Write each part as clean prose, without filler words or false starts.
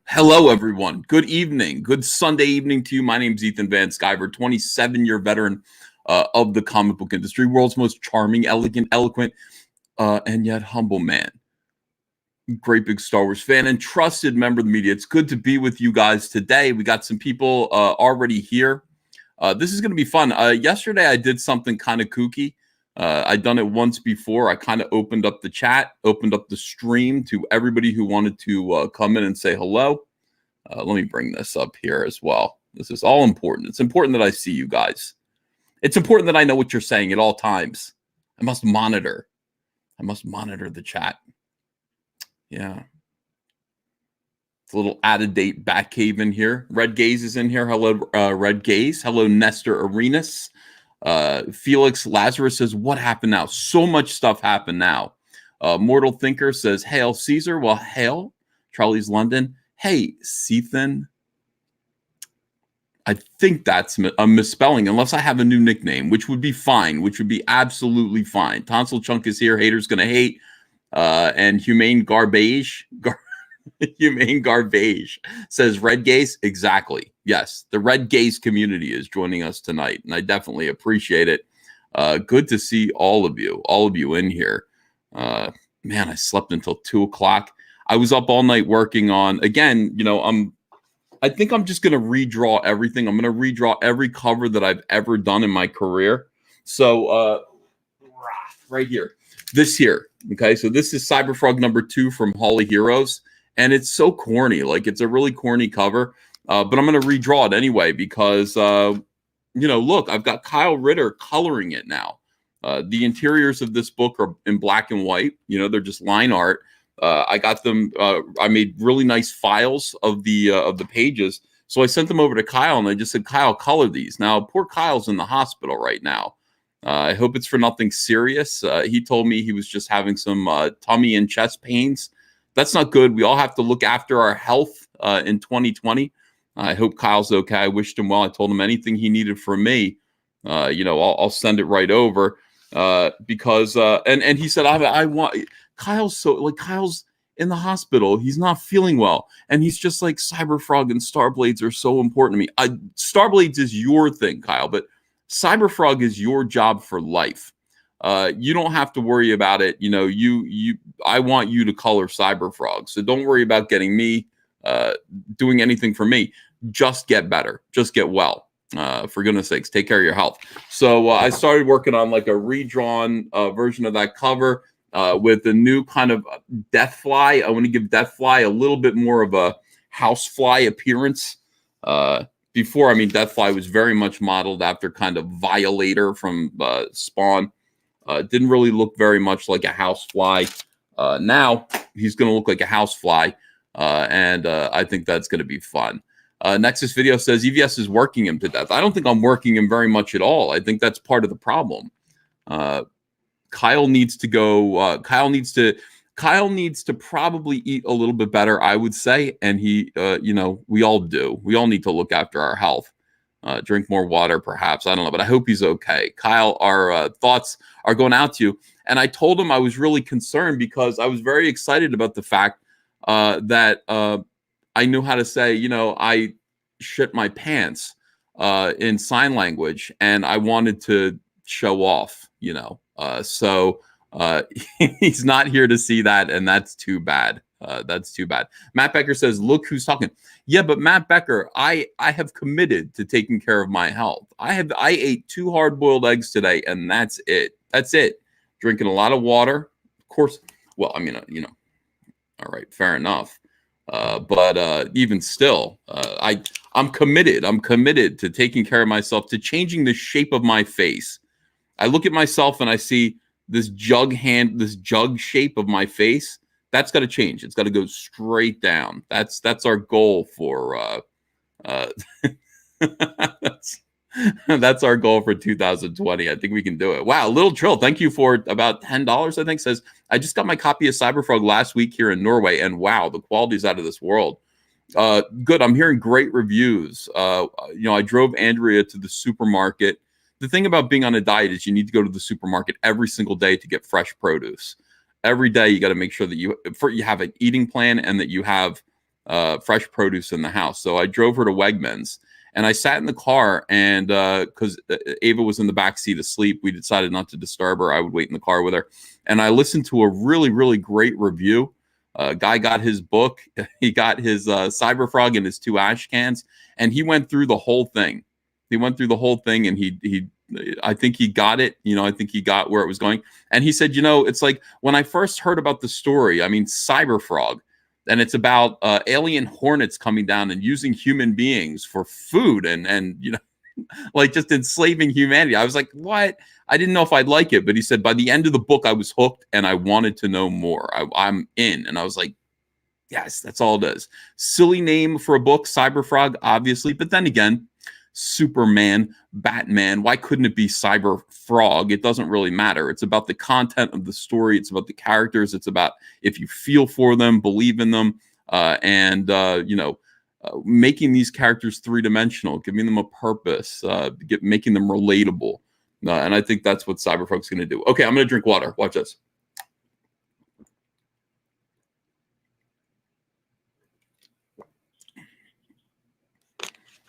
Hello, everyone. Good evening. Good Sunday evening to you. My name is Ethan Van Sciver, 27-year veteran of the comic book industry, world's most charming, elegant, eloquent, and yet humble man. Great big Star Wars fan and trusted member of the media. It's good to be with you guys today. We got some people already here. This is going to be fun. Yesterday, I did something kind of kooky. I'd done it once before. I kind of opened up the chat, opened up the stream to everybody who wanted to come in and say hello. Let me bring this up here as well. This is all important. It's important that I see you guys. It's important that I know what you're saying at all times. I must monitor the chat. Yeah. It's a little out-of-date Batcave in here. Red Gaze is in here. Hello, Red Gaze. Hello, Nestor Arenas. Felix Lazarus says, what happened now? So much stuff happened now. Mortal Thinker says, hail Caesar. Well, hail. Charlie's London. Hey, Sethan. I think that's a misspelling, unless I have a new nickname, which would be fine, which would be absolutely fine. Tonsil Chunk is here. Haters gonna hate. And Humane Garbage. Humane Garbage says, Red Gaze. Exactly. Yes, the Red Gaze community is joining us tonight, and I definitely appreciate it. Good to see all of you in here. Man, I slept until 2 o'clock. I was up all night working on, again, you know, I think I'm just going to redraw everything. I'm going to redraw every cover that I've ever done in my career. So right here, this here. Okay, so this is Cyberfrog #2 from Hall of Heroes, and it's so corny. Like, it's a really corny cover, but I'm going to redraw it anyway because, you know, look, I've got Kyle Ritter coloring it now. The interiors of this book are in black and white. You know, they're just line art. I got them. I made really nice files of the pages. So I sent them over to Kyle, and I just said, Kyle, color these. Now, poor Kyle's in the hospital right now. I hope it's for nothing serious. He told me he was just having some tummy and chest pains. That's not good. We all have to look after our health in 2020. I hope Kyle's okay. I wished him well. I told him anything he needed from me, you know, I'll send it right over. Because and he said, I want Kyle's Kyle's in the hospital. He's not feeling well. And he's just like, Cyberfrog and Starblades are so important to me. Starblades is your thing, Kyle, but Cyberfrog is your job for life. You don't have to worry about it. You know, I want you to color Cyberfrog. So don't worry about getting me doing anything for me. Just get better. Just get well. For goodness sakes, take care of your health. So I started working on like a redrawn version of that cover with the new kind of Deathfly. I want to give Deathfly a little bit more of a housefly appearance. Before, I mean, Deathfly was very much modeled after kind of Violator from Spawn. Didn't really look very much like a housefly. Now he's going to look like a housefly, and I think that's going to be fun. Nexus Video says EVS is working him to death. I don't think I'm working him very much at all. I think that's part of the problem. Kyle needs to go. Kyle needs to probably eat a little bit better, I would say. And he, you know, we all do. We all need to look after our health. Drink more water, perhaps. I don't know, but I hope he's okay. Kyle, our thoughts are going out to you. And I told him I was really concerned because I was very excited about the fact that I knew how to say, you know, I shit my pants in sign language, and I wanted to show off, you know. So he's not here to see that, and that's too bad. That's too bad. Matt Becker says, look who's talking. Yeah, but Matt Becker, I have committed to taking care of my health. I ate 2 hard-boiled eggs today, and that's it. That's it. Drinking a lot of water. Of course, well, I mean, you know, all right, fair enough. But even still, I'm committed. I'm committed to taking care of myself, to changing the shape of my face. I look at myself and I see this jug shape of my face. That's got to change. It's got to go straight down. That's our goal for that's our goal for 2020. I think we can do it. Wow, Little Trill, thank you for about $10, I think, says, I just got my copy of Cyberfrog last week here in Norway, and wow, the quality's out of this world. Good. I'm hearing great reviews. I drove Andrea to the supermarket. The thing about being on a diet is you need to go to the supermarket every single day to get fresh produce. Every day you got to make sure that you have an eating plan and that you have fresh produce in the house. So I drove her to Wegmans and I sat in the car and because Ava was in the back seat asleep, we decided not to disturb her. I would wait in the car with her. And I listened to a really, really great review. Guy got his book. He got his Cyber Frog and his 2 ash cans, and he went through the whole thing. And I think he got it. I think he got where it was going. And he said, it's like when I first heard about the story, I mean, Cyber Frog, and it's about alien hornets coming down and using human beings for food and like just enslaving humanity. I was like, what? I didn't know if I'd like it, but he said by the end of the book, I was hooked and I wanted to know more. I'm in. And I was like, yes, that's all it is. Silly name for a book, Cyberfrog, obviously. But then again, Superman, Batman, why couldn't it be Cyber Frog? It doesn't really matter. It's about the content of the story. It's about the characters. It's about if you feel for them, believe in them, making these characters 3-dimensional, giving them a purpose, making them relatable. And I think that's what Cyberfrog's going to do. Okay, I'm going to drink water. Watch this.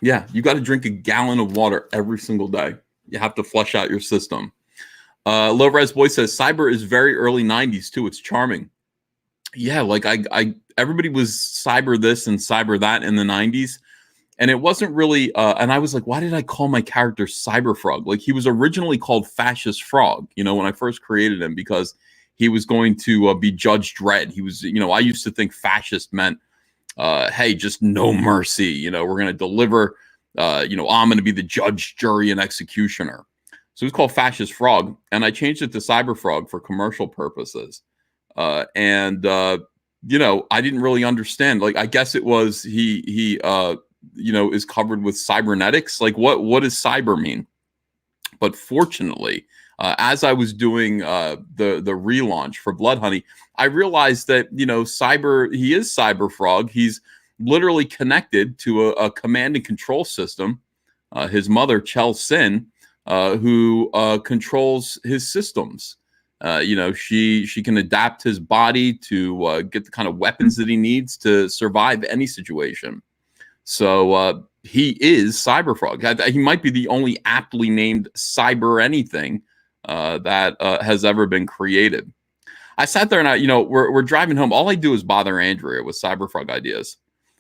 Yeah, you got to drink a gallon of water every single day. You have to flush out your system. Low Res Boy says, Cyber is very early 90s too. It's charming. Yeah, like everybody was Cyber this and Cyber that in the 90s. And it wasn't really, and I was like, why did I call my character Cyber Frog? Like he was originally called Fascist Frog, when I first created him, because he was going to be Judge Dredd. He was, I used to think fascist meant, hey, just no mercy. We're going to deliver, I'm going to be the judge, jury, and executioner. So it was called Fascist Frog. And I changed it to Cyber Frog for commercial purposes. I didn't really understand. Like, I guess it was he is covered with cybernetics. Like what does cyber mean? But fortunately, as I was doing the relaunch for Blood Honey, I realized that, Cyber, he is Cyber Frog. He's literally connected to a command and control system. His mother, Chel Sin, who controls his systems. She can adapt his body to get the kind of weapons that he needs to survive any situation. So he is Cyber Frog. He might be the only aptly named cyber anything that has ever been created. I sat there and we're driving home. All I do is bother Andrea with Cyber Frog ideas.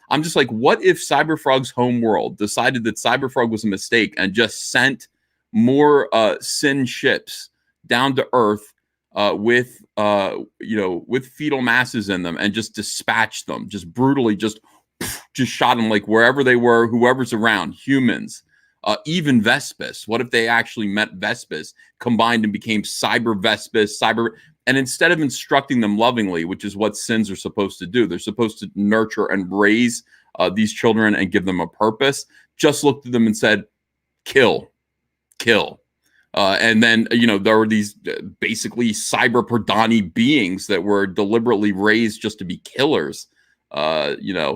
I'm just like, what if Cyber Frog's home world decided that Cyber Frog was a mistake and just sent more Sin ships down to Earth with fetal masses in them and just dispatched them, just brutally, just shot them like wherever they were, whoever's around, humans, even Vespis. What if they actually met Vespis, combined and became Cyber Vespis, and instead of instructing them lovingly, which is what Sins are supposed to do, they're supposed to nurture and raise these children and give them a purpose, just looked at them and said, kill. And then, there were these basically cyber Pradani beings that were deliberately raised just to be killers. To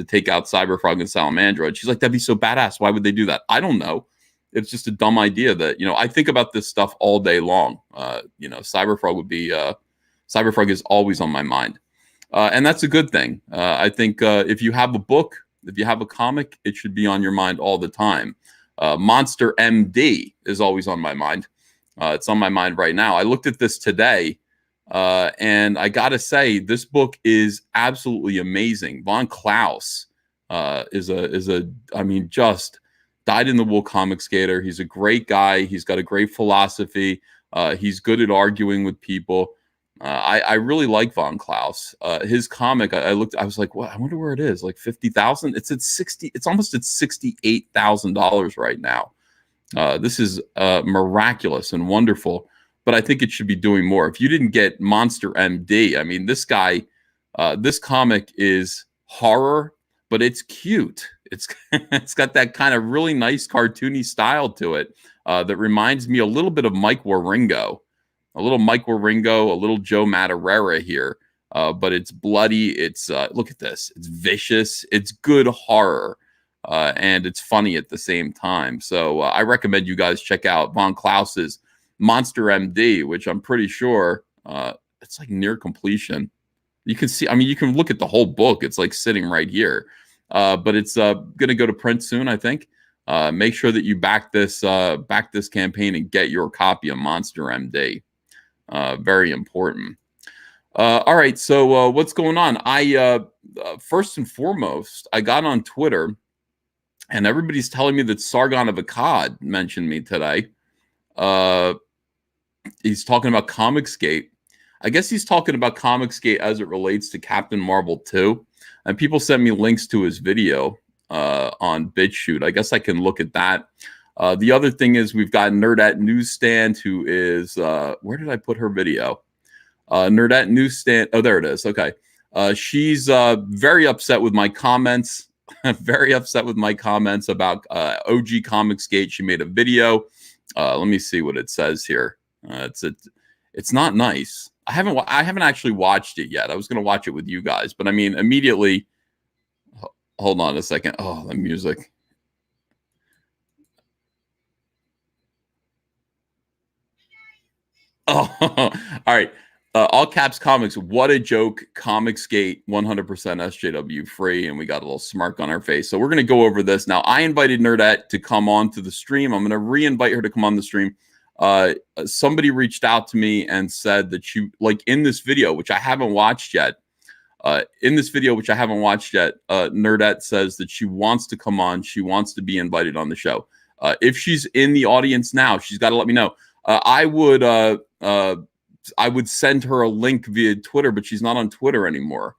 take out Cyber Frog and Salamandra. And she's like, that'd be so badass. Why would they do that? I don't know. It's just a dumb idea that, I think about this stuff all day long. Cyber Frog is always on my mind. And that's a good thing. I think if you have a book, if you have a comic, it should be on your mind all the time. Monster MD is always on my mind. It's on my mind right now. I looked at this today. And I gotta say, this book is absolutely amazing. Von Klaus just dyed in the wool comic skater. He's a great guy. He's got a great philosophy. He's good at arguing with people. I really like Von Klaus. His comic, I was like, well, I wonder where it is. Like 50,000. It's at 60. It's almost at $68,000 right now. This is miraculous and wonderful. But I think it should be doing more. If you didn't get Monster MD, I mean, this guy, this comic is horror, but it's cute. It's got that kind of really nice cartoony style to it that reminds me a little bit of Mike Waringo, a little Joe Madureira here. but it's bloody. It's look at this. It's vicious. It's good horror, and it's funny at the same time. So I recommend you guys check out Von Klaus's Monster MD, which I'm pretty sure it's like near completion. You can see, I mean, you can look at the whole book. It's like sitting right here. But it's going to go to print soon, I think. Make sure that you back this campaign and get your copy of Monster MD. Very important. All right, so what's going on? I first and foremost, I got on Twitter, and everybody's telling me that Sargon of Akkad mentioned me today. He's talking about ComicsGate. I guess he's talking about ComicsGate as it relates to Captain Marvel 2. And people sent me links to his video on BitChute. I guess I can look at that. The other thing is we've got Nerdette Newsstand, who is, where did I put her video? Nerdette Newsstand. Oh, there it is. Okay. She's very upset with my comments. Very upset with my comments about OG ComicsGate. She made a video. Let me see what it says here. It's not nice. I haven't actually watched it yet. I was going to watch it with you guys, but I mean, immediately. Hold on a second. Oh, the music. Oh, all right. All caps comics. What a joke. ComicsGate 100% SJW free. And we got a little smirk on our face. So we're going to go over this. Now, I invited Nerdette to come on to the stream. I'm going to re-invite her to come on the stream. Somebody reached out to me and said that she, like in this video, which I haven't watched yet, Nerdette says that she wants to come on. She wants to be invited on the show. If she's in the audience now, she's got to let me know. I would send her a link via Twitter, but she's not on Twitter anymore.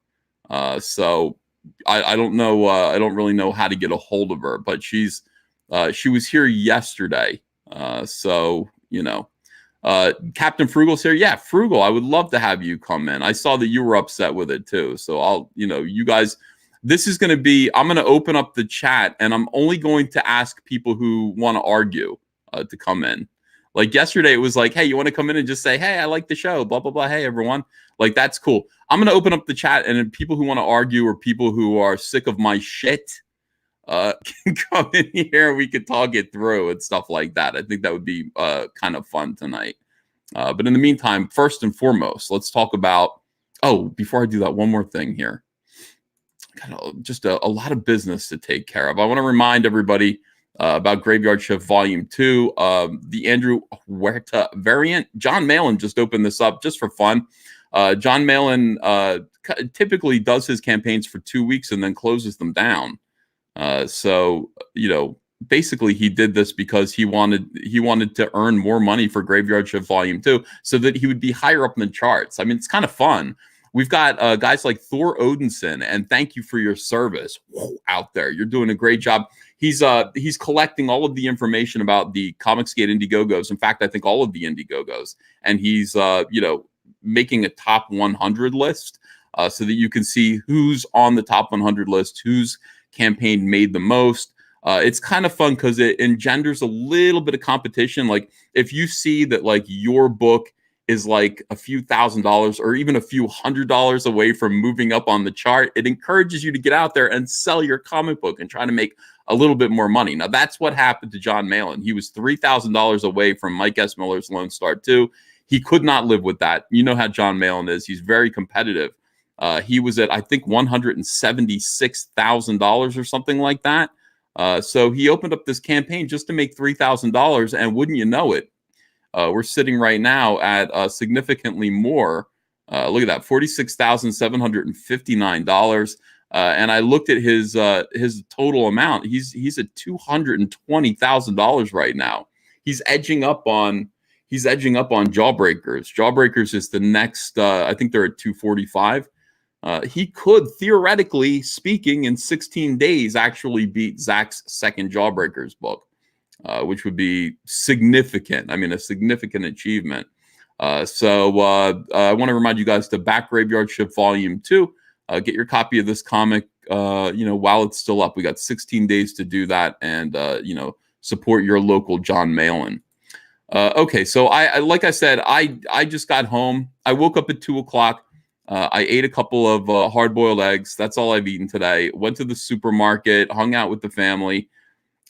So I don't know. I don't really know how to get a hold of her, but she was here yesterday. So, you know, Captain Frugal's here. Yeah, Frugal, I would love to have you come in. I saw that you were upset with it too. So you guys, this is going to be, I'm going to open up the chat and I'm only going to ask people who want to argue to come in. Like yesterday, it was like, hey, you want to come in and just say, hey, I like the show, blah, blah, blah. Hey, everyone. Like, that's cool. I'm going to open up the chat, and people who want to argue or people who are sick of my shit can come in here and we could talk it through and stuff like that. I think that would be kind of fun tonight. But in the meantime, first and foremost, let's talk about, before I do that, one more thing here. Just a lot of business to take care of. I want to remind everybody about Graveyard Shift Volume 2, the Andrew Huerta variant. John Malin just opened this up just for fun. John Malin typically does his campaigns for 2 weeks and then closes them down. So, basically he did this because he wanted to earn more money for Graveyard Shift Volume 2 so that he would be higher up in the charts. I mean, it's kind of fun. We've got guys like Thor Odinson, and thank you for your service out there. You're doing a great job. He's collecting all of the information about the ComicsGate Indiegogos. In fact, I think all of the Indiegogos, and he's making a top 100 list so that you can see who's on the top 100 list, whose campaign made the most. It's kind of fun because it engenders a little bit of competition. Like if you see that like your book is like a few $1,000s or even a few $100s away from moving up on the chart, it encourages you to get out there and sell your comic book and try to make a little bit more money. Now, that's what happened to John Malin. He was $3,000 away from Mike S. Miller's Lone Star 2. He could not live with that. You know how John Malin is. He's very competitive. He was at, I think, $176,000 or something like that. So he opened up this campaign just to make $3,000. And wouldn't you know it, we're sitting right now at significantly more. Look at that, $46,759. And I looked at his total amount. He's at $220,000 right now. He's edging up on Jawbreakers. Jawbreakers is the next. I think they're at 245. He could, theoretically speaking, in 16 days actually beat Zach's second Jawbreakers book, which would be significant. I mean, a significant achievement. So I want to remind you guys to back Graveyard Shift Volume 2. Get your copy of this comic, while it's still up. We got 16 days to do that, and support your local John Malin. Okay, so I like I said, I just got home. I woke up at 2:00. I ate a couple of hard-boiled eggs. That's all I've eaten today. Went to the supermarket, hung out with the family.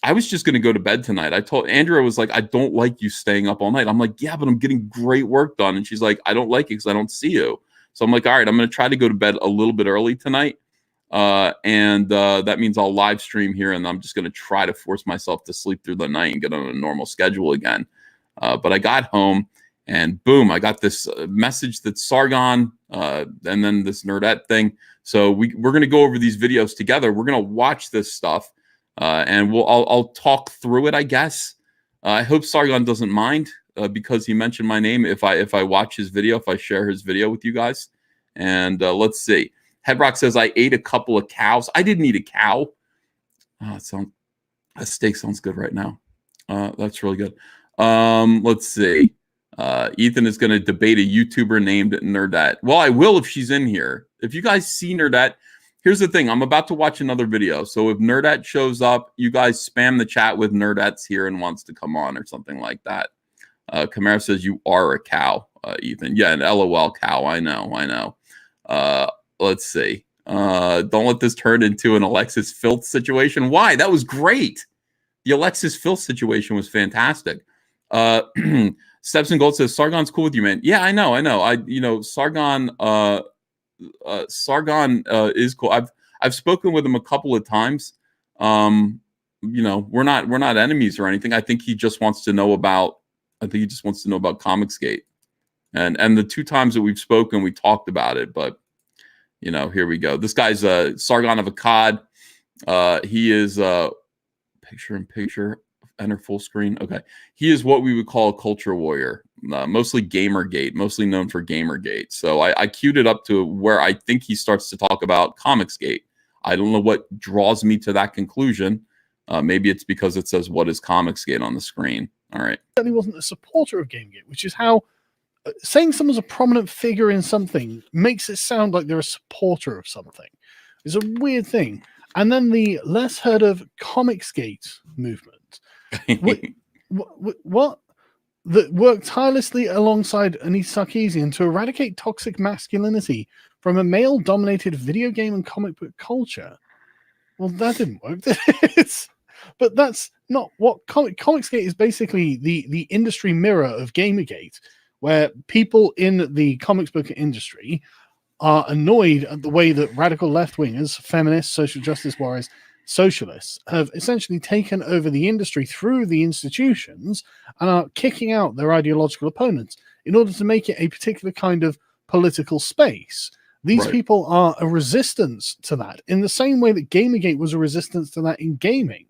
I was just going to go to bed tonight. I told Andrea, was like, I don't like you staying up all night. I'm like, yeah, but I'm getting great work done. And she's like, I don't like it because I don't see you. So I'm like, all right, I'm going to try to go to bed a little bit early tonight. And that means I'll live stream here, and I'm just going to try to force myself to sleep through the night and get on a normal schedule again. But I got home, and boom, I got this message that Sargon, and then this Nerdette thing. So we're going to go over these videos together. We're going to watch this stuff, and I'll talk through it, I guess. I hope Sargon doesn't mind, because he mentioned my name. If I watch his video, if I share his video with you guys, and let's see. Headrock says, I ate a couple of cows. I didn't eat a cow. Oh, that steak sounds good right now. That's really good. Let's see. Ethan is going to debate a YouTuber named Nerdette. Well, I will if she's in here. If you guys see Nerdette, here's the thing. I'm about to watch another video. So if Nerdette shows up, you guys spam the chat with Nerdette's here and wants to come on or something like that. Camara says, you are a cow, Ethan. Yeah, an LOL cow. I know. Let's see. Don't let this turn into an Alexis Filth situation. Why? That was great. The Alexis Filth situation was fantastic. Steps and Gold says, Sargon's cool with you, man. Yeah, I know. Sargon is cool. I've spoken with him a couple of times. We're not enemies or anything. I think he just wants to know about ComicsGate. And the two times that we've spoken, we talked about it, but here we go. This guy's Sargon of Akkad. He is picture-in-picture, enter full screen. Okay. He is what we would call a culture warrior, mostly Gamergate, mostly known for Gamergate. So I queued it up to where I think he starts to talk about ComicsGate. I don't know what draws me to that conclusion. Maybe it's because it says, what is ComicsGate on the screen? All right. He wasn't a supporter of Gamergate, which is how saying someone's a prominent figure in something makes it sound like they're a supporter of something. It's a weird thing. And then the less heard of ComicsGate movement, what that worked tirelessly alongside Anita Sarkeesian to eradicate toxic masculinity from a male-dominated video game and comic book culture. Well, that didn't work. But that's not what ComicsGate is. Basically the industry mirror of Gamergate, where people in the comics book industry are annoyed at the way that radical left-wingers, feminists, social justice warriors, socialists have essentially taken over the industry through the institutions and are kicking out their ideological opponents in order to make it a particular kind of political space. These people are a resistance to that in the same way that Gamergate was a resistance to that in gaming.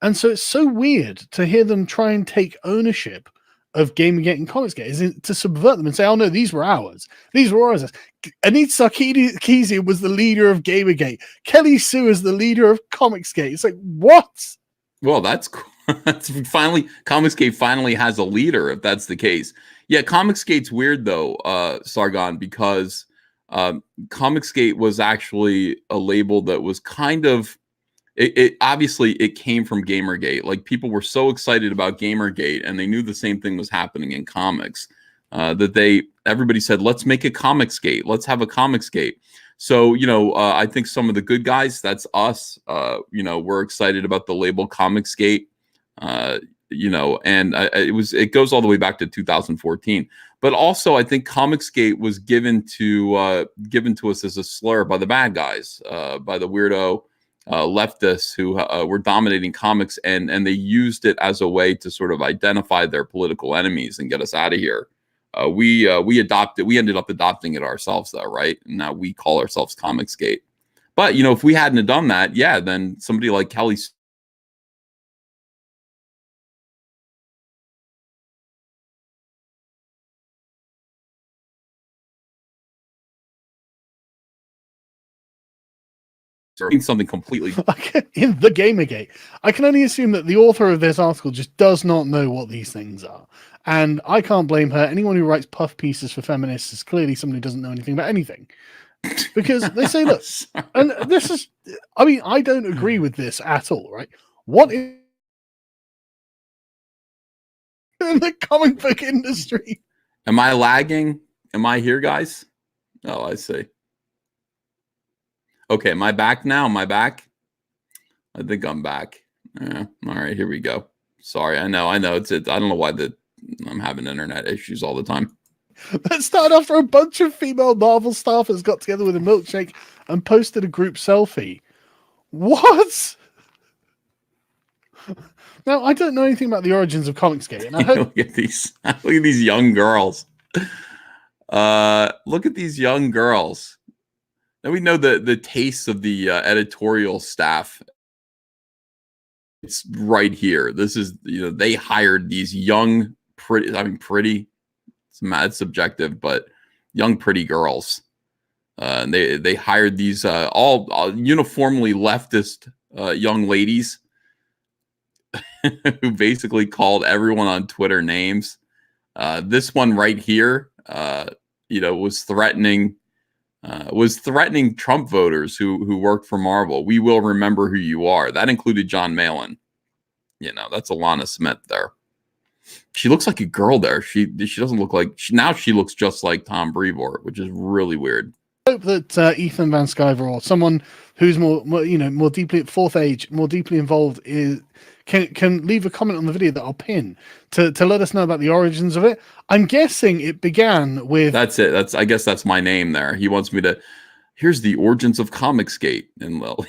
And so it's so weird to hear them try and take ownership of Gamergate and ComicsGate, is to subvert them and say, oh no, these were ours. These were ours. Anita Sarkeesian was the leader of Gamergate. Kelly Sue is the leader of ComicsGate. It's like, what? Well, that's cool. ComicsGate finally has a leader, if that's the case. Yeah, ComicsGate's weird though, Sargon, because ComicsGate was actually a label that was kind of, it obviously it came from Gamergate. Like, people were so excited about Gamergate, and they knew the same thing was happening in comics, that everybody said, let's make a ComicsGate. Let's have a ComicsGate. So, I think some of the good guys, that's us, we're excited about the label ComicsGate, and it goes all the way back to 2014. But also, I think ComicsGate was given to us as a slur by the bad guys, by the weirdo leftists who were dominating comics, and they used it as a way to sort of identify their political enemies and get us out of here. We ended up adopting it ourselves, though, right? And now we call ourselves ComicsGate. But if we hadn't have done that, yeah, then somebody like Kelly something completely in the Gamergate. I can only assume that the author of this article just does not know what these things are, and I can't blame her. Anyone who writes puff pieces for feminists is clearly somebody who doesn't know anything about anything, because they say, look, and this is, I mean, I don't agree with this at all, right? What is in the comic book industry? Am I lagging? Am I here, guys? Oh, I see. Okay, am I back now? Am I back? I think I'm back. Yeah. All right, here we go. Sorry, I know. It's I don't know why I'm having internet issues all the time. That started after a bunch of female Marvel staffers got together with a milkshake and posted a group selfie. What? Now, I don't know anything about the origins of ComicsGate, and I hope Look at these young girls. Look at these young girls. Now we know the tastes of the editorial staff. It's right here. This is, they hired these young, pretty. It's subjective, but young, pretty girls. And they hired these all uniformly leftist young ladies who basically called everyone on Twitter names. This one right here, was threatening Trump voters who worked for Marvel. We will remember who you are. That included John Malin. That's Alana Smith there. She looks like a girl there. She doesn't look like she looks just like Tom Brevoort, which is really weird. I hope that Ethan Van Sciver or someone who's more deeply at fourth age, more deeply involved can leave a comment on the video that I'll pin to let us know about the origins of it. I'm guessing it began with That's it. I guess that's my name there. He wants me to. Here's the origins of ComicsGate, and well,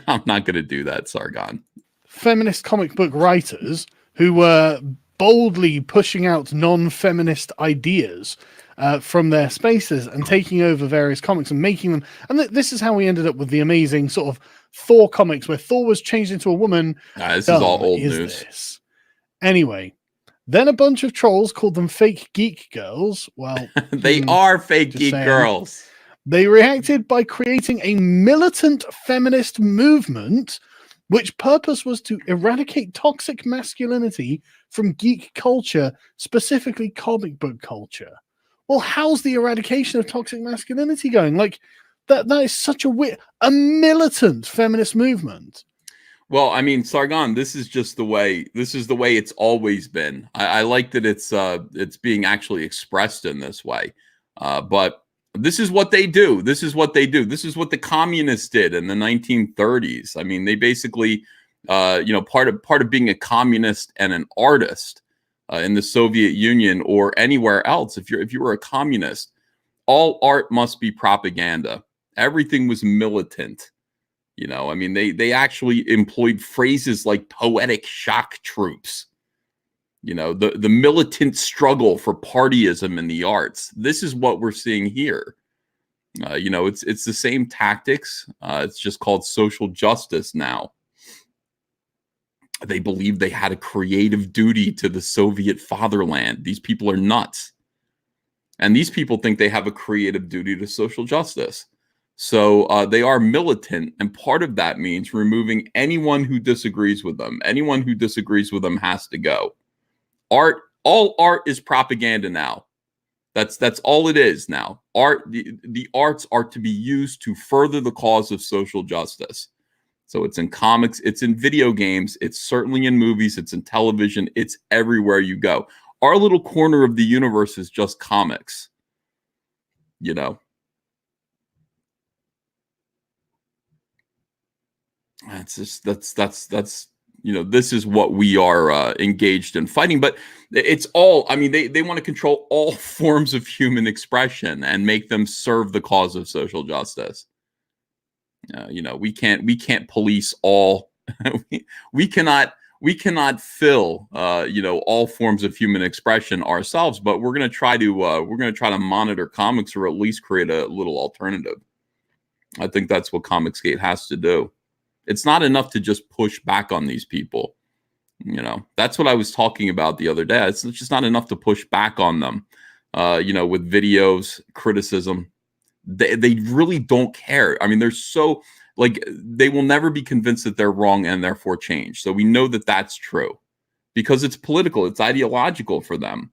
I'm not going to do that, Sargon. Feminist comic book writers who were boldly pushing out non-feminist ideas from their spaces and taking over various comics and making them. And this is how we ended up with the amazing sort of Thor comics where Thor was changed into a woman. This is all old news. Anyway, then a bunch of trolls called them fake geek girls. Well, they are fake geek girls. They reacted by creating a militant feminist movement which purpose was to eradicate toxic masculinity from geek culture, specifically comic book culture. Well, how's the eradication of toxic masculinity going? Like, that is such a militant feminist movement. Well, I mean, Sargon, this is the way it's always been. I like that it's being actually expressed in this way. But this is what they do. This is what the communists did in the 1930s. I mean, they basically, part of being a communist and an artist in the Soviet Union or anywhere else, if you were a communist, all art must be propaganda. Everything was militant. I mean, they actually employed phrases like poetic shock troops. The militant struggle for partyism in the arts. This is what we're seeing here. It's the same tactics. It's just called social justice now. They believe they had a creative duty to the Soviet fatherland. These people are nuts. And these people think they have a creative duty to social justice. So they are militant, and part of that means removing anyone who disagrees with them. Anyone who disagrees with them has to go. All art is propaganda now. That's all it is now. The arts are to be used to further the cause of social justice. So it's in comics, it's in video games, it's certainly in movies, it's in television, it's everywhere you go. Our little corner of the universe is just comics. That's this is what we are engaged in fighting. But it's all, I mean, they want to control all forms of human expression and make them serve the cause of social justice. We can't police all. we cannot fill all forms of human expression ourselves. But we're gonna try to monitor comics, or at least create a little alternative. I think that's what ComicsGate has to do. It's not enough to just push back on these people. That's what I was talking about the other day. It's just not enough to push back on them, with videos, criticism. They really don't care. I mean, they're so, they will never be convinced that they're wrong and therefore change. So we know that that's true because it's political. It's ideological for them.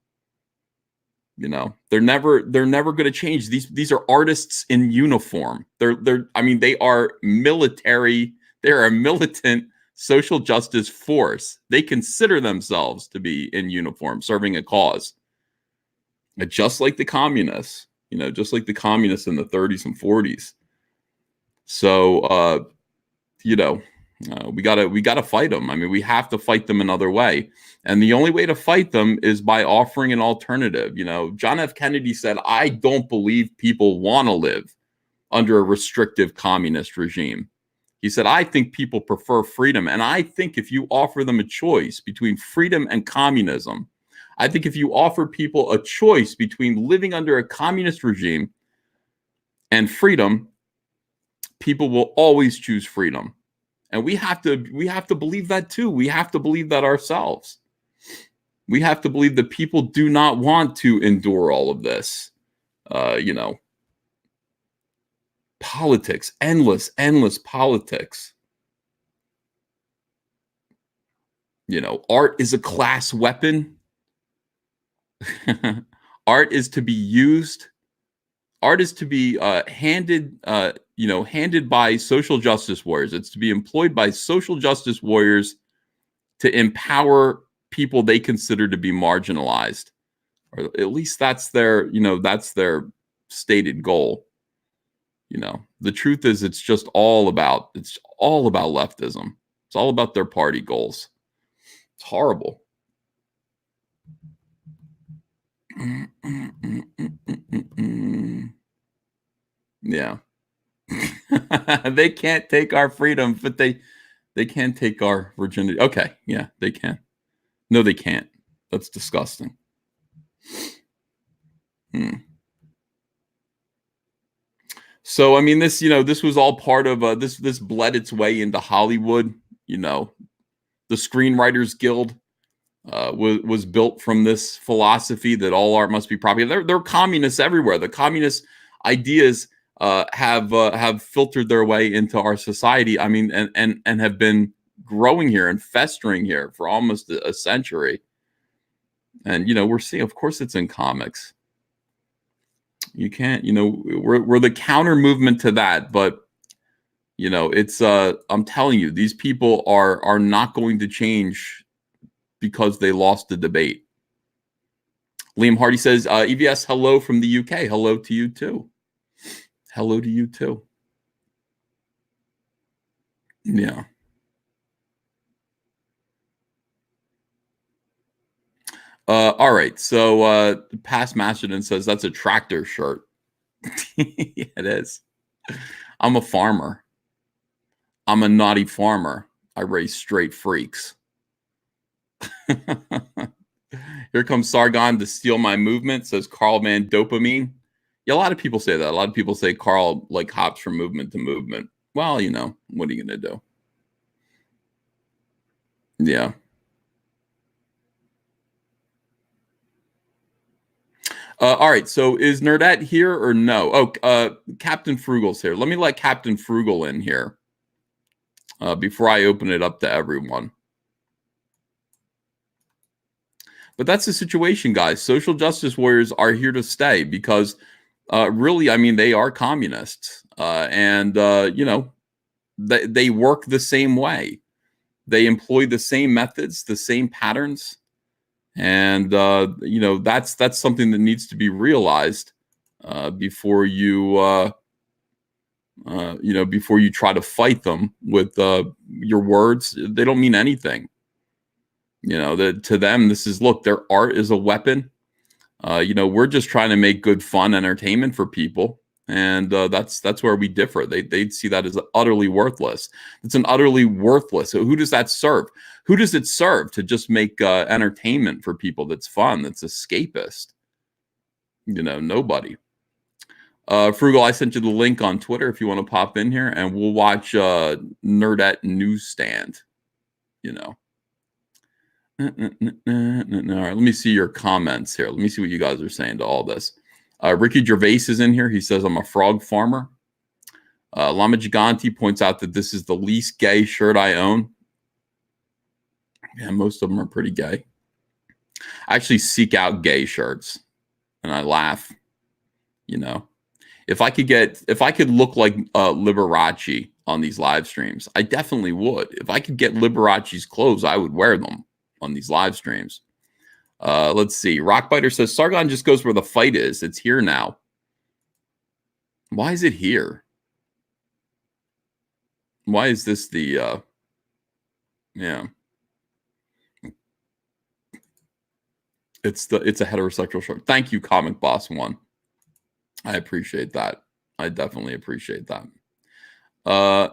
They're never going to change. These are artists in uniform. They are military. They're a militant social justice force. They consider themselves to be in uniform, serving a cause. Just like the communists. you know, just like the communists in the 30s and 40s. So, you know, we gotta fight them. I mean, we have to fight them another way. And the only way to fight them is by offering an alternative. You know, John F. Kennedy said, I don't believe people want to live under a restrictive communist regime. He said, I think people prefer freedom. And I think if you offer them a choice between freedom and communism, I think if you offer people a choice between living under a communist regime and freedom, people will always choose freedom. And we have to believe that too. We have to believe that ourselves. We have to believe that people do not want to endure all of this. You know, politics, endless politics. You know, art is a class weapon. Art is to be used. Art is to be handed by social justice warriors. It's to be employed by social justice warriors to empower people they consider to be marginalized, or at least that's their stated goal. You know, the truth is, it's all about leftism. It's all about their party goals. It's horrible. Yeah. They can't take our freedom, but they can take our virginity. Okay, yeah, they can. No, they can't. That's disgusting. So, I mean, this was all part of this bled its way into Hollywood. You know, the Screenwriters Guild was built from this philosophy that all art must be property. There are communists everywhere. The communist ideas have filtered their way into our society. I mean, and have been growing here and festering here for almost a century. And, you know, we're seeing, of course, it's in comics. You can't, you know, we're the counter movement to that. But, you know, it's I'm telling you, these people are not going to change because they lost the debate. Liam Hardy says, EVS, hello from the UK. Hello to you too. Hello to you too. Yeah. All right. So Past Mastodon says that's a tractor shirt. Yeah, it is. I'm a farmer. I'm a naughty farmer. I raise straight freaks. Here comes Sargon to steal my movement, says Carl Man Dopamine. Yeah, a lot of people say that. A lot of people say Carl like hops from movement to movement. Well, you know, what are you going to do? Yeah. All right. So is Nerdette here or no? Oh, Captain Frugal's here. Let me let Captain Frugal in here before I open it up to everyone. But that's the situation, guys. Social justice warriors are here to stay because really, I mean, they are communists. And, you know, they work the same way. They employ the same methods, the same patterns. And, you know, that's something that needs to be realized before you, you know, before you try to fight them with your words. They don't mean anything. You know, to them, this is, look, their art is a weapon. You know, we're just trying to make good, fun entertainment for people. And that's where we differ. They'd see that as utterly worthless. It's an utterly worthless. So who does that serve? Who does it serve to just make entertainment for people that's fun, that's escapist? You know, nobody. Frugal, I sent you the link on Twitter if you want to pop in here, and we'll watch Nerdette Newsstand. You know. All right, let me see your comments here. Let me see what you guys are saying to all this. Ricky Gervais is in here. He says, I'm a frog farmer. Lama Giganti points out that this is the least gay shirt I own. Yeah, most of them are pretty gay. I actually seek out gay shirts, and I laugh. You know, if I could look like Liberace on these live streams, I definitely would. If I could get Liberace's clothes, I would wear them on these live streams. Let's see. Rockbiter says Sargon just goes where the fight is. It's here now. Why is it here? Why is this the yeah? It's a heterosexual show. Thank you, Comic Boss One. I appreciate that. I definitely appreciate that. I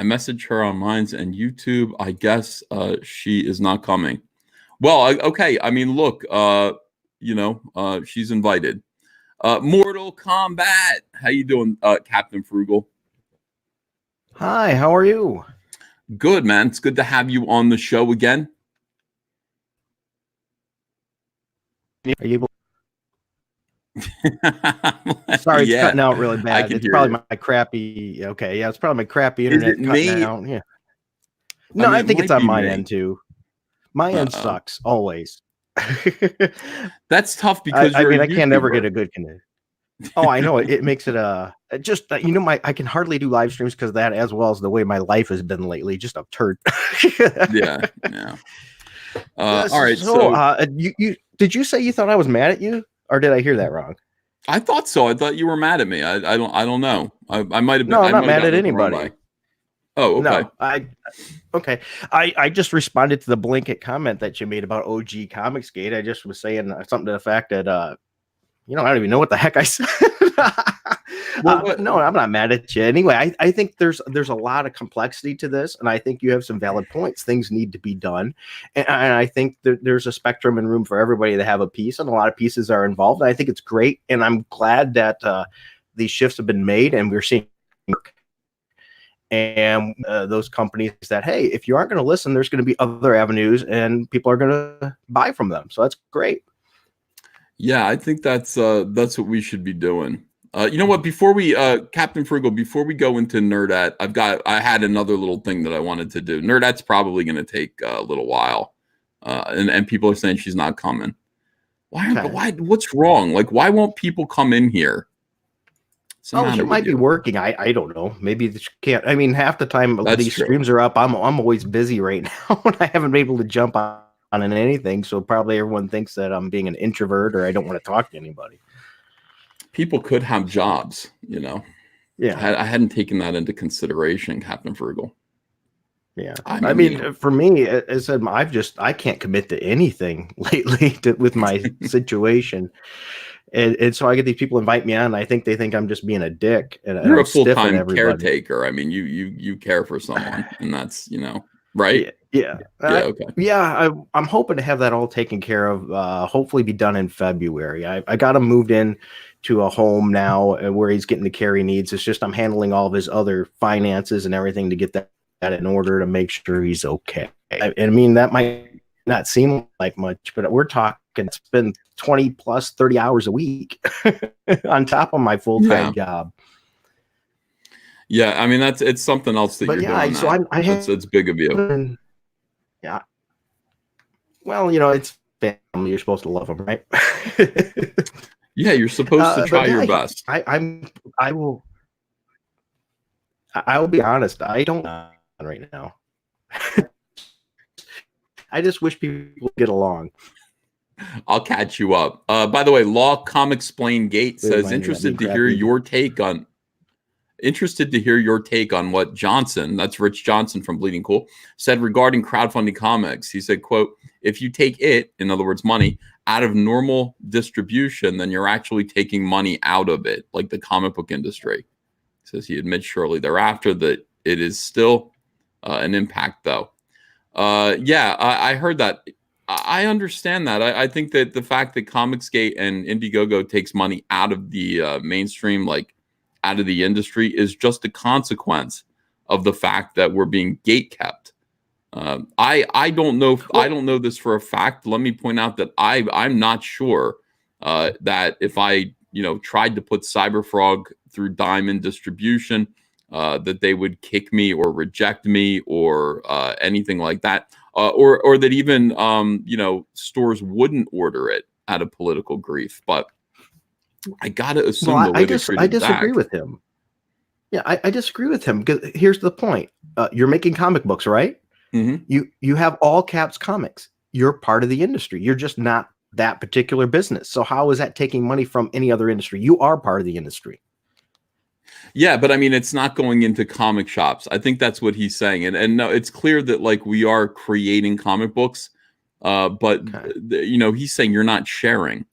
messaged her on Minds and YouTube. I guess she is not coming. Well, okay. I mean, look, she's invited. Mortal Kombat. How you doing, Captain Frugal? Hi, how are you? Good, man. It's good to have you on the show again. Are you able? Sorry, it's cutting out really bad. It's probably my crappy. Okay, yeah, it's probably my crappy internet cutting out. Yeah. No, I think it's on my end too. My end sucks always. That's tough because I mean, I can't ever get a good connection. Oh, I know it makes it just I can hardly do live streams because of that, as well as the way my life has been lately, just a turd. yeah. All right. So, you did you say you thought I was mad at you, or did I hear that wrong? I thought so. I thought you were mad at me. I don't know. I might have been. No, I'm not mad at anybody. Oh, okay. No, I just responded to the blanket comment that you made about OG ComicsGate. I just was saying something to the fact that I don't even know what the heck I said. No, I'm not mad at you. Anyway, I think there's a lot of complexity to this, and I think you have some valid points. Things need to be done, and I think there's a spectrum and room for everybody to have a piece, and a lot of pieces are involved. And I think it's great, and I'm glad that these shifts have been made, and we're seeing work. And those companies that, hey, if you aren't going to listen, there's going to be other avenues, and people are going to buy from them. So that's great. Yeah, I think that's what we should be doing. You know what? Before we, Captain Frugal, before we go into Nerdette, I had another little thing that I wanted to do. Nerdette's probably going to take a little while, and people are saying she's not coming. Why? What's wrong? Like, why won't people come in here? She might be working. I don't know. Maybe she can't. I mean, half the time these streams are up, I'm always busy right now, and I haven't been able to jump on anything. So probably everyone thinks that I'm being an introvert or I don't want to talk to anybody. People could have jobs, Yeah. I hadn't taken that into consideration, Captain Frugal. Yeah. I mean, for me, as I said, I can't commit to anything lately with my situation. And so I get these people invite me on. I think they think I'm just being a dick. And you're a full-time caretaker. I mean, you care for someone, and that's, right? Yeah. Okay. Yeah. I'm hoping to have that all taken care of. Hopefully be done in February. I got him moved in to a home now where he's getting the care he needs. It's just I'm handling all of his other finances and everything to get that in order to make sure he's okay. I mean, that might not seem like much, but we're talking, it's been 20 plus 30 hours a week on top of my full-time job. Yeah, I mean, it's something else that you're doing. So it's big of you. Yeah. Well, it's family. You're supposed to love them, right? Yeah, you're supposed to try your best. I will be honest. I don't right now. I just wish people would get along. I'll catch you up. By the way, Law ComicSplain says interested to hear your take on what Johnson, that's Rich Johnson from Bleeding Cool, said regarding crowdfunding comics. He said, quote, if you take it, in other words, money, out of normal distribution, then you're actually taking money out of it, like the comic book industry. He says he admits shortly thereafter that it is still an impact, though. I heard that. I understand that. I think that the fact that ComicsGate and Indiegogo takes money out of the mainstream, like out of the industry, is just a consequence of the fact that we're being gate kept. I don't know. I don't know this for a fact. Let me point out that I'm not sure that if I tried to put Cyberfrog through Diamond distribution, that they would kick me or reject me or anything like that, or that even stores wouldn't order it out of political grief. But I gotta assume I disagree with him. Yeah, I disagree with him because here's the point: you're making comic books, right? Mm-hmm. You have all caps comics. You're part of the industry. You're just not that particular business. So how is that taking money from any other industry? You are part of the industry. Yeah, but I mean, it's not going into comic shops. I think that's what he's saying. And no, it's clear that like we are creating comic books, but Okay. you know, he's saying you're not sharing.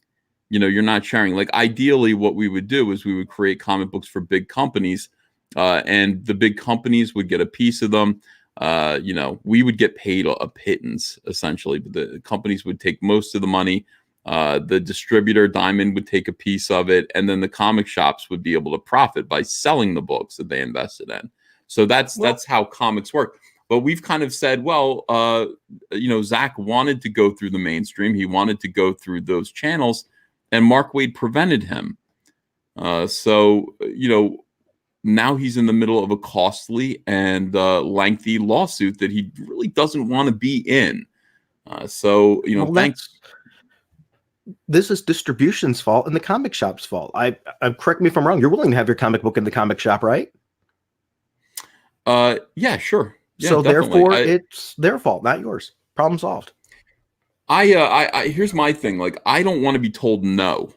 You know, you're not sharing. Like ideally, what we would do is we would create comic books for big companies, and the big companies would get a piece of them. You know, we would get paid a pittance essentially, but the companies would take most of the money. The distributor Diamond would take a piece of it, and then the comic shops would be able to profit by selling the books that they invested in. So that's how comics work. But we've kind of said, well, you know, Zach wanted to go through the mainstream. He wanted to go through those channels, and Mark Waid prevented him. So you know, now he's in the middle of a costly and lengthy lawsuit that he really doesn't want to be in. So you know, this is distribution's fault and the comic shop's fault. I correct me if I'm wrong. You're willing to have your comic book in the comic shop, right? Yeah, sure. Yeah, so definitely. Therefore, it's their fault, not yours. Problem solved. I here's my thing. Like, I don't want to be told no.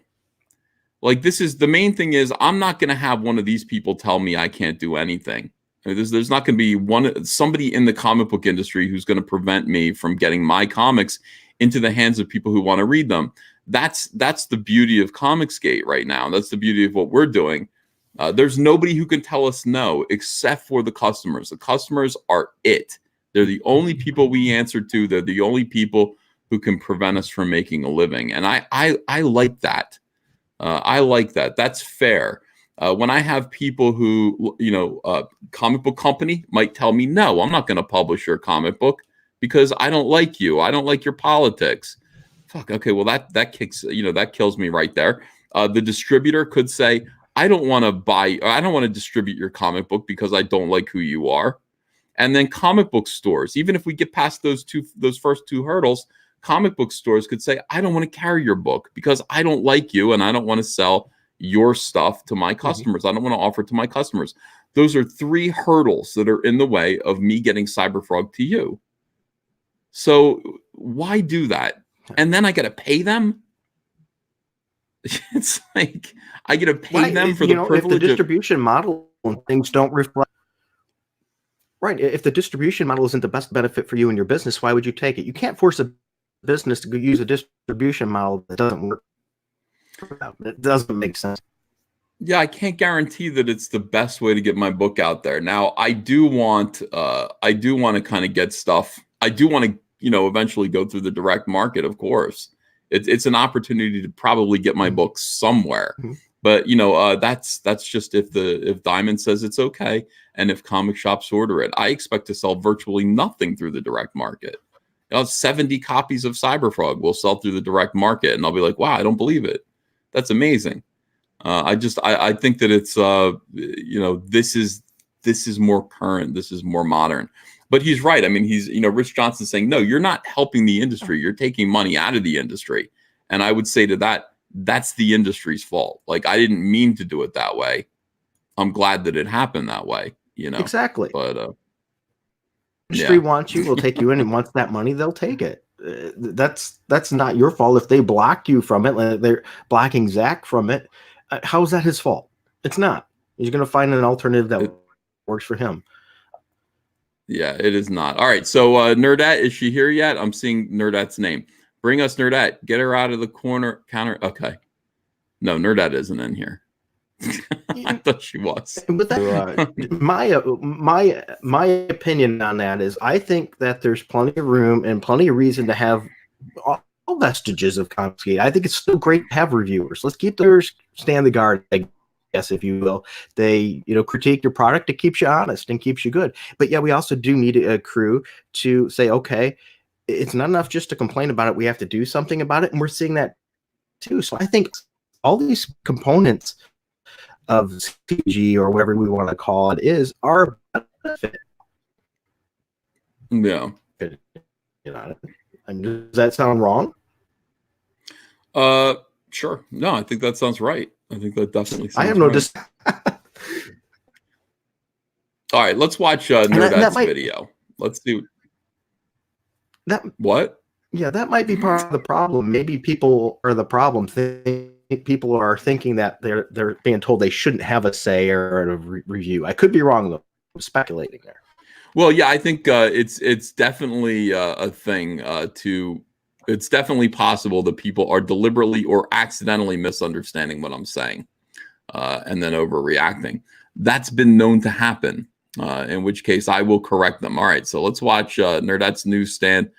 Like, this is the main thing is I'm not going to have one of these people tell me I can't do anything. There's not going to be somebody in the comic book industry who's going to prevent me from getting my comics into the hands of people who want to read them. That's the beauty of ComicsGate right now. That's the beauty of what we're doing. There's nobody who can tell us no except for the customers. The customers are it. They're the only people we answer to. They're the only people who can prevent us from making a living. And I like that. I like that. That's fair. When I have people who, you know, comic book company might tell me, no, I'm not going to publish your comic book because I don't like you. I don't like your politics. Fuck. Okay. Well, that kicks, you know, that kills me right there. The distributor could say, I don't want to distribute your comic book because I don't like who you are. And then comic book stores, even if we get past those first two hurdles, comic book stores could say, I don't want to carry your book because I don't like you and I don't want to sell your stuff to my customers. I don't want to offer it to my customers. Those are three hurdles that are in the way of me getting Cyberfrog to you. So why do that? And then I got to pay them. It's like I get to pay them for the privilege. If the distribution model and things don't reflect. Right. If the distribution model isn't the best benefit for you and your business, why would you take it? You can't force a business to use a distribution model that doesn't work. It doesn't make sense. Yeah, I can't guarantee that it's the best way to get my book out there. Now, I do want to kind of get stuff. I do want to, you know, eventually go through the direct market, of course. It's an opportunity to probably get my book somewhere. But, you know, that's just if Diamond says it's okay and if comic shops order it. I expect to sell virtually nothing through the direct market. 70 copies of Cyberfrog will sell through the direct market, and I'll be like, wow, I don't believe it. That's amazing. I think that it's you know, this is more current, this is more modern. But he's right. I mean, you know, Rich Johnson saying, no, you're not helping the industry. You're taking money out of the industry. And I would say to that, that's the industry's fault. Like, I didn't mean to do it that way. I'm glad that it happened that way, you know. Exactly. But industry wants you, will take you in, and wants that money, they'll take it. That's not your fault if they block you from it. Like they're blocking Zach from it. How is that his fault? It's not. He's going to find an alternative that works for him. Yeah, it is not. All right, so Nerdette, is she here yet? I'm seeing Nerdette's name. Bring us Nerdette. Get her out of the counter. Okay. No, Nerdette isn't in here. I thought she was. But my opinion on that is, I think that there's plenty of room and plenty of reason to have all vestiges of ComicsGate. I think it's still great to have reviewers. Let's keep theirs stand the guard, I guess, if you will. They, you know, critique your product. It keeps you honest and keeps you good. But yeah, we also do need a crew to say, okay, it's not enough just to complain about it. We have to do something about it, and we're seeing that too. So I think all these components of CG or whatever we want to call it are a benefit. Yeah. You know, I mean, does that sound wrong? Sure. No, I think that sounds right. I think that definitely sounds I have no right. All right, let's watch Nerdette's video. Let's do that. What? Yeah, that might be part of the problem. Maybe people are the problem. Think people are thinking that they're being told they shouldn't have a say or a review. I could be wrong though. I'm speculating there. Well, yeah, I think it's definitely a thing it's definitely possible that people are deliberately or accidentally misunderstanding what I'm saying and then overreacting. That's been known to happen, in which case I will correct them. All right, so let's watch Nerdette's newsstand.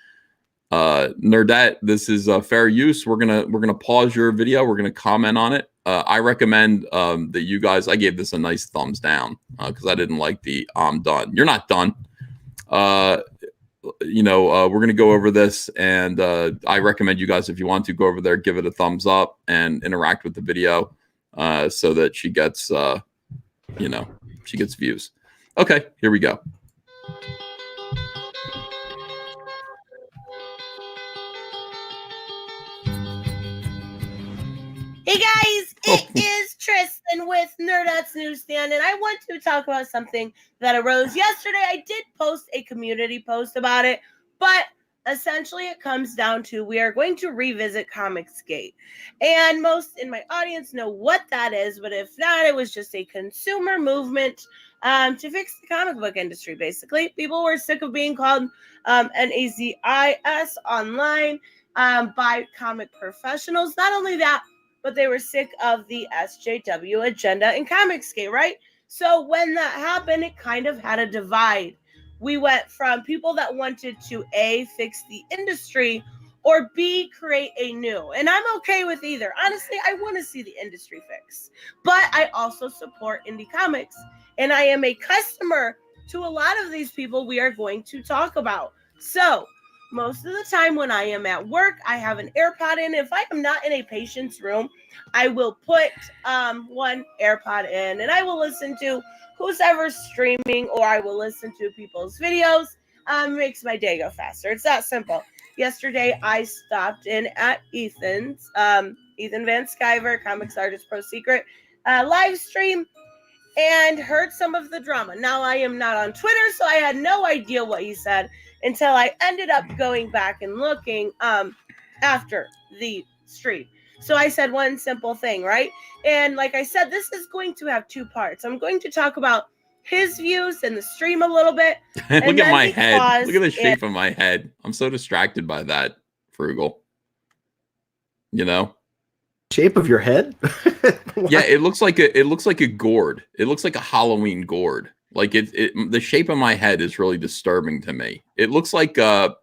Nerdette, this is fair use. We're gonna pause your video. We're gonna comment on it. I recommend that you guys. I gave this a nice thumbs down because I didn't like the I'm done. You're not done. We're gonna go over this, and I recommend you guys, if you want to, go over there, give it a thumbs up, and interact with the video, so that she gets, she gets views. Okay, here we go. Hey guys, it is Tristan with Nerdette's Newsstand, and I want to talk about something that arose yesterday. I did post a community post about it, but essentially it comes down to we are going to revisit ComicsGate. And most in my audience know what that is, but if not, it was just a consumer movement to fix the comic book industry, basically. People were sick of being called NAZIS online by comic professionals. Not only that, but they were sick of the SJW agenda in ComicsGate, right? So when that happened, it kind of had a divide. We went from people that wanted to A, fix the industry, or B, create a new. And I'm okay with either. Honestly, I want to see the industry fix. But I also support indie comics. And I am a customer to a lot of these people we are going to talk about. So most of the time when I am at work, I have an AirPod in. If I am not in a patient's room, I will put one AirPod in and I will listen to who's ever streaming, or I will listen to people's videos. Makes my day go faster. It's that simple. Yesterday, I stopped in at Ethan's, Ethan Van Sciver, ComicArtistPro Secrets, live stream, and heard some of the drama. Now, I am not on Twitter, so I had no idea what he said until I ended up going back and looking after the stream. So I said one simple thing, right? And like I said, this is going to have two parts. I'm going to talk about his views in the stream a little bit. Look at my head. Look at the shape of my head. I'm so distracted by that, Frugal. Shape of your head? Yeah, it looks like a gourd. It looks like a Halloween gourd. Like the shape of my head is really disturbing to me. It looks like a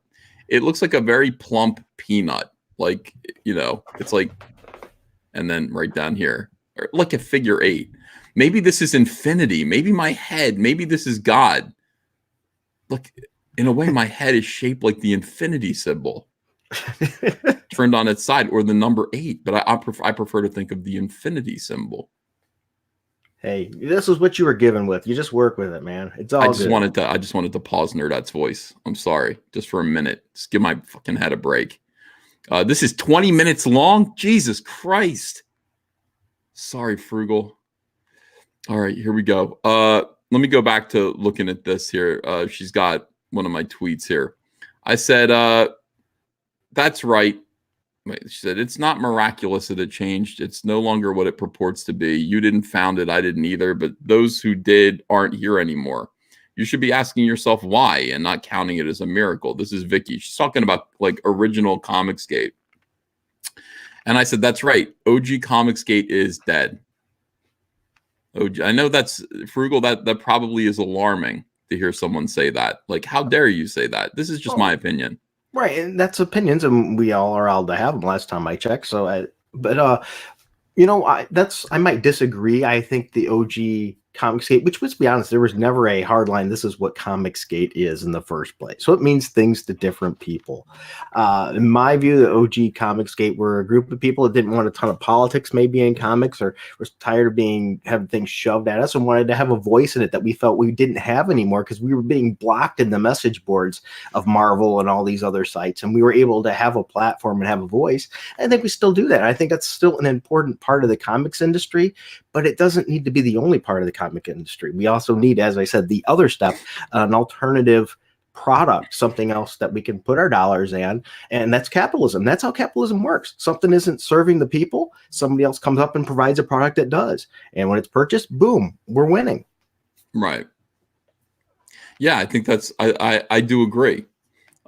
very plump peanut. Like, it's like, and then right down here, like a figure 8. Maybe this is infinity. Maybe my head. Maybe this is God. Look, in a way, my head is shaped like the infinity symbol turned on its side, or the number 8. But I prefer to think of the infinity symbol. Hey, this is what you were given with. You just work with it, man. It's all good. I just wanted to pause Nerdette's voice. I'm sorry, just for a minute. Just give my fucking head a break. This is 20 minutes long. Jesus Christ. Sorry, Frugal. All right, here we go. Let me go back to looking at this here. She's got one of my tweets here. I said, that's right. She said, it's not miraculous that it changed. It's no longer what it purports to be. You didn't found it. I didn't either. But those who did aren't here anymore. You should be asking yourself why and not counting it as a miracle. This is Vicky. She's talking about like original ComicsGate. And I said, that's right. OG ComicsGate is dead. I know that's Frugal. That probably is alarming to hear someone say that. Like, how dare you say that? This is just my opinion. Right. And that's opinions, and we all are allowed to have them last time I checked. So I might disagree. I think the OG ComicsGate, which, let's be honest, there was never a hard line. This is what ComicsGate is in the first place. So it means things to different people. In my view, the OG ComicsGate were a group of people that didn't want a ton of politics maybe in comics, or was tired of having things shoved at us and wanted to have a voice in it that we felt we didn't have anymore because we were being blocked in the message boards of Marvel and all these other sites. And we were able to have a platform and have a voice. I think we still do that. I think that's still an important part of the comics industry, but it doesn't need to be the only part of the comic industry. We also need, as I said, the other stuff, an alternative product, something else that we can put our dollars in, and that's capitalism. That's how capitalism works. Something isn't serving the people, somebody else comes up and provides a product that does, and when it's purchased, boom, we're winning. Right. Yeah, I think that's I do agree.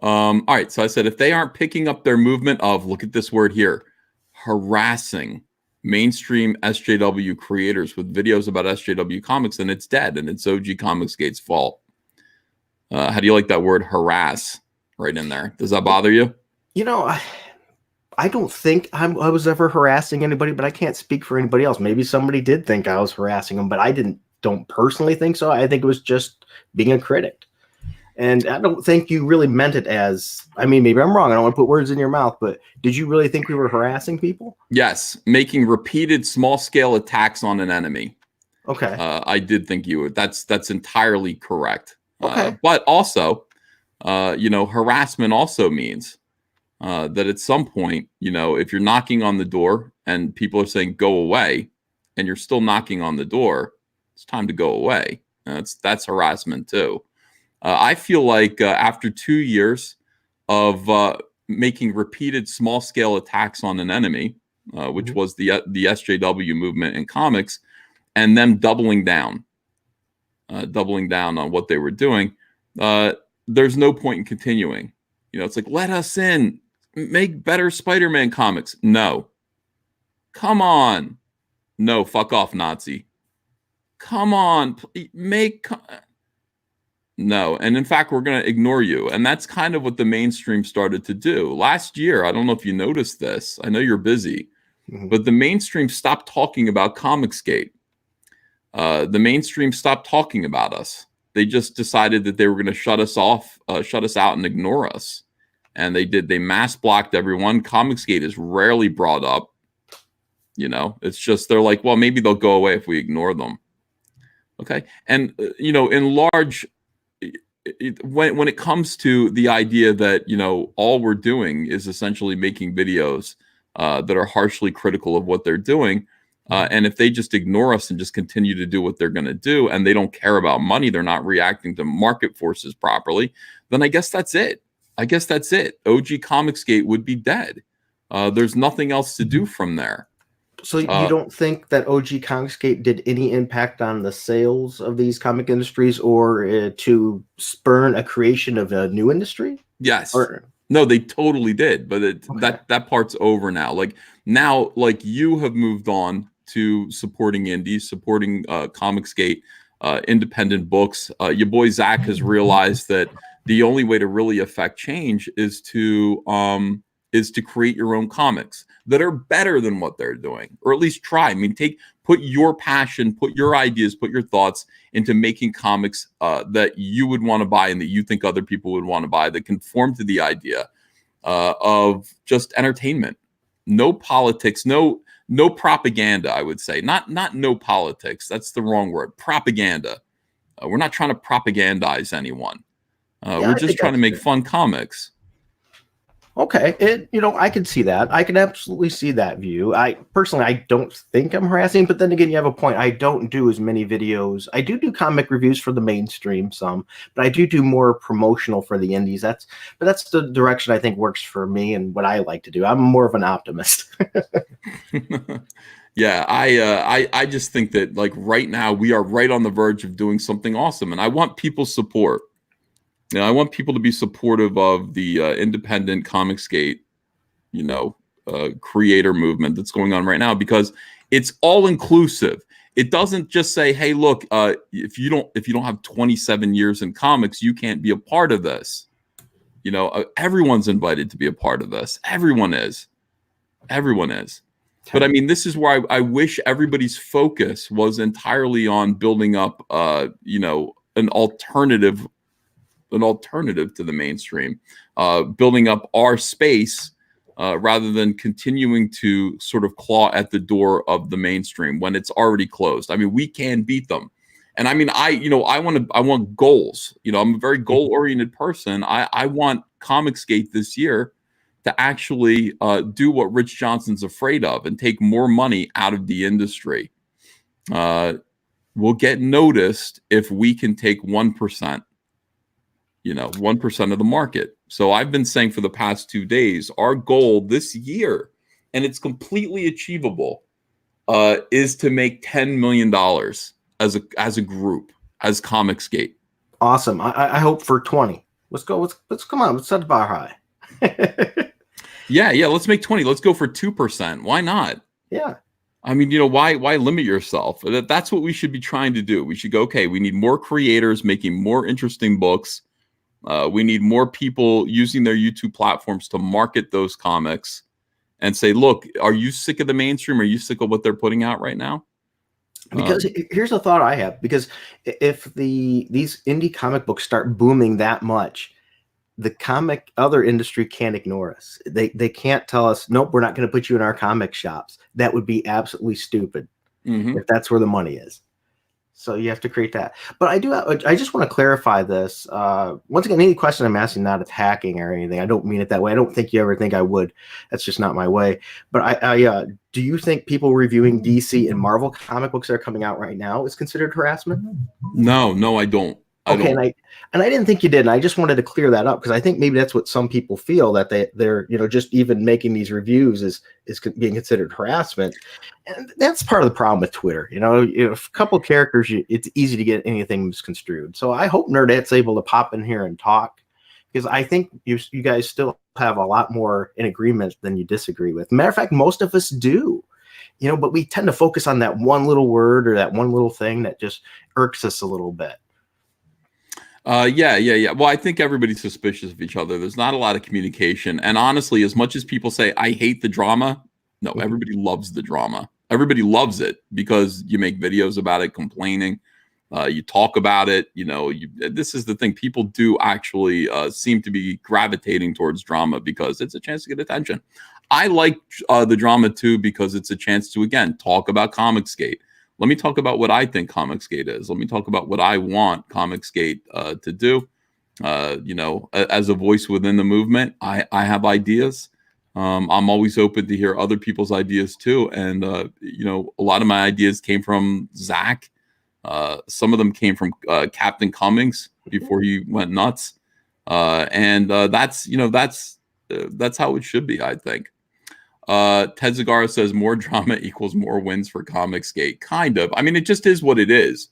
All right, so I said if they aren't picking up their movement of, look at this word here, harassing mainstream SJW creators with videos about SJW comics, then it's dead, and it's OG ComicsGate's fault. How do you like that word harass right in there? Does that bother you? You know, I don't think I was ever harassing anybody, but I can't speak for anybody else. Maybe somebody did think I was harassing them, but I don't personally think so. I think it was just being a critic. And I don't think you really meant it as, I mean, maybe I'm wrong. I don't want to put words in your mouth, but did you really think we were harassing people? Yes, making repeated small-scale attacks on an enemy. Okay. I did think you would. That's entirely correct. Okay. But also, harassment also means that at some point, if you're knocking on the door and people are saying go away, and you're still knocking on the door, it's time to go away. That's harassment too. I feel like after 2 years of making repeated small-scale attacks on an enemy, which was the SJW movement in comics, and them doubling down on what they were doing, there's no point in continuing. It's like, let us in, make better Spider-Man comics. No. Come on. No, fuck off, Nazi. Come on, no. And in fact, we're going to ignore you. And that's kind of what the mainstream started to do. Last year, I don't know if you noticed this. I know you're busy, but the mainstream stopped talking about ComicsGate. The mainstream stopped talking about us. They just decided that they were going to shut us off, shut us out and ignore us. And they did. They mass blocked everyone. ComicsGate is rarely brought up. It's just, they're like, well, maybe they'll go away if we ignore them. Okay. And, in large, when it comes to the idea that, all we're doing is essentially making videos that are harshly critical of what they're doing. And if they just ignore us and just continue to do what they're going to do, and they don't care about money, they're not reacting to market forces properly, then I guess that's it. OG ComicsGate would be dead. There's nothing else to do from there. So you don't think that OG ComicsGate did any impact on the sales of these comic industries, or to spurn a creation of a new industry? Yes. No, they totally did, but that part's over now. Now, you have moved on to supporting indies, supporting ComicsGate, independent books. Your boy Zach has realized that the only way to really affect change is to create your own comics that are better than what they're doing, or at least try. I mean, put your passion, put your ideas, put your thoughts into making comics that you would want to buy and that you think other people would want to buy, that conform to the idea of just entertainment. No politics, no propaganda, I would say. Not no politics. That's the wrong word. Propaganda. We're not trying to propagandize anyone. We're just trying to make fun comics. Okay, I can see that. I can absolutely see that view. I don't think I'm harassing, but then again, you have a point. I don't do as many videos. I do comic reviews for the mainstream, some, but I do more promotional for the indies. That's the direction I think works for me and what I like to do. I'm more of an optimist. Yeah, I just think that right now we are right on the verge of doing something awesome, and I want people's support. I want people to be supportive of the independent ComicsGate, creator movement that's going on right now, because it's all inclusive. It doesn't just say, "Hey, look, if you don't have 27 years in comics, you can't be a part of this." Everyone's invited to be a part of this. Everyone is. But I mean, this is where I wish everybody's focus was entirely on building up, an alternative to the mainstream, building up our space rather than continuing to sort of claw at the door of the mainstream when it's already closed. I mean, we can beat them. And I mean, I want goals. I'm a very goal-oriented person. I want ComicsGate this year to actually do what Rich Johnson's afraid of and take more money out of the industry. We'll get noticed if we can take 1%. 1% of the market. So I've been saying for the past 2 days, our goal this year, and it's completely achievable, is to make $10 million as a group, as ComicsGate. Awesome. I hope for 20. Let's go. Let's come on. Let's set the bar high. Yeah. Let's make 20. Let's go for 2%. Why not? Yeah. I mean, why limit yourself? That's what we should be trying to do. We should go, okay, we need more creators making more interesting books. We need more people using their YouTube platforms to market those comics and say, look, are you sick of the mainstream? Are you sick of what they're putting out right now? Because here's a thought I have. Because if these indie comic books start booming that much, the other industry can't ignore us. They can't tell us, nope, we're not going to put you in our comic shops. That would be absolutely stupid if that's where the money is. So you have to create that. But I just want to clarify this. Once again, any question I'm asking, not attacking or anything. I don't mean it that way. I don't think you ever think I would. That's just not my way. But do you think people reviewing DC and Marvel comic books that are coming out right now is considered harassment? No, I don't. Okay, and I didn't think you did, and I just wanted to clear that up because I think maybe that's what some people feel, that they're just even making these reviews is being considered harassment, and that's part of the problem with Twitter. If a couple characters, it's easy to get anything misconstrued. So I hope Nerdette's able to pop in here and talk, because I think you guys still have a lot more in agreement than you disagree with. Matter of fact, most of us do. But we tend to focus on that one little word or that one little thing that just irks us a little bit. Yeah. Well, I think everybody's suspicious of each other. There's not a lot of communication. And honestly, as much as people say, I hate the drama, no, everybody loves the drama. Everybody loves it because you make videos about it, complaining. You talk about it. This is the thing. People do actually seem to be gravitating towards drama because it's a chance to get attention. I like the drama too because it's a chance to, again, talk about ComicsGate. Let me talk about what I think ComicsGate is. Let me talk about what I want ComicsGate to do. As a voice within the movement, I have ideas. I'm always open to hear other people's ideas too. And, a lot of my ideas came from Zach. Some of them came from Captain Cummings before he went nuts. That's how it should be, I think. Ted Zagara says more drama equals more wins for ComicsGate. Kind of. I mean, it just is what it is.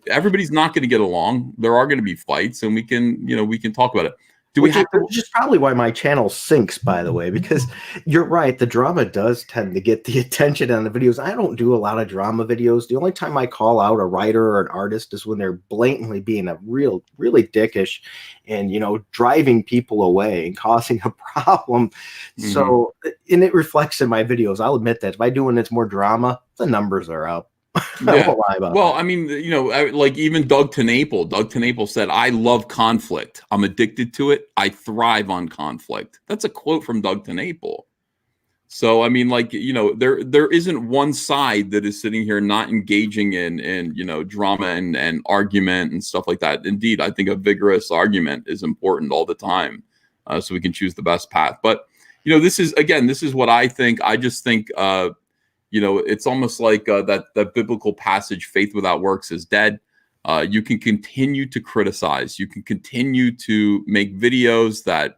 Everybody's not going to get along. There are going to be fights, and we can talk about it. Which is probably why my channel sinks, by the way, because you're right. The drama does tend to get the attention on the videos. I don't do a lot of drama videos. The only time I call out a writer or an artist is when they're blatantly being really dickish and, driving people away and causing a problem. So, and it reflects in my videos. I'll admit that if I do when it's more drama, the numbers are up. Yeah. Well, I mean, like even Doug TenNapel. Doug TenNapel said, I love conflict. I'm addicted to it. I thrive on conflict. That's a quote from Doug TenNapel. So, I mean, like, there isn't one side that is sitting here not engaging in drama and argument and stuff like that. Indeed, I think a vigorous argument is important all the time, so we can choose the best path. But, this is what I think. I just think, it's almost like that biblical passage, faith without works is dead. You can continue to criticize. You can continue to make videos that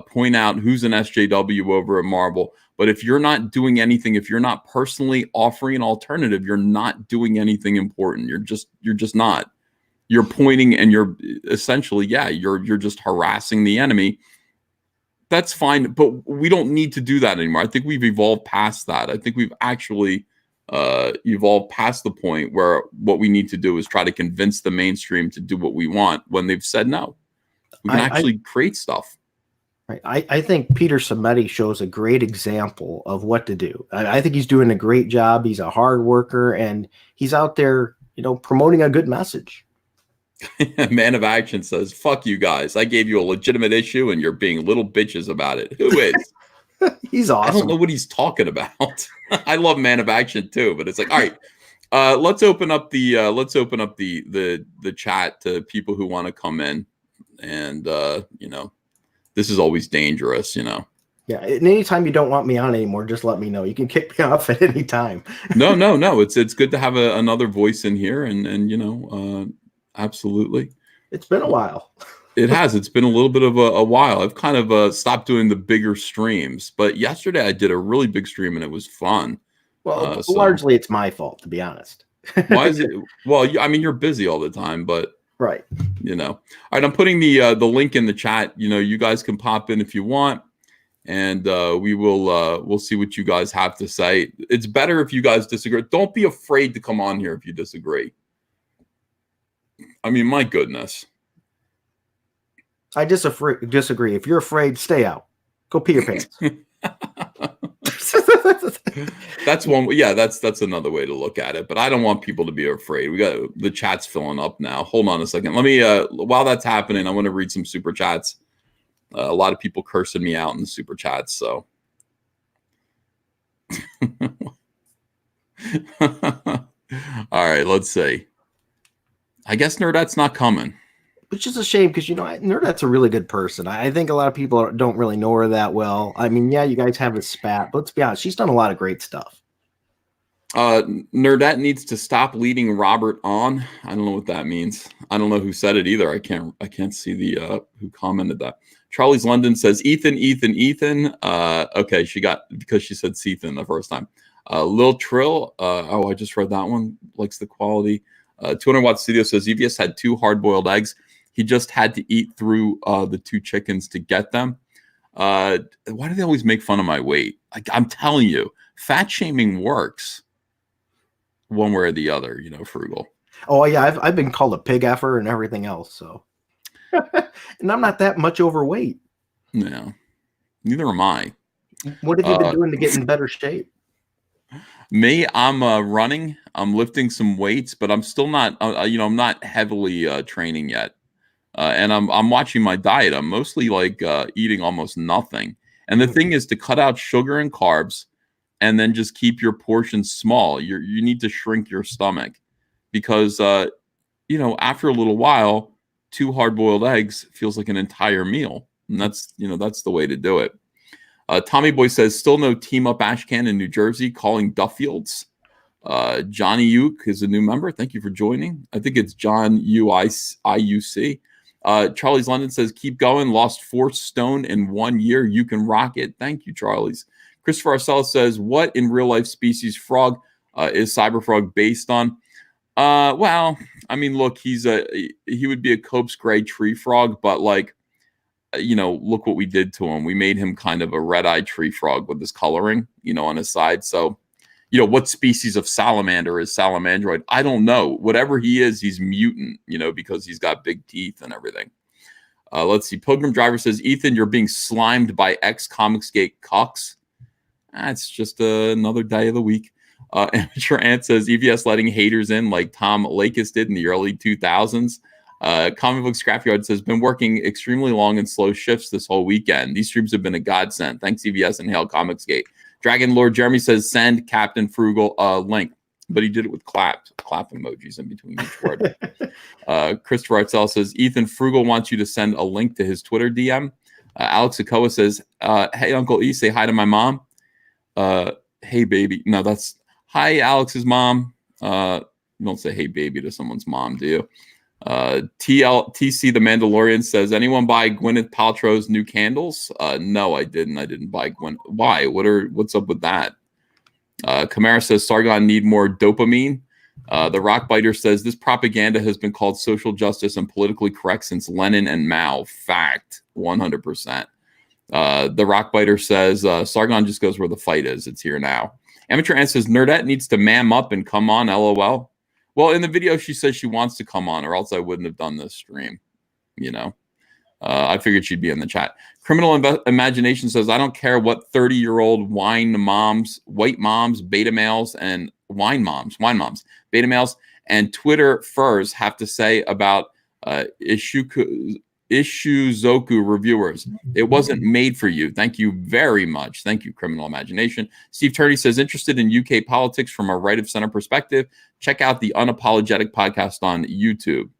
point out who's an SJW over at Marvel. But if you're not doing anything, if you're not personally offering an alternative, you're not doing anything important. You're just not. You're pointing and you're essentially, you're just harassing the enemy. That's fine, but we don't need to do that anymore. I think we've evolved past that. I think we've actually evolved past the point where what we need to do is try to convince the mainstream to do what we want when they've said no. We can actually create stuff. I think Peter Simeti shows a great example of what to do. I think he's doing a great job. He's a hard worker, and he's out there, promoting a good message. Man of Action says, fuck you guys. I gave you a legitimate issue and you're being little bitches about it. Who is? He's awesome. I don't know what he's talking about. I love Man of Action too, but it's like, all right, let's open up the chat to people who want to come in. And this is always dangerous, Yeah, and anytime you don't want me on anymore, just let me know. You can kick me off at any time. No. It's good to have another voice in here, and absolutely. It's been a while. It has. It's been a little bit of a while. I've kind of stopped doing the bigger streams, but yesterday I did a really big stream and it was fun. Well, So largely it's my fault, to be honest. why is it? Well, I mean, you're busy all the time, but Right. you know. All right, I'm putting the link in the chat. You know, you guys can pop in if you want, and we'll see what you guys have to say. It's better if you guys disagree. Don't be afraid to come on here if you disagree. I mean, my goodness. I disagree. If you're afraid, stay out. Go pee your pants. That's one. Yeah, that's another way to look at it. But I don't want people to be afraid. We got the chat's filling up now. Hold on a second. Let me. While that's happening, I want to read some super chats. A lot of people cursing me out in the super chats. So. All right. Let's see. I guess Nerdette's not coming. Which is a shame because, you know, Nerdette's a really good person. I think a lot of people don't really know her that well. I mean, yeah, you guys have a spat, but let's be honest, she's done a lot of great stuff. Nerdette needs to stop leading Robert on. I don't know what that means. I don't know who said it either. I can't see the who commented that. Charlie's London says Ethan. Okay, she got because she said Ethan the first time. Lil Trill. Oh, I just read that one. Likes the quality. 200 Watt Studio says EVS had 2 hard-boiled eggs. He just had to eat through the 2 chickens to get them. Why do they always make fun of my weight? I'm telling you, fat shaming works one way or the other, you know, Frugal. Oh, yeah, I've been called a pig effer and everything else, so. And I'm not that much overweight. Yeah, neither am I. What have you been doing to get in better shape? Me, I'm running. I'm lifting some weights, but I'm still not, you know, I'm not heavily training yet. And I'm watching my diet. I'm mostly like eating almost nothing. And the thing is to cut out sugar and carbs and then just keep your portions small. You need to shrink your stomach because, you know, after a little while, 2 hard-boiled eggs feels like an entire meal. And that's, you know, that's the way to do it. Tommy Boy says, still no Team Up Ashcan in New Jersey calling Duffields. Johnny Uke is a new member. Thank you for joining. I think it's John IUC. Charlie's London says, keep going. Lost 4 stone in 1 year. You can rock it. Thank you, Charlie's. Christopher Arcellus says, what in real life species frog is Cyberfrog based on? Well, I mean, look, he would be a Cope's gray tree frog, but like, you know, look what we did to him. We made him kind of a red-eyed tree frog with this coloring, you know, on his side. So, you know, what species of salamander is salamandroid? I don't know. Whatever he is, he's mutant, you know, because he's got big teeth and everything. Let's see. Pilgrim Driver says, Ethan, you're being slimed by ex-ComicsGate cucks. That's just another day of the week. Amateur Ant says, EVS letting haters in like Tom Lakis did in the early 2000s. Comic Book Scrapyard says, been working extremely long and slow shifts this whole weekend. These streams have been a godsend. Thanks, EVS, and hail ComicsGate. Dragon Lord Jeremy says, send Captain Frugal link. But he did it with clap emojis in between each word. Christopher Artell says, Ethan, Frugal wants you to send a link to his Twitter DM. Alex Akoa says, hey, Uncle E, say hi to my mom. Hey, baby. No, that's hi, Alex's mom. You don't say hey, baby to someone's mom, do you? TC the Mandalorian says, anyone buy Gwyneth Paltrow's new candles? No, I didn't. I didn't buy Gwyneth. Why? What's up with that? Kamara says, Sargon need more dopamine. The Rockbiter says, this propaganda has been called social justice and politically correct since Lenin and Mao. Fact. 100%. The Rockbiter says, Sargon just goes where the fight is. It's here now. Amateur Ant says, Nerdette needs to mam up and come on, LOL. Well, in the video, she says she wants to come on, or else I wouldn't have done this stream. You know, I figured she'd be in the chat. Criminal Imagination says, I don't care what 30-year-old white moms, beta males, and wine moms, beta males, and Twitter furs have to say about Ishuzoku reviewers. It wasn't made for you. Thank you very much. Thank you, Criminal Imagination. Steve Turney says, interested in UK politics from a right-of-center perspective, check out the Unapologetic podcast on YouTube.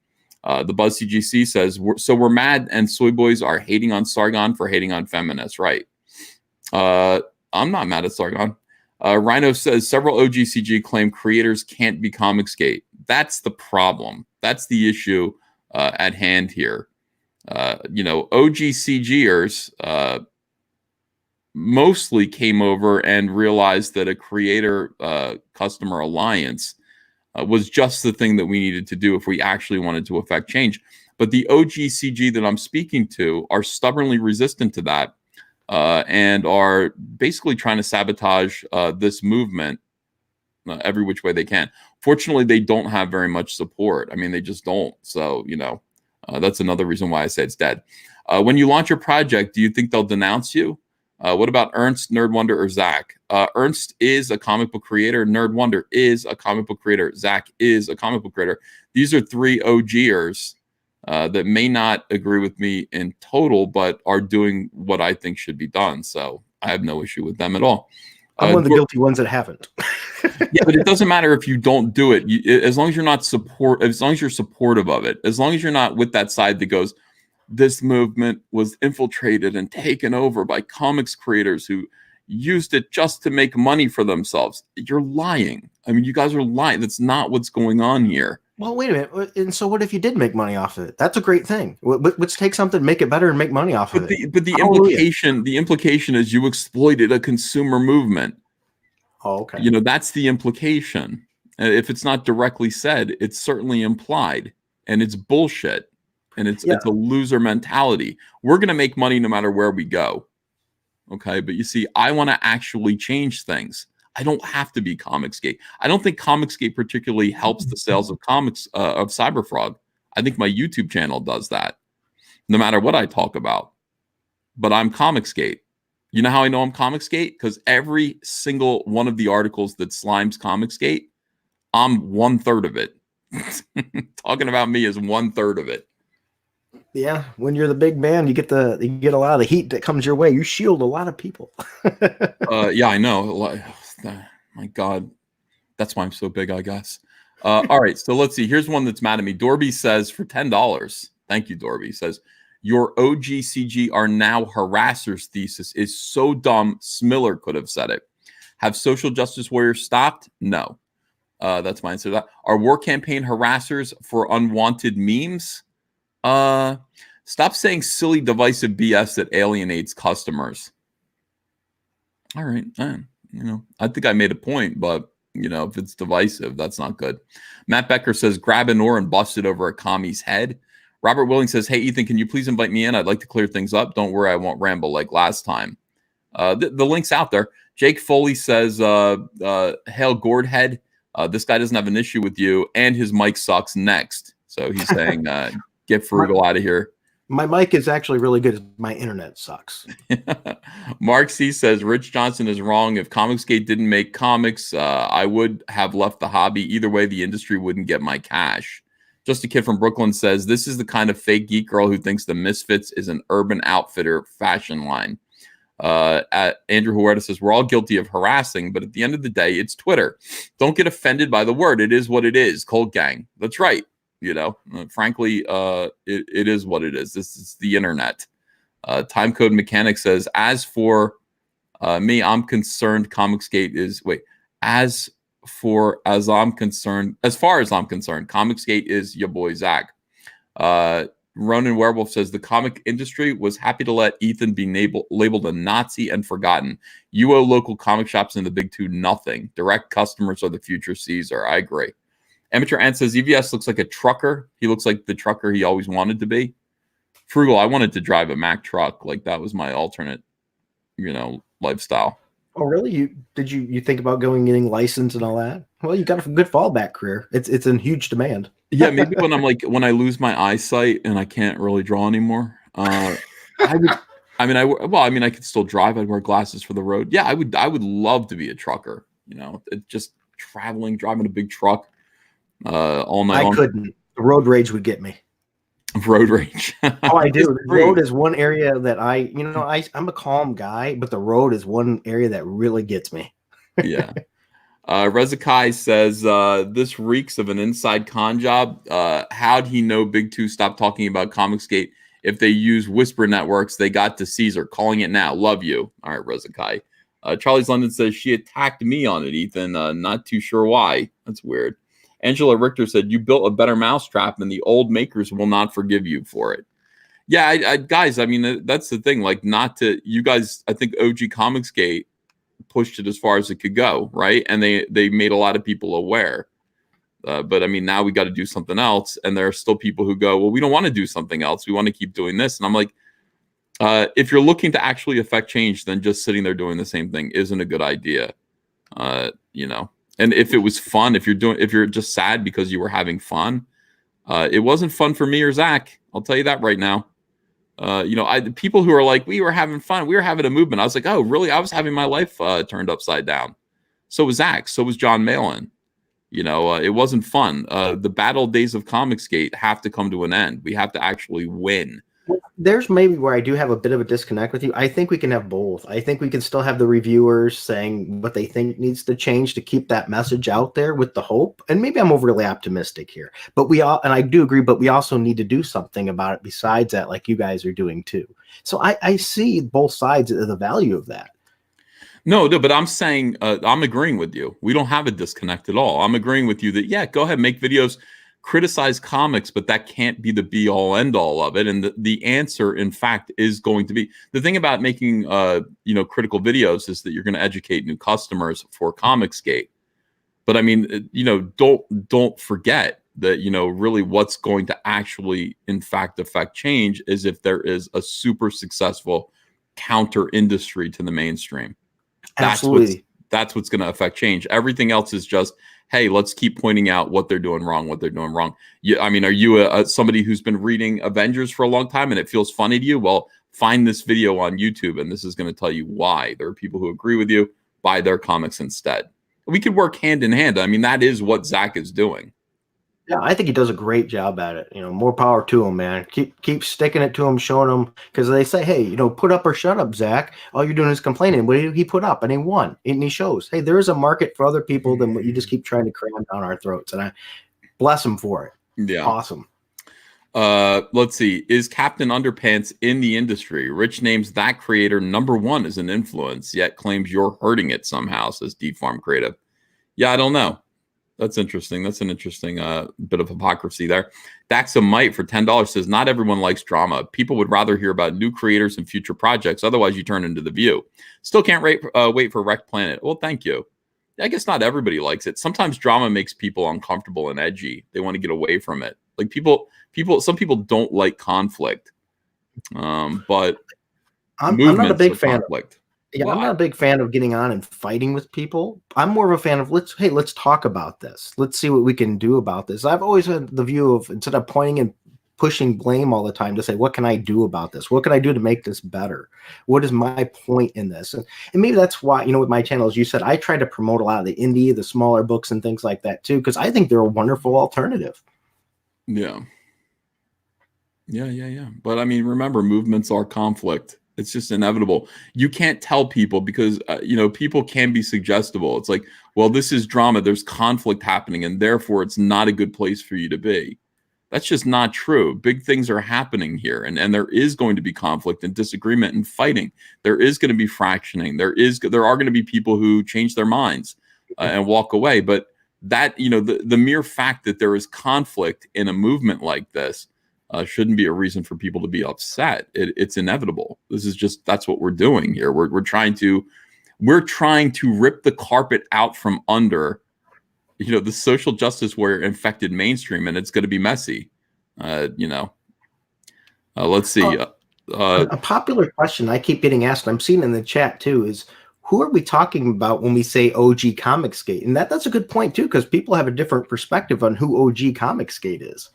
The Buzz CGC says, so we're mad and soy boys are hating on Sargon for hating on feminists. Right. I'm not mad at Sargon. Rhino says, several OGCG claim creators can't be ComicsGate. That's the problem. That's the issue at hand here. OGCGers mostly came over and realized that a creator customer alliance was just the thing that we needed to do if we actually wanted to affect change. But the OGCG that I'm speaking to are stubbornly resistant to that and are basically trying to sabotage this movement every which way they can. Fortunately, they don't have very much support. I mean, they just don't. So, that's another reason why I say it's dead. When you launch your project, do you think they'll denounce you? What about Ernst, Nerd Wonder, or Zach? Ernst is a comic book creator. Nerd Wonder is a comic book creator. Zach is a comic book creator. These are three OGers that may not agree with me in total, but are doing what I think should be done. So I have no issue with them at all. I'm one of the guilty ones that haven't. Yeah, but it doesn't matter if you don't do it. As long as you're not as long as you're supportive of it, as long as you're not with that side that goes, this movement was infiltrated and taken over by comics creators who used it just to make money for themselves. You're lying. I mean, you guys are lying. That's not what's going on here. Well, wait a minute. And so what if you did make money off of it? That's a great thing. Let's take something, make it better, and make money off of it. But the implication is you exploited a consumer movement. Oh, okay. That's the implication. If it's not directly said, it's certainly implied, and it's bullshit. And it's a loser mentality. We're going to make money no matter where we go. Okay. But you see, I want to actually change things. I don't have to be ComicsGate. I don't think ComicsGate particularly helps the sales of comics of Cyberfrog. I think my YouTube channel does that, no matter what I talk about. But I'm ComicsGate. You know how I know I'm ComicsGate? Because every single one of the articles that slimes ComicsGate, I'm 1/3 of it. Talking about me is 1/3 of it. Yeah, when you're the big man, you get a lot of the heat that comes your way. You shield a lot of people. Yeah, I know. My God, that's why I'm so big, I guess. All right, so let's see. Here's one that's mad at me. Dorby says for $10. Thank you, Dorby. Says your OGCG are now harassers thesis is so dumb. Smiller could have said it. Have social justice warriors stopped? No. That's my answer to that. Are war campaign harassers for unwanted memes? Stop saying silly divisive BS that alienates customers. All right. I think I made a point, but if it's divisive, that's not good. Matt Becker says, grab an oar and bust it over a commie's head. Robert Willing says, hey, Ethan, can you please invite me in? I'd like to clear things up. Don't worry, I won't ramble like last time. The link's out there. Jake Foley says, hail Gourdhead. This guy doesn't have an issue with you, and his mic sucks next. So he's saying, get Frugal out of here. My mic is actually really good. My internet sucks. Mark C says, Rich Johnson is wrong. If ComicsGate didn't make comics, I would have left the hobby. Either way, the industry wouldn't get my cash. Just a Kid from Brooklyn says, this is the kind of fake geek girl who thinks the Misfits is an Urban Outfitter fashion line. Andrew Huerta says, we're all guilty of harassing, but at the end of the day, it's Twitter. Don't get offended by the word. It is what it is. Cold Gang. That's right. Frankly, it is what it is. This is the internet. Timecode Mechanic says, as for me, I'm concerned ComicsGate is, as far as I'm concerned, ComicsGate is your boy Zach. Ronan Werewolf says, the comic industry was happy to let Ethan be labeled a Nazi and forgotten. You owe local comic shops in the big two nothing. Direct customers are the future Caesar. I agree. Amateur Ant says, EVS looks like a trucker. He looks like the trucker he always wanted to be. Frugal, I wanted to drive a Mack truck. Like, that was my alternate, lifestyle. Oh, really? Did you think about getting licensed and all that? Well, you got a good fallback career. It's in huge demand. Yeah, maybe when I lose my eyesight and I can't really draw anymore. I could still drive. I'd wear glasses for the road. Yeah, I would love to be a trucker. Just driving a big truck all night. I couldn't. The road rage would get me. Road rage. Oh, I do. The road is one area that I'm a calm guy, but the road is one area that really gets me. Yeah. Rezakai says, this reeks of an inside con job. How'd he know Big Two stopped talking about ComicsGate? If they use whisper networks, they got to Caesar. Calling it now. Love you. All right, Rezakai. Charlie's London says, she attacked me on it, Ethan. Not too sure why. That's weird. Angela Richter said, you built a better mousetrap and the old makers will not forgive you for it. Yeah, guys, I mean, that's the thing. Like, not to you guys, I think OG ComicsGate pushed it as far as it could go, right? And they made a lot of people aware. But I mean, now we got to do something else. And there are still people who go, well, we don't want to do something else. We want to keep doing this. And I'm like, if you're looking to actually affect change, then just sitting there doing the same thing isn't a good idea. You know, and if it was fun, if you're just sad because you were having fun, it wasn't fun for me or Zach. I'll tell you that right now. You know, the people who are like, we were having fun, we were having a movement. I was like, oh, really? I was having my life turned upside down. So was Zach. So was John Malin. You know, it wasn't fun. The battle days of ComicsGate have to come to an end. We have to actually win. There's maybe where I do have a bit of a disconnect with you. I think we can have both. I think we can still have the reviewers saying what they think needs to change to keep that message out there with the hope. And maybe I'm overly optimistic here, but and I do agree, but we also need to do something about it besides that, like you guys are doing too. So I see both sides of the value of that. No, but I'm saying, I'm agreeing with you. We don't have a disconnect at all. I'm agreeing with you that, yeah, go ahead, make videos, criticize comics, but that can't be the be all end all of it. And the answer, in fact, is going to be the thing about making, you know, critical videos is that you're going to educate new customers for ComicsGate. But I mean, you know, don't forget that, you know, really what's going to actually, in fact, affect change is if there is a super successful counter industry to the mainstream. Absolutely. That's what's going to affect change. Everything else is just, hey, let's keep pointing out what they're doing wrong. I mean, are you somebody who's been reading Avengers for a long time and it feels funny to you? Well, find this video on YouTube, and this is going to tell you why. There are people who agree with you, buy their comics instead. We could work hand in hand. I mean, that is what Zach is doing. Yeah, I think he does a great job at it. You know, more power to him, man. Keep sticking it to him, showing him, because they say, hey, you know, put up or shut up, Zach. All you're doing is complaining. What did he put up? And he won. And he shows, hey, there is a market for other people than what you just keep trying to cram down our throats. And I bless him for it. Yeah. Awesome. Let's see. Is Captain Underpants in the industry? Rich names that creator #1 as an influence, yet claims you're hurting it somehow, says Defarm Creative. Yeah, I don't know. That's interesting. That's an interesting bit of hypocrisy there. Daxamite for $10 says, not everyone likes drama. People would rather hear about new creators and future projects. Otherwise, you turn into The View. Still can't wait for Wrecked Planet. Well, thank you. I guess not everybody likes it. Sometimes drama makes people uncomfortable and edgy. They want to get away from it. Like some people don't like conflict. But I'm not a big fan of conflict. Yeah, I'm not a big fan of getting on and fighting with people. I'm more of a fan of let's talk about this. Let's see what we can do about this. I've always had the view of, instead of pointing and pushing blame all the time, to say, what can I do about this? What can I do to make this better? What is my point in this? And maybe that's why, you know, with my channel, as you said, I try to promote a lot of the indie, the smaller books and things like that too, because I think they're a wonderful alternative. Yeah. But I mean, remember, movements are conflict. It's just inevitable. You can't tell people because, you know, people can be suggestible. It's like, well, this is drama. There's conflict happening, and therefore it's not a good place for you to be. That's just not true. Big things are happening here, and there is going to be conflict and disagreement and fighting. There is going to be fractioning. There are going to be people who change their minds and walk away. But that, you know, the mere fact that there is conflict in a movement like this shouldn't be a reason for people to be upset. It's inevitable. That's what we're doing here. We're trying to rip the carpet out from under, you know, the social justice warrior infected mainstream, and it's going to be messy. You know, let's see. A popular question I keep getting asked, I'm seeing in the chat too, is who are we talking about when we say OG ComicsGate? And that's a good point too, because people have a different perspective on who OG ComicsGate is.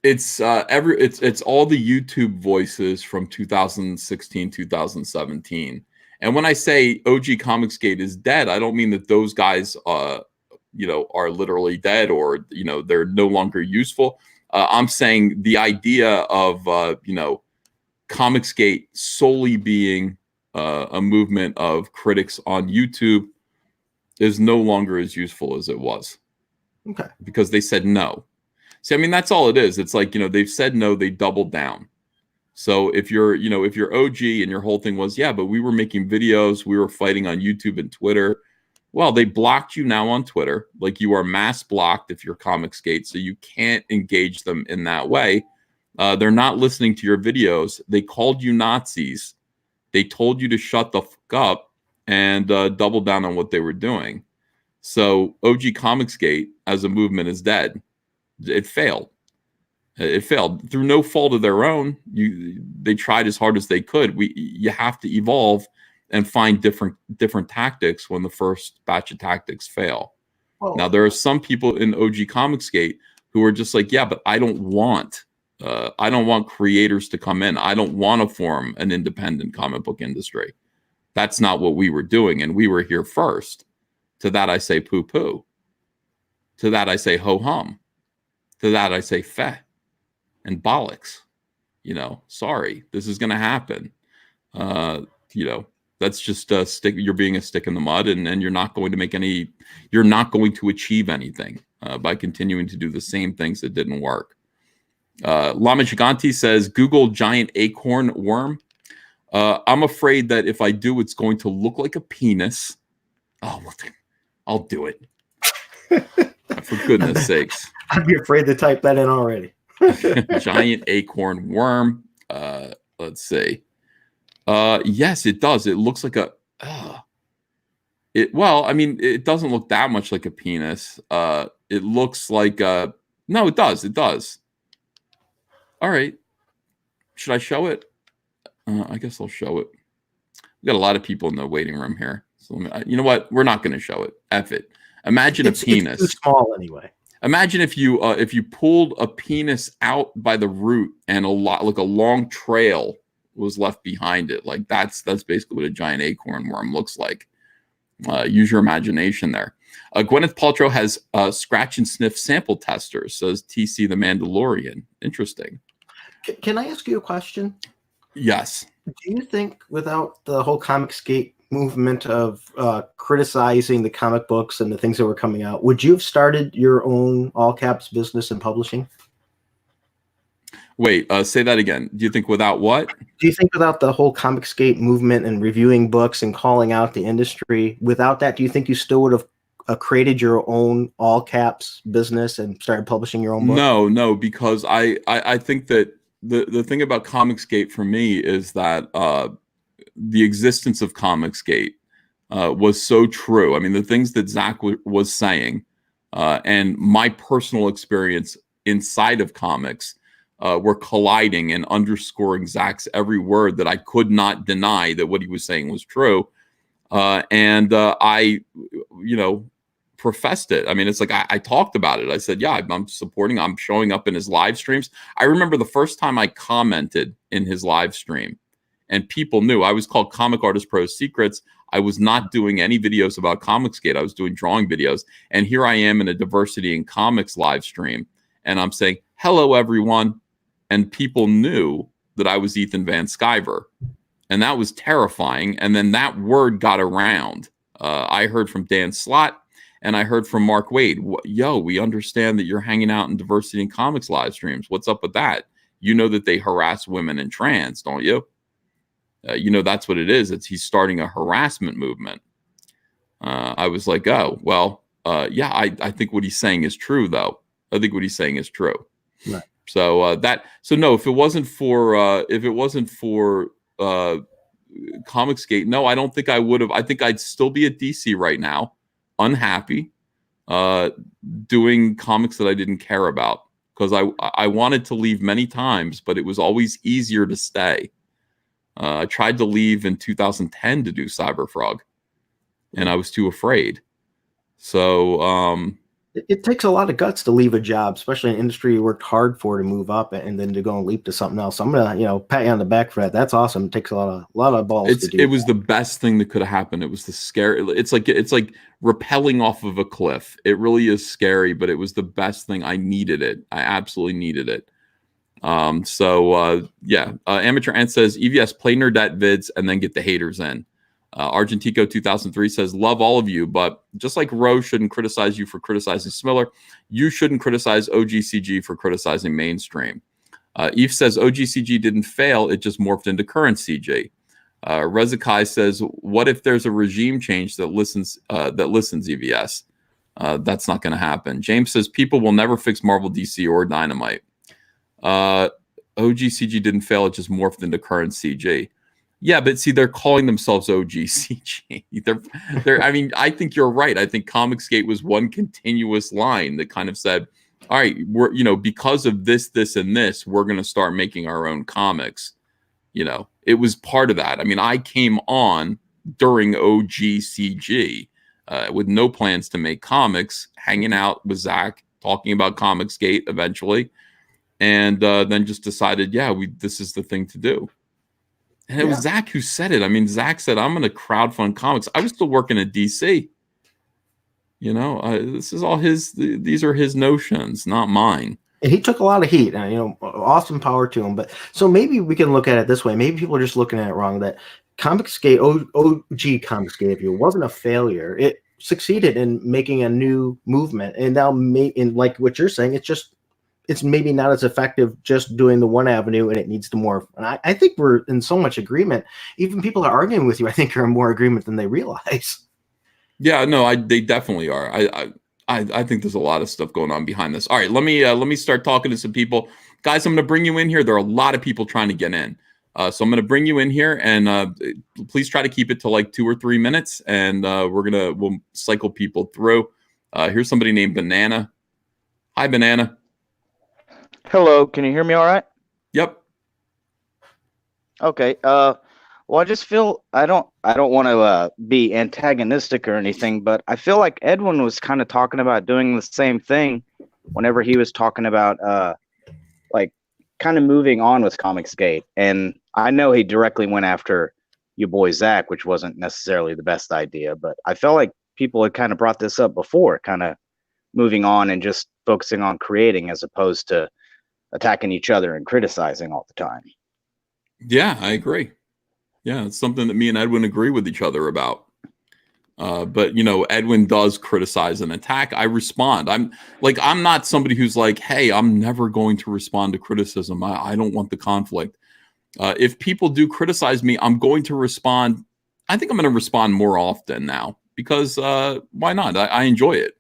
It's all the YouTube voices from 2016, 2017. And when I say OG ComicsGate is dead, I don't mean that those guys, you know, are literally dead or, you know, they're no longer useful. I'm saying the idea of, you know, ComicsGate solely being a movement of critics on YouTube is no longer as useful as it was. Okay. Because they said no. See, I mean, that's all it is. It's like, you know, they've said no, they doubled down. So if you're OG and your whole thing was, yeah, but we were making videos, we were fighting on YouTube and Twitter. Well, they blocked you now on Twitter. Like, you are mass blocked if you're ComicsGate, so you can't engage them in that way. They're not listening to your videos. They called you Nazis. They told you to shut the fuck up and double down on what they were doing. So OG ComicsGate as a movement is dead. It failed. It failed through no fault of their own. They tried as hard as they could. You have to evolve and find different tactics when the first batch of tactics fail. Well, now there are some people in OG ComicsGate who are just like, yeah, but I don't want creators to come in. I don't want to form an independent comic book industry. That's not what we were doing, and we were here first. To that I say poo poo. To that I say ho hum. To that I say feh and bollocks. Sorry, this is going to happen. That's just a stick. You're being a stick in the mud, and you're not going to you're not going to achieve anything by continuing to do the same things that didn't work. Lama Giganti says, Google giant acorn worm. I'm afraid that if I do, it's going to look like a penis. Oh, I'll do it. For goodness sakes. I'd be afraid to type that in already. Giant acorn worm. Let's see. Yes, it does. It looks like it doesn't look that much like a penis. It looks like no, it does. It does. All right. Should I show it? I guess I'll show it. We got a lot of people in the waiting room here. So you know what? We're not going to show it. F it. Imagine a penis. It's too small anyway. Imagine if you pulled a penis out by the root and a long trail was left behind it. Like that's basically what a giant acorn worm looks like. Use your imagination there. Gwyneth Paltrow has scratch and sniff sample testers, says TC the Mandalorian. Interesting. Can I ask you a question? Yes. Do you think without the whole ComicsGate movement of criticizing the comic books and the things that were coming out, would you have started your own all caps business in publishing? Wait, say that again. Do you think without what? Do you think without the whole ComicsGate movement and reviewing books and calling out the industry, without that, do you think you still would have created your own all caps business and started publishing your own book? No, because I think that the thing about ComicsGate for me is that the existence of ComicsGate was so true. I mean, the things that Zach was saying and my personal experience inside of comics were colliding and underscoring Zach's every word, that I could not deny that what he was saying was true. And I professed it. I mean, it's like I talked about it. I said, yeah, I'm showing up in his live streams. I remember the first time I commented in his live stream and people knew. I was called ComicArtistPro Secrets. I was not doing any videos about ComicsGate. I was doing drawing videos. And here I am in a diversity in comics live stream. And I'm saying, hello, everyone. And people knew that I was Ethan Van Sciver. And that was terrifying. And then that word got around. I heard from Dan Slott and I heard from Mark Wade. Yo, we understand that you're hanging out in diversity in comics live streams. What's up with that? You know that they harass women and trans, don't you? That's what it is. He's starting a harassment movement. I was like, oh, well, yeah, I think what he's saying is true, though. I think what he's saying is true. Right. So no, if it wasn't for ComicsGate, no, I don't think I would have. I think I'd still be at DC right now, unhappy, doing comics that I didn't care about, because I wanted to leave many times, but it was always easier to stay. I tried to leave in 2010 to do Cyberfrog, and I was too afraid. So it takes a lot of guts to leave a job, especially an industry you worked hard for, to move up and then to go and leap to something else. So I'm gonna, pat you on the back for that. That's awesome. It takes a lot of balls to do. It was the best thing that could have happened. It was the scary. It's like rappelling off of a cliff. It really is scary, but it was the best thing. I needed it. I absolutely needed it. Amateur Ant says EVS play Nerdette vids and then get the haters in. Argentico 2003 says, love all of you, but just like Roe shouldn't criticize you for criticizing Smiller, you shouldn't criticize OGCG for criticizing mainstream. Eve says OGCG didn't fail, it just morphed into current CG. Rezakai says, what if there's a regime change that listens EVS? That's not going to happen. James says people will never fix Marvel, DC, or Dynamite. OGCG didn't fail; it just morphed into current CG. Yeah, but see, they're calling themselves OGCG. They're. I mean, I think you're right. I think ComicsGate was one continuous line that kind of said, "All right, we're because of this, this, and this, we're going to start making our own comics." It was part of that. I mean, I came on during OGCG with no plans to make comics, hanging out with Zach, talking about ComicsGate eventually, and then just decided, this is the thing to do. And it was Zach who said it. I mean, Zach said, I'm going to crowdfund comics. I was still working at DC. This is all these are his notions, not mine. And he took a lot of heat, awesome power to him. But so maybe we can look at it this way. Maybe people are just looking at it wrong, that ComicsGate, OG ComicsGate, if it wasn't a failure, it succeeded in making a new movement. And now, like what you're saying, it's maybe not as effective just doing the one avenue, and it needs to morph. And I think we're in so much agreement. Even people that are arguing with you, I think, are in more agreement than they realize. Yeah, no, they definitely are. I think there's a lot of stuff going on behind this. All right, let me start talking to some people. Guys, I'm going to bring you in here. There are a lot of people trying to get in. So I'm going to bring you in here, and please try to keep it to like 2 or 3 minutes, and we'll cycle people through. Here's somebody named Banana. Hi, Banana. Hello, can you hear me all right? Yep. Okay. Well, I just feel I don't want to be antagonistic or anything, but I feel like Edwin was kind of talking about doing the same thing whenever he was talking about like kind of moving on with ComicsGate. And I know he directly went after your boy Zach, which wasn't necessarily the best idea, but I felt like people had kind of brought this up before, kind of moving on and just focusing on creating as opposed to attacking each other and criticizing all the time. Yeah, I agree. Yeah, it's something that me and Edwin agree with each other about. But Edwin does criticize and attack. I respond. I'm not somebody who's like, hey, I'm never going to respond to criticism. I don't want the conflict. If people do criticize me, I'm going to respond. I think I'm going to respond more often now because why not? I enjoy it.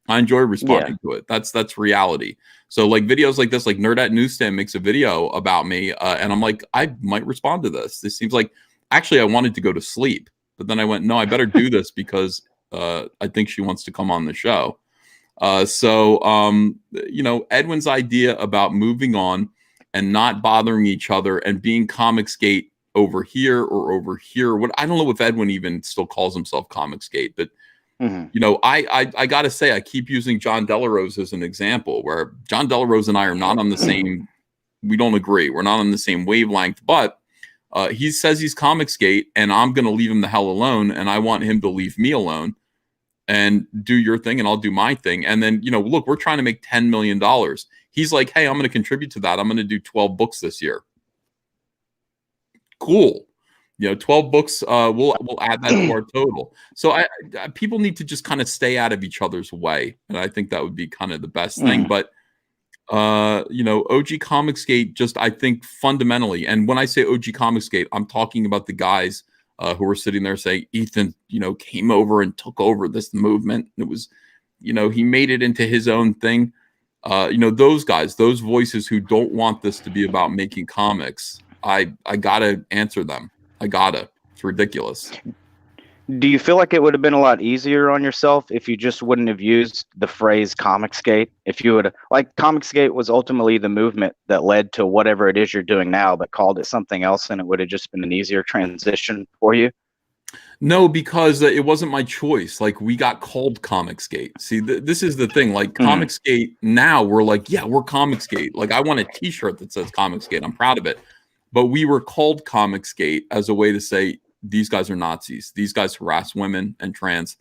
I enjoy responding to it. That's reality. So like videos like this, like Nerd Newsstand makes a video about me, and I'm like, I might respond to this. This seems like, actually, I wanted to go to sleep, but then I went, no, I better do this because I think she wants to come on the show. Edwin's idea about moving on and not bothering each other and being ComicsGate over here or over here. I don't know if Edwin even still calls himself ComicsGate, but I got to say, I keep using John Delarose as an example where John Delarose and I are not on the same, we don't agree. We're not on the same wavelength, but he says he's ComicsGate and I'm going to leave him the hell alone. And I want him to leave me alone and do your thing and I'll do my thing. And then, look, we're trying to make $10 million. He's like, hey, I'm going to contribute to that. I'm going to do 12 books this year. Cool. 12 books, we'll add that to our total. So people need to just kind of stay out of each other's way. And I think that would be kind of the best thing. But, OG ComicsGate just, I think fundamentally, and when I say OG ComicsGate, I'm talking about the guys who were sitting there saying, Ethan, came over and took over this movement. It was, he made it into his own thing. Those guys, those voices who don't want this to be about making comics, I gotta answer them. It's ridiculous. Do you feel like it would have been a lot easier on yourself if you just wouldn't have used the phrase ComicsGate? If you would, like, ComicsGate was ultimately the movement that led to whatever it is you're doing now, but called it something else, and it would have just been an easier transition for you? No, because it wasn't my choice. Like, we got called ComicsGate. See, this is the thing. Like, ComicsGate now, we're like, yeah, we're ComicsGate. Like, I want a T-shirt that says ComicsGate. I'm proud of it. But we were called ComicsGate as a way to say, these guys are Nazis. These guys harass women and trans.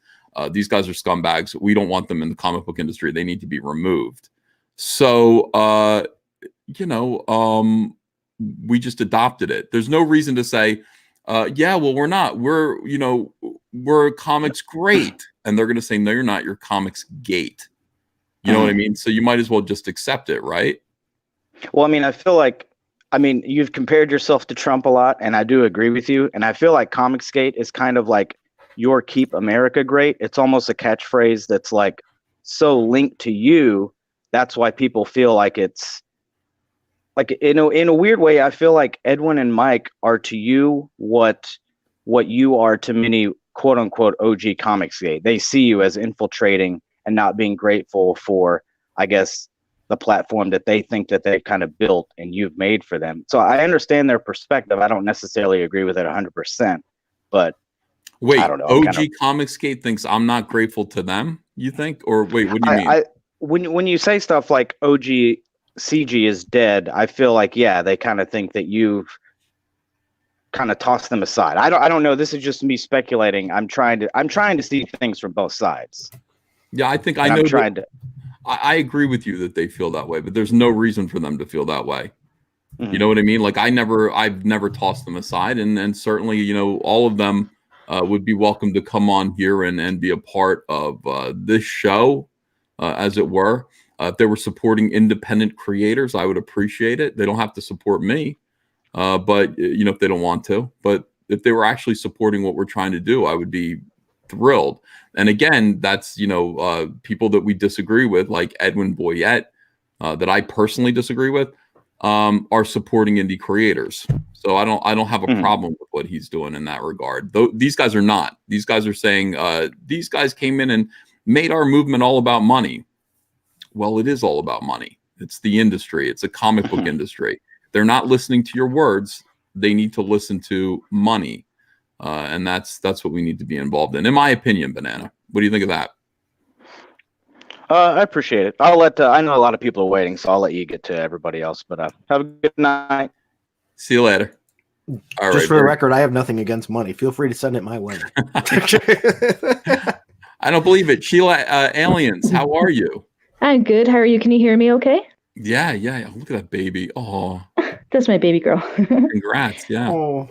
These guys are scumbags. We don't want them in the comic book industry. They need to be removed. So, we just adopted it. There's no reason to say, we're not. We're Comics Great. And they're going to say, no, you're not. You're ComicsGate. You know what I mean? So you might as well just accept it, right? Well, I mean, I feel like, you've compared yourself to Trump a lot, and I do agree with you. And I feel like ComicsGate is kind of like your Keep America Great. It's almost a catchphrase that's like so linked to you. That's why people feel like it's like in a weird way, I feel like Edwin and Mike are to you what you are to many quote unquote OG ComicsGate. They see you as infiltrating and not being grateful for, I guess, the platform that they think that they've kind of built and you've made for them. So I understand their perspective. I don't necessarily agree with it 100%, but wait, I don't know. OG ComicsGate thinks I'm not grateful to them, you think? Or wait, what do you mean? When you say stuff like OG CG is dead, I feel like, yeah, they kind of think that you've kind of tossed them aside. I don't know. This is just me speculating. I'm trying to see things from both sides. Yeah, I think and I know. I agree with you that they feel that way, but there's no reason for them to feel that way. Mm-hmm. You know what I mean? Like I've never tossed them aside, and certainly, you know, all of them would be welcome to come on here and be a part of this show, as it were. If they were supporting independent creators, I would appreciate it. They don't have to support me, but you know, if they don't want to. But if they were actually supporting what we're trying to do, I would be thrilled. And again, that's, you know, people that we disagree with, like Edwin Boyette, that I personally disagree with, are supporting indie creators. So I don't have a problem with what he's doing in that regard. Though these guys are not. These guys are saying these guys came in and made our movement all about money. Well, it is all about money. It's the industry. It's a comic book industry. They're not listening to your words. They need to listen to money. And that's what we need to be involved in my opinion. Banana, what do you think of that? I appreciate it. I'll let, I know a lot of people are waiting, so I'll let you get to everybody else, but have a good night. See you later. All just right, for the record, I have nothing against money. Feel free to send it my way. I don't believe it. Sheila, aliens, how are you? I'm good. How are you? Can you hear me okay? Yeah. Look at that baby. Oh, that's my baby girl. Congrats. Yeah. Oh,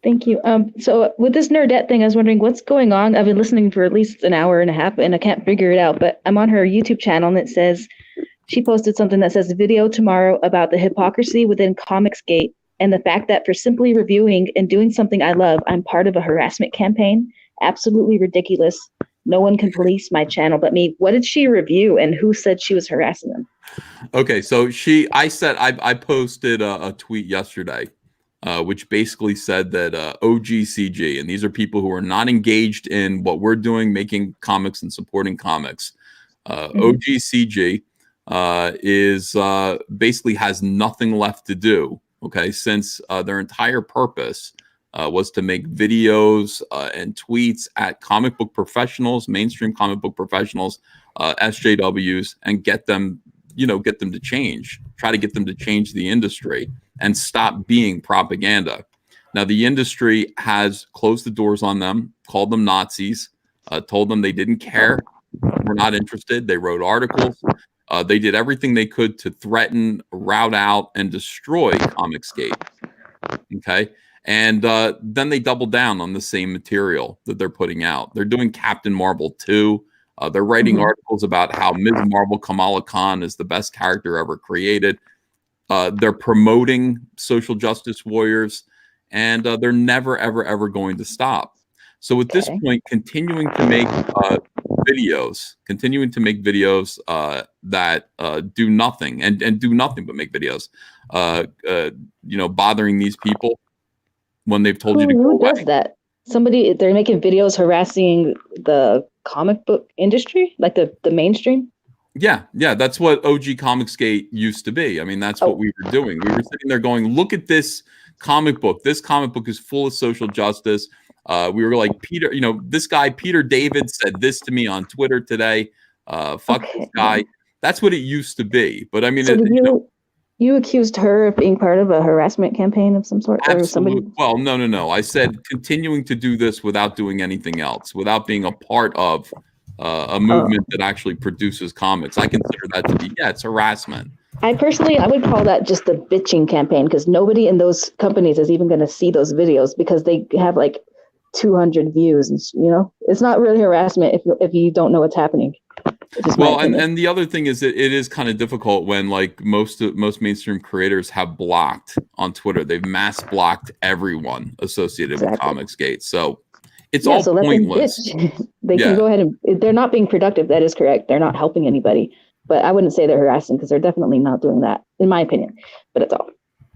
thank you. So with this nerdette thing, I was wondering what's going on. I've been listening for at least an hour and a half and I can't figure it out, but I'm on her YouTube channel and it says she posted something that says video tomorrow about the hypocrisy within ComicsGate and the fact that for simply reviewing and doing something I love, I'm part of a harassment campaign. Absolutely ridiculous. No one can police my channel but me. What did she review and who said she was harassing them? Okay, so I posted a tweet yesterday, which basically said that OGCG, and these are people who are not engaged in what we're doing, making comics and supporting comics. OGCG is basically has nothing left to do. Okay, since their entire purpose was to make videos and tweets at comic book professionals, mainstream comic book professionals, SJWs, and get them to change, try to get them to change the industry and stop being propaganda. Now, the industry has closed the doors on them, called them Nazis, told them they didn't care, were not interested. They wrote articles. They did everything they could to threaten, rout out, and destroy ComicsGate. Okay. And then they double down on the same material that they're putting out. They're doing Captain Marvel 2. They're writing articles about how Ms. Marvel Kamala Khan is the best character ever created. They're promoting social justice warriors, and they're never, ever, ever going to stop. So at this point, continuing to make videos that do nothing and do nothing but make videos, bothering these people when they've told you to go away. Who does that? They're making videos harassing the comic book industry, like the mainstream? Yeah, that's what OG ComicsGate used to be. I mean, that's what we were doing. We were sitting there going, look at this comic book. This comic book is full of social justice. We were like, Peter, this guy, Peter David, said this to me on Twitter today. Fuck this guy. That's what it used to be. But I mean, so you accused her of being part of a harassment campaign of some sort? Absolutely. Or somebody? Well, no. I said continuing to do this without doing anything else, without being a part of a movement that actually produces comics. I consider that to be, it's harassment. I would call that just the bitching campaign, because nobody in those companies is even going to see those videos because they have like 200 views. And, it's not really harassment if you don't know what's happening. Well, and the other thing is that it is kind of difficult when like most mainstream creators have blocked on Twitter. They've mass blocked everyone associated with ComicsGate. So it's all pointless. They can go ahead and they're not being productive. That is correct. They're not helping anybody. but I wouldn't say they're harassing because they're definitely not doing that, in my opinion. But it's all.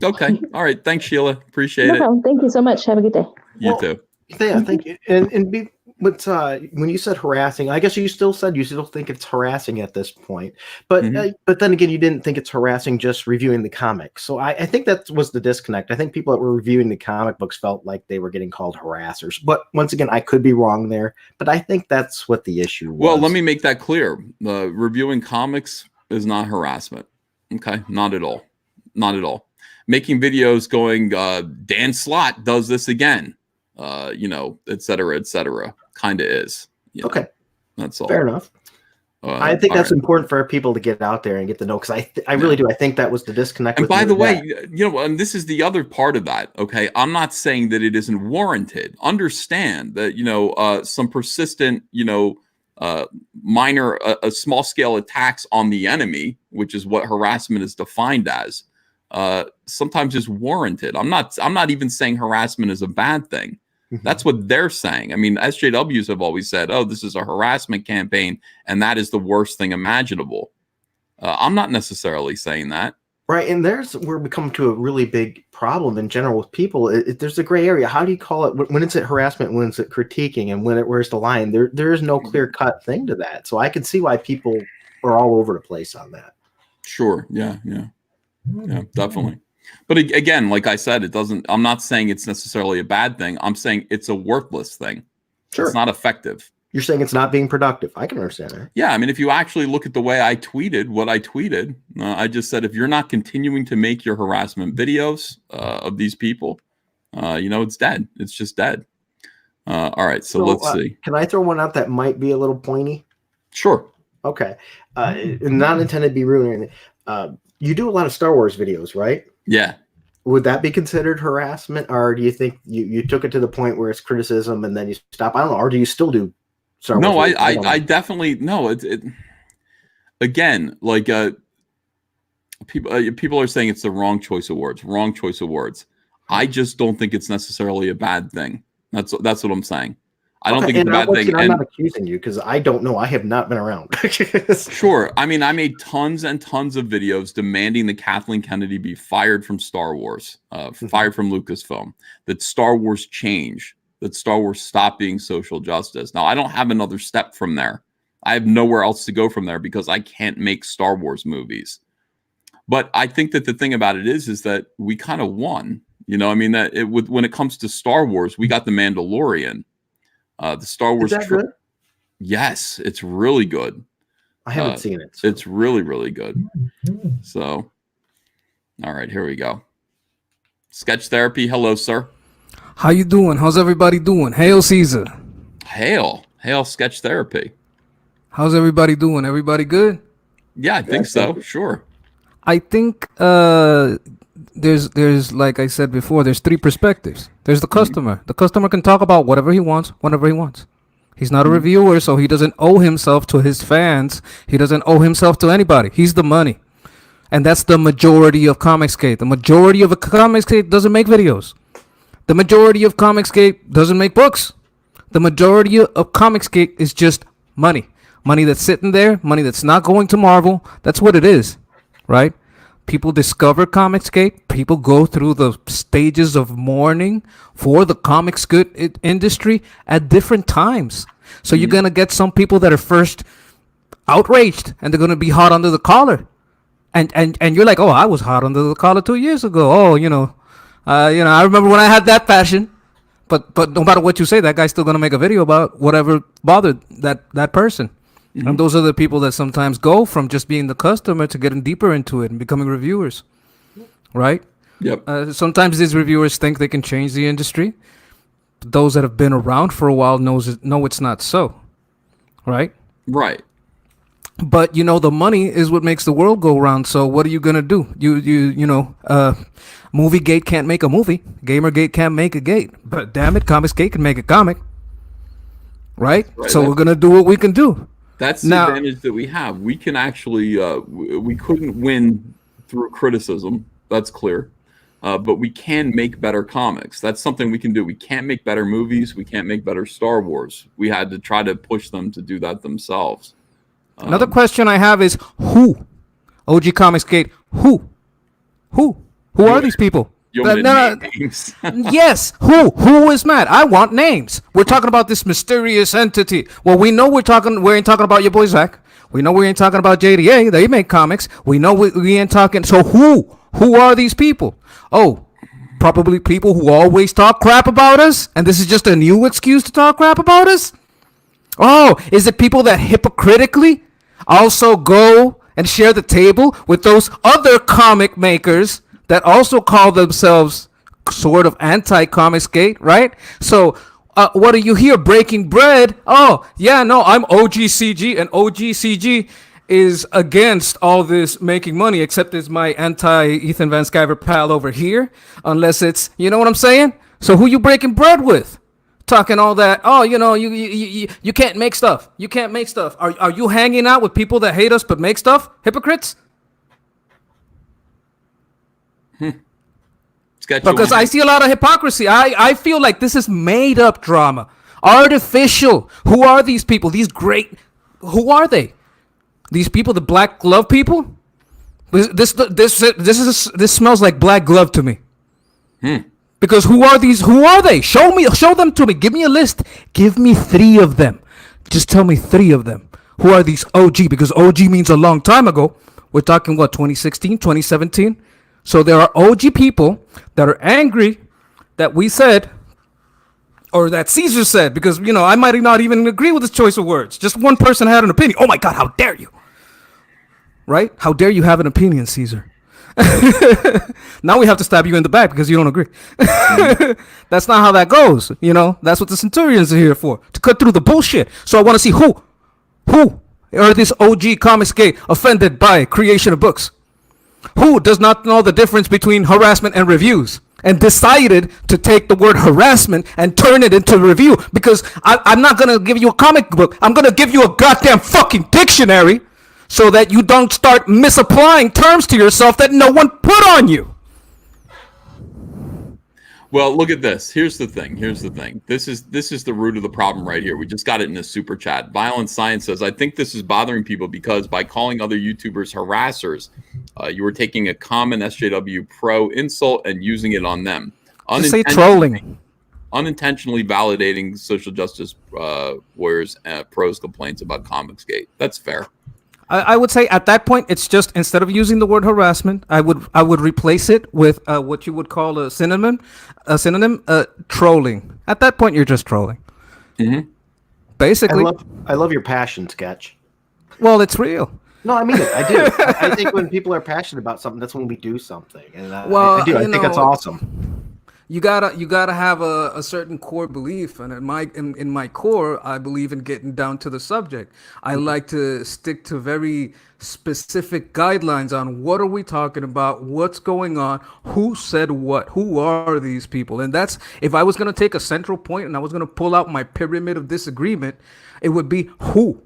Okay. All right. Thanks, Sheila. Appreciate No it. problem. Thank you so much. Have a good day. You too. Yeah, thank you. But when you said harassing, I guess you still think it's harassing at this point. But but then again, you didn't think it's harassing just reviewing the comics. So I think that was the disconnect. I think people that were reviewing the comic books felt like they were getting called harassers. But once again, I could be wrong there. But I think that's what the issue was. Well, let me make that clear. Reviewing comics is not harassment. Okay, not at all. Not at all. Making videos going, Dan Slott does this again, you know, et cetera, kind of is. Okay. That's all. Fair enough. I think that's important for people to get out there and get to know, because I really do. I think that was the disconnect. And by the way, you know, and this is the other part of that. Okay, I'm not saying that it isn't warranted. Understand that, you know, some persistent, you know, minor, small scale attacks on the enemy, which is what harassment is defined as, sometimes is warranted. I'm not even saying harassment is a bad thing. That's what they're saying. I mean, SJWs have always said, oh, this is a harassment campaign, and that is the worst thing imaginable. I'm not necessarily saying that. Right, and there's where we come to a really big problem in general with people. There's a gray area. How do you call it? When it's harassment, when it's critiquing, and where's the line? There is no clear-cut thing to that. So I can see why people are all over the place on that. Sure, yeah, definitely. But again, like I said, it doesn't. I'm not saying it's necessarily a bad thing. I'm saying it's a worthless thing. Sure, it's not effective. You're saying it's not being productive. I can understand that. Yeah, I mean, if you actually look at the way I tweeted what I tweeted, I just said, if you're not continuing to make your harassment videos of these people, you know, it's dead. It's just dead. All right, so let's see. Can I throw one out that might be a little pointy? Sure. Okay. Not intended to be rude or anything. You do a lot of Star Wars videos, right? Yeah. Would that be considered harassment, or do you think you took it to the point where it's criticism and then you stop? I don't know. Or do you still do Star Wars? No, I definitely no. It again, like people are saying it's the wrong choice of words. Wrong choice of words. I just don't think it's necessarily a bad thing. That's what I'm saying. I don't think it's a bad thing. I'm not accusing you because I don't know. I have not been around. Sure. I mean, I made tons and tons of videos demanding that Kathleen Kennedy be fired from Star Wars, fired from Lucasfilm, that Star Wars change, that Star Wars stop being social justice. Now, I don't have another step from there. I have nowhere else to go from there because I can't make Star Wars movies. But I think that the thing about it is that we kind of won. You know, I mean, that when it comes to Star Wars, we got The Mandalorian. The Star Wars. Is that good? Yes, it's really good. I haven't seen it. So. It's really, really good. So, all right, here we go. Sketch Therapy. Hello, sir. How you doing? How's everybody doing? Hail Caesar. Hail Sketch Therapy. How's everybody doing? Everybody good? Yeah, I think so. Sure. I think there's like I said before, there's three perspectives. There's the customer. The customer can talk about whatever he wants, whenever he wants. He's not a reviewer, so he doesn't owe himself to his fans. He doesn't owe himself to anybody. He's the money. And that's the majority of ComicsGate. The majority of ComicsGate doesn't make videos. The majority of ComicsGate doesn't make books. The majority of ComicsGate is just money. Money that's sitting there, money that's not going to Marvel. That's what it is, right? People discover ComicsGate. People go through the stages of mourning for the comics good industry at different times. So you're going to get some people that are first outraged and they're going to be hot under the collar. And you're like, oh, I was hot under the collar 2 years ago. Oh, I remember when I had that passion. But no matter what you say, that guy's still going to make a video about whatever bothered that person. Mm-hmm. And those are the people that sometimes go from just being the customer to getting deeper into it and becoming reviewers, right? Yep. Sometimes these reviewers think they can change the industry. Those that have been around for a while know it's not so, right? Right. But the money is what makes the world go round. So what are you gonna do? MovieGate can't make a movie. GamerGate can't make a gate. But damn it, ComicsGate can make a comic, right? So we're gonna do what we can do. That's the advantage that we have. We can actually, we couldn't win through criticism. That's clear. But we can make better comics. That's something we can do. We can't make better movies. We can't make better Star Wars. We had to try to push them to do that themselves. Another question I have is who? OG ComicsGate, who? Who are these people? You want me to name names? Yes, who is mad? I want names. We're talking about this mysterious entity. Well, we know we ain't talking about your boy Zach. We know we ain't talking about JDA. They make comics. We know we ain't talking. So who are these people? Oh, probably people who always talk crap about us, and this is just a new excuse to talk crap about us. Oh, is it people that hypocritically also go and share the table with those other comic makers that also call themselves sort of anti-ComicsGate, right? So, what are you here, breaking bread? Oh, yeah, no, I'm OGCG, and OGCG is against all this making money, except it's my anti-Ethan Van Sciver pal over here, unless it's, you know what I'm saying? So who you breaking bread with? Talking all that, oh, you know, you can't make stuff. You can't make stuff. Are you hanging out with people that hate us but make stuff? Hypocrites? Because I see a lot of hypocrisy. I feel like this is made up drama, artificial. Who are these people? Who are they? These people, the black glove people? This smells like black glove to me. Because who are these? Who are they? Show them to me. Give me a list. Give me 3 of them. Just tell me 3 of them. Who are these OG? Because OG means a long time ago. We're talking, what, 2016, 2017? So there are OG people that are angry that we said, or that Caesar said, because, you know, I might not even agree with his choice of words. Just one person had an opinion. Oh my God, how dare you? Right? How dare you have an opinion, Caesar? Now we have to stab you in the back because you don't agree. That's not how that goes. You know, that's what the Centurions are here for, to cut through the bullshit. So I want to see who are this OG ComicsGate offended by creation of books? Who does not know the difference between harassment and reviews and decided to take the word harassment and turn it into review? Because I'm not going to give you a comic book. I'm going to give you a goddamn fucking dictionary so that you don't start misapplying terms to yourself that no one put on you. Well, look at this. Here's the thing. This is the root of the problem right here. We just got it in a super chat. Violent Science says, I think this is bothering people because by calling other YouTubers harassers, you were taking a common SJW pro insult and using it on them. Just say trolling. Unintentionally validating social justice warriors pros complaints about ComicsGate. That's fair. I would say at that point, it's just, instead of using the word harassment, I would replace it with what you would call a synonym, trolling. At that point, you're just trolling. Mm-hmm. Basically. I love your passion, Sketch. Well, it's real. No, I mean it. I do. I think when people are passionate about something, that's when we do something. And I do. I think that's awesome. You gotta have a certain core belief, and in my core, I believe in getting down to the subject. I like to stick to very specific guidelines on what are we talking about, what's going on, who said what, who are these people, and that's, if I was gonna take a central point and I was gonna pull out my pyramid of disagreement, it would be who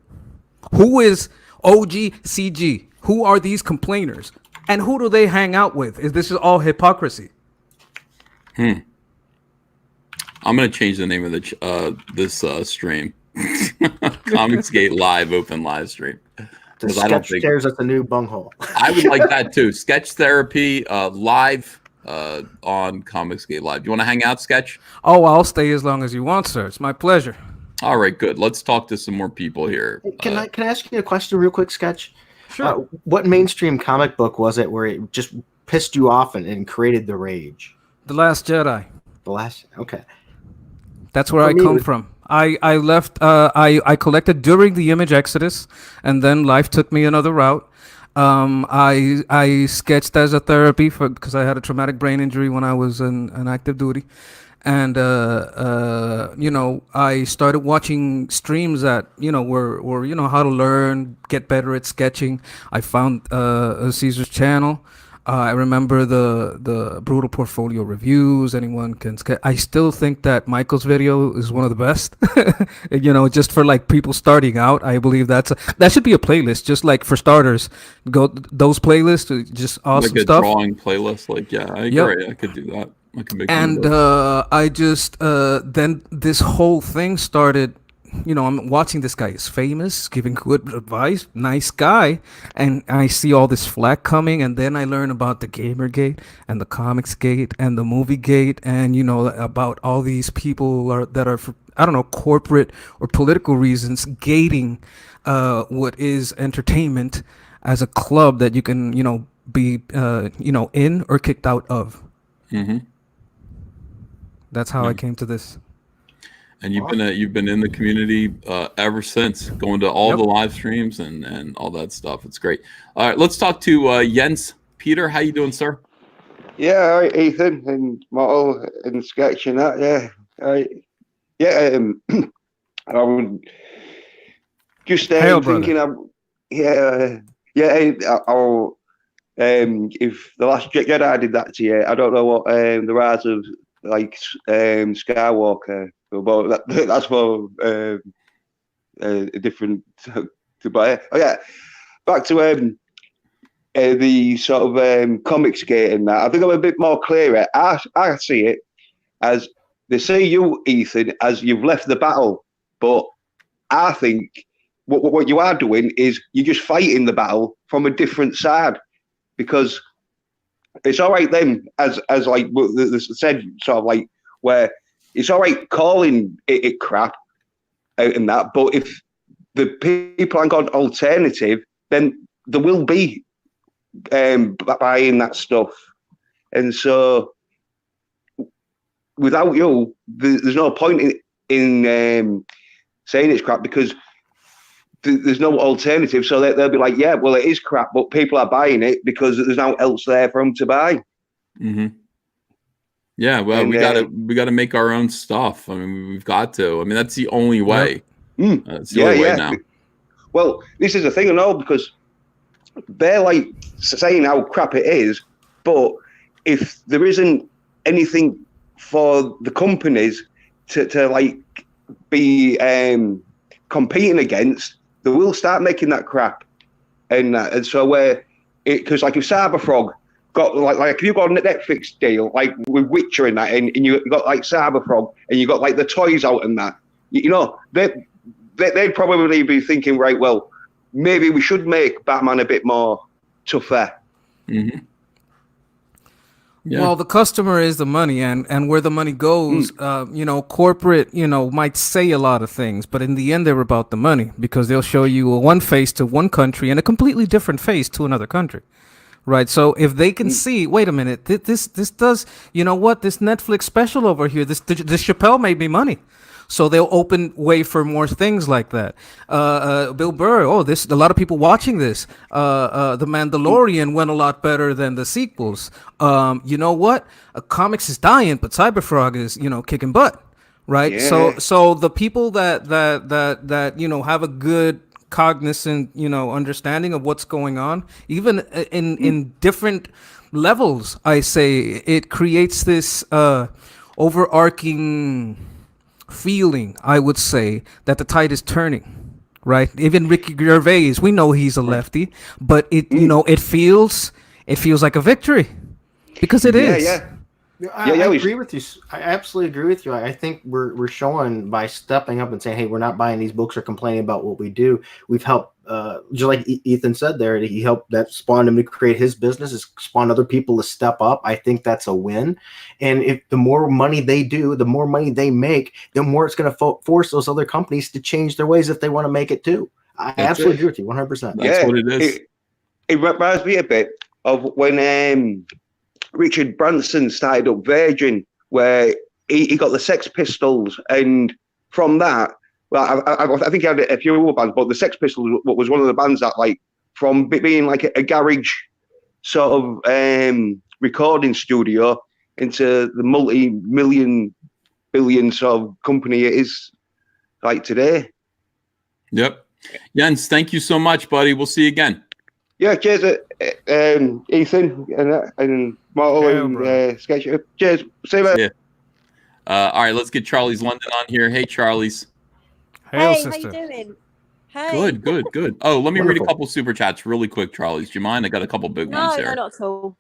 is OGCG, who are these complainers, and who do they hang out with? This is all hypocrisy. I'm gonna change the name of this stream. ComicsGate Live, open live stream. I don't think there's a new bunghole. I would like that too. Sketch Therapy live on ComicsGate Live. Do you want to hang out, Sketch? Oh, I'll stay as long as you want, sir. It's my pleasure. All right, good. Let's talk to some more people here. Can I ask you a question real quick, Sketch? Sure. What mainstream comic book was it where it just pissed you off and created the rage? The Last Jedi. Okay. That's where I come from. I left. I collected during the Image Exodus, and then life took me another route. I sketched as a therapy because I had a traumatic brain injury when I was in active duty, and I started watching streams that were how to learn, get better at sketching. I found Caesar's channel. I remember the Brutal Portfolio reviews. Anyone can sketch. I still think that Michael's video is one of the best. Just for like people starting out. I believe that should be a playlist, just like for starters. Go those playlists, just awesome like a stuff. Drawing playlist, like I agree. Yep. I could do that. I can make. And I just then this whole thing started. I'm watching this guy is famous, giving good advice, nice guy, and I see all this flack coming, and then I learn about the Gamergate and the ComicsGate and the MovieGate, and about all these people that are for, I don't know, corporate or political reasons gating what is entertainment as a club that you can be in or kicked out of. Mm-hmm. That's how I came to this. And you've been in the community ever since, going to all the live streams and all that stuff. It's great. All right, let's talk to Jens Peter. How you doing, sir? Yeah, all right, Ethan and model and sketch and that. Yeah, all right. Yeah, I would just thinking. I'll if the Last Jedi did that to you, I don't know what the rise of Skywalker. But that's for a different to buy. Oh yeah, back to the sort of ComicsGate and that. I think I'm a bit more clearer. I see it as they see you, Ethan, as you've left the battle, but I think what you are doing is you're just fighting the battle from a different side, because it's all right then, as like said, sort of like where. It's all right calling it crap and that, but if the people ain't got an alternative, then there will be buying that stuff. And so without you, there's no point in saying it's crap, because there's no alternative. So they'll be like, yeah, well, it is crap, but people are buying it because there's nothing else there for them to buy. Mm-hmm. Yeah, well, we gotta make our own stuff. I mean, we've got to. I mean, that's the only way. That's the only way now. Well, this is the thing, and all, because they're like saying how crap it is, but if there isn't anything for the companies to like be competing against, they will start making that crap, and so where it, because like if Cyberfrog got like if you got a Netflix deal like with Witcher and that, and you got like Cyberfrog and you got like the toys out and that, they'd probably be thinking, right, well, maybe we should make Batman a bit more tougher. Mm-hmm. Yeah. Well, the customer is the money, and where the money goes, corporate, might say a lot of things, but in the end, they're about the money, because they'll show you one face to one country and a completely different face to another country. Right, so if they can see, wait a minute, this does, this Netflix special over here, this Chappelle made me money, so they'll open way for more things like that. Bill Burr, a lot of people watching this. The Mandalorian went a lot better than the sequels. You know what? Comics is dying, but Cyberfrog is kicking butt, right? Yeah. So the people that have a good cognizant understanding of what's going on, even in different levels, I say it creates this overarching feeling, I would say, that the tide is turning, right? Even Ricky Gervais, we know he's a lefty, but it feels like a victory, because it is. I agree with you. I absolutely agree with you. I think we're showing by stepping up and saying, hey, we're not buying these books or complaining about what we do. We've helped, just like Ethan said there, he helped, that spawned him to create his business, has spawned other people to step up. I think that's a win. And if the more money they do, the more money they make, the more it's going to force those other companies to change their ways if they want to make it too. I absolutely agree with you 100%. That's what it is. It reminds me a bit of when Richard Branson started up Virgin, where he got the Sex Pistols, and from that, well, I think he had a few other bands, but the Sex Pistols was one of the bands that, like, from being like a garage sort of recording studio into the multi-million, billion sort of company it is like today. Yep. Jens, thank you so much, buddy. We'll see you again. Yeah, cheers, Ethan and Martel and Sketch. Cheers. See you later. Yeah. All right, let's get Charlie's London on here. Hey, Charlie's. Hail, hey, sister. how you doing? Hey. Good. Oh, let me Wonderful. read a couple super chats really quick, Charlie's. Do you mind? I got a couple big ones here. No, not at all.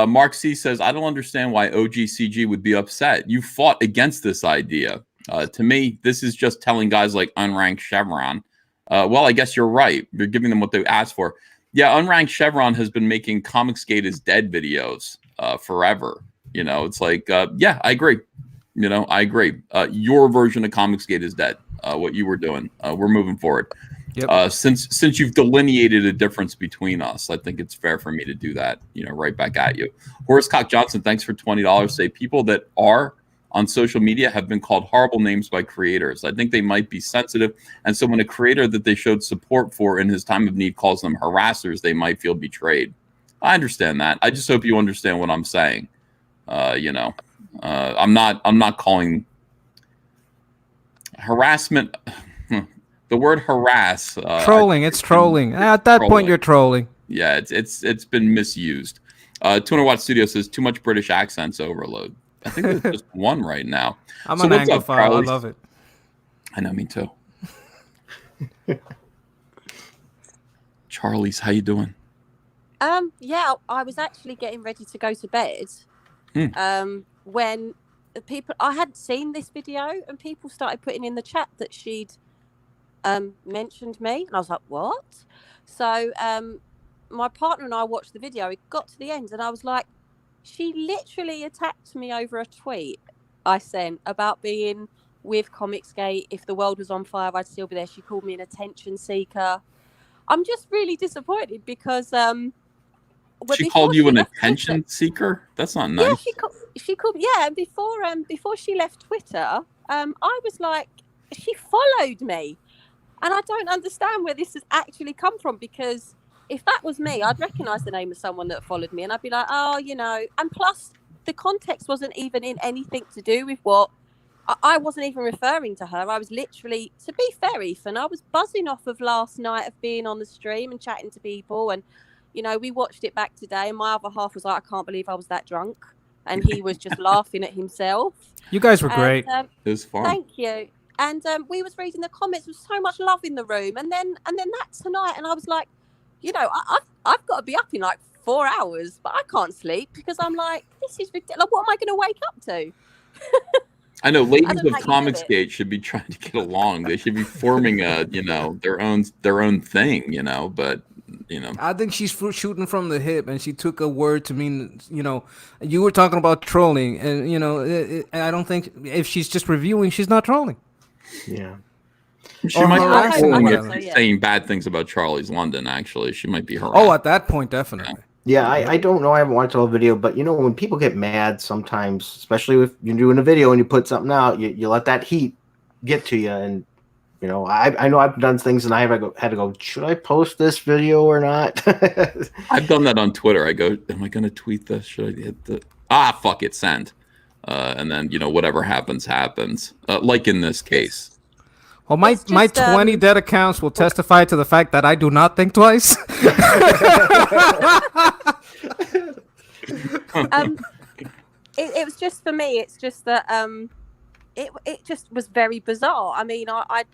Mark C says, I don't understand why OGCG would be upset. You fought against this idea. To me, this is just telling guys like Unranked Chevron, well, I guess you're right. You're giving them what they asked for. Yeah, Unranked Chevron has been making ComicsGate is dead videos forever. You know, it's like, yeah, I agree. You know, I agree. Your version of ComicsGate is dead. What you were doing. We're moving forward. Yep. Since you've delineated a difference between us, I think it's fair for me to do that. You know, right back at you. Horace Cock Johnson, thanks for $20. Say people that are on social media have been called horrible names by creators. I think they might be sensitive, and so when a creator that they showed support for in his time of need calls them harassers, they might feel betrayed. I understand that. I just hope you understand what I'm saying. You know, I'm not calling harassment. The word harass. Trolling. It's trolling. At that point, you're trolling. Yeah, it's been misused. 200 Watt Studio says too much British accents overload. I think there's just one right now. I'm an Anglophile. I love it. I know, me too. Charlie's, how you doing? Yeah, I was actually getting ready to go to bed. When I hadn't seen this video, and people started putting in the chat that she'd mentioned me, and I was like, what? So my partner and I watched the video. It got to the end, and I was like, she literally attacked me over a tweet I sent about being with ComicsGate. If the world was on fire, I'd still be there. She called me an attention seeker. I'm just really disappointed because she called you an attention seeker? That's not nice. Yeah, she called. Yeah, and before she left Twitter, I was like, she followed me, and I don't understand where this has actually come from, because if that was me, I'd recognize the name of someone that followed me, and I'd be like, oh, you know. And plus, the context wasn't even in anything to do with what I wasn't even referring to her. I was literally, to be fair, Ethan, I was buzzing off of last night of being on the stream and chatting to people, and you know, we watched it back today, and my other half was like, I can't believe I was that drunk, and he was just laughing at himself. You guys were great. It was fun. Thank you. And we was reading the comments. There was so much love in the room, and then that tonight, and I was like, you know, I've got to be up in like 4 hours, but I can't sleep because I'm like, this is ridiculous. What am I going to wake up to? I know ladies of ComicsGate should be trying to get along. They should be forming a, you know, their own thing, you know. But you know, I think she's shooting from the hip, and she took a word to mean, you know, you were talking about trolling, and you know, I don't think if she's just reviewing, she's not trolling. Yeah. She might be saying bad things about Charlie's London, actually. She might be harassed. Oh, at that point, definitely. Yeah, I don't know. I haven't watched the whole video, but you know, when people get mad sometimes, especially if you're doing a video and you put something out, you let that heat get to you. And, you know, I know I've done things and I had to go, should I post this video or not? I've done that on Twitter. I go, am I going to tweet this? Should I hit the... fuck it, send. And then, you know, whatever happens, happens. Like in this case. Well, my 20 dead accounts will testify to the fact that I do not think twice. It was just, for me, it's just that it just was very bizarre. I mean, I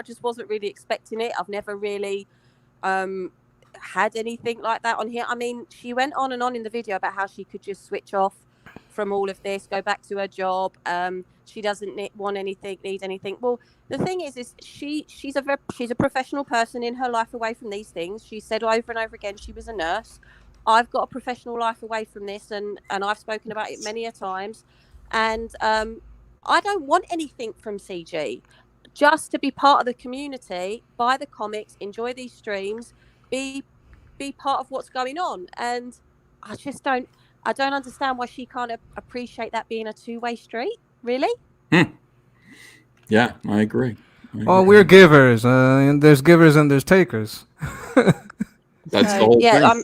just wasn't really expecting it. I've never really had anything like that on here. I mean, she went on and on in the video about how she could just switch off from all of this, go back to her job. She doesn't need anything. Well, the thing is she's a professional person in her life away from these things. She said over and over again she was a nurse. I've got a professional life away from this, and I've spoken about it many a times. And I don't want anything from CG. Just to be part of the community, buy the comics, enjoy these streams, be part of what's going on. And I don't understand why she can't appreciate that being a two-way street. Really? Yeah, I agree. Well, we're givers, and there's givers and there's takers. That's the whole thing.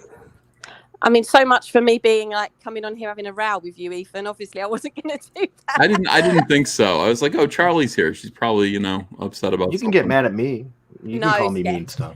I mean, so much for me being like coming on here having a row with you, Ethan. Obviously, I wasn't going to do that. I didn't think so. I was like, oh, Charlie's here. She's probably, you know, upset about. You can get mad at me. You can call me mean stuff.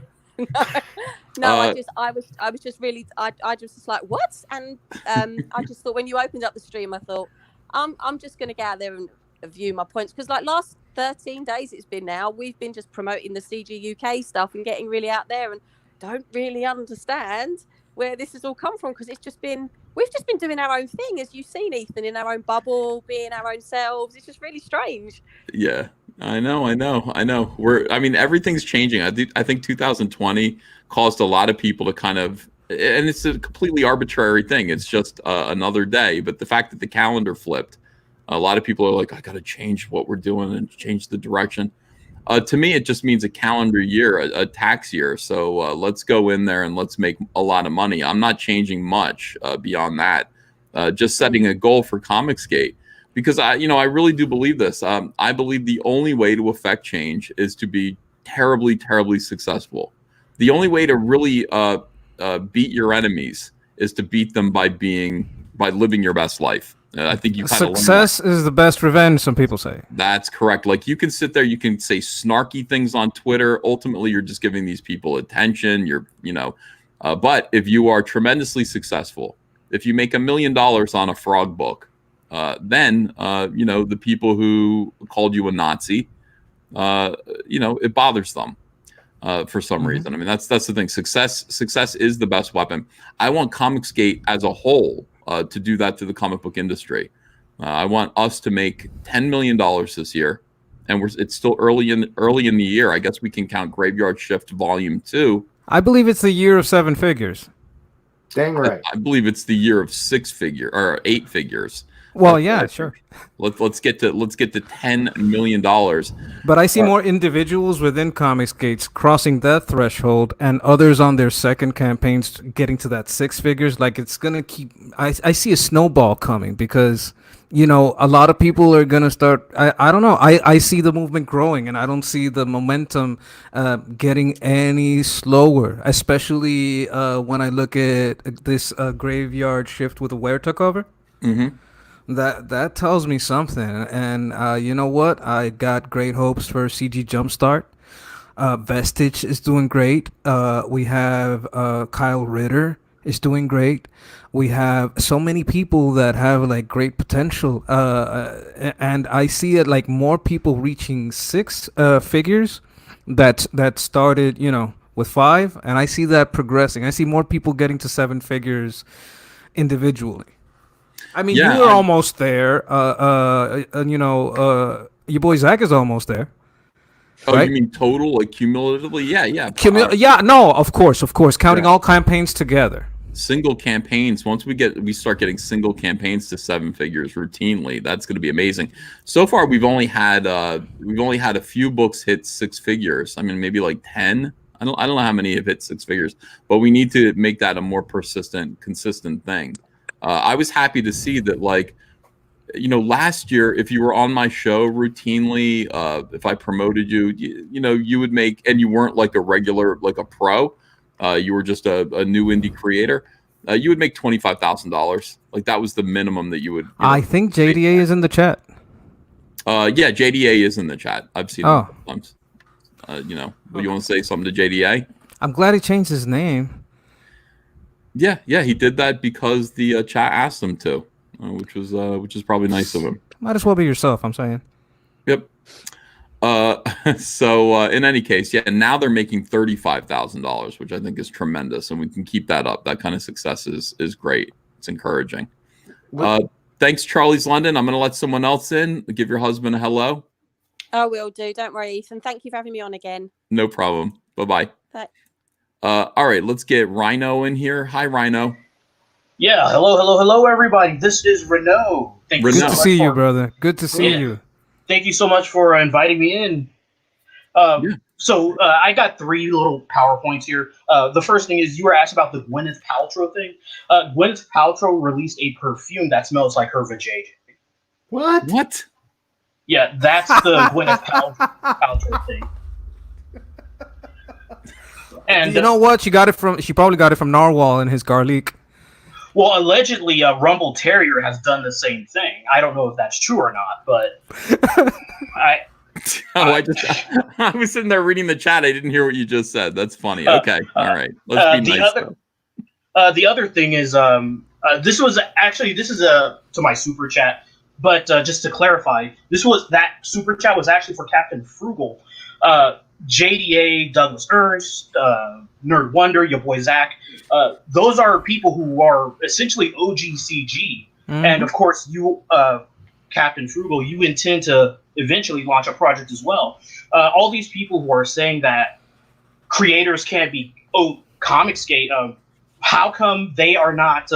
No, I was just really, I just was like, what? And I just thought when you opened up the stream, I thought, I'm just going to get out there and view my points, because like last 13 days it's been now, we've been just promoting the CG UK stuff and getting really out there, and don't really understand where this has all come from, because it's just been we've just been doing our own thing, as you've seen, Ethan, in our own bubble, being our own selves. It's just really strange. Yeah, I know. I mean, everything's changing. I think 2020 caused a lot of people to kind of, and it's a completely arbitrary thing. It's just another day. But the fact that the calendar flipped, a lot of people are like, I got to change what we're doing and change the direction. To me, it just means a calendar year, a tax year. So let's go in there and let's make a lot of money. I'm not changing much beyond that. Just setting a goal for ComicsGate, because I really do believe this. I believe the only way to affect change is to be terribly, terribly successful. The only way to really beat your enemies is to beat them by living your best life. I think you kind of success is the best revenge. Some people say that's correct. Like, you can sit there, you can say snarky things on Twitter. Ultimately, you're just giving these people attention. But if you are tremendously successful, if you make $1 million on a frog book, then the people who called you a Nazi, it bothers them for some reason. I mean, that's the thing. Success is the best weapon. I want ComicsGate as a whole to do that to the comic book industry. I want us to make $10 million this year, and it's still early in the year. I guess we can count Graveyard Shift Volume 2. I believe it's the year of 7 figures. Dang right. I believe it's the year of 8 figures. Well, yeah, sure. Let's get to $10 million. But I see more individuals within ComicsGate crossing that threshold, and others on their second campaigns getting to that 6 figures. Like, it's gonna keep. I see a snowball coming, because a lot of people are gonna start. I don't know. I see the movement growing, and I don't see the momentum getting any slower. Especially when I look at this Graveyard Shift with a Werta cover. Mm-hmm. That tells me something, and you know what? I got great hopes for CG Jumpstart. Vestige is doing great. We have Kyle Ritter is doing great. We have so many people that have like great potential, and I see it like more people reaching 6 figures that started with 5, and I see that progressing. I see more people getting to 7 figures individually. I mean, you were almost there. Your boy Zach is almost there. Oh, right? You mean total, like cumulatively? Yeah. No, of course. Counting all campaigns together. Single campaigns. Once we start getting single campaigns to 7 figures routinely, that's going to be amazing. So far, we've only had a few books hit 6 figures. I mean, maybe like 10. I don't know how many have hit 6 figures, but we need to make that a more persistent, consistent thing. I was happy to see that, last year, if you were on my show routinely, if I promoted you, you would make, and you weren't like a regular, like a pro, you were just a new indie creator, you would make $25,000. Like, that was the minimum that you would. I think JDA is in the chat. Yeah, JDA is in the chat. I've seen him sometimes. You want to say something to JDA? I'm glad he changed his name. Yeah, he did that because the chat asked him to, which is probably nice of him. Might as well be yourself, I'm saying. Yep. So in any case, now they're making $35,000, which I think is tremendous, and we can keep that up. That kind of success is great. It's encouraging. Thanks, Charlie's London. I'm going to let someone else in. Give your husband a hello. I will do. Don't worry, Ethan. Thank you for having me on again. No problem. Bye-bye. Bye. All right, let's get Rhino in here. Hi, Rhino. Yeah, hello, everybody. This is Renault. Good to see you, brother. Good to see you. Thank you so much for inviting me in. So I got 3 little PowerPoints here. The first thing is, you were asked about the Gwyneth Paltrow thing. Gwyneth Paltrow released a perfume that smells like her vajayjay. What? Yeah, that's the Gwyneth Paltrow thing. And you know what? She probably got it from Narwhal and his garlic. Well, allegedly, Rumble Terrier has done the same thing. I don't know if that's true or not, but I was sitting there reading the chat. I didn't hear what you just said. That's funny. Okay, all right. Let's be nice. The other thing is, this is to my super chat. But just to clarify, that super chat was actually for Captain Frugal, JDA, Douglas Ernst, Nerd Wonder, your boy Zach. Those are people who are essentially OGCG, and of course you, Captain Frugal, you intend to eventually launch a project as well. All these people who are saying that creators can't be ComicsGate, how come they are not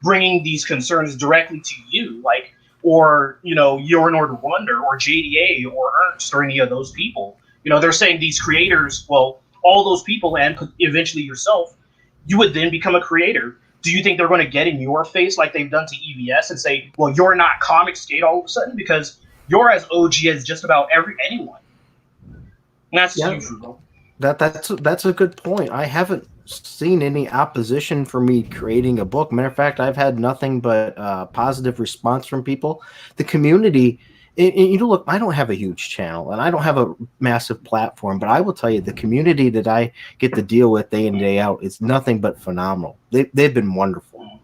bringing these concerns directly to you, like, or your Nord Wonder or JDA or Ernst or any of those people? They're saying these creators, well, all those people and eventually yourself, you would then become a creator. Do you think they're going to get in your face like they've done to EVS and say, well, you're not ComicsGate all of a sudden because you're as OG as just about anyone? And that's true. That's a good point. I haven't seen any opposition for me creating a book. Matter of fact, I've had nothing but positive response from people. The community, look, I don't have a huge channel and I don't have a massive platform, but I will tell you the community that I get to deal with day in, day out is nothing but phenomenal. They've been wonderful.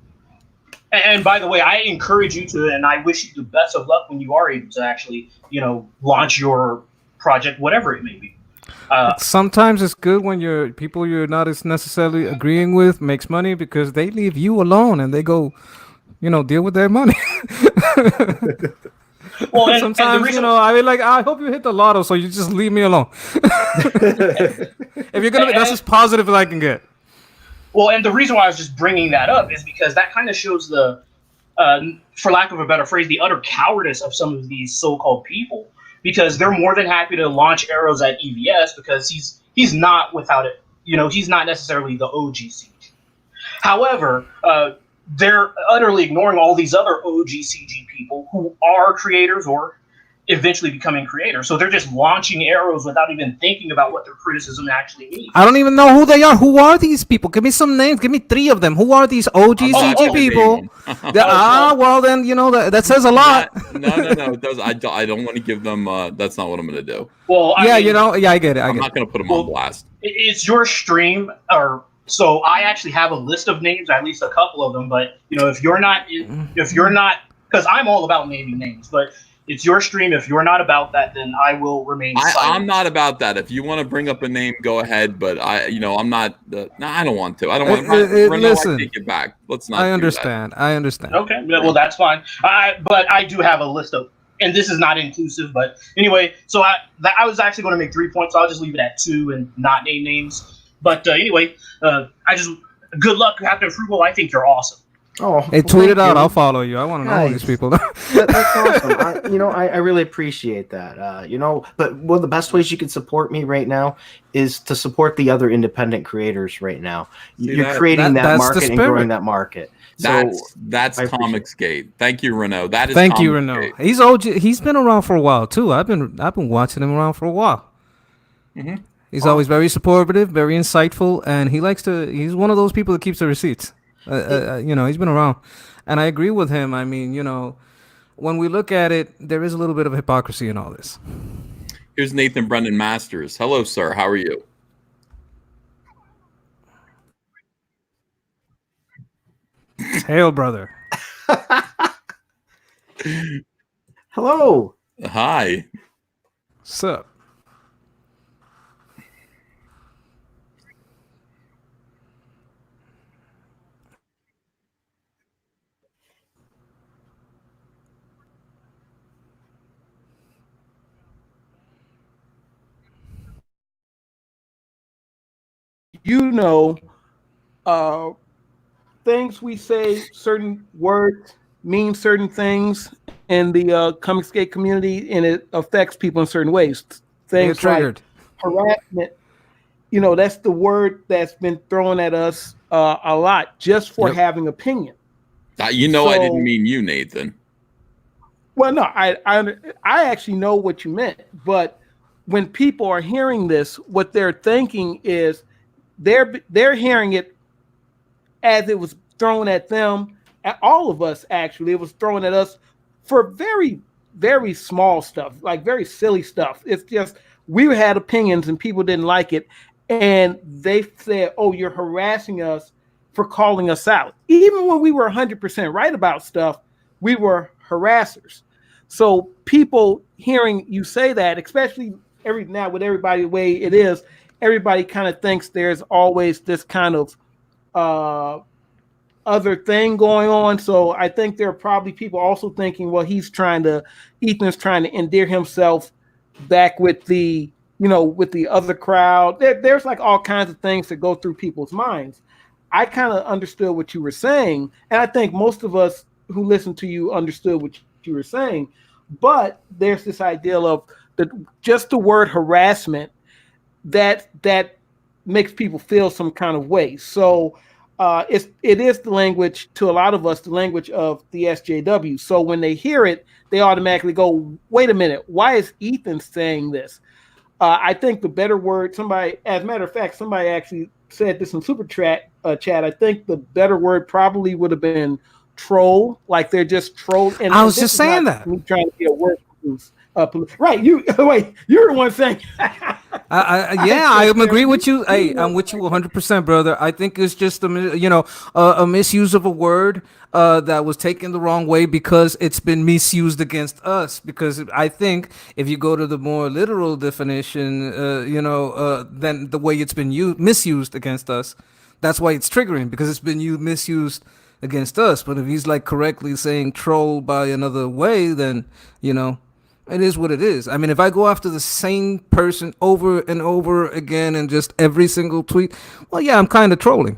And by the way, I encourage you to, and I wish you the best of luck when you are able to actually, launch your project, whatever it may be. Sometimes it's good when people you're not as necessarily agreeing with makes money because they leave you alone and they go, deal with their money. Well, and sometimes, I hope you hit the lotto, so you just leave me alone. If you're gonna, that's as positive as I can get. Well, and the reason why I was just bringing that up is because that kind of shows the, for lack of a better phrase, the utter cowardice of some of these so-called people. Because they're more than happy to launch arrows at EVS because he's not without it. He's not necessarily the OGCG. However, they're utterly ignoring all these other OGCG people who are creators or eventually becoming creators. So they're just launching arrows without even thinking about what their criticism actually means. I don't even know who they are. Who are these people? Give me some names. Give me 3 of them. Who are these OGCG people? Well then, that says a lot. No. It does. I don't want to give them. That's not what I'm going to do. Well, I get it. I'm not going to put them on blast. It's your stream, so I actually have a list of names, at least a couple of them. But if you're not, because I'm all about naming names, but. It's your stream. If you're not about that, then I will remain silent. I'm not about that. If you want to bring up a name, go ahead. But I'm not. I don't want to. I don't want. Listen, I take it back. Let's not. I understand. I understand. Okay. Well, that's fine. But I do have a list of, and this is not inclusive. But anyway, so I was actually going to make 3 points. So I'll just leave it at 2 and not name names. But anyway, good luck, Captain Frugal. I think you're awesome. Oh, hey, tweet it out. I'll follow you. I want to know all these people. That's awesome. I really appreciate that. But one of the best ways you can support me right now is to support the other independent creators right now. You're creating that market and growing that market. That's ComicsGate. Thank you, Renault. That is thank you, Renault. He's OG. He's been around for a while too. I've been watching him around for a while. Mm-hmm. He's always very supportive, very insightful, and he's one of those people that keeps the receipts. He's been around, and I agree with him. I mean, when we look at it, there is a little bit of hypocrisy in all this. Here's Nathan Brendan Masters. Hello, sir. How are you? Hail, brother. Hello. Hi. What's up? Things we say, certain words mean certain things in the ComicsGate community, and it affects people in certain ways. Things like harassment, that's the word that's been thrown at us a lot just for having opinion. I didn't mean you, Nathan. Well, no, I actually know what you meant, but when people are hearing this, what they're thinking is they're hearing it as it was thrown at them, at all of us. Actually, it was thrown at us for very, very small stuff, like very silly stuff. It's just we had opinions and people didn't like it, and they said, "Oh, you're harassing us for calling us out." Even when we were 100% right about stuff, we were harassers. So people hearing you say that, especially now with everybody the way it is, everybody kind of thinks there's always this kind of other thing going on. So I think there are probably people also thinking, well, Ethan's trying to endear himself back with the, with the other crowd. There's like all kinds of things that go through people's minds. I kind of understood what you were saying, and I think most of us who listened to you understood what you were saying. But there's this idea of just the word harassment that makes people feel some kind of way. So it is the language, to a lot of us, the language of the SJW. So when they hear it, they automatically go, wait a minute, why is Ethan saying this? I think the better word, as a matter of fact, somebody actually said this in super chat. I think the better word probably would have been troll, like they're just troll. And I was just saying that. Me trying to be a word police. Right, you're the one saying. I agree with you. Hey, I'm with you 100%, brother. I think it's just a misuse of a word that was taken the wrong way because it's been misused against us. Because I think if you go to the more literal definition, then the way it's been misused against us, that's why it's triggering, because it's been misused against us. But if he's like correctly saying troll by another way, then it is what it is. I mean, if I go after the same person over and over again and just every single tweet, well, yeah, I'm kind of trolling.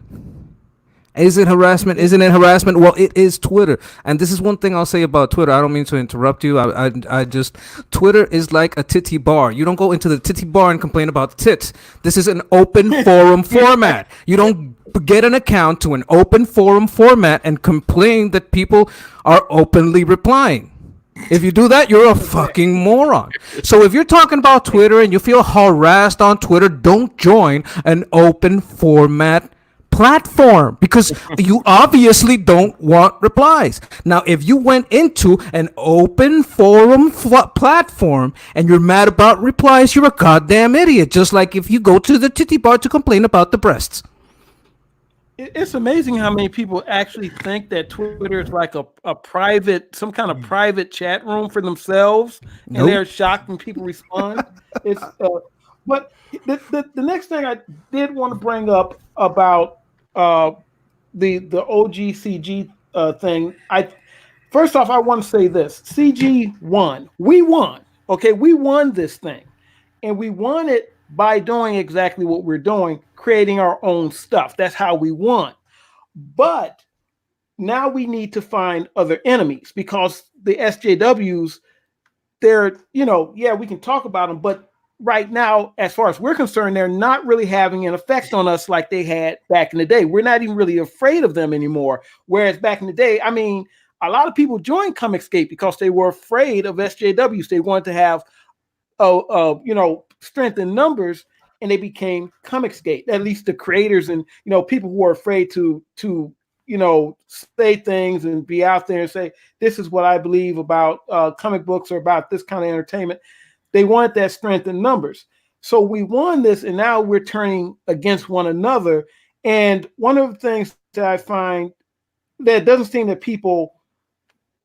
Is it harassment? Isn't it harassment? Well, it is Twitter. And this is one thing I'll say about Twitter. I don't mean to interrupt you. I just, Twitter is like a titty bar. You don't go into the titty bar and complain about tits. This is an open forum format. You don't get an account to an open forum format and complain that people are openly replying. If you do that, you're a fucking moron. So if you're talking about Twitter and you feel harassed on Twitter, don't join an open format platform because you obviously don't want replies. Now, if you went into an open forum platform and you're mad about replies, you're a goddamn idiot. Just like if you go to the titty bar to complain about the breasts. It's amazing how many people actually think that Twitter is like a private, some kind of private chat room for themselves, and they're shocked when people respond. It's but the next thing I did want to bring up about the OGCG thing. First off, I want to say this: CG won. We won. Okay, we won this thing, and we won it by doing exactly what we're doing, creating our own stuff. That's how we won. But now we need to find other enemies because the SJWs, they're, we can talk about them, but right now, as far as we're concerned, they're not really having an effect on us like they had back in the day. We're not even really afraid of them anymore. Whereas back in the day, I mean, a lot of people joined ComicsGate because they were afraid of SJWs. They wanted to have, strength in numbers, and they became ComicsGate. At least the creators and people who were afraid to say things and be out there and say, this is what I believe about comic books or about this kind of entertainment. They wanted that strength in numbers. So we won this, and now we're turning against one another. And one of the things that I find that doesn't seem that people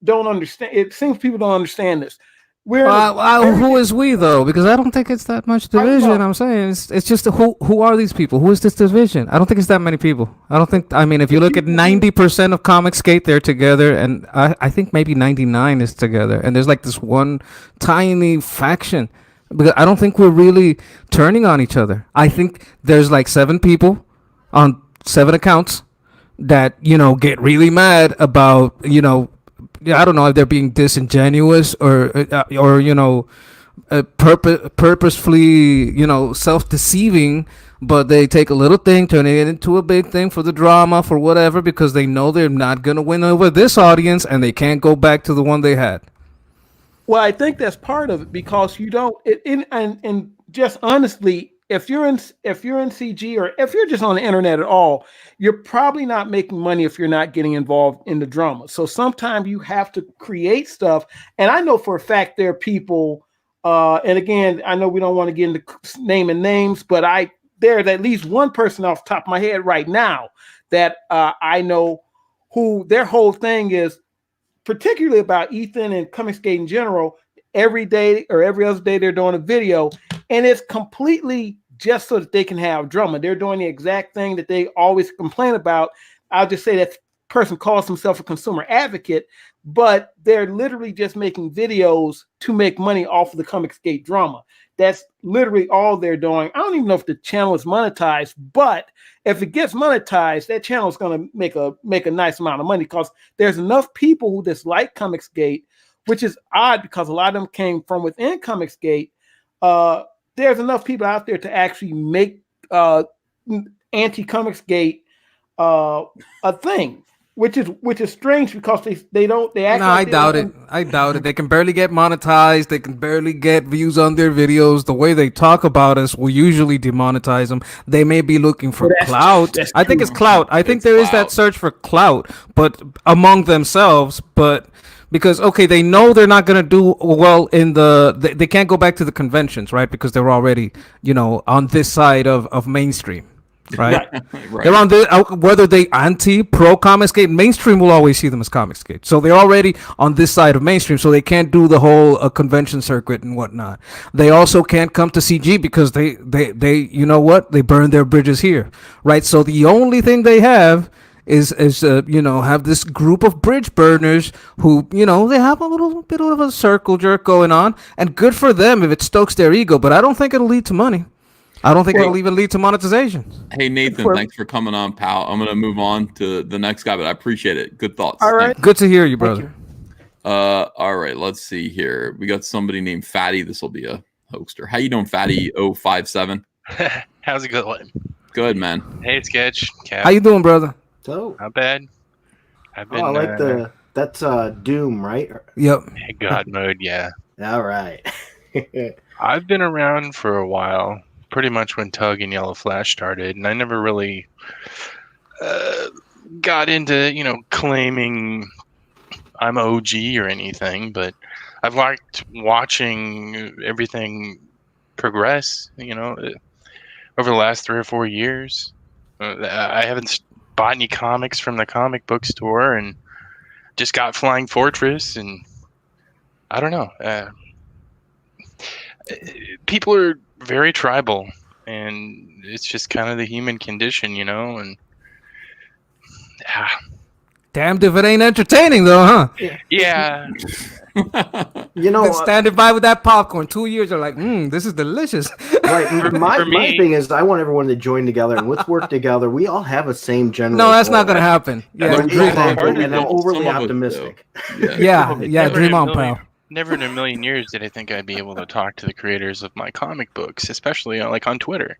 don't understand, it seems people don't understand this. Who is we though? Because I don't think it's that much division. I'm saying it's just who are these people? Who is this division? I don't think it's that many people. I mean, if you look at 90% of ComicsGate, they're together, and I think maybe 99 is together, and there's like this one tiny faction. Because I don't think we're really turning on each other. I think there's like 7 people on 7 accounts that get really mad about I don't know if they're being disingenuous or purposefully, self-deceiving, but they take a little thing, turn it into a big thing for the drama, for whatever, because they know they're not going to win over this audience and they can't go back to the one they had. Well, I think that's part of it because you don't, and just honestly, if you're in CG or if you're just on the internet at all, you're probably not making money if you're not getting involved in the drama. So sometimes you have to create stuff. And I know for a fact there are people, and again, I know we don't want to get into naming names, but there's at least one person off the top of my head right now that I know who their whole thing is particularly about Ethan and ComicsGate in general, every day or every other day they're doing a video, and it's completely just so that they can have drama. They're doing the exact thing that they always complain about. I'll just say that person calls himself a consumer advocate, but they're literally just making videos to make money off of the ComicsGate drama. That's literally all they're doing. I don't even know if the channel is monetized, but if it gets monetized, that channel is going to make a nice amount of money, because there's enough people who dislike ComicsGate, which is odd because a lot of them came from within ComicsGate. There's enough people out there to actually make anti-ComicsGate a thing. Which is strange, because they act. No, I doubt it. I doubt it. They can barely get monetized. They can barely get views on their videos. The way they talk about us will usually demonetize them. They may be looking for clout. I think it's clout. I think there is that search for clout, but among themselves. But because they know they're not gonna do well in they can't go back to the conventions, right? Because they're already on this side of mainstream. Right. They're on whether they pro ComicsGate, mainstream will always see them as ComicsGate. So they're already on this side of mainstream, so they can't do the whole convention circuit and whatnot. They also can't come to CG because they they burn their bridges here, right? So the only thing they have is have this group of bridge burners who they have a little bit of a circle jerk going on, and good for them if it stokes their ego. But I don't think it'll lead to money. I don't think it'll even lead to monetization. Hey, Nathan, thanks for coming on, pal. I'm going to move on to the next guy, but I appreciate it. Good thoughts. All right. Good to hear you, brother. All right, let's see here. We got somebody named Fatty. This will be a hoaxer. How you doing, Fatty 057? How's it going? Good, man. Hey, it's Sketch. How you doing, brother? So not bad. I've been. I like that's Doom, right? Yep. God mode, yeah. All right. I've been around for a while. Pretty much when Tug and Yellow Flash started, and I never really got into claiming I'm OG or anything, but I've liked watching everything progress over the last 3 or 4 years. I haven't bought any comics from the comic book store, and just got Flying Fortress, and I don't know, people are very tribal, and it's just kind of the human condition, and damned if it ain't entertaining though, huh? Yeah. Been standing by with that popcorn 2 years, are like, this is delicious. Right. My thing is, I want everyone to join together and let's work together. We all have a same general. No, that's not gonna happen. Yeah, and I'm overly optimistic. Yeah, dream on, pal. Never in a million years did I think I'd be able to talk to the creators of my comic books, especially on Twitter.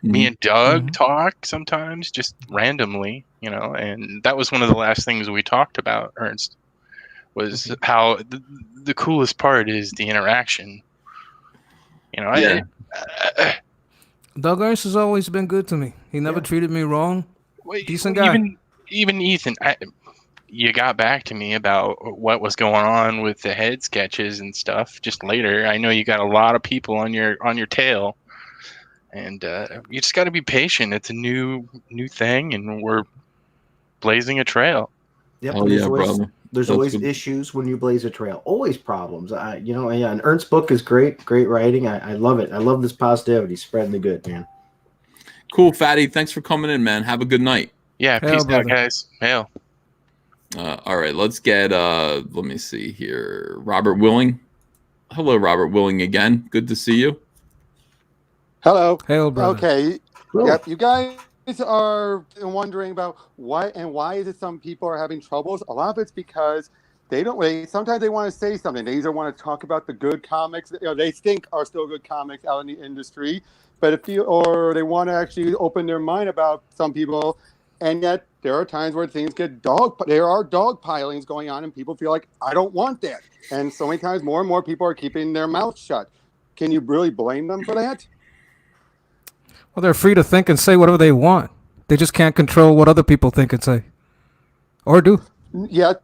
Me and Doug talk sometimes, just randomly, and that was one of the last things we talked about, Ernst, was how the coolest part is the interaction. Doug Ernst has always been good to me. He never treated me wrong. Decent guy. Even Ethan, you got back to me about what was going on with the head sketches and stuff just later. I know you got a lot of people on your tail, and you just got to be patient. It's a new thing, and we're blazing a trail. Yep. Oh, there's always issues when you blaze a trail. Always problems. And Ernst's book is great writing. I love it. I love this positivity, spreading the good, man. Cool, Fatty. Thanks for coming in, man. Have a good night. Yeah, peace out, guys. Hail. All right, let's get let me see here. Robert Willing. Hello, Robert Willing again. Good to see you. Hello. Hail, brother. Okay. Yep. You guys are wondering about why is it some people are having troubles. A lot of it's because sometimes they want to say something. They either want to talk about the good comics they think are still good comics out in the industry, but or they want to actually open their mind about some people. And yet there are times where things get there are dog pilings going on, and people feel like, I don't want that. And so many times more and more people are keeping their mouths shut. Can you really blame them for that? Well, they're free to think and say whatever they want. They just can't control what other people think and say. Or do. Yeah,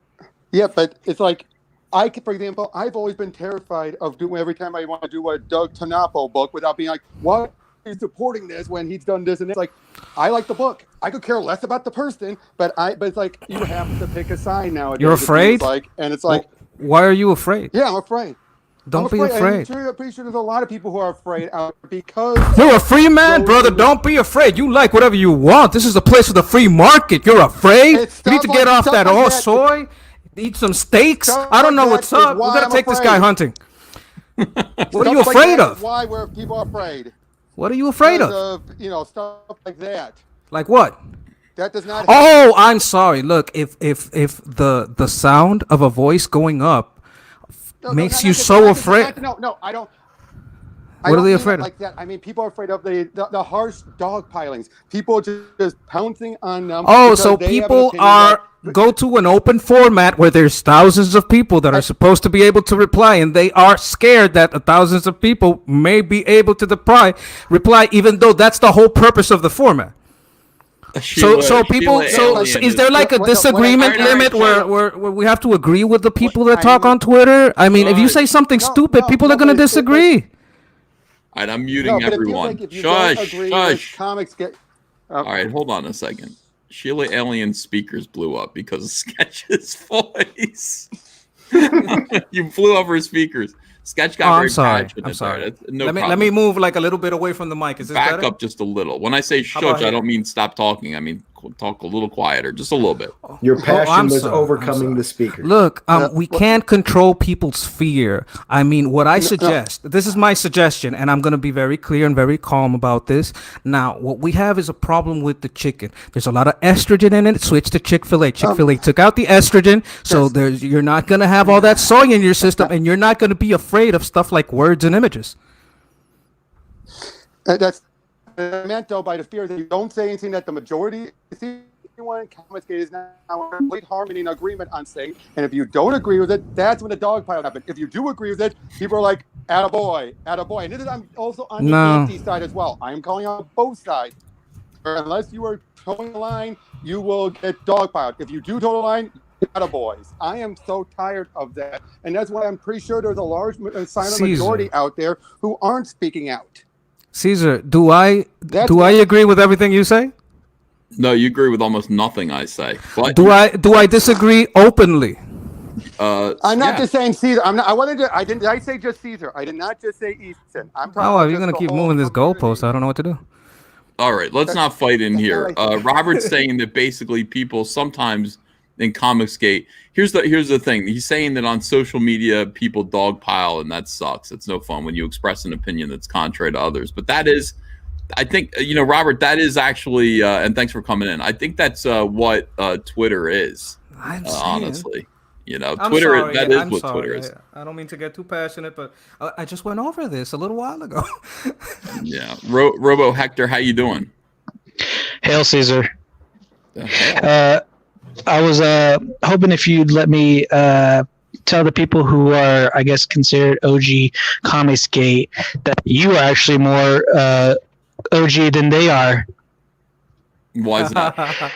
but it's like, for example, I've always been terrified of doing every time I want to do a Doug Tanapo book without being like, what supporting this when he's done this and it's like, I like the book. I could care less about the person, but it's like you have to pick a side nowadays. You're afraid? And it's like, why are you afraid? Yeah, I'm afraid. Don't be afraid. I'm pretty sure there's a lot of people who are afraid because you're a free man, brother. Don't be afraid. You like whatever you want. This is a place of the free market. You're afraid? You need to get off that all soy. Eat some steaks. I don't know what's up. We gotta take this guy hunting. What are you afraid of? Why were people afraid? What are you afraid of? Stuff like that. Like what? That does not. Oh, I'm sorry. Look, if the sound of a voice going up makes you so afraid. No, I don't. What are they afraid of? Like that. I mean, people are afraid of the harsh dog pilings. People just pouncing on them. Oh, so people go to an open format where there's thousands of people that are supposed to be able to reply, and they are scared that thousands of people may be able to reply, even though that's the whole purpose of the format. So people. So is there like a disagreement limit where we have to agree with the people that talk on Twitter? I mean, if you say something stupid, people are going to disagree. All right, I'm muting everyone. Shush. ComicsGate. All right, hold on a second. Sheila Alien speakers blew up because of Sketch's voice. You blew up her speakers. Sketch got very passionate. I'm sorry. No let me move like a little bit away from the mic. Is this back better? up just a little? When I say shush, I don't mean stop talking. I mean talk a little quieter, just a little bit. Your passion was overcoming the speaker. Look, we can't control people's fear. I mean, what I suggest, this is my suggestion, and I'm going to be very clear and very calm about this. Now, what we have is a problem with the chicken. There's a lot of estrogen in it. Switch to Chick-fil-A. Chick-fil-A took out the estrogen, so you're not going to have all that soy in your system, and you're not going to be afraid of stuff like words and images. That's meant though by the fear that you don't say anything that the majority everyone in ComicsGate is now in complete harmony and agreement on saying, and if you don't agree with it, that's when the dog pile happened. If you do agree with it, people are like, attaboy. And this is, I'm also on the anti side as well. I'm calling on both sides. Unless you are towing the line, you will get dog piled. If you do toe the line, attaboys. I am so tired of that. And that's why I'm pretty sure there's a large silent majority out there who aren't speaking out. Caesar, do I agree with everything you say? No, you agree with almost nothing I say. But do I disagree openly? I'm not just saying Caesar. I'm not. Did I say just Caesar? I did not just say Easton. I'm talking. Oh, you're gonna keep moving this goalpost. I don't know what to do. All right, let's not fight in here. Robert's saying that basically people sometimes in ComicsGate. Here's the thing. He's saying that on social media people dogpile, and that sucks. It's no fun when you express an opinion that's contrary to others. But that is, I think, Robert, that is actually, and thanks for coming in. I think that's what Twitter is. Honestly, Twitter. That is what Twitter is. I don't mean to get too passionate, but I just went over this a little while ago. Yeah, Robo Hector, how you doing? Hail Caesar. I was hoping if you'd let me tell the people who are, I guess, considered OG ComicsGate that you are actually more OG than they are. Why is that?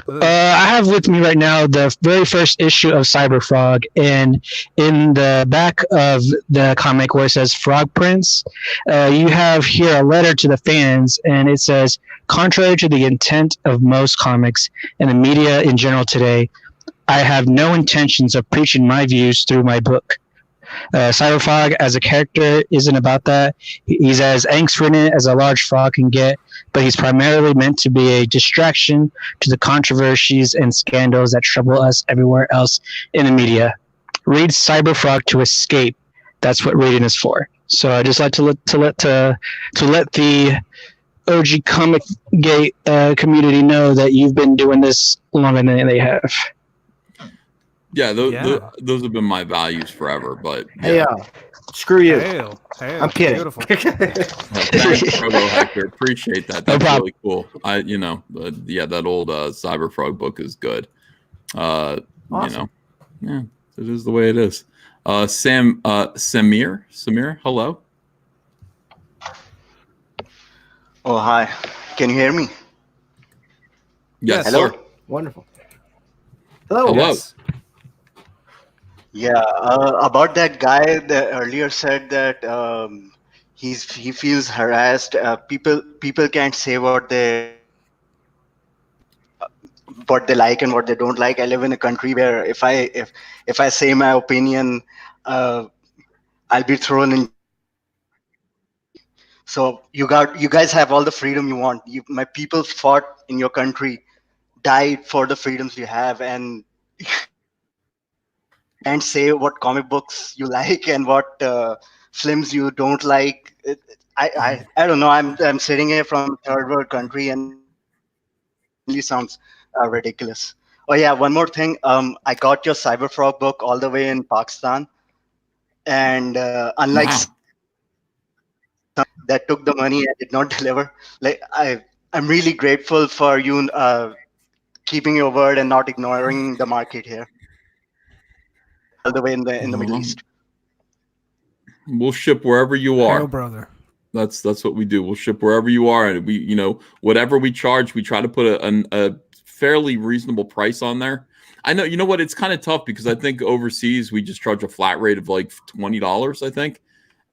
I have with me right now the very first issue of Cyberfrog, and in the back of the comic where it says Frog Prince, you have here a letter to the fans, and it says, contrary to the intent of most comics and the media in general today, I have no intentions of preaching my views through my book. Cyberfrog as a character isn't about that. He's as angst-ridden as a large frog can get, but he's primarily meant to be a distraction to the controversies and scandals that trouble us everywhere else in the media. Read Cyberfrog to escape. That's what reading is for. So I just like to let the OG ComicGate community know that you've been doing this longer than they have. Yeah, those have been my values forever. But screw you. Hail. I'm kidding. Beautiful. Thanks, Robo Hector. Appreciate that. That's really cool. That old Cyberfrog book is good. Awesome. It is the way it is. Samir, hello. Oh, hi. Can you hear me? Yes. Hello. Sir. Wonderful. Hello. Yes. Yeah, about that guy that earlier said that he feels harassed. People can't say what they like and what they don't like. I live in a country where if I say my opinion, I'll be thrown in. So you guys have all the freedom you want. My people fought in your country, died for the freedoms you have, and say what comic books you like and what films you don't like. I don't know. I'm sitting here from a third world country, and it really sounds ridiculous. Oh yeah, one more thing. I got your Cyberfrog book all the way in Pakistan, and unlike some that took the money and did not deliver, like I'm really grateful for you keeping your word and not ignoring the market here, all the way in the Middle East. We'll ship wherever you are. Hell, brother. That's what we do. We'll ship wherever you are, and we, you know, whatever we charge, we try to put a fairly reasonable price on there. I know, you know what? It's kind of tough because I think overseas we just charge a flat rate of like $20, I think,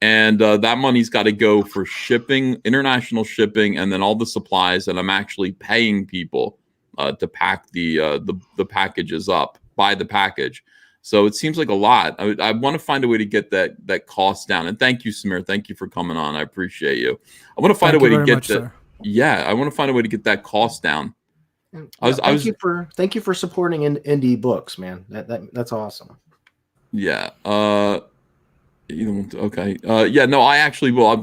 and that money's got to go for shipping, international shipping, and then all the supplies. And I'm actually paying people to pack the packages up, buy the package. So it seems like a lot. I want to find a way to get that cost down. And thank you, Samir. Thank you for coming on. I appreciate you. I want to find a way to get that. Yeah, I want to find a way to get that cost down. Thank you for supporting indie books, man. That's awesome. Yeah. Okay. Yeah. No, I actually will. I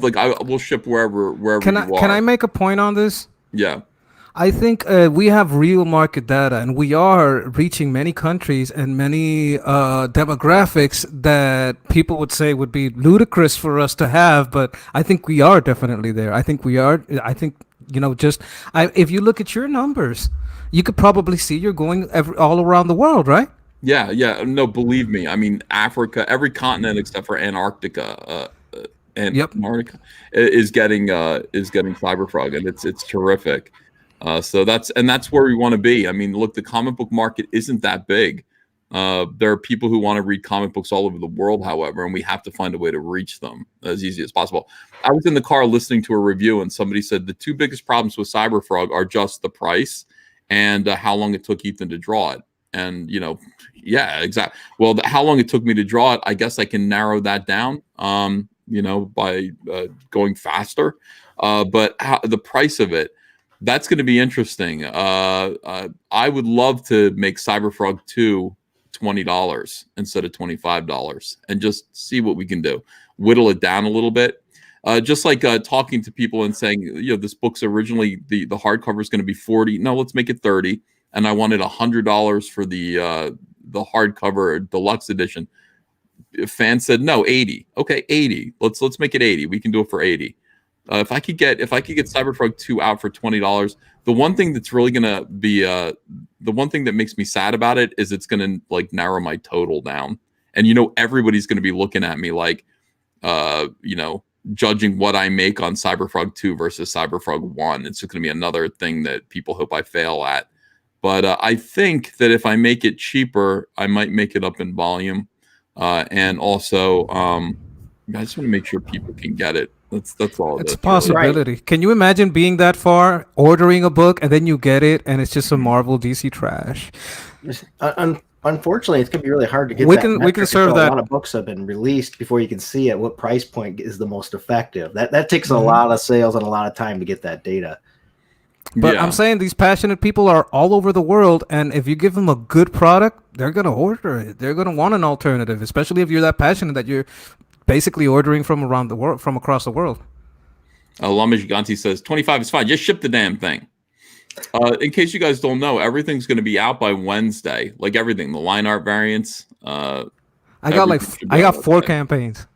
will ship wherever you are. Can I make a point on this? Yeah. I think we have real market data, and we are reaching many countries and many demographics that people would say would be ludicrous for us to have, but I think we are definitely there. I think we are. I think, you know, if you look at your numbers, you could probably see you're going all around the world, right? Yeah. Yeah. No, believe me. I mean, Africa, every continent except for Antarctica. Antarctica is getting Cyberfrog, and it's terrific. So that's where we want to be. I mean, look, the comic book market isn't that big. There are people who want to read comic books all over the world, however, and we have to find a way to reach them as easy as possible. I was in the car listening to a review, and somebody said the two biggest problems with Cyberfrog are just the price and how long it took Ethan to draw it. And, you know, yeah, exactly. Well, how long it took me to draw it, I guess I can narrow that down, you know, by going faster. But the price of it, that's going to be interesting. I would love to make Cyberfrog 2 $20 instead of $25 and just see what we can do. Whittle it down a little bit. Just like talking to people and saying, you know, this book's originally, the hardcover is going to be $40. No, let's make it $30. And I wanted $100 for the hardcover deluxe edition. Fans said, no, $80. Okay, $80. Let's make it $80. We can do it for $80. If I could get Cyberfrog 2 out for $20, the one thing that's really gonna be the one thing that makes me sad about it is it's gonna like narrow my total down. And you know, everybody's gonna be looking at me like you know, judging what I make on Cyberfrog 2 versus Cyberfrog 1. It's just gonna be another thing that people hope I fail at. But I think that if I make it cheaper, I might make it up in volume. And also I just want to make sure people can get it. That's all. It's a possibility. Right. Can you imagine being that far, ordering a book, and then you get it, and it's just some Marvel DC trash? Unfortunately, it's gonna be really hard to get. We can serve that. A lot of books have been released before you can see at what price point is the most effective. That takes a lot of sales and a lot of time to get that data. But yeah. I'm saying these passionate people are all over the world, and if you give them a good product, they're gonna order it. They're gonna want an alternative, especially if you're that passionate that you're basically ordering from around the world, from across the world. Lama Giganti says 25 is fine. Just ship the damn thing. In case you guys don't know, everything's going to be out by Wednesday. Like everything, the line art variants. I got 4 campaigns.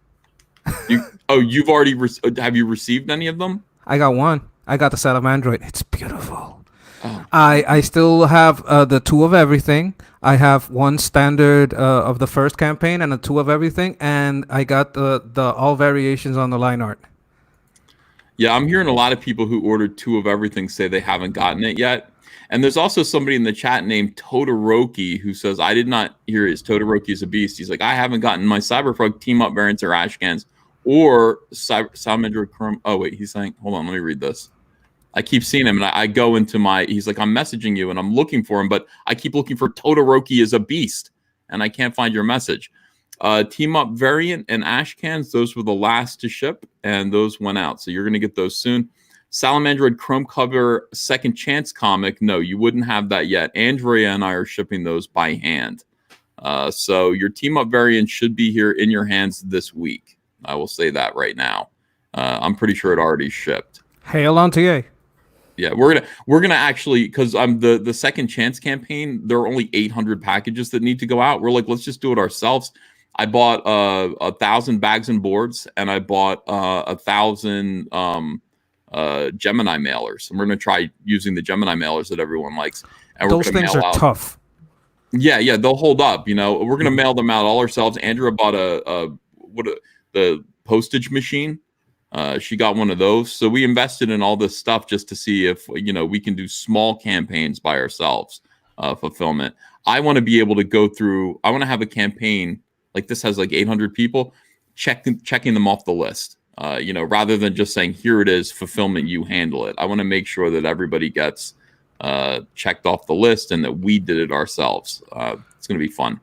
You've already have you received any of them? I got one. I got the set of Android. It's beautiful. Oh. I still have the 2 of everything. I have 1 standard of the first campaign and a 2 of everything, and I got the all variations on the line art. Yeah, I'm hearing a lot of people who ordered 2 of everything say they haven't gotten it yet. And there's also somebody in the chat named Todoroki who says, I did not hear his Todoroki is a beast. He's like, I haven't gotten my Cyberfrog team up variants or Ashcans or Salmandra Chrome. Oh wait, he's saying, hold on, let me read this. I keep seeing him, and I go into my. He's like, I'm messaging you, and I'm looking for him, but I keep looking for Todoroki is a beast, and I can't find your message. Team Up Variant and Ash Cans, those were the last to ship, and those went out, so you're going to get those soon. Salamandroid Chrome Cover Second Chance comic, no, you wouldn't have that yet. Andrea and I are shipping those by hand. So your Team Up Variant should be here in your hands this week. I will say that right now. I'm pretty sure it already shipped. Hail on TA. Yeah, we're gonna actually, because I'm the Second Chance campaign. There are only 800 packages that need to go out. We're like, let's just do it ourselves. I bought 1,000 bags and boards, and I bought 1,000 Gemini mailers. And we're gonna try using the Gemini mailers that everyone likes. And those things are tough. Yeah, they'll hold up. You know, we're gonna mail them out all ourselves. Andrea bought the postage machine. She got one of those. So we invested in all this stuff just to see if, you know, we can do small campaigns by ourselves, fulfillment. I want to be able to go through, I want to have a campaign like this has like 800 people, checking them off the list, you know, rather than just saying, here it is, fulfillment, you handle it. I want to make sure that everybody gets checked off the list and that we did it ourselves. It's going to be fun.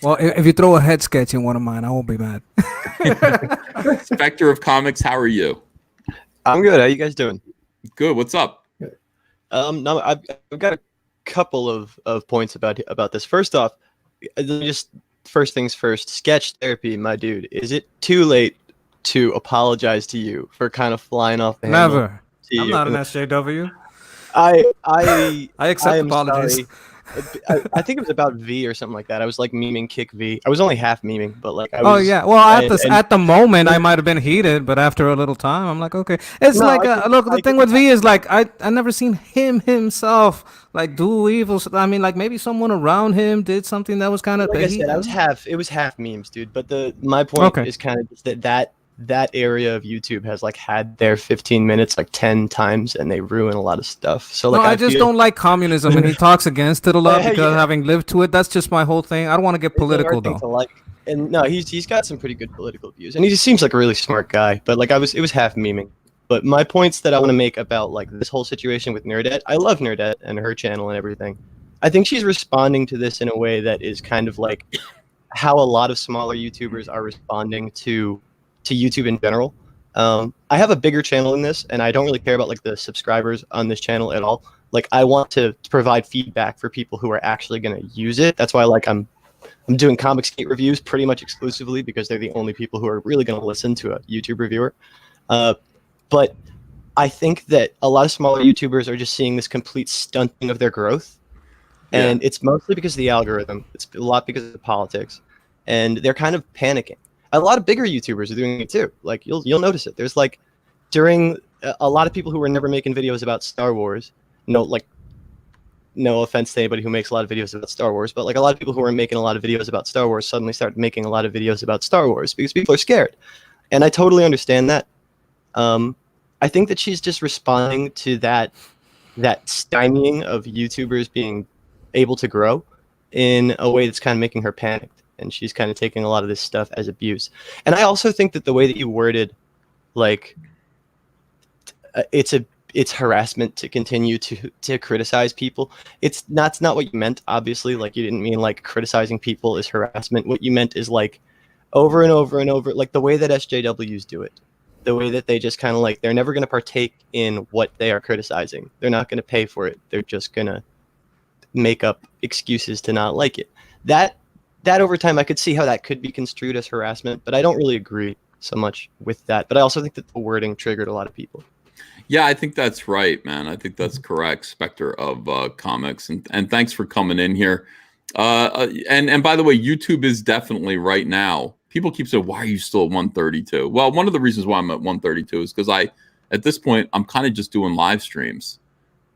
Well, if you throw a head sketch in one of mine, I won't be mad. Spectre of Comics, how are you? I'm good. How you guys doing? Good. What's up? No, I've got a couple of points about this. First off, just first things first. Sketch therapy, my dude. Is it too late to apologize to you for kind of flying off the handle? Never. I'm not an SJW. I accept apologies. Sorry. I think it was about V or something like that. I was like memeing Kick V. I was only half memeing, but like I was. Oh yeah. Well, at the moment, I might have been heated, but after a little time, I'm like, okay. It's no, like look. The thing with V is like I never seen him himself like do evil. I mean, like maybe someone around him did something that was kind of. Like I said, it was half memes, dude. But my point is kind of just that area of YouTube has like had their 15 minutes like 10 times, and they ruin a lot of stuff. So like, I just don't like communism, and he talks against it a lot because having lived to it, that's just my whole thing. I don't want to get political though. And no, he's got some pretty good political views, and he just seems like a really smart guy. But like it was half memeing. But my points that I want to make about like this whole situation with Nerdette, I love Nerdette and her channel and everything. I think she's responding to this in a way that is kind of like how a lot of smaller YouTubers are responding to YouTube in general. I have a bigger channel in this, and I don't really care about like the subscribers on this channel at all. Like I want to provide feedback for people who are actually going to use it. That's why like I'm doing ComicsGate reviews pretty much exclusively because they're the only people who are really going to listen to a YouTube reviewer. But I think that a lot of smaller YouTubers are just seeing this complete stunting of their growth. And it's mostly because of the algorithm. It's a lot because of the politics. And they're kind of panicking. A lot of bigger YouTubers are doing it too. Like you'll notice it. There's like during a lot of people who were never making videos about Star Wars. No offense to anybody who makes a lot of videos about Star Wars, but like a lot of people who are making a lot of videos about Star Wars suddenly start making a lot of videos about Star Wars because people are scared. And I totally understand that. I think that she's just responding to that stymieing of YouTubers being able to grow in a way that's kind of making her panicked. And she's kind of taking a lot of this stuff as abuse. And I also think that the way that you worded, like, it's harassment to continue to criticize people. It's not what you meant, obviously. Like, you didn't mean like criticizing people is harassment. What you meant is like over and over and over, like the way that SJWs do it. The way that they just kind of like, they're never going to partake in what they are criticizing. They're not going to pay for it. They're just going to make up excuses to not like it. That over time, I could see how that could be construed as harassment, but I don't really agree so much with that. But I also think that the wording triggered a lot of people. Yeah, I think that's right, man. I think that's correct, Spectre of Comics. And thanks for coming in here. And by the way, YouTube is definitely right now. People keep saying, why are you still at 132? Well, one of the reasons why I'm at 132 is because at this point, I'm kind of just doing live streams.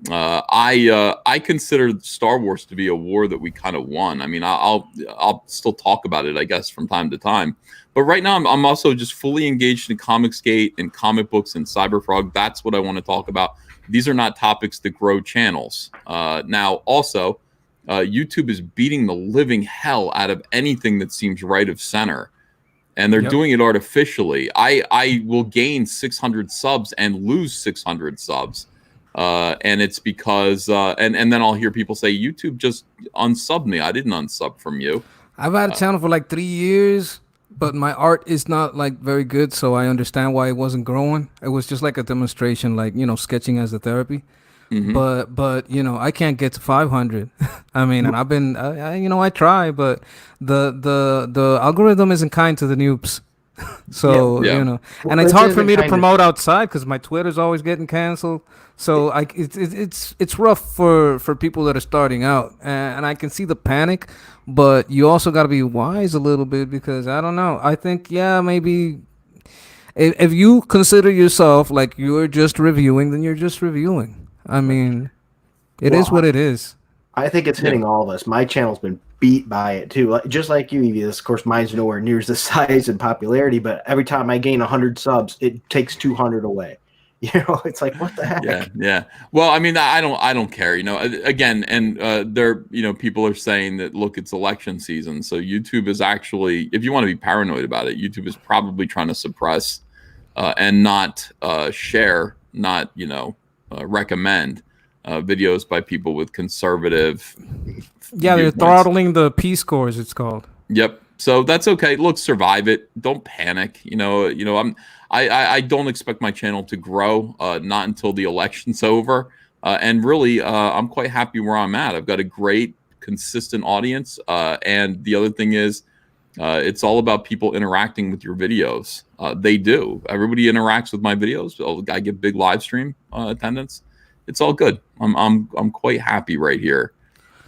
I consider Star Wars to be a war that we kind of won. I mean, I'll still talk about it, I guess, from time to time. But right now, I'm also just fully engaged in ComicsGate and comic books and Cyberfrog. That's what I want to talk about. These are not topics that grow channels. Now, also, YouTube is beating the living hell out of anything that seems right of center. and they're Yep. doing it artificially. I will gain 600 subs and lose 600 subs. And it's because and then I'll hear people say YouTube just unsubbed me. I didn't unsub from you. I've had a channel for like 3 years, but my art is not like very good, so I understand why it wasn't growing. It was just like a demonstration, like, you know, sketching as a therapy. But you know, I can't get to 500. I mean, and I've been you know, I try, but the algorithm isn't kind to the noobs. So Yeah. you know, Well, and it's it hard for isn't me to kind of- promote outside because my Twitter's always getting canceled. So it's rough for people that are starting out, and I can see the panic, but you also got to be wise a little bit, because I don't know. I think, yeah, maybe if you consider yourself like you're just reviewing, then you're just reviewing. I mean, it is what it is. I think it's hitting all of us. My channel's been beat by it too. Just like you, EVS. Of course, mine's nowhere near the size and popularity, but every time I gain 100 subs, it takes 200 away. You know, it's like, what the heck? Yeah. Well, I mean, I don't care. You know, again, and there, you know, people are saying that, look, it's election season, so YouTube is actually, if you want to be paranoid about it, YouTube is probably trying to suppress and not share, not, you know, recommend videos by people with conservative. Yeah, they're viewpoints. throttling the P scores, it's called. Yep. So that's okay. Look, survive it. Don't panic. You know. I don't expect my channel to grow. Not until the election's over. And really, I'm quite happy where I'm at. I've got a great, consistent audience. And the other thing is, it's all about people interacting with your videos. They do. Everybody interacts with my videos. I get big live stream attendance. It's all good. I'm quite happy right here.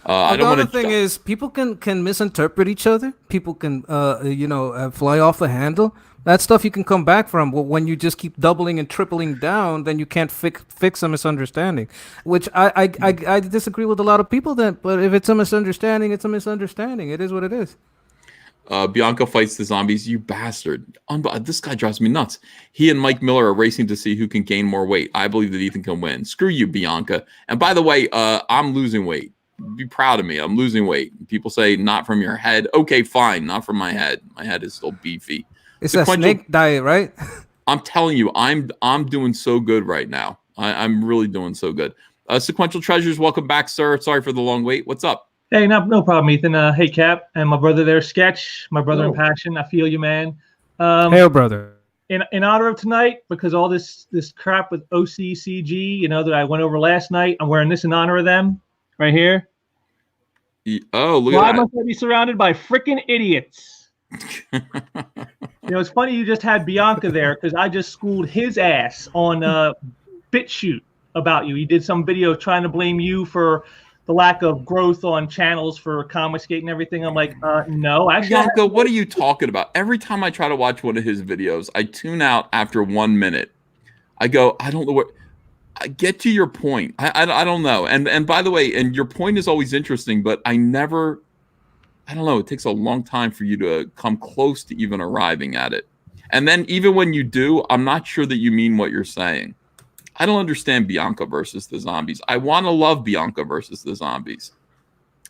I don't the other want to. thing is, people can misinterpret each other. People can, fly off the handle. That stuff you can come back from. But when you just keep doubling and tripling down, then you can't fix a misunderstanding. Which I disagree with a lot of people. Then, but if it's a misunderstanding, it's a misunderstanding. It is what it is. Bianca fights the zombies. You bastard! This guy drives me nuts. He and Mike Miller are racing to see who can gain more weight. I believe that Ethan can win. Screw you, Bianca. And by the way, I'm losing weight. Be proud of me. I'm losing weight. People say not from your head. Okay, fine. Not from my head. My head is still beefy. It's a snake diet, right? I'm telling you, I'm doing so good right now. I'm really doing so good. Sequential Treasures, welcome back, sir. Sorry for the long wait. What's up? Hey, no problem, Ethan. Hey, Cap, and my brother there, Sketch, my brother in passion. I feel you, man. Hey, brother. In honor of tonight, because all this crap with OCCG, you know, that I went over last night, I'm wearing this in honor of them, right here. Oh, look Why at that. must I be surrounded by freaking idiots? You know, it's funny you just had Bianca there, because I just schooled his ass on BitChute about you. He did some video trying to blame you for the lack of growth on channels for ComicsGate and everything. I'm like, no. Actually, Bianca, what are you talking about? Every time I try to watch one of his videos, I tune out after 1 minute. I go, I don't know what. I get to your point. I don't know. And by the way, and your point is always interesting, but I don't know. It takes a long time for you to come close to even arriving at it. And then even when you do, I'm not sure that you mean what you're saying. I don't understand Bianca versus the zombies. I want to love Bianca versus the zombies.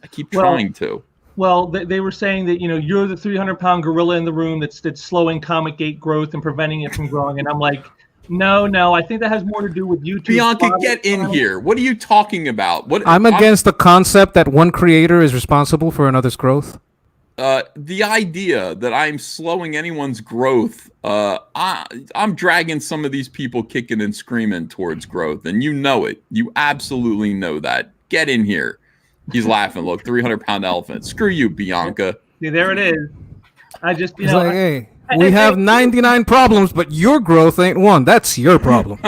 I keep trying to. Well, they were saying that, you know, you're the 300-pound gorilla in the room that's slowing ComicGate growth and preventing it from growing. And I'm like, no. I think that has more to do with YouTube. Bianca, get in here. What are you talking about? I'm against the concept that one creator is responsible for another's growth. The idea that I'm slowing anyone's growth, I'm dragging some of these people kicking and screaming towards growth, and you know it. You absolutely know that. Get in here. He's laughing. Look, 300-pound elephant. Screw you, Bianca. See, there it is. I just, It's like, hey, we have 99 problems, but your growth ain't one. That's your problem.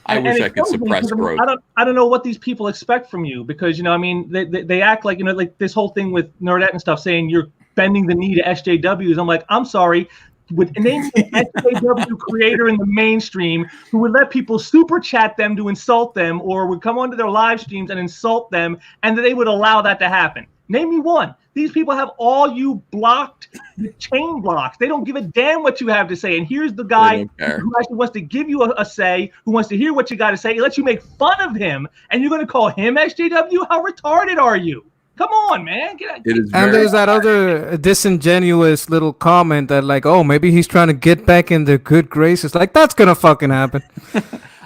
I wish I could suppress growth. I don't know what these people expect from you, because, you know, I mean, they act like, you know, like this whole thing with Nerdette and stuff, saying you're bending the knee to SJWs. I'm like, I'm sorry. Would name an SJW creator in the mainstream who would let people super chat them to insult them, or would come onto their live streams and insult them, and that they would allow that to happen? Name me one. These people have all you blocked with chain blocks. They don't give a damn what you have to say. And here's the guy who actually wants to give you a say, who wants to hear what you got to say. He lets you make fun of him, and you're going to call him SJW? How retarded are you? Come on, man. It is And there's that other disingenuous little comment that like, oh, maybe he's trying to get back in their good graces. Like, that's gonna fucking happen.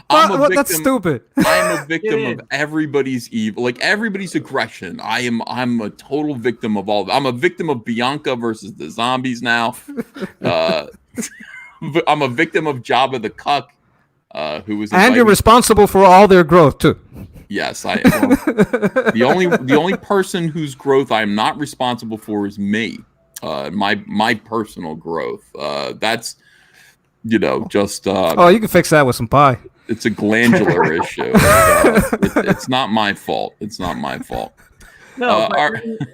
That's stupid. I'm a victim of everybody's evil, like everybody's aggression. I'm a total victim of all. I'm a victim of Bianca versus the zombies now. I'm a victim of Jabba the Cuck, who was. And you're responsible for all their growth too. Yes, I am. The only person whose growth I'm not responsible for is me. My personal growth. That's just. Oh, you can fix that with some pie. It's a glandular issue. It's not my fault. It's not my fault. No,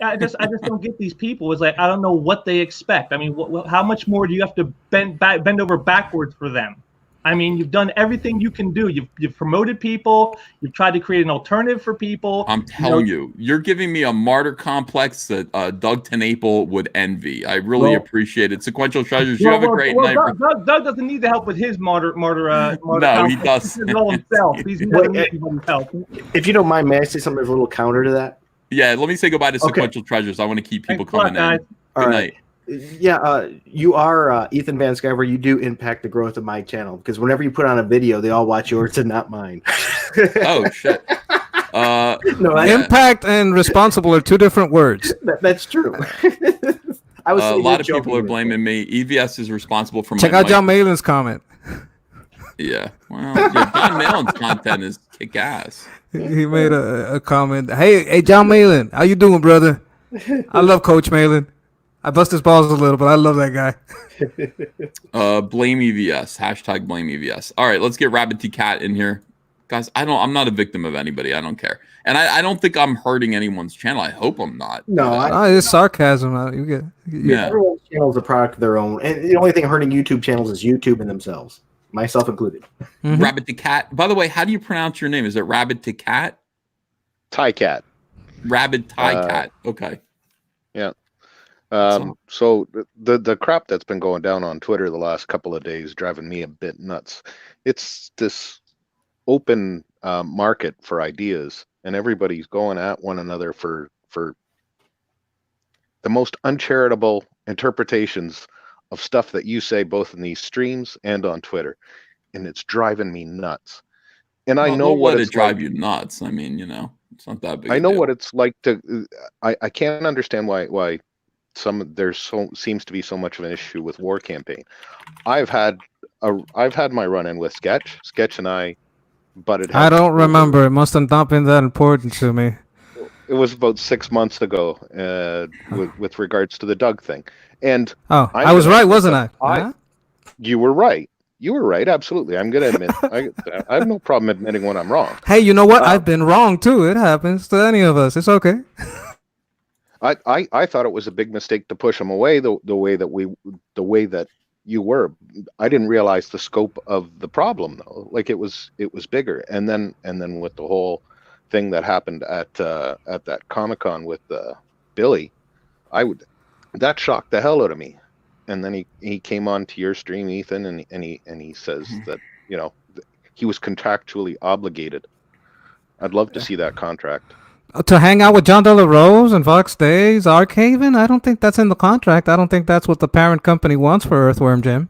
I just don't get these people. It's like I don't know what they expect. I mean, how much more do you have to bend over backwards for them? I mean, you've done everything you can do. You've promoted people. You've tried to create an alternative for people. I'm telling you, you're giving me a martyr complex that Doug TenNapel would envy. I really appreciate it. Sequential Treasures, you have a great night. Doug doesn't need the help with his martyr. No, he does. He does it all himself. He's not needing anybody's help. If you don't mind, may I say something as a little counter to that? Yeah, let me say goodbye to Sequential Treasures. I want to keep people coming in. Good night. Yeah, you are Ethan Van Sciver. You do impact the growth of my channel because whenever you put on a video, they all watch yours and not mine. Oh shit! Impact and responsible are two different words. That's true. A lot of people are blaming me. EVS is responsible for. Check out John Malin's comment. Yeah, well, John Malin's content is kick ass. He made a comment. Hey, John Malin, how you doing, brother? I love Coach Malin. I bust his balls a little, but I love that guy. Blame EVS. Hashtag blame EVS. All right, let's get Rabbit T Cat in here. Guys, I'm not a victim of anybody. I don't care. And I don't think I'm hurting anyone's channel. I hope I'm not. No, it's sarcasm. Everyone's channel is a product of their own. And the only thing hurting YouTube channels is YouTube and themselves, myself included. Mm-hmm. Rabbit T Cat. By the way, how do you pronounce your name? Is it Rabbit T Cat? Tie Cat. Rabbit Tie Cat. Okay. Yeah. So the crap that's been going down on Twitter the last couple of days driving me a bit nuts. It's this open market for ideas, and everybody's going at one another for the most uncharitable interpretations of stuff that you say both in these streams and on Twitter, and it's driving me nuts. And I know what it's drive you nuts. I mean, it's not that big. I know what it's like to. I can't understand why. Seems to be so much of an issue with War Campaign. I've had my run-in with Sketch and I butted heads. I don't remember. It must have not been that important to me. It was about 6 months ago with regards to the Doug thing. And I was right, wasn't I? You were right. You were right. Absolutely. I'm going to admit. I have no problem admitting when I'm wrong. Hey, you know what? I've been wrong too. It happens to any of us. It's okay. I thought it was a big mistake to push him away the way that you were. I didn't realize the scope of the problem though. Like it was bigger. And then with the whole thing that happened at that Comic-Con with Billy, that shocked the hell out of me. And then he came on to your stream, Ethan, and he says that he was contractually obligated. I'd love to see that contract. To hang out with John De La Rose and Vox Days, Arkhaven? I don't think that's in the contract. I don't think that's what the parent company wants for Earthworm Jim.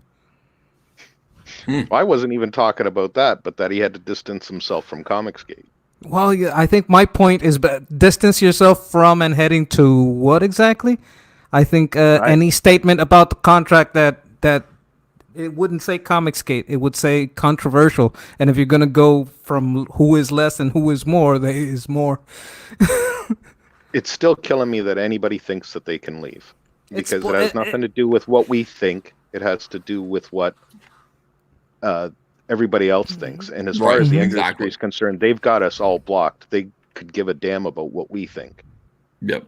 I wasn't even talking about that, but that he had to distance himself from ComicsGate. Well, yeah, I think my point is distance yourself from and heading to what exactly? I think any statement about the contract that it wouldn't say ComicsGate. It would say controversial. And if you're going to go from who is less and who is more, there is more. It's still killing me that anybody thinks that they can leave. Because it has nothing to do with what we think. It has to do with what everybody else thinks. And as far as the industry is concerned, they've got us all blocked. They could give a damn about what we think. Yep.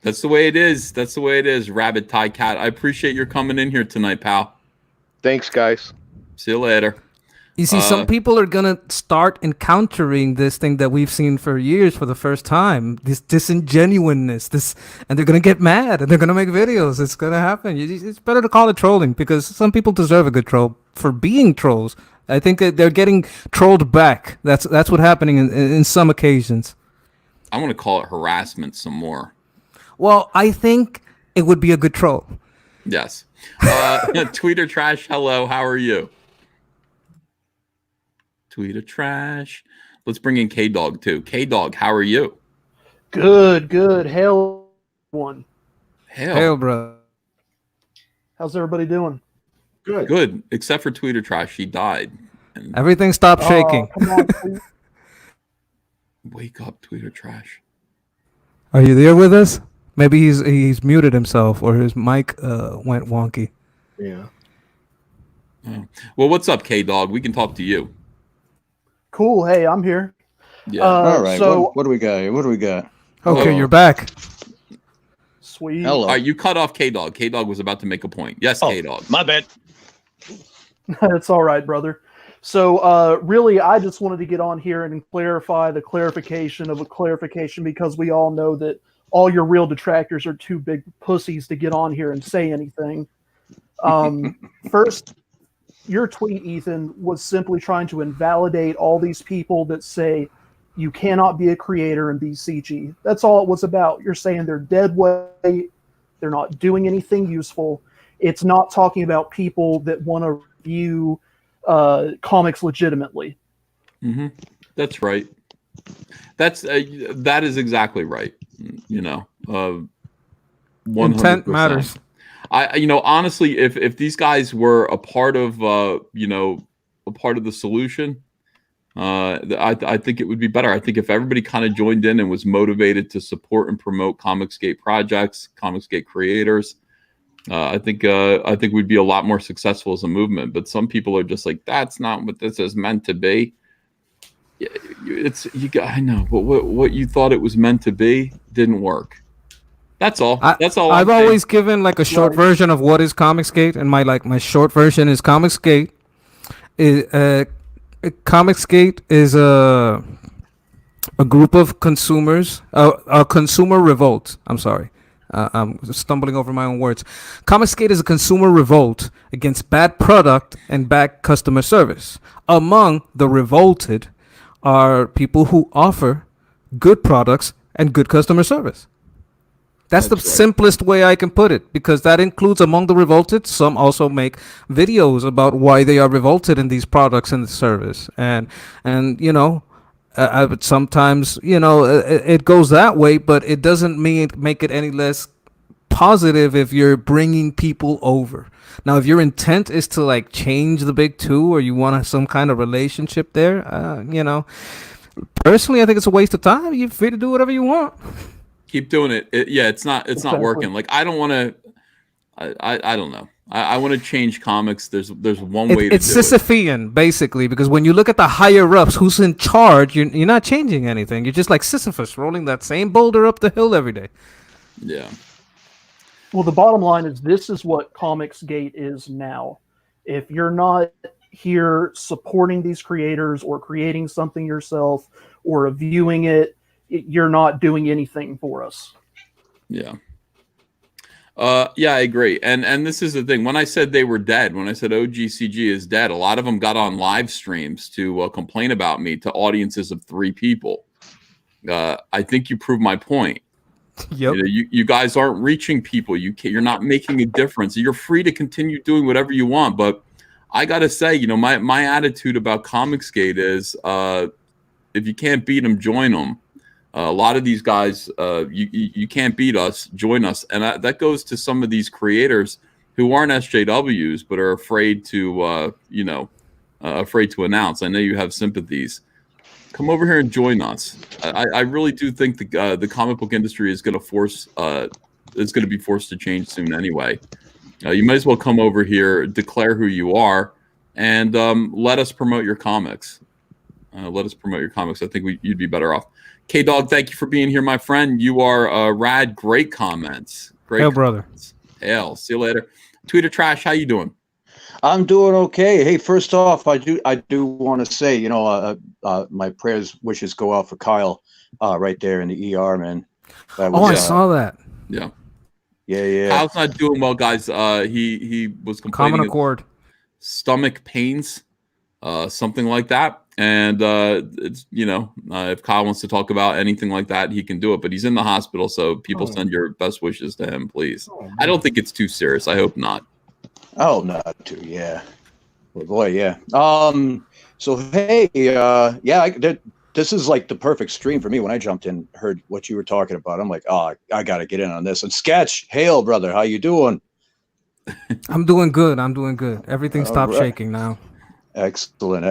That's the way it is. That's the way it is, Rabbit Tie Cat. I appreciate your coming in here tonight, pal. Thanks, guys. See you later. You see, some people are going to start encountering this thing that we've seen for years for the first time, this disingenuousness, and they're going to get mad, and they're going to make videos. It's going to happen. It's better to call it trolling, because some people deserve a good troll for being trolls. I think that they're getting trolled back. That's what's happening in some occasions. I want to call it harassment some more. Well, I think it would be a good troll. Yes. Tweeter Trash, hello. How are you? Tweeter Trash. Let's bring in K-Dog too. K-Dog, how are you? Good. Hail one. Hail, bro. How's everybody doing? Good. Except for Tweeter Trash. He died. And Everything stopped shaking. Come on, please. wake up, Tweeter Trash. Are you there with us? Maybe he's muted himself or his mic went wonky. Yeah. Oh. Well, what's up, K-Dog? We can talk to you. Cool. Hey, I'm here. Yeah. All right. So What do we got here? What do we got? Okay, you're back. sweet. All right, you cut off K-Dog. K-Dog was about to make a point. Yes, K-Dog. My bad. That's all right, brother. So really, I just wanted to get on here and clarify the clarification of a clarification, because we all know that all your real detractors are too big pussies to get on here and say anything. First, your tweet, Ethan, was simply trying to invalidate all these people that say you cannot be a creator and be CG. That's all it was about. You're saying they're dead weight, they're not doing anything useful. It's not talking about people that want to view comics legitimately. Mm-hmm. That's right. That is exactly right. You know, 100%. Intent matters. Honestly, if these guys were a part of a part of the solution, I think it would be better. I think if everybody kind of joined in and was motivated to support and promote ComicsGate projects, ComicsGate creators, I think we'd be a lot more successful as a movement. But some people are just like, that's not what this is meant to be. I know, but what you thought it was meant to be didn't work. That's all. That's all. I've always given like a short version of what is ComicsGate, and my short version is ComicsGate. ComicsGate is a group of consumers, a consumer revolt. I'm sorry. I'm stumbling over my own words. ComicsGate is a consumer revolt against bad product and bad customer service. Among the revolted are people who offer good products and good customer service. That's the simplest way I can put it, because that includes among the revolted. Some also make videos about why they are revolted in these products and the service. And I would sometimes, it goes that way, but it doesn't make it any less positive if you're bringing people over. Now, if your intent is to like change the big two, or you want some kind of relationship there, personally, I think it's a waste of time. You're free to do whatever you want. Keep doing it. It's not working. Like, I don't want to. I don't know. I want to change comics. There's one way to do it. It's Sisyphean, basically, because when you look at the higher ups, who's in charge, you're not changing anything. You're just like Sisyphus rolling that same boulder up the hill every day. Yeah. Well, the bottom line is this is what ComicsGate is now. If you're not here supporting these creators or creating something yourself or reviewing it, you're not doing anything for us. Yeah. Yeah, I agree. And this is the thing. When I said they were dead, when I said OGCG is dead, a lot of them got on live streams to complain about me to audiences of 3 people. I think you proved my point. Yep. You guys aren't reaching people. You're not making a difference. You're free to continue doing whatever you want. But I got to say, my attitude about ComicsGate is if you can't beat them, join them. A lot of these guys, you can't beat us, join us. And that goes to some of these creators who aren't SJWs, but are afraid to, afraid to announce. I know you have sympathies. Come over here and join us. I really do think the comic book industry is going to be forced to change soon anyway. You might as well come over here, declare who you are, and let us promote your comics. Let us promote your comics. I think you'd be better off. K-Dog, thank you for being here, my friend. You are rad. Great comments. Great Hail, brother. Hail. See you later. Tweeter Trash, how you doing? I'm doing okay. Hey, first off, I do want to say, my prayers, wishes go out for Kyle, right there in the ER, man. I saw that. Yeah. Yeah. Kyle's not doing well, guys. He was complaining Common Accord. of stomach pains, something like that. And it's if Kyle wants to talk about anything like that, he can do it. But he's in the hospital, so people send your best wishes to him, please. I don't think it's too serious. I hope not. Oh, not too. Yeah. Well, boy, yeah. So hey, this is like the perfect stream for me. When I jumped in, heard what you were talking about, I'm like, oh, I got to get in on this. And Sketch, hail, brother, how you doing? I'm doing good. Everything stopped right. shaking now. Excellent.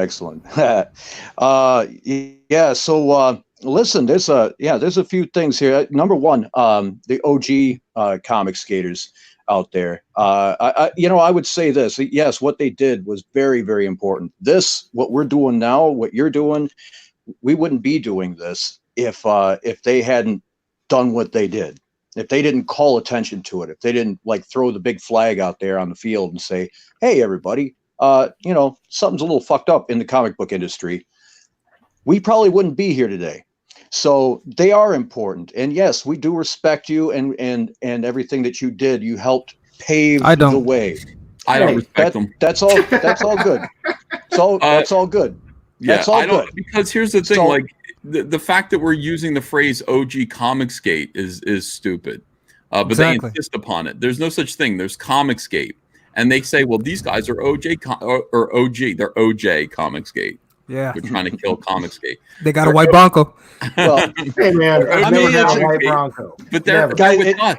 Listen, there's a few things here. Number one, the OG comic skaters out there. I would say this. Yes, what they did was very, very important. What we're doing now, what you're doing, we wouldn't be doing this if they hadn't done what they did. If they didn't call attention to it, if they didn't like throw the big flag out there on the field and say, hey, everybody, something's a little fucked up in the comic book industry, we probably wouldn't be here today. So they are important. And yes, we do respect you and everything that you did. You helped pave the way. I don't respect them. That's all good. That's all good. Yeah, that's all I don't, good. because here's the thing, like the fact that we're using the phrase OG ComicsGate is stupid. But Exactly. they insist upon it. There's no such thing. There's ComicsGate. And they say, well, these guys are OG. They're OJ ComicsGate. Yeah. They're trying to kill ComicsGate. They got a white Bronco. Well, hey man, I've never had a white Bronco. But they're with us.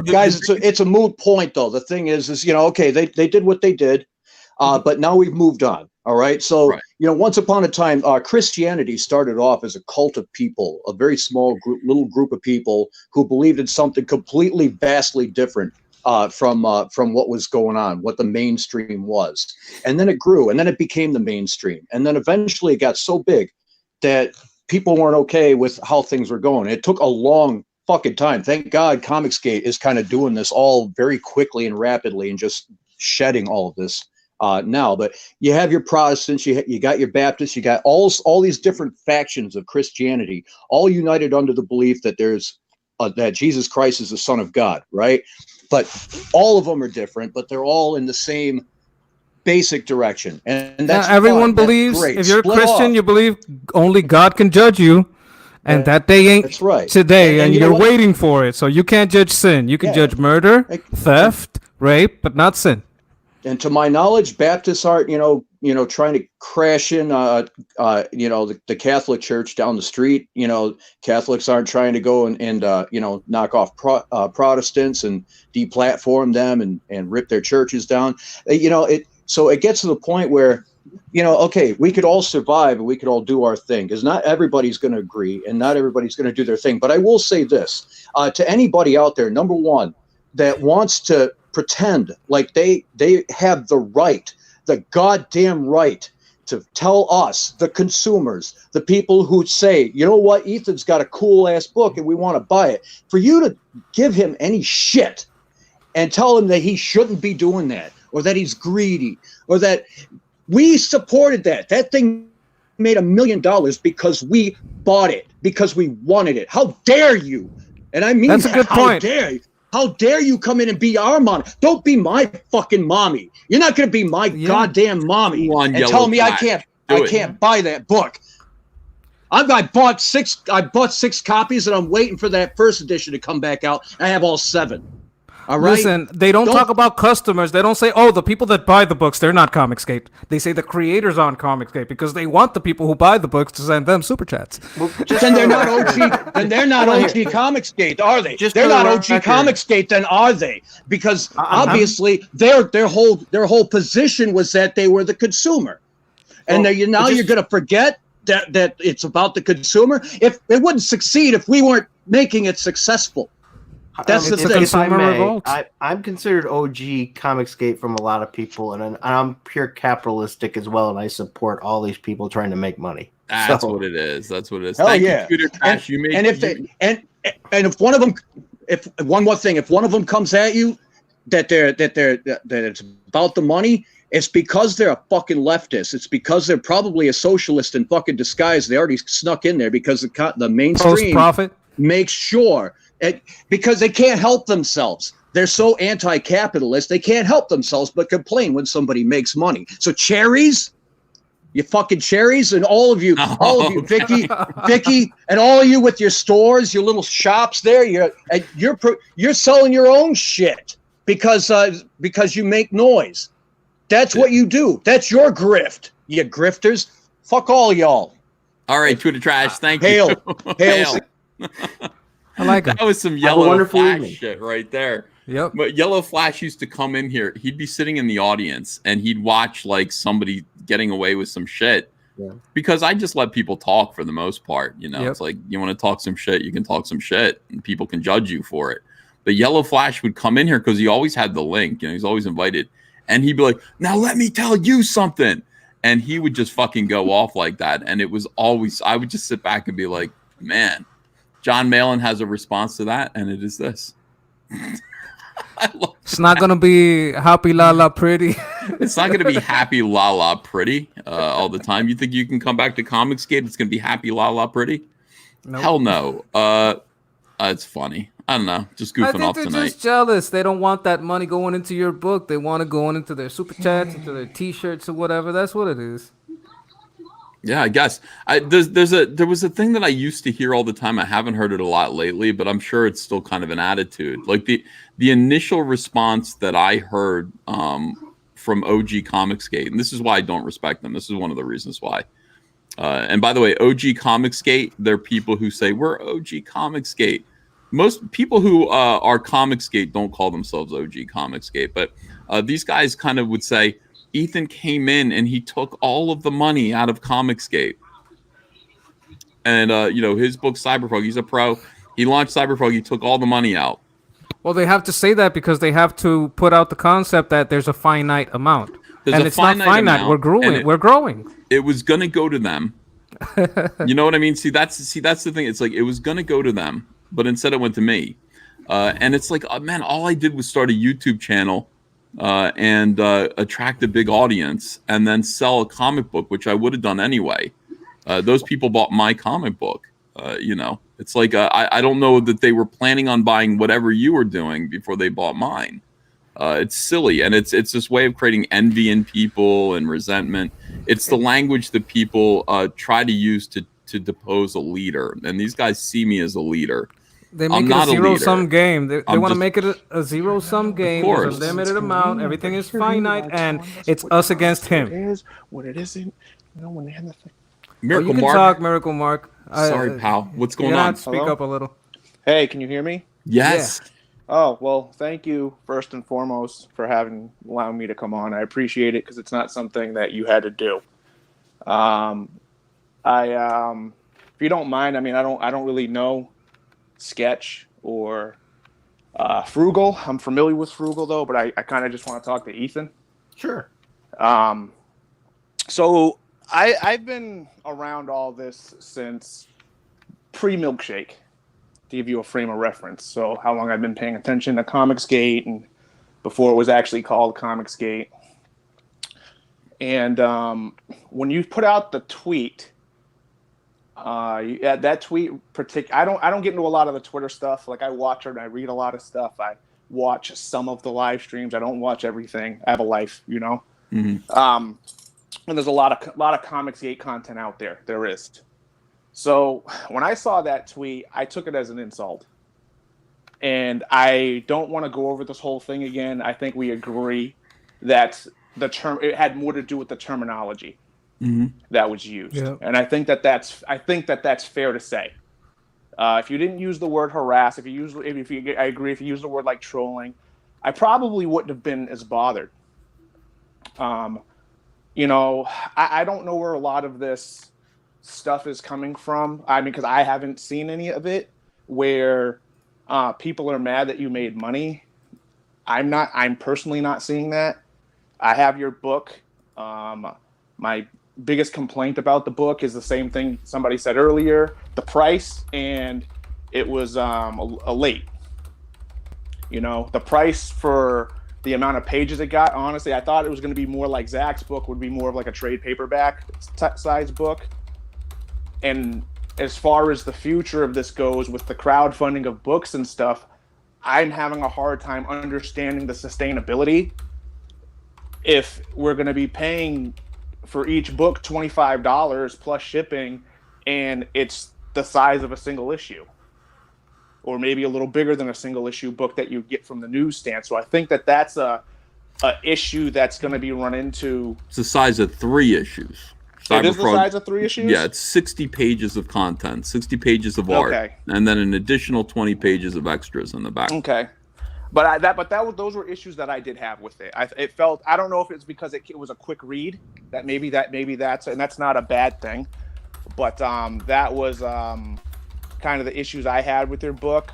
Guys, it's a moot point though. The thing is okay, they did what they did, but now we've moved on. All right. So, once upon a time, Christianity started off as a cult of people, a very small little group of people who believed in something completely vastly different from what was going on, what the mainstream was. And then it grew, and then it became the mainstream. And then eventually it got so big that people weren't okay with how things were going. It took a long fucking time. Thank God ComicsGate is kind of doing this all very quickly and rapidly and just shedding all of this now. But you have your Protestants, you got your Baptists, you got all these different factions of Christianity, all united under the belief that that Jesus Christ is the Son of God, right? But all of them are different, but they're all in the same basic direction. And that's everyone fine. believes, That's great. if you're Split a Christian, off. you believe only God can judge you. And that day ain't That's right. today, and you know you're what? waiting for it. So you can't judge sin. You can judge murder, theft, rape, but not sin. And to my knowledge, Baptists aren't, trying to crash in, the Catholic Church down the street. Catholics aren't trying to go and knock off Protestants and deplatform them and rip their churches down. So it gets to the point where, okay, we could all survive and we could all do our thing, because not everybody's going to agree and not everybody's going to do their thing. But I will say this to anybody out there, number one, that wants to pretend like they have the goddamn right to tell us, the consumers, the people who say, you know what, Ethan's got a cool ass book and we want to buy it, for you to give him any shit and tell him that he shouldn't be doing that, or that he's greedy, or that we supported that thing made $1 million because we bought it, because we wanted it. How dare you? And I mean, that's a good point. How dare you come in and be our mommy? Don't be my fucking mommy. You're not going to be my goddamn mommy and tell me I can't buy that book. I bought six copies and I'm waiting for that first edition to come back out. I have all 7. All right. Listen, they don't talk about customers. They don't say, oh, the people that buy the books, they're not ComicsGate. They say the creators on ComicsGate, because they want the people who buy the books to send them super chats. Then they're not OG. Then they're not OG ComicsGate, are they? They're not OG ComicsGate, then are they? Because obviously their whole position was that they were the consumer, and you're going to forget that it's about the consumer. If it wouldn't succeed if we weren't making it successful. That's the thing. If I may, I'm considered OG ComicsGate from a lot of people, and I'm pure capitalistic as well, and I support all these people trying to make money. That's what it is. That's what it is. Hell Thank yeah. you, Computer Trash. If one of them, one more thing, if one of them comes at you that it's about the money, it's because they're a fucking leftist. It's because they're probably a socialist in fucking disguise. They already snuck in there because the mainstream Post-profit makes sure. Because they can't help themselves. They're so anti-capitalist, they can't help themselves but complain when somebody makes money. So cherries, You fucking cherries, and all of you, Vicky, and all of you with your stores, your little shops there. You're selling your own shit because you make noise. That's what you do. That's your grift, you grifters. Fuck all y'all. All right, Twitter trash. Thank Hail. you. Hail. I like that was some Yellow Flash shit right there. Yep. But Yellow Flash used to come in here. He'd be sitting in the audience and he'd watch like somebody getting away with some shit. Yeah. Because I just let people talk for the most part. You know, Yep. It's like you want to talk some shit, you can talk some shit, and people can judge you for it. But Yellow Flash would come in here because he always had the link. You know, he's always invited, and he'd be like, "Now let me tell you something," and he would just fucking go off like that. And it was always, I would just sit back and be like, "Man, John Malin has a response to that, and it is this." It's not gonna be happy la la pretty. It's not going to be happy la la pretty all the time. You think you can come back to ComicsGate? It's going to be happy la la pretty? Nope. Hell no. It's funny. I don't know. Just I goofing think off they're tonight. just jealous. They don't want that money going into your book. They want it going into their super chats, into their T-shirts or whatever. That's what it is. Yeah, I guess. There was a thing that I used to hear all the time. I haven't heard it a lot lately, but I'm sure it's still kind of an attitude. Like the initial response that I heard from OG ComicsGate, and this is why I don't respect them. This is one of the reasons why. And by the way, OG ComicsGate, they're people who say we're OG ComicsGate. Most people who are ComicsGate don't call themselves OG ComicsGate, but these guys kind of would say, Ethan came in and he took all of the money out of ComicsGate. And, his book, Cyberpunk, he's a pro. He launched Cyberpunk. He took all the money out. Well, they have to say that because they have to put out the concept that there's a finite amount. And it's not finite. We're growing. We're growing. It was going to go to them. You know what I mean? See, that's the thing. It's like it was going to go to them, but instead it went to me. And it's like, man, all I did was start a YouTube channel and attract a big audience and then sell a comic book, which I would have done anyway. Those people bought my comic book. It's like I don't know that they were planning on buying whatever you were doing before they bought mine. It's silly, and it's this way of creating envy in people and resentment. It's the language that people try to use to depose a leader, and these guys see me as a leader. They make it a zero-sum game. They want to make it a zero-sum game. There's a limited amount. Everything is finite, and it's us against him. It is when it isn't. When they have the thing. Miracle you can Mark. talk, Miracle Mark. Sorry, pal. What's going on? Speak up a little. Hey, can you hear me? Yes. Yeah. Oh, well, thank you first and foremost for allowing me to come on. I appreciate it because it's not something that you had to do. If you don't mind, I mean, I don't really know Sketch or Frugal. I'm familiar with Frugal though, but I kind of just want to talk to Ethan. Sure. So I've been around all this since pre-Milkshake, to give you a frame of reference. So how long I've been paying attention to ComicsGate and before it was actually called ComicsGate. And when you put out the tweet, that tweet I don't get into a lot of the Twitter stuff. Like I watch it and I read a lot of stuff. I watch some of the live streams. I don't watch everything. I have a life, you know. Mm-hmm. And there's a lot of ComicsGate content out there. There is. So when I saw that tweet, I took it as an insult. And I don't want to go over this whole thing again. I think we agree that it had more to do with the terminology that was used. Yeah. And I think that's fair to say. If you didn't use the word harass, I agree. If you use the word like trolling, I probably wouldn't have been as bothered. I don't know where a lot of this stuff is coming from. I mean, because I haven't seen any of it where people are mad that you made money. I'm personally not seeing that. I have your book. My biggest complaint about the book is the same thing somebody said earlier, the price, and it was a late. The price for the amount of pages it got, honestly, I thought it was going to be more like Zach's book would be more of like a trade paperback size book. And as far as the future of this goes with the crowdfunding of books and stuff, I'm having a hard time understanding the sustainability if we're going to be paying for each book $25 plus shipping, and it's the size of a single issue, or maybe a little bigger than a single issue book that you get from the newsstand. So I think that that's a issue that's going to be run into. It's the size of 3 issues. It is the size of 3 issues? Yeah, it's 60 pages of content, 60 pages of art, and then an additional 20 pages of extras in the back. Okay. But those were issues that I did have with it. It felt, I don't know if it's because it was a quick read, that maybe that's, and that's not a bad thing, but that was kind of the issues I had with your book.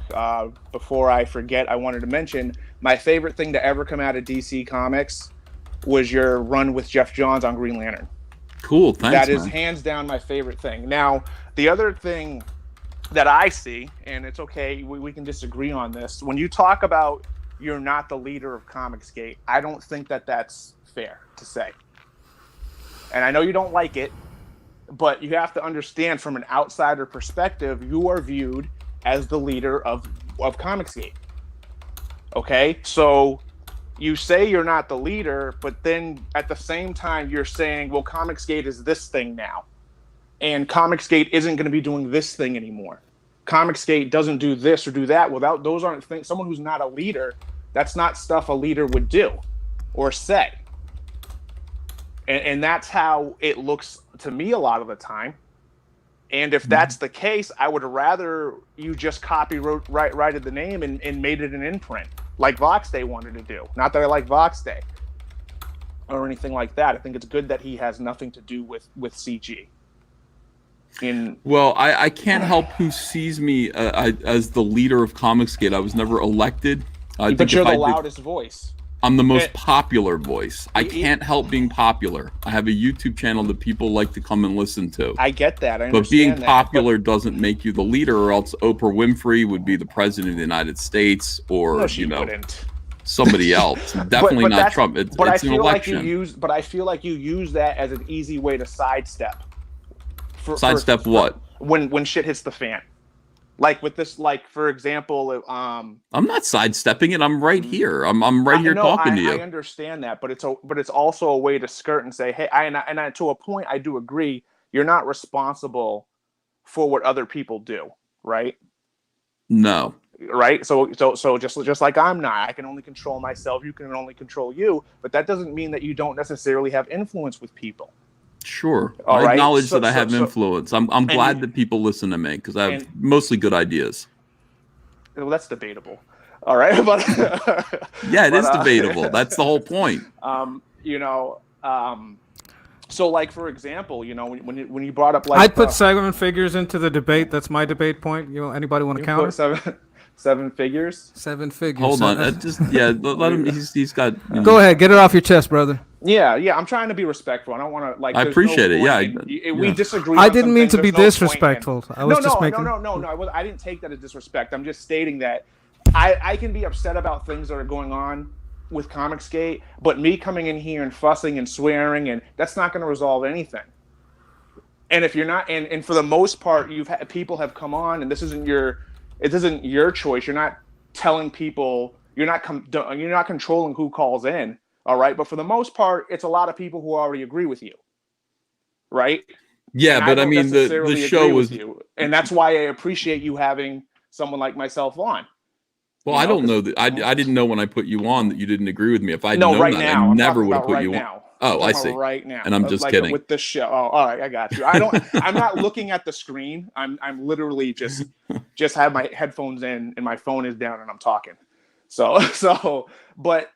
Before I forget, I wanted to mention my favorite thing to ever come out of DC Comics was your run with Jeff Johns on Green Lantern. Cool, thanks, That is man. hands down my favorite thing. Now, the other thing that I see, and it's okay, we can disagree on this. When you talk about you're not the leader of ComicsGate, I don't think that that's fair to say. And I know you don't like it, but you have to understand from an outsider perspective, you are viewed as the leader of ComicsGate. Okay? So you say you're not the leader, but then at the same time, you're saying, well, ComicsGate is this thing now. And ComicsGate isn't going to be doing this thing anymore. ComicsGate doesn't do this or do that. Without those aren't things. Someone who's not a leader, that's not stuff a leader would do or say. And that's how it looks to me a lot of the time. And if that's the case, I would rather you just righted the name and made it an imprint, like Vox Day wanted to do. Not that I like Vox Day or anything like that. I think it's good that he has nothing to do with CG. Well, I can't help who sees me as the leader of ComicsGate. I was never elected. But you're the loudest voice. I'm the most popular voice. I can't help being popular. I have a YouTube channel that people like to come and listen to. I get that. I understand but being that, popular doesn't make you the leader, or else Oprah Winfrey would be the president of the United States, or No, she wouldn't. somebody else. Definitely but not that's- Trump. It's but an I feel election. but I feel like you use that as an easy way to sidestep. Sidestep what? When shit hits the fan. Like with this, like for example, I'm not sidestepping it. I'm right here. I'm right here talking to you. I understand that, but it's also a way to skirt and say, hey, I to a point, I do agree. You're not responsible for what other people do, right? No. Right. So just like I'm not. I can only control myself. You can only control you. But that doesn't mean that you don't necessarily have influence with people. Sure. All I right. acknowledge that I have influence. I'm glad that people listen to me because I have mostly good ideas. Well, that's debatable. All right, but yeah, it is debatable. That's the whole point. So like for example, when you brought up like I'd put 7 figures into the debate. That's my debate point. Anybody want to counter? Seven figures. 7 figures. Hold on. Let him. He's got. Go ahead, get it off your chest, brother. Yeah. I'm trying to be respectful. I don't want to like. I appreciate it. Yeah. We disagree. I didn't mean to be disrespectful. I was just making. No. I didn't take that as disrespect. I'm just stating that I can be upset about things that are going on with ComicsGate, but me coming in here and fussing and swearing, and that's not going to resolve anything. And if you're not, and for the most part, people have come on, and this isn't your choice. You're not telling people. You're not controlling who calls in. All right, but for the most part, it's a lot of people who already agree with you, right? Yeah, and but I mean, the show was, you, and that's why I appreciate you having someone like myself on. Well, I don't know that I didn't know when I put you on that you didn't agree with me. If I'd known that, I never would have put you on. Oh, I see. Right now, and I'm just kidding. With this show, all right, I got you. I'm not looking at the screen. I'm literally just have my headphones in and my phone is down and I'm talking. So, but.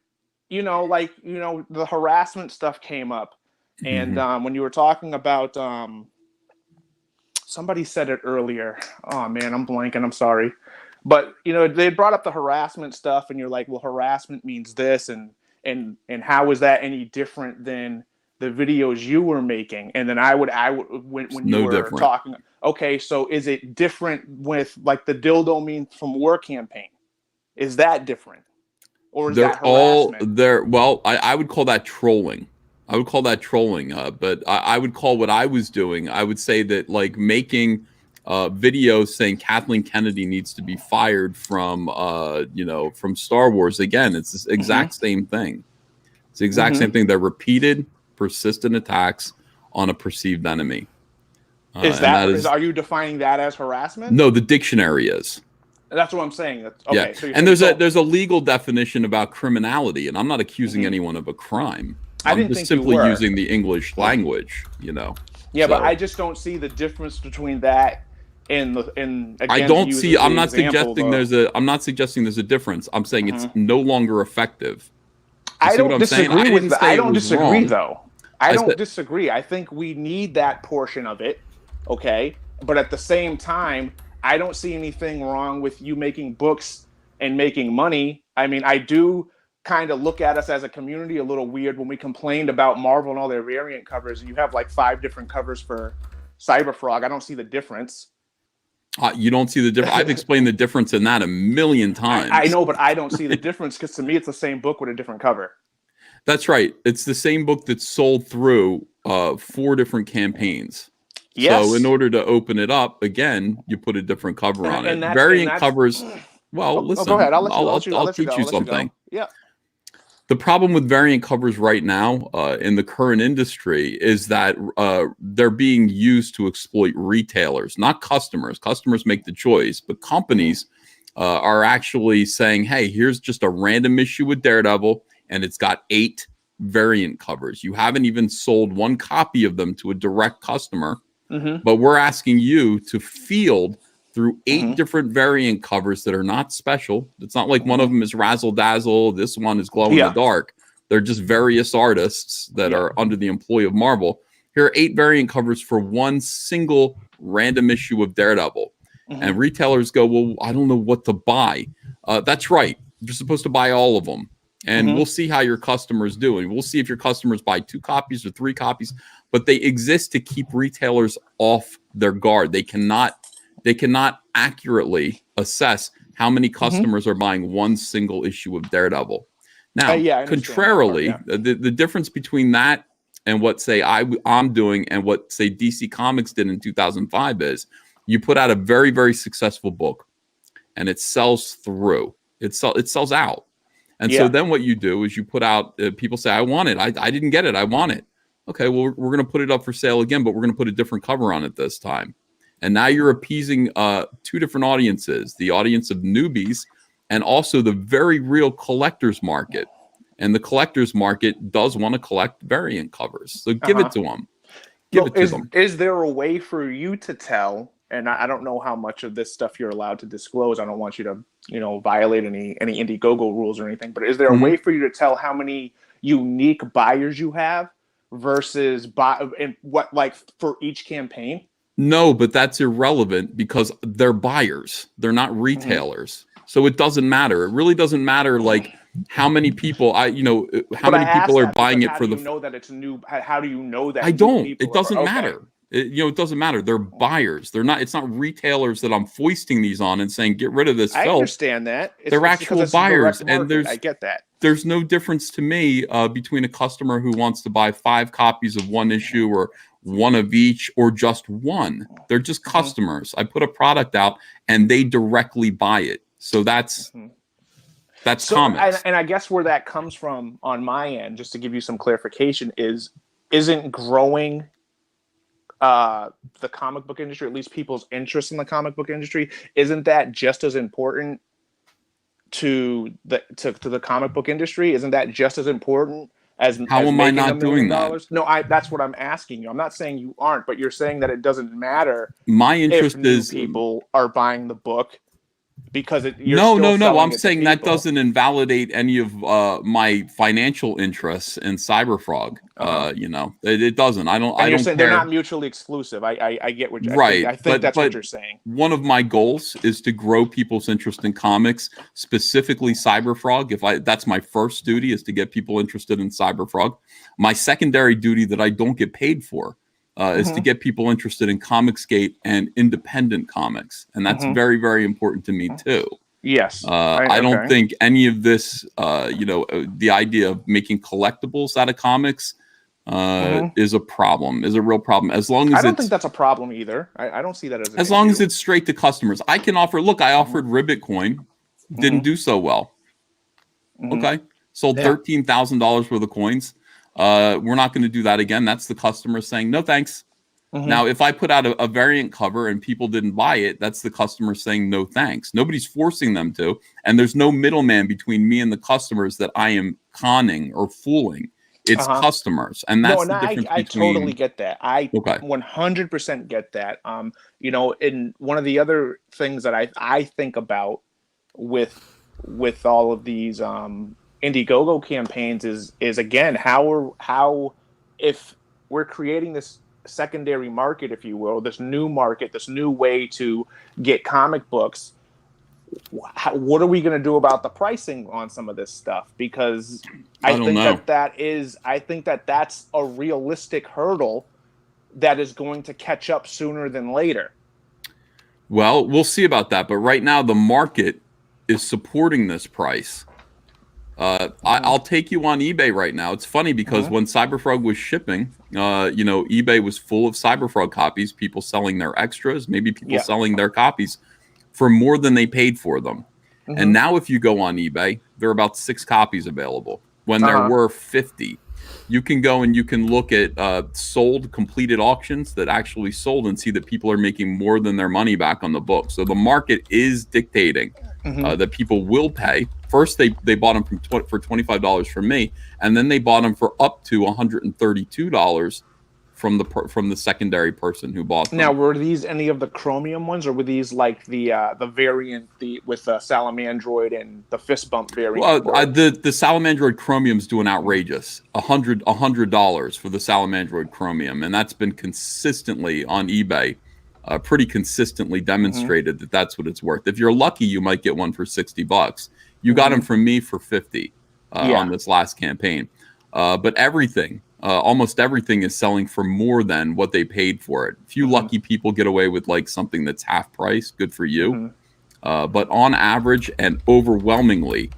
The harassment stuff came up, and when you were talking about, somebody said it earlier. Oh man, I'm blanking. I'm sorry, but they brought up the harassment stuff, and you're like, well, harassment means this, and how is that any different than the videos you were making? And then I would when you were talking, okay, so is it different with like the dildo meme from War Campaign? Is that different? Or is they're that all harassment? there. Well, I would call that trolling. But I would call what I was doing. I would say that like making videos saying Kathleen Kennedy needs to be fired from from Star Wars. Again, it's the exact same thing. It's the exact same thing. They're repeated, persistent attacks on a perceived enemy. Is that are you defining that as harassment? No, the dictionary is. That's what I'm saying. Okay, Yeah, so and there's a legal definition about criminality, and I'm not accusing anyone of a crime. I I'm didn't just think you simply were. using the English language, you know. Yeah, So, but I just don't see the difference between that and I don't see. I'm not suggesting there's a difference. I'm saying it's no longer effective. I don't disagree with that. I don't disagree wrong. though. I don't disagree. I think we need that portion of it. Okay, but at the same time, I don't see anything wrong with you making books and making money. I mean, I do kind of look at us as a community a little weird when we complained about Marvel and all their variant covers, and you have like 5 different covers for Cyberfrog. I don't see the difference. You don't see the difference. I've explained the difference in that a million times. I know, but I don't see the difference because to me, it's the same book with a different cover. That's right. It's the same book that's sold through 4 different campaigns. Yes. So in order to open it up again, you put a different cover on it. Variant covers. Well, listen. Go ahead. I'll teach you something. Yeah. The problem with variant covers right now in the current industry is that they're being used to exploit retailers, not customers. Customers make the choice, but companies are actually saying, hey, here's just a random issue with Daredevil, and it's got 8 variant covers. You haven't even sold 1 copy of them to a direct customer, but we're asking you to field through 8 different variant covers that are not special. It's not like one of them is razzle dazzle. This one is glow in the dark. They're just various artists that are under the employ of Marvel. Here are 8 variant covers for 1 single random issue of Daredevil. And retailers go, well, I don't know what to buy. That's right. You're supposed to buy all of them. And we'll see how your customers do. And we'll see if your customers buy 2 copies or 3 copies. But they exist to keep retailers off their guard. They cannot accurately assess how many customers are buying 1 single issue of Daredevil. Now, contrarily, the difference between that and what, say, I'm doing and what, say, DC Comics did in 2005 is you put out a very, very successful book and it sells through. It sells out. And so then what you do is you put out, people say, I want it. I didn't get it. I want it. Okay, well, we're going to put it up for sale again, but we're going to put a different cover on it this time. And now you're appeasing 2 different audiences, the audience of newbies and also the very real collector's market. And the collector's market does want to collect variant covers. So give it to them. Give it to them. Is there a way for you to tell, and I don't know how much of this stuff you're allowed to disclose. I don't want you to, violate any Indiegogo rules or anything, but is there a way for you to tell how many unique buyers you have versus for each campaign? No, but that's irrelevant because they're buyers. They're not retailers. So it doesn't matter. It really doesn't matter like how many people how many people are buying it for the. How do you know that it's new? How do you know that? I don't. It doesn't matter. It doesn't matter. They're buyers. They're not. It's not retailers that I'm foisting these on and saying get rid of this. I understand that. They're actual buyers, and I get that. There's no difference to me between a customer who wants to buy 5 copies of 1 issue or 1 of each or just 1. They're just customers. I put a product out and they directly buy it. So that's comics. And I guess where that comes from on my end, just to give you some clarification, isn't growing the comic book industry, at least people's interest in the comic book industry, isn't that just as important to the comic book industry? Isn't that just as important as how am I not doing that? No, that's what I'm asking you. I'm not saying you aren't, but you're saying that it doesn't matter. My interest is people are buying the book because no. I'm saying that doesn't invalidate any of my financial interests in Cyberfrog. It doesn't. I don't care. Saying they're not mutually exclusive. I get what you're right. I think that's what you're saying. One of my goals is to grow people's interest in comics, specifically Cyberfrog. That's my first duty, is to get people interested in Cyberfrog. My secondary duty that I don't get paid for is to get people interested in ComicsGate and independent comics. And that's very, very important to me too. Yes. I don't think any of this, the idea of making collectibles out of comics is a problem, is a real problem. As long as I don't think that's a problem either. I don't see that as long as it's straight to customers. I can offer, I offered Ribbit Coin, didn't do so well. Okay. Sold $13,000 worth of coins. We're not going to do that again. That's the customer saying, no, thanks. Now, if I put out a variant cover and people didn't buy it, that's the customer saying, no, thanks. Nobody's forcing them to. And there's no middleman between me and the customers that I am conning or fooling. It's customers. And that's the difference I between... totally get that. I 100% get that. You know, and one of the other things that I think about with all of these Indiegogo campaigns is again, how if we're creating this secondary market, if you will, this new market, this new way to get comic books, what are we going to do about the pricing on some of this stuff? Because I think that's a realistic hurdle that is going to catch up sooner than later. Well, we'll see about that. But right now, the market is supporting this price. I'll take you on eBay right now. It's funny because when Cyberfrog was shipping, you know, eBay was full of Cyberfrog copies, people selling their extras, maybe people selling their copies for more than they paid for them. And now if you go on eBay, there are about 6 copies available when there were 50. You can go and you can look at sold, completed auctions that actually sold and see that people are making more than their money back on the book. So the market is dictating that people will pay. First, they bought them for $25 from me, and then they bought them for up to $132 from the secondary person who bought them. Now, were these any of the Chromium ones, or were these like the variant with Salamandroid and the fist bump variant? Well, the Salamandroid Chromium's doing outrageous, $100 for the Salamandroid Chromium, and that's been consistently on eBay, pretty consistently demonstrated that that's what it's worth. If you're lucky, you might get one for $60. You got them from me for 50 on this last campaign, but everything. Almost everything is selling for more than what they paid for it. Few lucky people get away with like something that's half price. Good for you. But on average and overwhelmingly,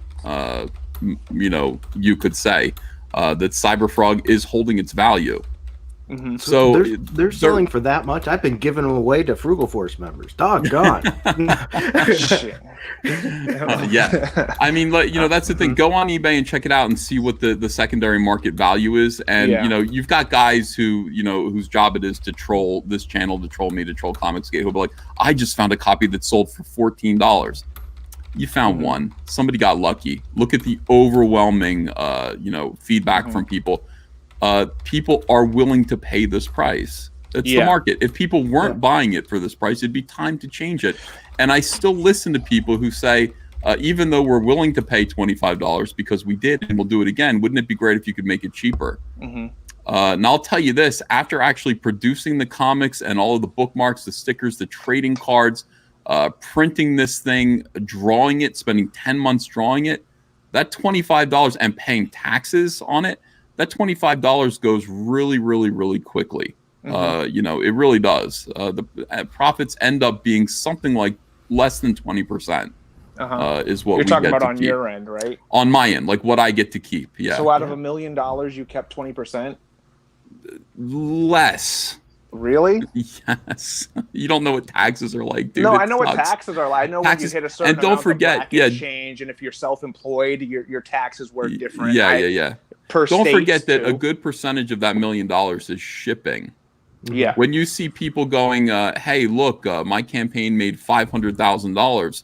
you know, you could say that Cyberfrog is holding its value. So they're selling for that much. I've been giving them away to Frugal Force members. Doggone. Yeah, I mean, you know, that's the thing. Go on eBay and check it out and see what the secondary market value is. And you know, you've got guys who, you know, whose job it is to troll this channel, to troll me, to troll ComicsGate, who'll be like, I just found a copy that sold for $14. You found one. Somebody got lucky. Look at the overwhelming, you know, feedback from people. People are willing to pay this price. It's the market. If people weren't buying it for this price, it'd be time to change it. And I still listen to people who say, even though we're willing to pay $25 because we did and we'll do it again, wouldn't it be great if you could make it cheaper? And I'll tell you this, after actually producing the comics and all of the bookmarks, the stickers, the trading cards, printing this thing, drawing it, spending 10 months drawing it, that $25 and paying taxes on it, that $25 goes really, really, really quickly. You know, it really does. The profits end up being something like less than 20%. Is what you're we talking get about to on keep. your end, right? On my end, like what I get to keep. Yeah. So out of $1 million, you kept 20%. Less. Really? Yes. You don't know what taxes are like, dude. No, It I know what sucks. taxes are like. I know Taxes, when you hit a certain and don't amount, forget, the brackets change, and if you're self-employed, your taxes work different. Yeah. Per Don't states, forget that a too. good percentage of that $1 million is shipping. Yeah. When you see people going, hey, look, my campaign made $500,000.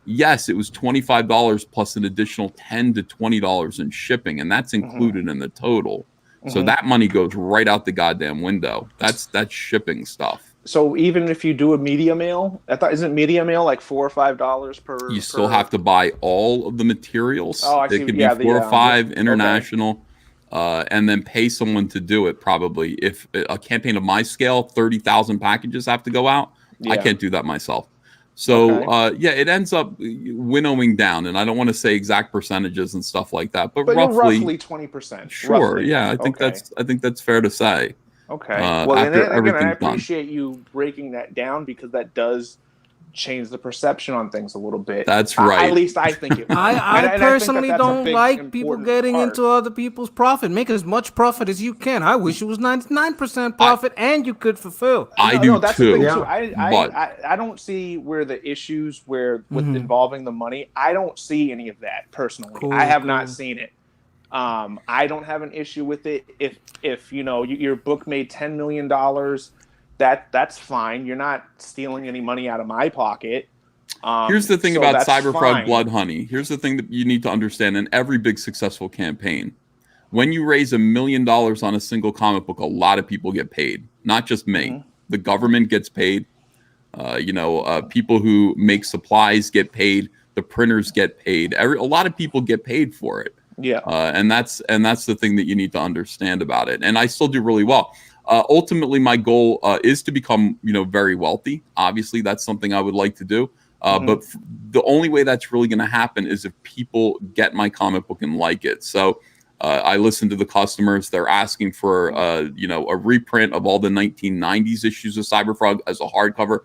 Yes, it was $25 plus an additional $10 to $20 in shipping, and that's included in the total. So that money goes right out the goddamn window. That's shipping stuff. So even if you do a media mail, isn't media mail like $4 or $5 per? You still have to buy all of the materials. Oh, I see. It could Yeah, be 4 or 5 international, okay. and then pay someone to do it. Probably, if a campaign of my scale, 30,000 packages have to go out. I can't do that myself. So yeah, it ends up winnowing down, and I don't want to say exact percentages and stuff like that, but roughly 20%. Sure, roughly. yeah, I think that's fair to say. Okay. Well, and after again, I everything's done. appreciate you breaking that down because that does change the perception on things a little bit. That's right. At least I think it. I personally don't like people getting into other people's profit. Make as much profit as you can. I wish it was 99% profit and you could fulfill. No, that's the thing too. I don't see where the issues with involving the money. I don't see any of that personally. I have not seen it. I don't have an issue with it. If you know your book made $10 million, that's fine. You're not stealing any money out of my pocket. Here's the thing so about that's Cyberfrog fine. Blood Honey. Here's the thing that you need to understand in every big successful campaign. When you raise $1 million on a single comic book, a lot of people get paid. Not just me. Mm-hmm. The government gets paid. People who make supplies get paid. The printers get paid. A lot of people get paid for it. Yeah. And that's the thing that you need to understand about it. And I still do really well. Ultimately, my goal is to become, very wealthy. Obviously, that's something I would like to do. But the only way that's really going to happen is if people get my comic book and like it. So I listen to the customers. They're asking for, a reprint of all the 1990s issues of Cyberfrog as a hardcover.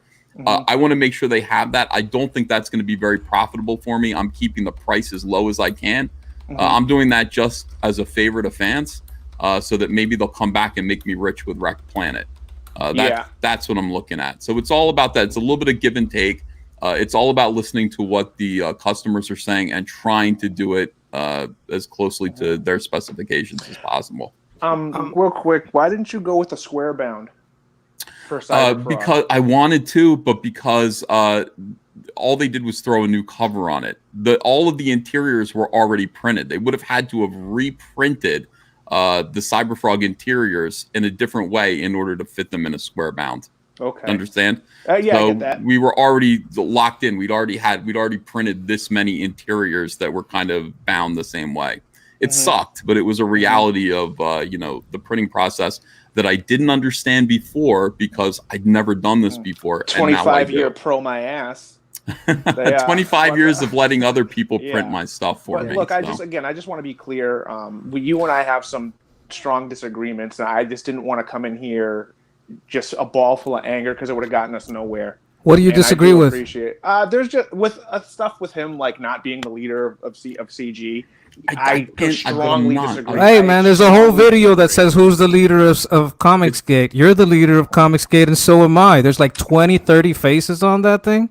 I want to make sure they have that. I don't think that's going to be very profitable for me. I'm keeping the price as low as I can. I'm doing that just as a favor to fans, so that maybe they'll come back and make me rich with Wrecked Planet. That's what I'm looking at. So it's all about that. It's a little bit of give and take. It's all about listening to what the customers are saying and trying to do it as closely to their specifications as possible. Real quick, why didn't you go with a square bound for Cyberfrog? Because I wanted to, but because all they did was throw a new cover on it. All of the interiors were already printed. They would have had to have reprinted the Cyberfrog interiors in a different way in order to fit them in a square bound. Okay. Understand? Yeah, so I get that. we were already locked in. We'd already printed this many interiors that were kind of bound the same way. It sucked, but it was a reality of the printing process that I didn't understand before because I'd never done this before. 25-year pro my ass. 25 years of letting other people print my stuff for me. Look, I just want to be clear. You and I have some strong disagreements, and I just didn't want to come in here just a ball full of anger because it would have gotten us nowhere. What do you disagree with? Appreciate. There's just with stuff with him like not being the leader of CG. I strongly disagree. Hey man, there's a whole video that says who's the leader of ComicsGate. You're the leader of ComicsGate, and so am I. There's like 20, 30 faces on that thing.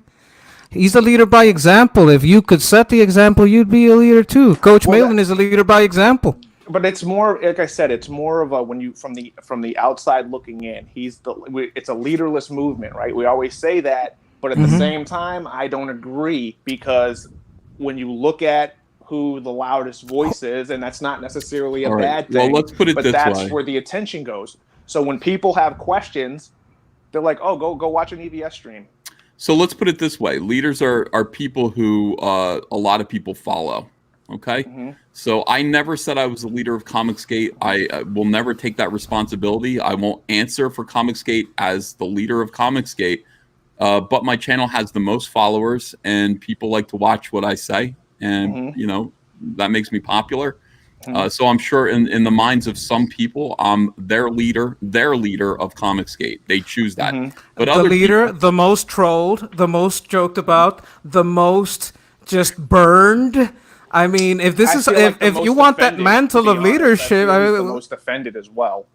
He's the leader by example. If you could set the example, you'd be a leader too. Coach Malin is a leader by example. But it's more, like I said, it's more of a when you from the outside looking in. It's a leaderless movement, right? We always say that, but at the same time, I don't agree because when you look at who the loudest voice is, and that's not necessarily a bad thing. Well, let's put it this way. But that's where the attention goes. So when people have questions, they're like, "Oh, go watch an EVS stream." So let's put it this way. Leaders are people who a lot of people follow. Okay? So I never said I was the leader of ComicsGate. I will never take that responsibility. I won't answer for ComicsGate as the leader of ComicsGate. But my channel has the most followers, and people like to watch what I say. And, that makes me popular. So I'm sure in the minds of some people, I'm their leader of ComicsGate. They choose that. But the leader, the most trolled, the most joked about, the most just burned. I mean, if this is if you want that mantle of leadership, I feel the most offended as well.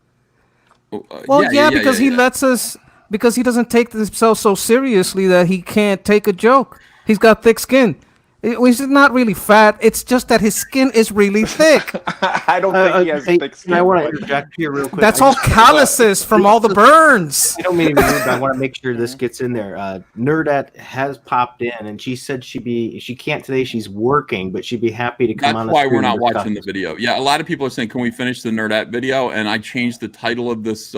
Well, because he lets us, because he doesn't take himself so seriously that he can't take a joke. He's got thick skin. He's not really fat. It's just that his skin is really thick. I don't think he has thick skin. I want to interject here real quick. That's all calluses from all the burns. I don't mean to be rude, but I want to make sure this gets in there. Nerdette has popped in, and she said she can't today. She's working, but she'd be happy to come on. That's why we're not watching the video. Yeah, a lot of people are saying, "Can we finish the Nerdette video?" And I changed the title of this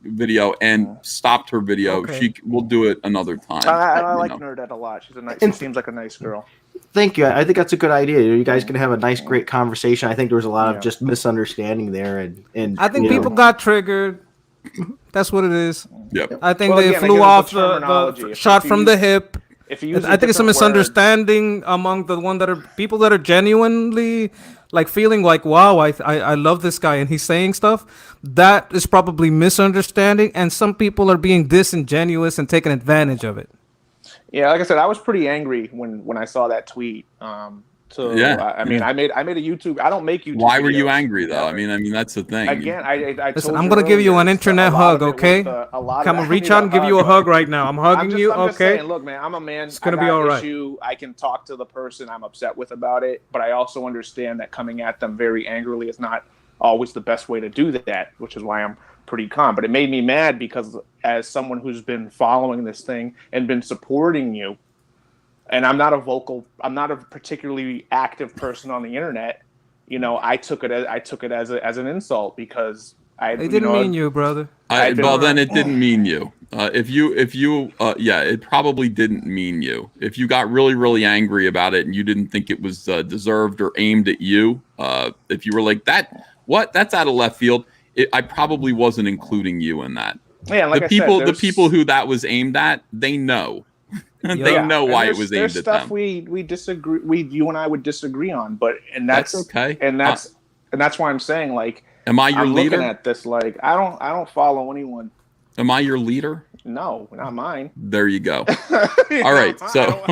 video and stopped her video. Okay. We'll do it another time. I like Nerdette a lot. She seems like a nice girl. Thank you. I think that's a good idea. You guys can have a nice, great conversation. I think there was a lot of just misunderstanding there, and I think people got triggered. That's what it is. Yep. I think they flew off the shot from the hip. I think it's a misunderstanding among the people that are genuinely like feeling like, wow, I love this guy and he's saying stuff. That is probably misunderstanding, and some people are being disingenuous and taking advantage of it. Yeah, like I said, I was pretty angry when I saw that tweet. to. Yeah, I mean, yeah. I made a YouTube. I don't make YouTube. Why were you videos angry though? ever. I mean that's the thing. Again, I Listen, told I'm you gonna give you earlier, an it's internet a lot hug, of it was okay? a lot of Come it, on, I reach need out and give you a hug right now. I'm hugging you, I'm just okay? saying, look, man, I'm a man. It's gonna I be got all an right. issue. I can talk to the person I'm upset with about it, but I also understand that coming at them very angrily is not always the best way to do that, which is why I'm pretty calm. But it made me mad because as someone who's been following this thing and been supporting you, and I'm not a particularly active person on the internet, you know, I took it as an insult because They didn't mean you, brother. Well, then it didn't mean you. Yeah, it probably didn't mean you. If you got really, really angry about it and you didn't think it was deserved or aimed at you, if you were like that's out of left field, I probably wasn't including you in that. Yeah, like the people who that was aimed at, they know. They know why it was aimed at them. There's stuff we disagree. You and I would disagree on, but that's okay. And that's why I'm saying, like, am I your I'm leader? looking at this like I don't follow anyone. Am I your leader? No, not mine. There you go. All right, so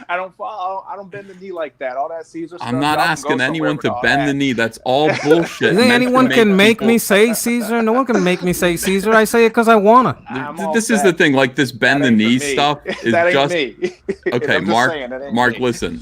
I don't follow. I don't bend the knee like that. All that Caesar stuff. I'm not y'all can asking go anyone somewhere to with bend all the that. knee. That's all bullshit. You think meant to anyone can make people- me say Caesar? No one can make me say Caesar. I say it because I wanna. This is the thing. Like this bend the knee stuff is That ain't just me. okay. I'm just Mark, saying, that ain't Mark, me.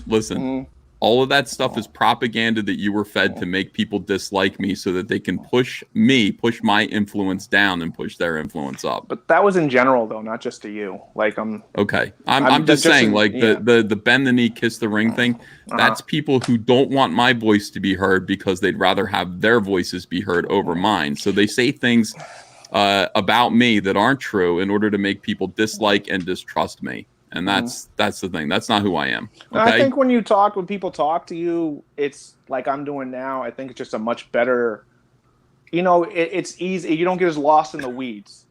listen. All of that stuff is propaganda that you were fed to make people dislike me so that they can push my influence down and push their influence up. But that was in general, though, not just to you. Like Okay. I'm just saying, like the bend the knee, kiss the ring thing. That's people who don't want my voice to be heard because they'd rather have their voices be heard over mine. So they say things about me that aren't true in order to make people dislike and distrust me. And that's the thing. That's not who I am. Okay? I think when people talk to you, it's like I'm doing now. I think it's just a much better, you know, it's easy. You don't get as lost in the weeds,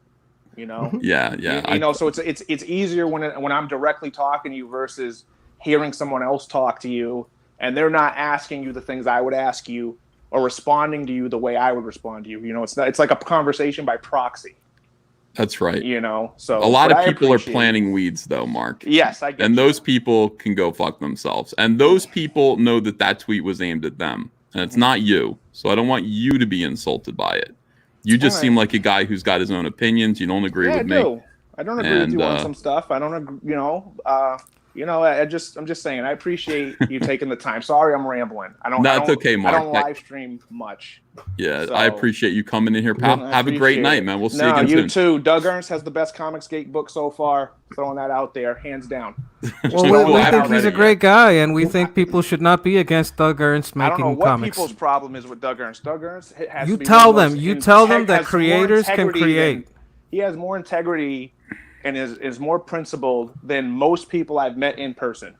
you know? Yeah. You know, so it's easier when I'm directly talking to you versus hearing someone else talk to you and they're not asking you the things I would ask you or responding to you the way I would respond to you. You know, it's like a conversation by proxy. That's right. You know, so a lot but of I people are appreciate planting weeds, though, Mark. Yes, I get And you. those people can go fuck themselves. And those people know that tweet was aimed at them, and it's not you. So I don't want you to be insulted by it. You just seem like a guy who's got his own opinions. You don't agree with me. I don't agree with you on some stuff. I don't agree, I'm just saying, I appreciate you taking the time. Sorry, I'm rambling. It's okay, Mark. I don't live stream much. Yeah, So- I appreciate you coming in here, pal. I Have a great appreciate night, it. man. We'll see you again you soon. too. Doug Ernst has the best ComicsGate book so far. Throwing that out there, hands down. Well, we think he's a great guy, and we think people should not be against Doug Ernst I don't know making what comics. people's problem is with Doug Ernst. Doug Ernst has You to be tell one of them. those You tell them that has more creators can integrity create. he has more integrity and is more principled than most people I've met in person.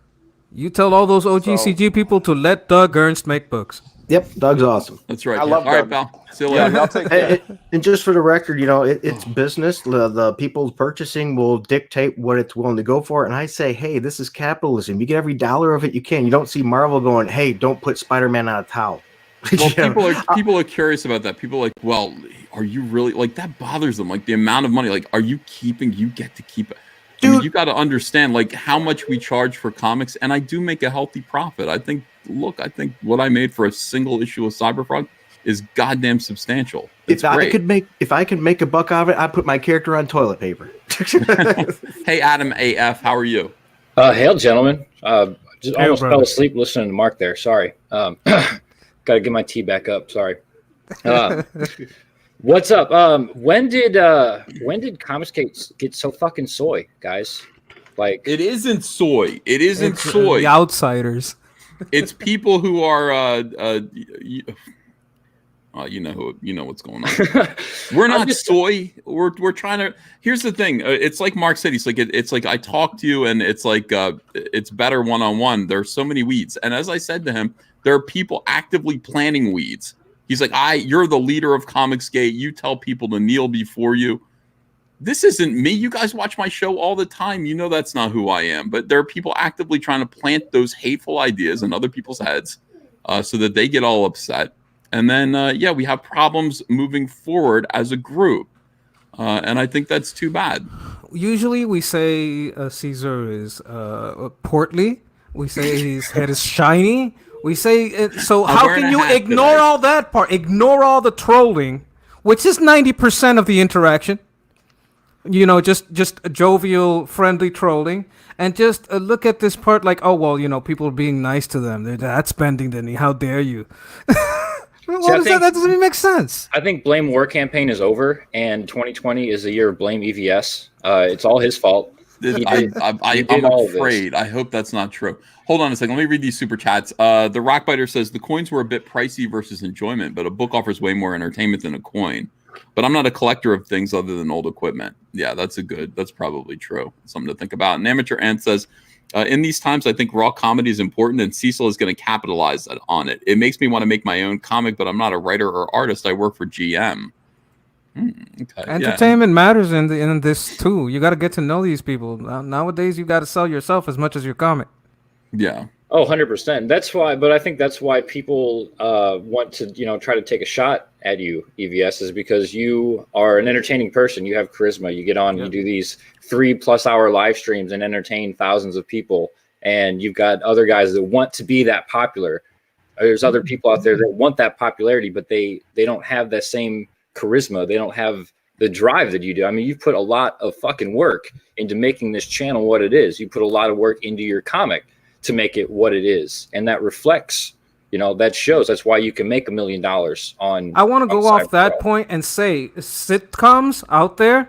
You tell all those OGCG people to let Doug Ernst make books. Yep, Doug's awesome. That's right. I love All right, Doug. pal. See you later. I'll take care. And just for the record, you know, it's business. The people purchasing will dictate what it's willing to go for. And I say, hey, this is capitalism. You get every dollar of it you can. You don't see Marvel going, hey, don't put Spider-Man on a towel. Well, people are curious about that. People are like, well, are you really like that bothers them? Like the amount of money, like, are you get to keep it? I mean, you got to understand like how much we charge for comics, and I do make a healthy profit. I think what I made for a single issue of Cyberfrog is goddamn substantial. It's if great. I could make a buck out of it, I'd put my character on toilet paper. Hey, Adam AF, how are you? Hail, gentlemen. Just Hail, almost brother. fell asleep listening to Mark there. Sorry. Got to get my tea back up. Sorry. What's up? When did ComicsGate get so fucking soy, guys? Like it isn't soy. It isn't It's, soy. The outsiders. It's people who are you know what's going on. We're not soy. We're trying to. Here's the thing. It's like Mark said. He's like it's like I talk to you, and it's like it's better one-on-one. There's so many weeds, and as I said to him, there are people actively planting weeds. He's like, you're the leader of ComicsGate. You tell people to kneel before you. This isn't me. You guys watch my show all the time. You know that's not who I am. But there are people actively trying to plant those hateful ideas in other people's heads so that they get all upset. And then, we have problems moving forward as a group. And I think that's too bad. Usually we say Caesar is portly. We say his head is shiny. We say so. I'm How wearing can a you hat ignore today. all that part? Ignore all the trolling, which is 90% of the interaction. You know, just jovial, friendly trolling, and just look at this part like, oh well, you know, people are being nice to them. They're not spending the knee. How dare you? What is that? That doesn't even make sense. I think Blame War campaign is over, and 2020 is the year of Blame EVS. It's all his fault. He did I'm all of this. afraid. I hope that's not true. Hold on a second. Let me read these super chats. The Rockbiter says the coins were a bit pricey versus enjoyment, but a book offers way more entertainment than a coin. But I'm not a collector of things other than old equipment. Yeah, that's probably true. Something to think about. And Amateur Ant says, in these times, I think raw comedy is important, and Cecil is going to capitalize on it. It makes me want to make my own comic, but I'm not a writer or artist. I work for GM. Okay. Entertainment matters in this too. You got to get to know these people. Nowadays, you got to sell yourself as much as your comic. Yeah. Oh, 100%. That's why, but I think that's why people want to, try to take a shot at you, EVS, is because you are an entertaining person. You have charisma. You get on, you do these 3+ hour live streams and entertain thousands of people. And you've got other guys that want to be that popular. There's other people out there that want that popularity, but they don't have that same charisma. They don't have the drive that you do. I mean, you've put a lot of fucking work into making this channel what it is. You put a lot of work into your comic to make it what it is, and that reflects, that shows. That's why you can make $1 million on. I want to go off that point and say sitcoms out there,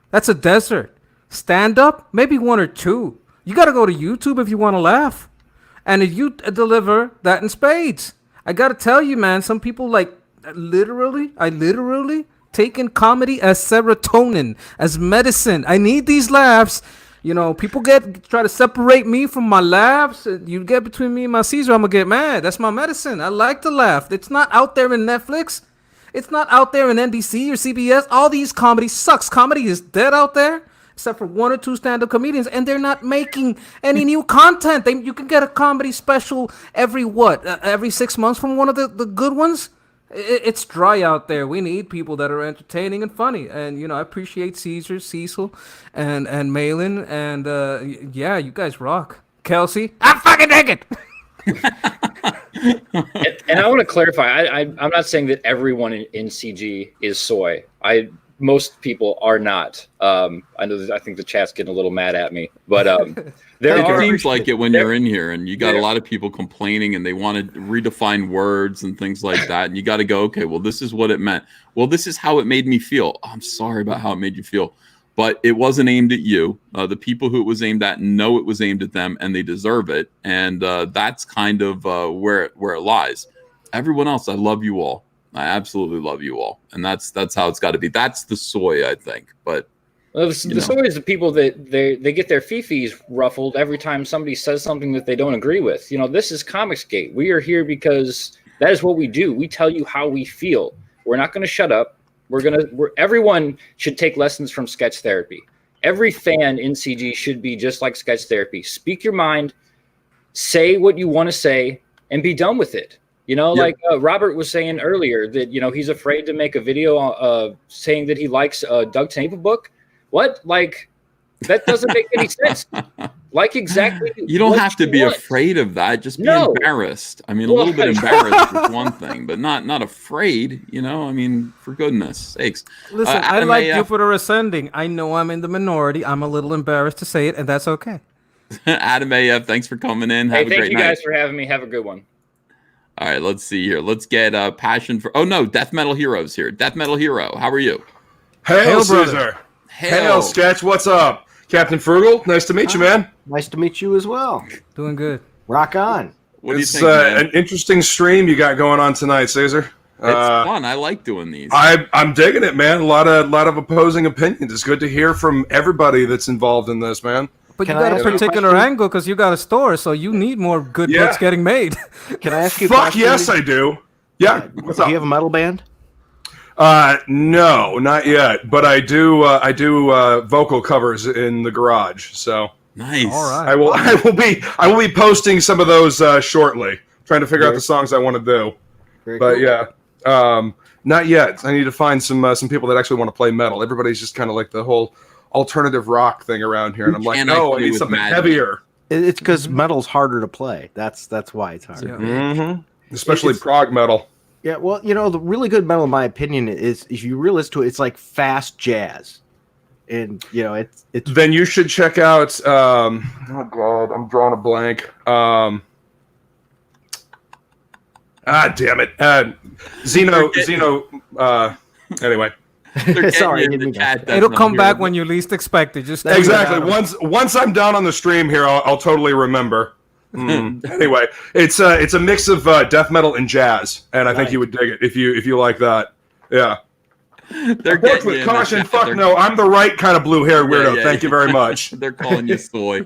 that's a desert. Stand up, maybe one or two. You got to go to YouTube if you want to laugh, and if you deliver that in spades. I got to tell you, man, some people I literally taking comedy as serotonin, as medicine. I need these laughs. People try to separate me from my laughs. You get between me and my Caesar, I'm gonna get mad. That's my medicine. I like to laugh. It's not out there in Netflix. It's not out there in NBC or CBS. All these comedy sucks. Comedy is dead out there, except for one or two stand-up comedians, and they're not making any new content. You can get a comedy special every 6 months from one of the good ones. It's dry out there. We need people that are entertaining and funny. And, I appreciate Caesar, Cecil, and Malin. And, you guys rock. Kelsey, I'm fucking naked. And I want to clarify, I'm not saying that everyone in CG is soy. Most people are not. I think the chat's getting a little mad at me, but it seems like it when you're in here, and you got a lot of people complaining, and they want to redefine words and things like that, and you got to go, okay, well, this is what it meant. Well, this is how it made me feel. I'm sorry about how it made you feel, but it wasn't aimed at you. The people who it was aimed at know it was aimed at them, and they deserve it, and that's kind of where it lies. Everyone else, I love you all. I absolutely love you all, and that's how it's got to be. That's the soy, I think. But the soy is the people that they get their fifis ruffled every time somebody says something that they don't agree with. This is ComicsGate. We are here because that is what we do. We tell you how we feel. We're not going to shut up. Everyone should take lessons from sketch therapy. Every fan in CG should be just like sketch therapy. Speak your mind, say what you want to say, and be done with it. Like Robert was saying earlier that, he's afraid to make a video saying that he likes Doug Tenable book. What? That doesn't make any sense. Exactly. You don't have to be afraid of that. Just be embarrassed. I mean, a little bit embarrassed is one thing, but not afraid, I mean, for goodness sakes. Listen, I like Jupiter Ascending. I know I'm in the minority. I'm a little embarrassed to say it, and that's okay. Adam AF, thanks for coming in. Have a great night. Thank you guys for having me. Have a good one. All right, let's see here. Let's get Passion for... Oh, no, Death Metal Hero's here. Death Metal Hero, how are you? Hail, Caesar. Hail, Sketch. What's up? Captain Frugal, nice to meet you, man. Nice to meet you as well. Doing good. Rock on. What do you think, an interesting stream you got going on tonight, Caesar. It's fun. I like doing these. I'm digging it, man. A lot of opposing opinions. It's good to hear from everybody that's involved in this, man. But you got a particular angle because you got a store, so you need more good books getting made. Can I ask you? Fuck yes, I do. Yeah. What's up? Do you have a metal band? No, not yet. But I do vocal covers in the garage. So nice. All right. I will be posting some of those shortly. Trying to figure out the songs I want to do. Very but cool. yeah, not yet. I need to find some people that actually want to play metal. Everybody's just kind of like the whole alternative rock thing around here, and I'm like, no, I need something heavier. It's because metal's harder to play. That's why it's hard. Especially prog metal. Yeah, well, the really good metal, in my opinion, is if you realize to it, it's like fast jazz, and it's. Then you should check out. Oh God, I'm drawing a blank. Damn it, Xeno. Anyway. Sorry, it'll come back when you least expect it. Just exactly. Once I'm down on the stream here, I'll totally remember. Anyway, it's a mix of death metal and jazz, and I think you would dig it if you like that. Yeah. They're getting with caution. Fuck no, I'm the right kind of blue-haired weirdo. Thank you very much. They're calling you soy.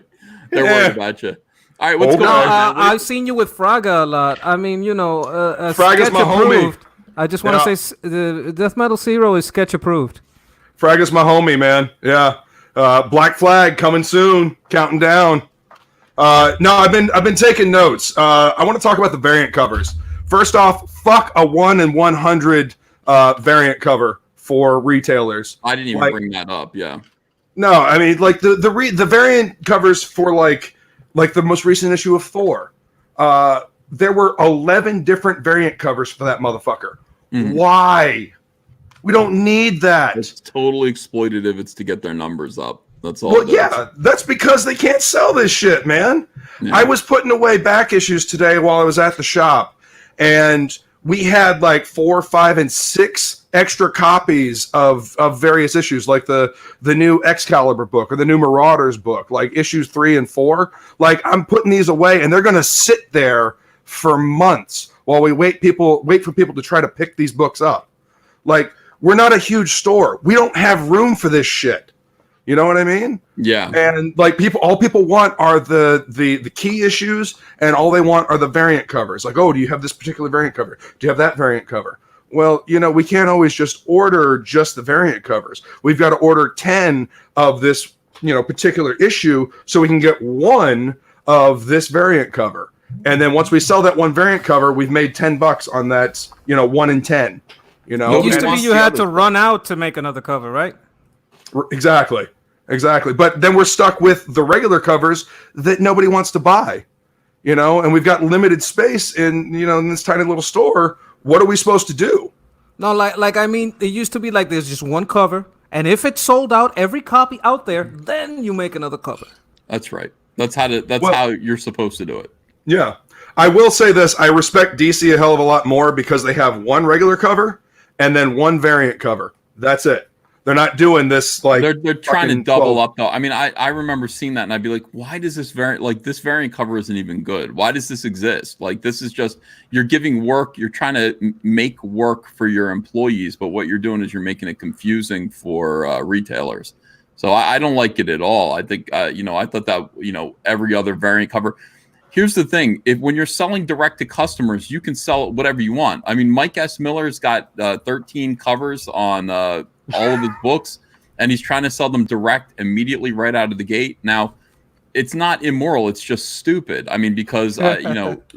They're worried about you. All right, what's going on? I've seen you with Fraga a lot. I mean, Fraga's my homie. I just want to say the Death Metal Zero is sketch approved. Fraga's my homie, man. Yeah. Black Flag coming soon. Counting down. No, I've been taking notes. I want to talk about the variant covers. First off, fuck a 1 in 100 variant cover for retailers. I didn't even bring that up. Yeah. No, I mean like the variant covers for like the most recent issue of Thor. There were 11 different variant covers for that motherfucker. Why? We don't need that. It's totally exploitative. It's to get their numbers up. That's all. Well, yeah, that's because they can't sell this shit, man. Yeah. I was putting away back issues today while I was at the shop, and we had like 4, 5, and 6 extra copies of various issues, like the new Excalibur book or the new Marauders book, like issues 3 and 4. Like I'm putting these away, and they're going to sit there for months while we wait for people to try to pick these books up. Like we're not a huge store. We don't have room for this shit. You know what I mean? Yeah. And like all people want are the key issues, and all they want are the variant covers. Like, oh, do you have this particular variant cover? Do you have that variant cover? Well, we can't always just order just the variant covers. We've got to order 10 of this, particular issue so we can get one of this variant cover. And then once we sell that one variant cover, we've made $10 on that, 1 in 10. It used to be you had to run out to make another cover, right? Exactly. But then we're stuck with the regular covers that nobody wants to buy, and we've got limited space in this tiny little store. What are we supposed to do? No, I mean, it used to be like there's just one cover, and if it's sold out, every copy out there, then you make another cover. That's right. That's how you're supposed to do it. Yeah. I will say this. I respect DC a hell of a lot more because they have one regular cover and then one variant cover. That's it. They're not doing this like they're trying to double up though. I mean, I remember seeing that and I'd be like, why does this variant cover isn't even good? Why does this exist? Like this is just you're giving work, you're trying to make work for your employees, but what you're doing is you're making it confusing for retailers. So I don't like it at all. I think I thought that every other variant cover. Here's the thing: when you're selling direct to customers, you can sell whatever you want. I mean, Mike S. Miller's got 13 covers on all of his books, and he's trying to sell them direct immediately right out of the gate. Now, it's not immoral; it's just stupid. I mean, because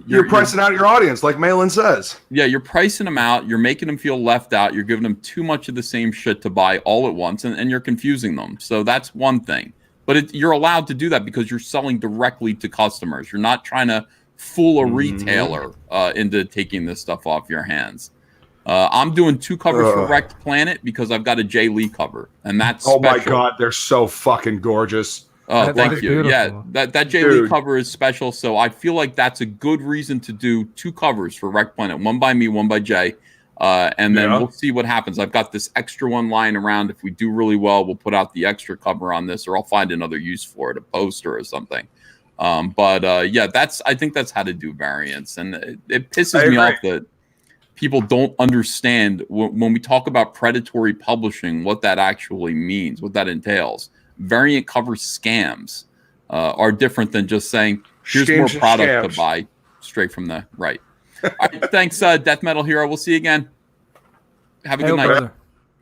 you're pricing out your audience, like Malin says. Yeah, you're pricing them out. You're making them feel left out. You're giving them too much of the same shit to buy all at once, and you're confusing them. So that's one thing. But you're allowed to do that because you're selling directly to customers. You're not trying to fool a retailer into taking this stuff off your hands. I'm doing 2 covers for Wrecked Planet because I've got a Jay Lee cover, and that's special. My God, they're so fucking gorgeous. Oh, thank you. Beautiful. Yeah, that Jay Lee cover is special, so I feel like that's a good reason to do 2 covers for Wrecked Planet, one by me, one by Jay. And then we'll see what happens. I've got this extra one lying around. If we do really well, we'll put out the extra cover on this, or I'll find another use for it, a poster or something. Yeah, I think that's how to do variants. And it pisses me off that people don't understand when we talk about predatory publishing, what that actually means, what that entails. Variant cover scams are different than just saying, here's more product to buy straight from the right. All right, thanks, Death Metal Hero. We'll see you again. Have a good night. Brother.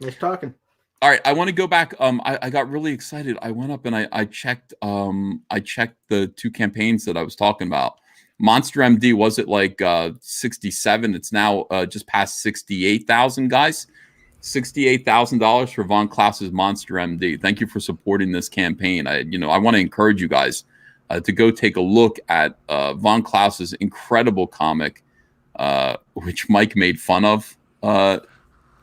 Nice talking. All right, I want to go back. I got really excited. I went up and I checked. I checked the 2 campaigns that I was talking about. Monster MD was it like 67? It's now just past 68,000, guys. $68,000 for Von Klaus's Monster MD. Thank you for supporting this campaign. I want to encourage you guys. to go take a look at Von Klaus's incredible comic, which Mike made fun of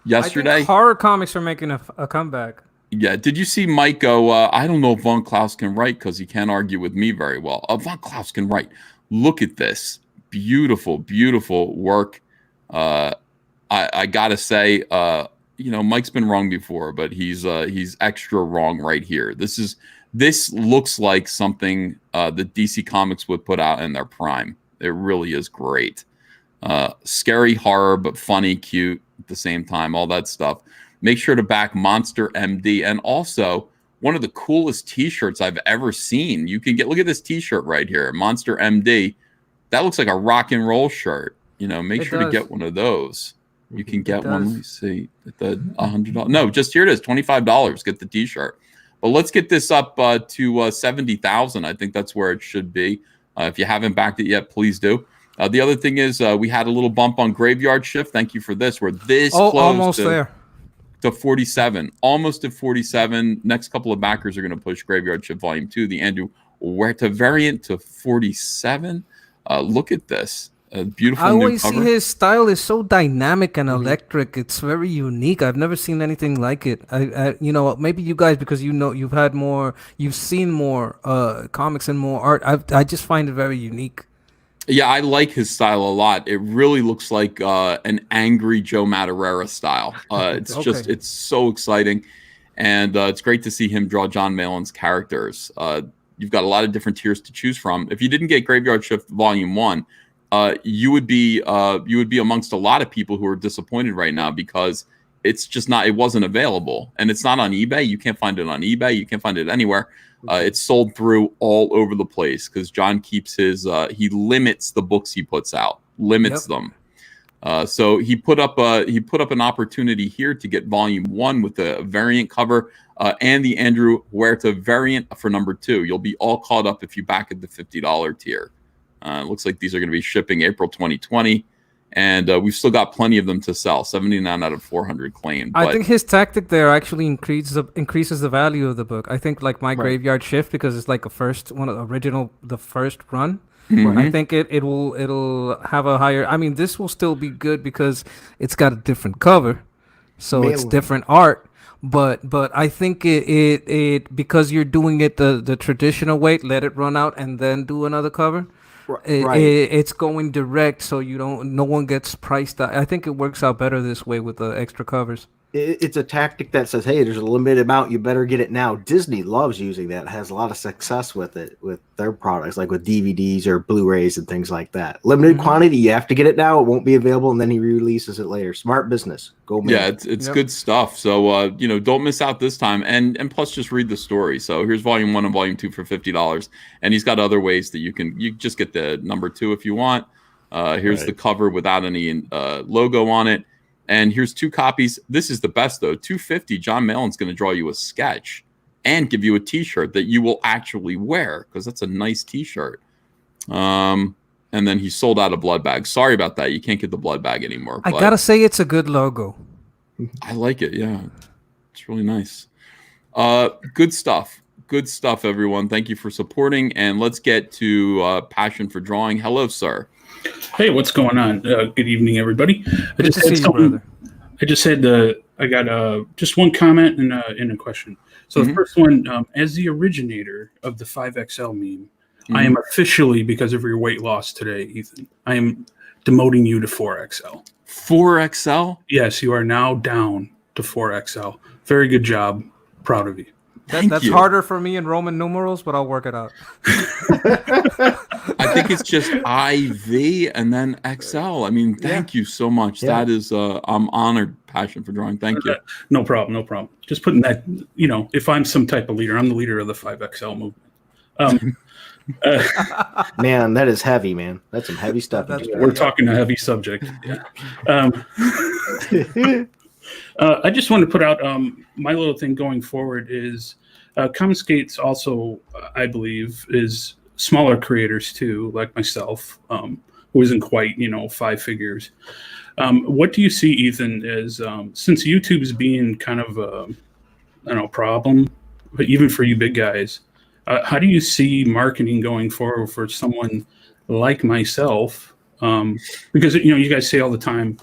yesterday. I think horror comics are making a comeback. Yeah, did you see Mike go, I don't know if Von Klaus can write because he can't argue with me very well. Von Klaus can write. Look at this. Beautiful, beautiful work. I got to say, Mike's been wrong before, but he's extra wrong right here. This looks like something that DC Comics would put out in their prime. It really is great. Scary horror, but funny, cute at the same time, all that stuff. Make sure to back Monster MD. And also, one of the coolest t-shirts I've ever seen. You can look at this t-shirt right here, Monster MD. That looks like a rock and roll shirt. Make sure to get one of those. You can get one. Let me see. At the $100. No, just here it is, $25. Get the t-shirt. But let's get this up to 70,000. I think that's where it should be. If you haven't backed it yet, please do. The other thing is we had a little bump on Graveyard Shift. Thank you for this. We're this close almost there. To 47, almost at 47. Next couple of backers are going to push Graveyard Shift Volume 2, the Andrew Huerta variant, to 47. Look at this. A beautiful I new always cover. see his style is so dynamic and electric. It's very unique. I've never seen anything like it. Maybe you guys, because you've seen more comics and more art. I just find it very unique. Yeah, I like his style a lot. It really looks like an angry Joe Madureira style. It's Okay. it's so exciting. And it's great to see him draw John Malin's characters. You've got a lot of different tiers to choose from. If you didn't get Graveyard Shift Volume 1, you would be amongst a lot of people who are disappointed right now because it wasn't available. And it's not on eBay. You can't find it on eBay. You can't find it anywhere. It's sold through all over the place because John keeps he limits the books he puts out, them. So he put up an opportunity here to get Volume 1 with a variant cover and the Andrew Huerta variant for number 2. You'll be all caught up if you back at the $50 tier. It looks like these are going to be shipping April 2020. And we've still got plenty of them to sell. 79 out of 400 claimed. I think his tactic there actually increases the value of the book. I think like my Graveyard Shift, because it's like the first run. Mhm. I think it'll have a higher. I mean, this will still be good because it's got a different cover, so it's different art. But I think it because you're doing it the traditional way, let it run out and then do another cover. It's going direct, so no one gets priced out. I think it works out better this way with the extra covers. It's a tactic that says, hey, there's a limited amount, you better get it now. Disney loves using that, has a lot of success with it, with their products, like with DVDs or Blu-rays and things like that. Limited quantity, you have to get it now, it won't be available, and then he releases it later. Smart business. Go man. Yeah, it's good stuff. So don't miss out this time, and plus just read the story. So here's Volume 1 and Volume 2 for $50, and he's got other ways that you just get the number 2 if you want. Here's the cover without any logo on it. And here's 2 copies. This is the best, though. $250. John Malin's going to draw you a sketch and give you a T-shirt that you will actually wear because that's a nice T-shirt. And then he sold out a blood bag. Sorry about that. You can't get the blood bag anymore. I gotta say, it's a good logo. I like it. Yeah, it's really nice. Good stuff. Good stuff, everyone. Thank you for supporting. And let's get to Passion for Drawing. Hello, sir. Hey, what's going on? Good evening, everybody. I got just one comment and a question. So the first one, as the originator of the 5XL meme, I am officially, because of your weight loss today, Ethan, I am demoting you to 4XL. 4XL? Yes, you are now down to 4XL. Very good job. Proud of you. That's harder for me in Roman numerals, but I'll work it out. I think it's just IV and then XL. I mean, thank you so much. Yeah. That is, I'm honored. Passion for Drawing. Thank you. No problem. Just putting that, if I'm some type of leader, I'm the leader of the 5XL movement. Man, that is heavy, man. That's some heavy stuff. We're talking a heavy subject. Yeah. I just want to put out my little thing going forward is ComicsGate also, I believe, is smaller creators too, like myself, who isn't quite, 5 figures. What do you see, Ethan, as since YouTube's being kind of a problem, but even for you big guys, How do you see marketing going forward for someone like myself? Because you guys say all the time,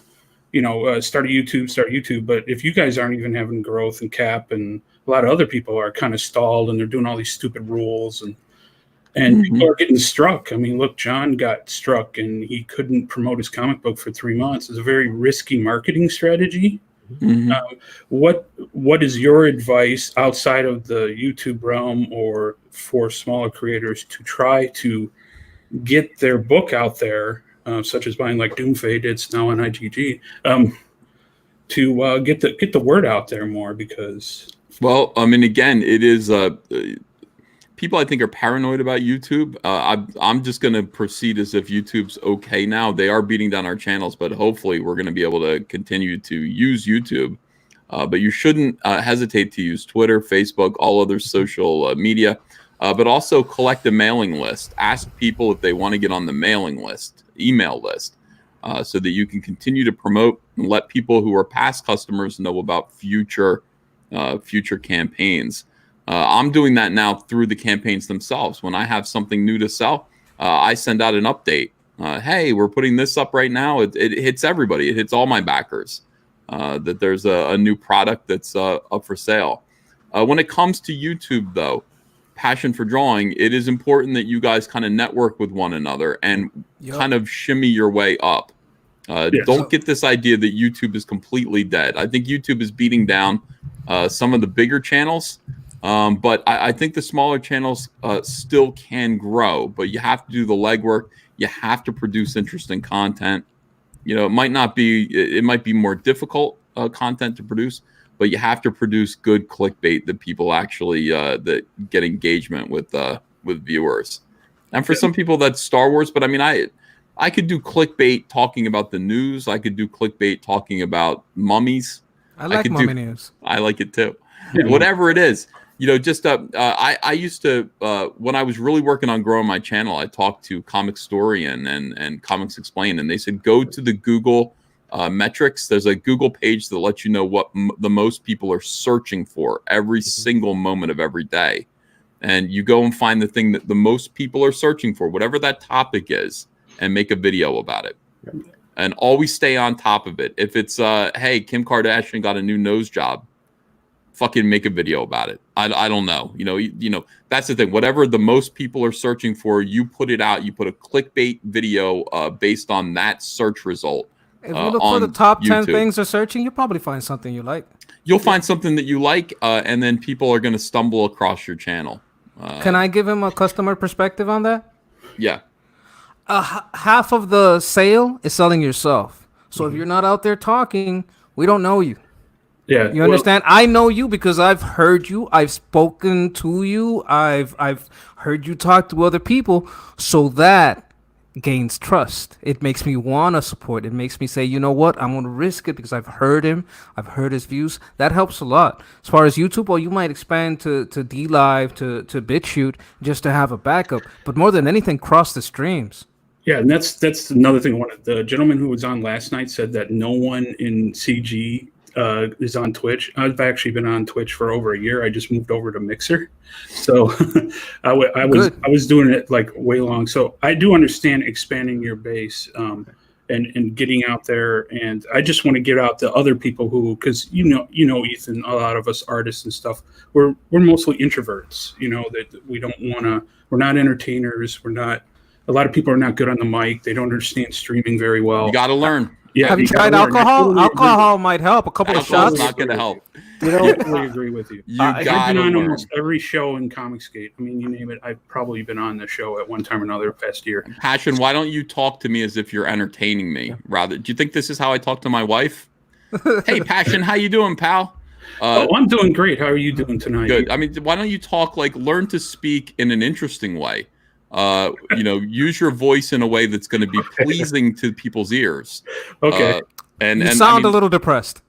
start a YouTube. But if you guys aren't even having growth and cap, and a lot of other people are kind of stalled, and they're doing all these stupid rules, and people are getting struck. I mean, look, John got struck, and he couldn't promote his comic book for 3 months. It's a very risky marketing strategy. What is your advice outside of the YouTube realm, or for smaller creators to try to get their book out there, such as buying like Doomfade, it's now on IGG, to get the word out there more? Because, well, I mean, again, it is people I think are paranoid about YouTube. I'm just going to proceed as if YouTube's okay now. They are beating down our channels, but hopefully we're going to be able to continue to use YouTube. But you shouldn't hesitate to use Twitter, Facebook, all other social media, but also collect a mailing list. Ask people if they want to get on the mailing list, email list, so that you can continue to promote and let people who are past customers know about future campaigns. I'm doing that now through the campaigns themselves. When I have something new to sell, I send out an update. Hey, we're putting this up right now. It hits everybody. It hits all my backers. That there's a new product that's up for sale. When it comes to YouTube, though, passion for drawing, it is important that you guys kind of network with one another and kind of shimmy your way up. Don't get this idea that YouTube is completely dead. I think YouTube is beating down some of the bigger channels, but I think the smaller channels still can grow. But you have to do the legwork. You have to produce interesting content. It might be more difficult content to produce, but you have to produce good clickbait that people actually that get engagement with viewers. And for some people, that's Star Wars. But I mean, I could do clickbait talking about the news. I could do clickbait talking about mummies. I like mummy news. I like it too. Yeah. Whatever it is. I used to, when I was really working on growing my channel, I talked to Comicstorian and Comics Explained, and they said, go to the Google metrics. There's a Google page that lets you know what the most people are searching for every single moment of every day. And you go and find the thing that the most people are searching for, whatever that topic is, and make a video about it. And always stay on top of it. If it's, hey, Kim Kardashian got a new nose job, fucking make a video about it. I don't know. That's the thing. Whatever the most people are searching for, you put it out. You put a clickbait video based on that search result. If you look for the top 10 things they're searching, you'll probably find something you like. You'll find something that you like, and then people are going to stumble across your channel. Can I give him a customer perspective on that? Yeah. Half of the sale is selling yourself. So if you're not out there talking, we don't know you. Yeah, you understand? I know you because I've heard you. I've spoken to you. I've heard you talk to other people. So that gains trust. It makes me want to support. It makes me say, you know what? I'm going to risk it because I've heard him. I've heard his views. That helps a lot. As far as YouTube, well, you might expand to DLive, to BitChute, just to have a backup. But more than anything, cross the streams. Yeah, and that's another thing. One of the gentleman who was on last night said that no one in CG is on Twitch. I've actually been on Twitch for over a year. I just moved over to Mixer, so I was doing it like way long. So I do understand expanding your base and getting out there. And I just want to get out to other people who, because Ethan, a lot of us artists and stuff, we're mostly introverts. That we don't want to. We're not entertainers. We're not. A lot of people are not good on the mic. They don't understand streaming very well. You got to learn. Yeah, have you tried alcohol? Alcohol might help. A couple of shots. Not going to help. I totally agree with you. I've been on almost every show in ComicsGate. I mean, you name it. I've probably been on the show at one time or another past year. Passion, why don't you talk to me as if you're entertaining me? Rather, do you think this is how I talk to my wife? Hey, Passion, how you doing, pal? I'm doing great. How are you doing tonight? Good. I mean, why don't you talk learn to speak in an interesting way? Use your voice in a way that's going to be pleasing to people's ears. Okay. And you sound a little depressed.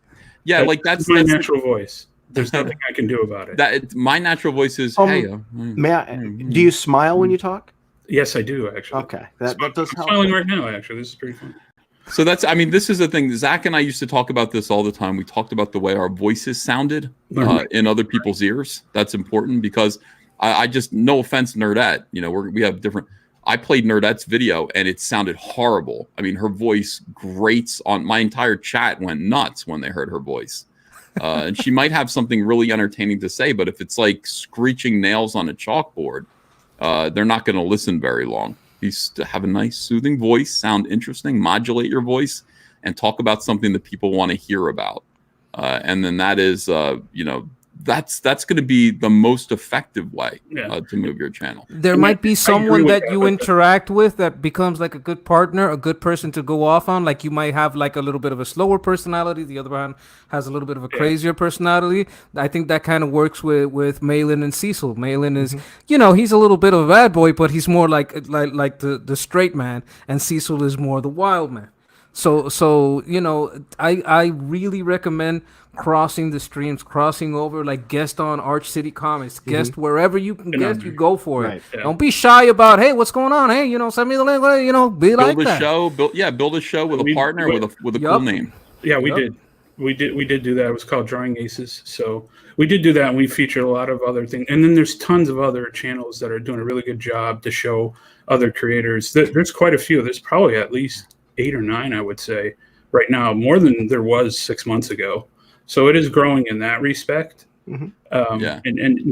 Yeah, that's my natural voice. There's nothing I can do about it. My natural voice is, hey. Do you smile when you talk? Yes, I do, actually. Okay. That does help. I'm smiling right now, actually. This is pretty fun. So this is the thing. Zach and I used to talk about this all the time. We talked about the way our voices sounded in other people's ears. That's important because I just, no offense, Nerdette. You know, we have different. I played Nerdette's video and it sounded horrible. I mean, her voice grates on my entire chat went nuts when they heard her voice. And she might have something really entertaining to say, but if it's like screeching nails on a chalkboard, they're not going to listen very long. You have a nice, soothing voice, sound interesting, modulate your voice, and talk about something that people want to hear about. And then that is, that's going to be the most effective way to move your channel. There might be someone that you interact with that becomes like a good partner, a good person to go off on. Like you might have like a little bit of a slower personality. The other one has a little bit of a crazier personality. I think that kind of works with Malin and Cecil. Malin is, he's a little bit of a bad boy, but he's more like the straight man, and Cecil is more the wild man. So I really recommend crossing the streams, crossing over, like guest on Arch City Comics, guest wherever you can guest, you go for it. Yeah. Don't be shy about, hey, what's going on? Hey, send me the link. Be like that. Build a show with a partner with a cool name. Yeah, we did. We did do that. It was called Drawing Aces. So we did do that, and we featured a lot of other things. And then there's tons of other channels that are doing a really good job to show other creators. There's quite a few. There's probably at least 8 or 9, I would say, right now, more than there was 6 months ago. So it is growing in that respect. And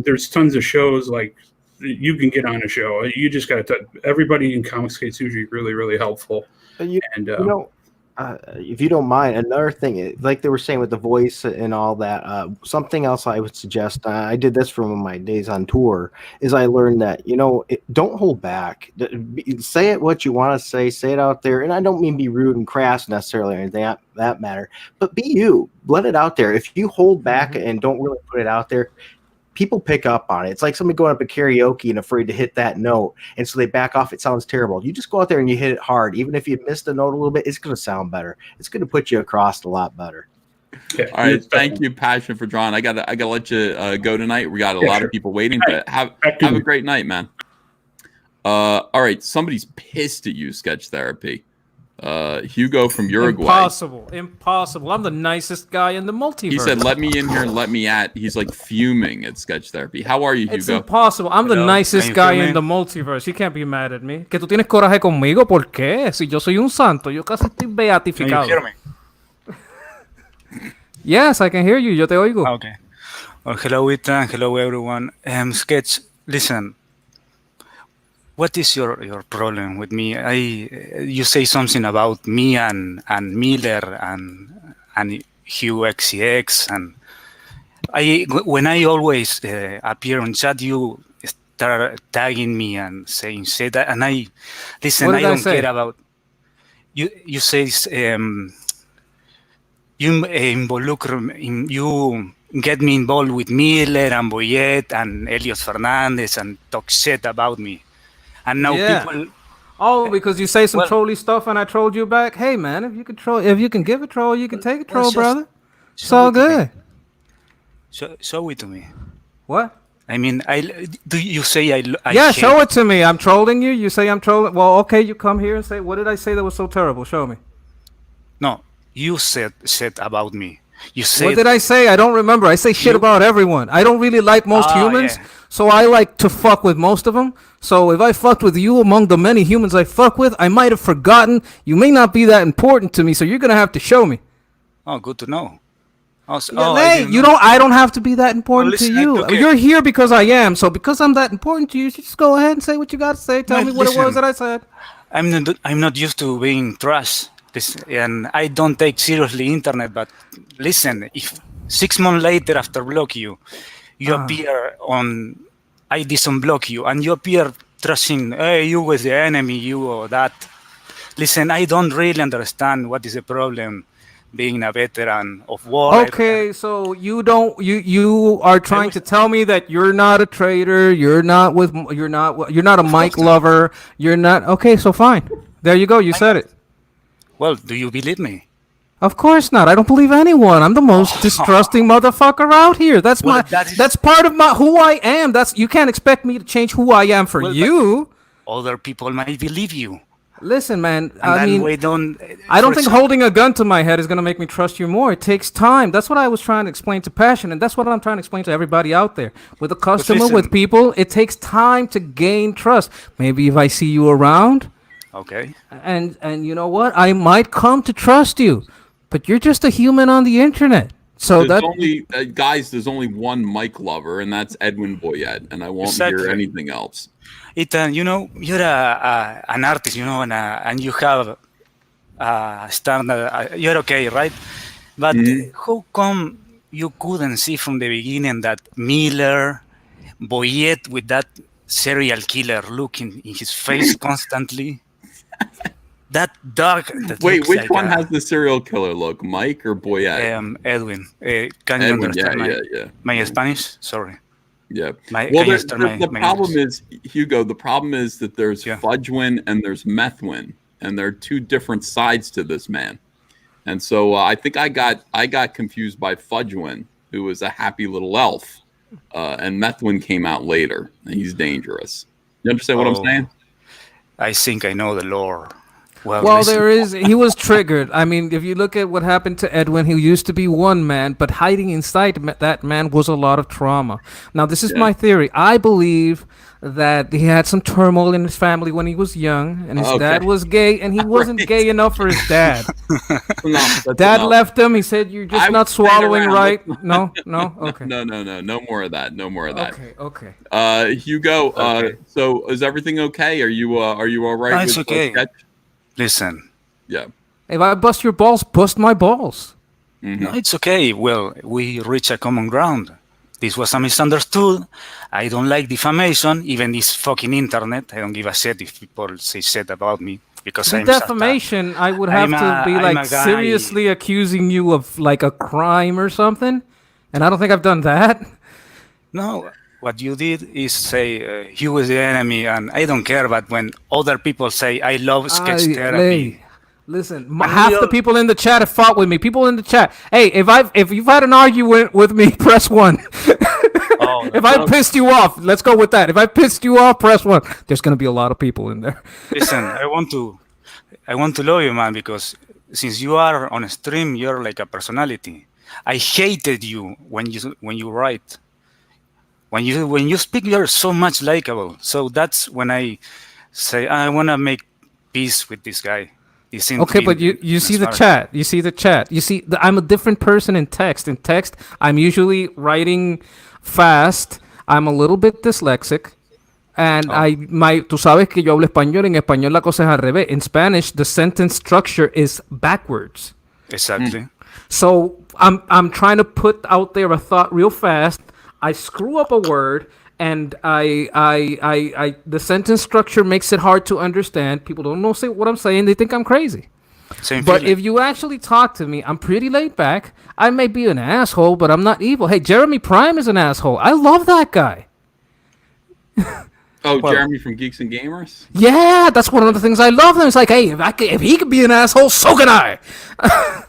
there's tons of shows like you can get on a show. You just got to everybody in ComicsGate is usually really, really helpful. If you don't mind, another thing, like they were saying with the voice and all that, something else I would suggest, I did this from my days on tour, is I learned that, don't hold back. Say it what you want to say it out there. And I don't mean be rude and crass necessarily or anything that matter, but be you. Let it out there. If you hold back and don't really put it out there, people pick up on it. It's like somebody going up at karaoke and afraid to hit that note, and so they back off. It sounds terrible. You just go out there and you hit it hard. Even if you missed a note a little bit, it's going to sound better. It's going to put you across a lot better. All right, thank you, Passion, for drawing. I gotta let you go tonight. We got a lot of people waiting. But have a great night, man. All right, somebody's pissed at you, Sketch Therapy. Hugo from Uruguay. Impossible. I'm the nicest guy in the multiverse. He said, let me in here and let me at. He's like fuming at Sketch Therapy. How are you, Hugo? It's impossible. I'm the nicest guy in the multiverse. You can't be mad at me. Que tú tienes coraje conmigo. ¿Por qué? Si yo soy un santo. Yo casi estoy beatificado. Can you hear me? Yes, I can hear you. Yo te oigo. Okay. Well, hello, Ethan. Hello, everyone. Sketch, listen. What is your problem with me? You say something about me and Miller and Hugh XCX, and when I always appear on chat, you start tagging me and saying that, and I listen. I don't care about you. You say you get me involved with Miller and Boyette and Elios Fernandez and talk shit about me. And now people. Oh, because you say some trolly stuff and I trolled you back. Hey, man, if you can give a troll, you can take a troll, brother. It's all good. Show it to me. What? I mean, do you say I yeah, show it to me. I'm trolling you. You say I'm trolling. Well, okay, you come here and say, what did I say that was so terrible? Show me. No, you said about me. You said. What did I say? I don't remember. I say shit about everyone. I don't really like most humans, so I like to fuck with most of them. So if I fucked with you among the many humans I fuck with, I might have forgotten. You may not be that important to me, so you're gonna have to show me. Oh, good to know. Hey, I don't have to be that important to you. Okay. You're here because I am. So because I'm that important to you, just go ahead and say what you got to say. Tell me what it was that I said. I'm not used to being trash. And I don't take seriously internet, but listen, if 6 months later after block you appear on, I disunblock you, and you appear trashing, hey, you was the enemy, you or that. Listen, I don't really understand what is the problem being a veteran of war. Okay, so you are trying to tell me that you're not a traitor, you're not a Mike lover, you're not, okay, so fine. There you go, you said it. Well, do you believe me? Of course not. I don't believe anyone. I'm the most distrusting motherfucker out here. That's part of who I am. You can't expect me to change who I am for you. Other people might believe you. Listen, man. And I then mean, we don't. I don't for think example- holding a gun to my head is going to make me trust you more. It takes time. That's what I was trying to explain to Passion, and that's what I'm trying to explain to everybody out there. With a customer, with listen- people, it takes time to gain trust. Maybe if I see you around, Okay. and you know what, I might come to trust you, but you're just a human on the internet. So There's that only guys. There's only one Mike lover, and that's Edwin Boyette, and I won't hear Exactly. anything else. Ethan, you know, you're an artist, you know, and you have standard. You're okay, right? But how come you couldn't see from the beginning that Miller, Boyette, with that serial killer look in his face constantly? That dog. That Wait, looks which like one has the serial killer look, Mike or Boyette? Edwin? Can you Edwin, understand yeah. my Spanish? Sorry. Yeah. Well, Well, the problem is, Hugo, the problem is that there's Fudgewin and there's Methwin, and there are two different sides to this man. And so I think I got confused by Fudgewin, who was a happy little elf, and Methwin came out later, and he's dangerous. You understand what I'm saying? I think I know the lore. Well, listen. he was triggered. I mean, if you look at what happened to Edwin, he used to be one man, but hiding inside that man was a lot of trauma. Now, this is my theory. I believe that he had some turmoil in his family when he was young, and his dad was gay, and he wasn't gay enough for his dad. Dad left him. He said, "You're just not swallowing right." No, okay. No more of that. No more of that. Okay. Hugo. So is everything okay? Are you all right? No, it's with okay. sketch? Listen. Yeah. If I bust your balls, bust my balls. No, it's okay. Well, we reach a common ground. This was a misunderstood. I don't like defamation, even this fucking internet. I don't give a shit if people say shit about me because The I'm such a- defamation, I would have to be I'm like a guy- seriously accusing you of like a crime or something, and I don't think I've done that. No, what you did is say he was the enemy, and I don't care. But when other people say I love sketch therapy, Listen, half the people in the chat have fought with me. People in the chat. Hey, if you've had an argument with me, press 1. If I pissed you off, let's go with that. If I pissed you off, press 1. There's gonna be a lot of people in there. listen, I want to love you, man, because since you are on a stream, you're like a personality. I hated you when you write. When you speak, you're so much likable. So that's when I say I want to make peace with this guy. Okay, but you see the chat. You see the chat. You see, I'm a different person in text. In text, I'm usually writing fast. I'm a little bit dyslexic. And tú sabes que yo hablo español. En español la cosa es al revés. In Spanish, the sentence structure is backwards. Exactly. So I'm trying to put out there a thought real fast. I screw up a word, and the sentence structure makes it hard to understand. People don't know what I'm saying. They think I'm crazy. But if you actually talk to me, I'm pretty laid back. I may be an asshole, but I'm not evil. Hey, Jeremy Prime is an asshole. I love that guy. Jeremy from Geeks and Gamers? Yeah, that's one of the things I love. It's like, hey, if he could be an asshole, so can I.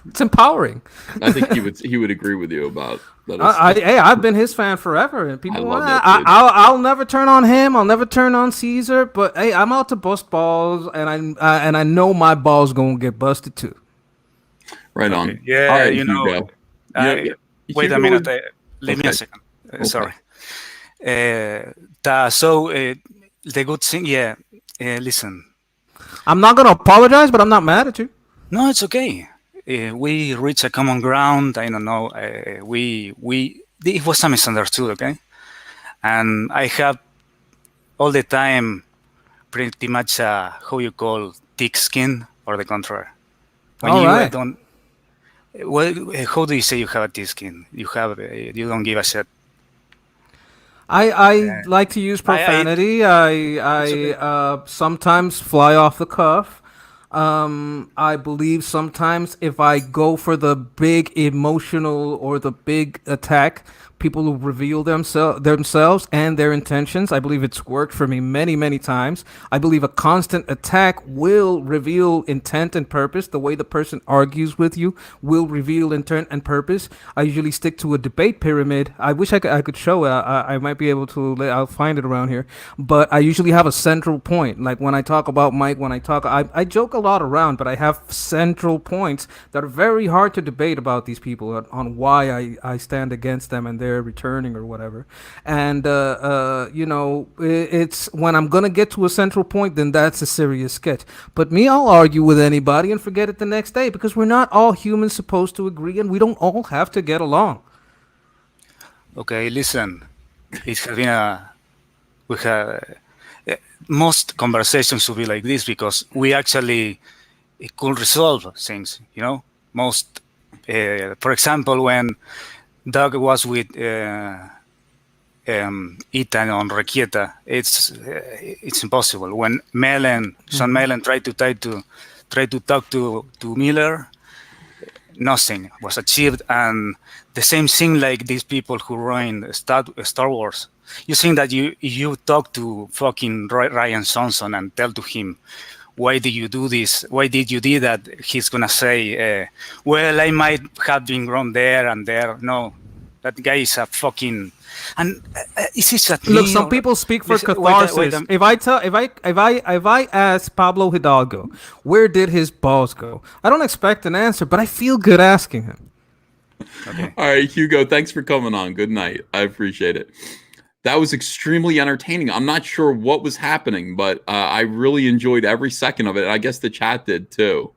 It's empowering. I think he would agree with you about that. I've been his fan forever, and people. I'll never turn on him. I'll never turn on Caesar. But hey, I'm out to bust balls, and I know my balls gonna get busted too. Right on. Yeah, all right, you know. Wait a minute. Leave me a second. Sorry. So the good thing, listen. I'm not gonna apologize, but I'm not mad at you. No, it's okay. We reach a common ground. I don't know. It was a misunderstood, okay? And I have all the time pretty much how you call thick skin or the contrary. When you don't. Well, how do you say you have a thick skin? You don't give a shit. I like to use profanity. I sometimes fly off the cuff. I believe sometimes if I go for the big emotional or the big attack, people who reveal themselves and their intentions. I believe it's worked for me many, many times. I believe a constant attack will reveal intent and purpose. The way the person argues with you will reveal intent and purpose. I usually stick to a debate pyramid. I wish I could show it. I might be able to. I'll find it around here. But I usually have a central point. Like when I talk about Mike, I joke a lot around, but I have central points that are very hard to debate about these people on why I stand against them and they're returning or whatever. And it's when I'm gonna get to a central point, then that's a serious sketch. But me, I'll argue with anybody and forget it the next day, because we're not all humans supposed to agree, and we don't all have to get along. Okay, listen, it's been we have most conversations should be like this, because we actually could resolve things, most for example, when Doug was with Ethan on Requieta, it's impossible. When Sean Melen tried to talk to Miller, nothing was achieved. And the same thing like these people who ruined Star Wars. You think that you talk to fucking Ryan Johnson and tell to him, why did you do this? Why did you do that? He's gonna say, well, I might have been wrong there and there. No, that guy is a fucking. And is this that? Look, some people speak for catharsis. Wait, if I ask Pablo Hidalgo, where did his balls go? I don't expect an answer, but I feel good asking him. Okay. All right, Hugo, thanks for coming on. Good night. I appreciate it. That was extremely entertaining. I'm not sure what was happening, but I really enjoyed every second of it. I guess the chat did too.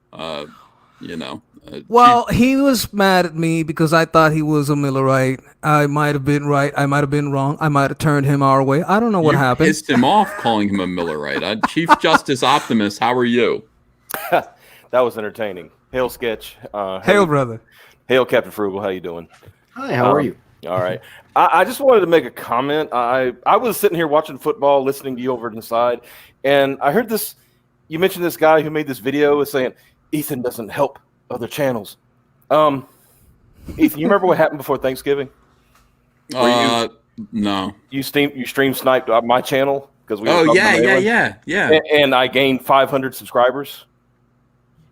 Well, he was mad at me because I thought he was a Millerite. I might have been right. I might have been wrong. I might have turned him our way. I don't know what happened. You pissed him off calling him a Millerite. Chief Justice Optimus, how are you? That was entertaining. Hail, Sketch. Hail, brother. Hail, Captain Frugal. How you doing? Hi, how are you? All right. I just wanted to make a comment. I was sitting here watching football, listening to you over to the side, and I heard this. You mentioned this guy who made this video saying Ethan doesn't help other channels. Ethan, you remember what happened before Thanksgiving? No. You stream sniped my channel because we. Oh yeah. And I gained 500 subscribers,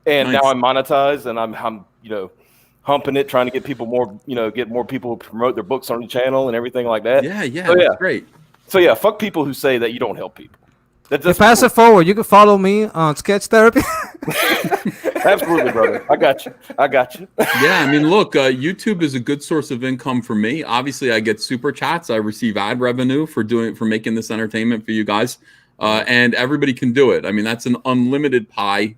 and nice. now I'm monetized, and I'm humping it, trying to get people more, get more people to promote their books on the channel and everything like that. Yeah, so, that's great. So yeah, fuck people who say that you don't help people. Pass it forward. You can follow me on Sketch Therapy. Absolutely, brother. I got you. Yeah, I mean, look, YouTube is a good source of income for me. Obviously, I get super chats. I receive ad revenue for making this entertainment for you guys, and everybody can do it. I mean, that's an unlimited pie.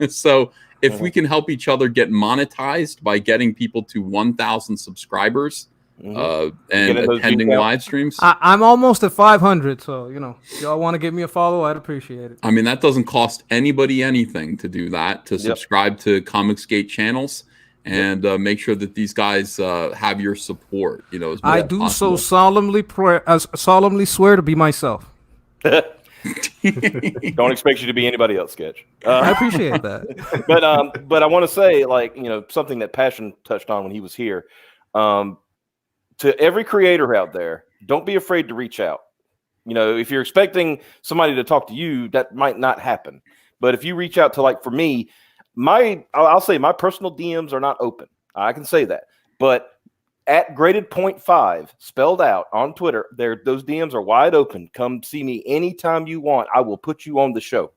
So if we can help each other get monetized by getting people to 1,000 subscribers and attending live streams. I'm almost at 500, so, if y'all want to give me a follow, I'd appreciate it. I mean, that doesn't cost anybody anything to do that, to subscribe to ComicsGate channels and make sure that these guys have your support. I do possible. solemnly swear to be myself. Don't expect you to be anybody else, Sketch. I appreciate that. But I want to say, something that Passion touched on when he was here. To every creator out there, don't be afraid to reach out. If you're expecting somebody to talk to you, that might not happen. But if you reach out to, for me, I'll say my personal DMs are not open. I can say that. But at graded.5 spelled out on Twitter, those DMs are wide open. Come see me anytime you want. I will put you on the show.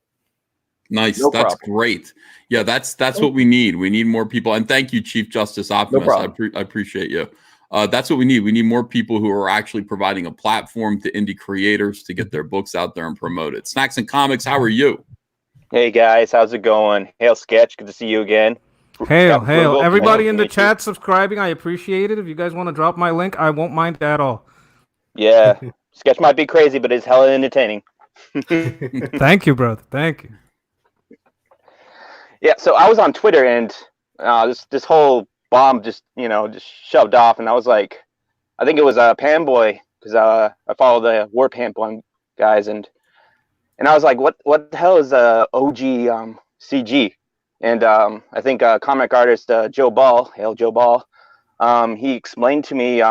Nice. That's great. Yeah, that's what we need. We need more people. And thank you, Chief Justice Optimus. I appreciate you. That's what we need. We need more people who are actually providing a platform to indie creators to get their books out there and promote it. Snacks and Comics, how are you? Hey guys, how's it going? Hail, Sketch. Good to see you again. Hail. Everybody in the chat subscribing, I appreciate it. If you guys want to drop my link, I won't mind at all. Yeah, Sketch might be crazy, but it's hella entertaining. Thank you, brother. Thank you. Yeah, so I was on Twitter and this whole bomb just shoved off, and I was like, I think it was Panboy, because I follow the War Panboy guys, and I was like, what the hell is OG CG? And I think comic artist Joe Ball, hail Joe Ball, he explained to me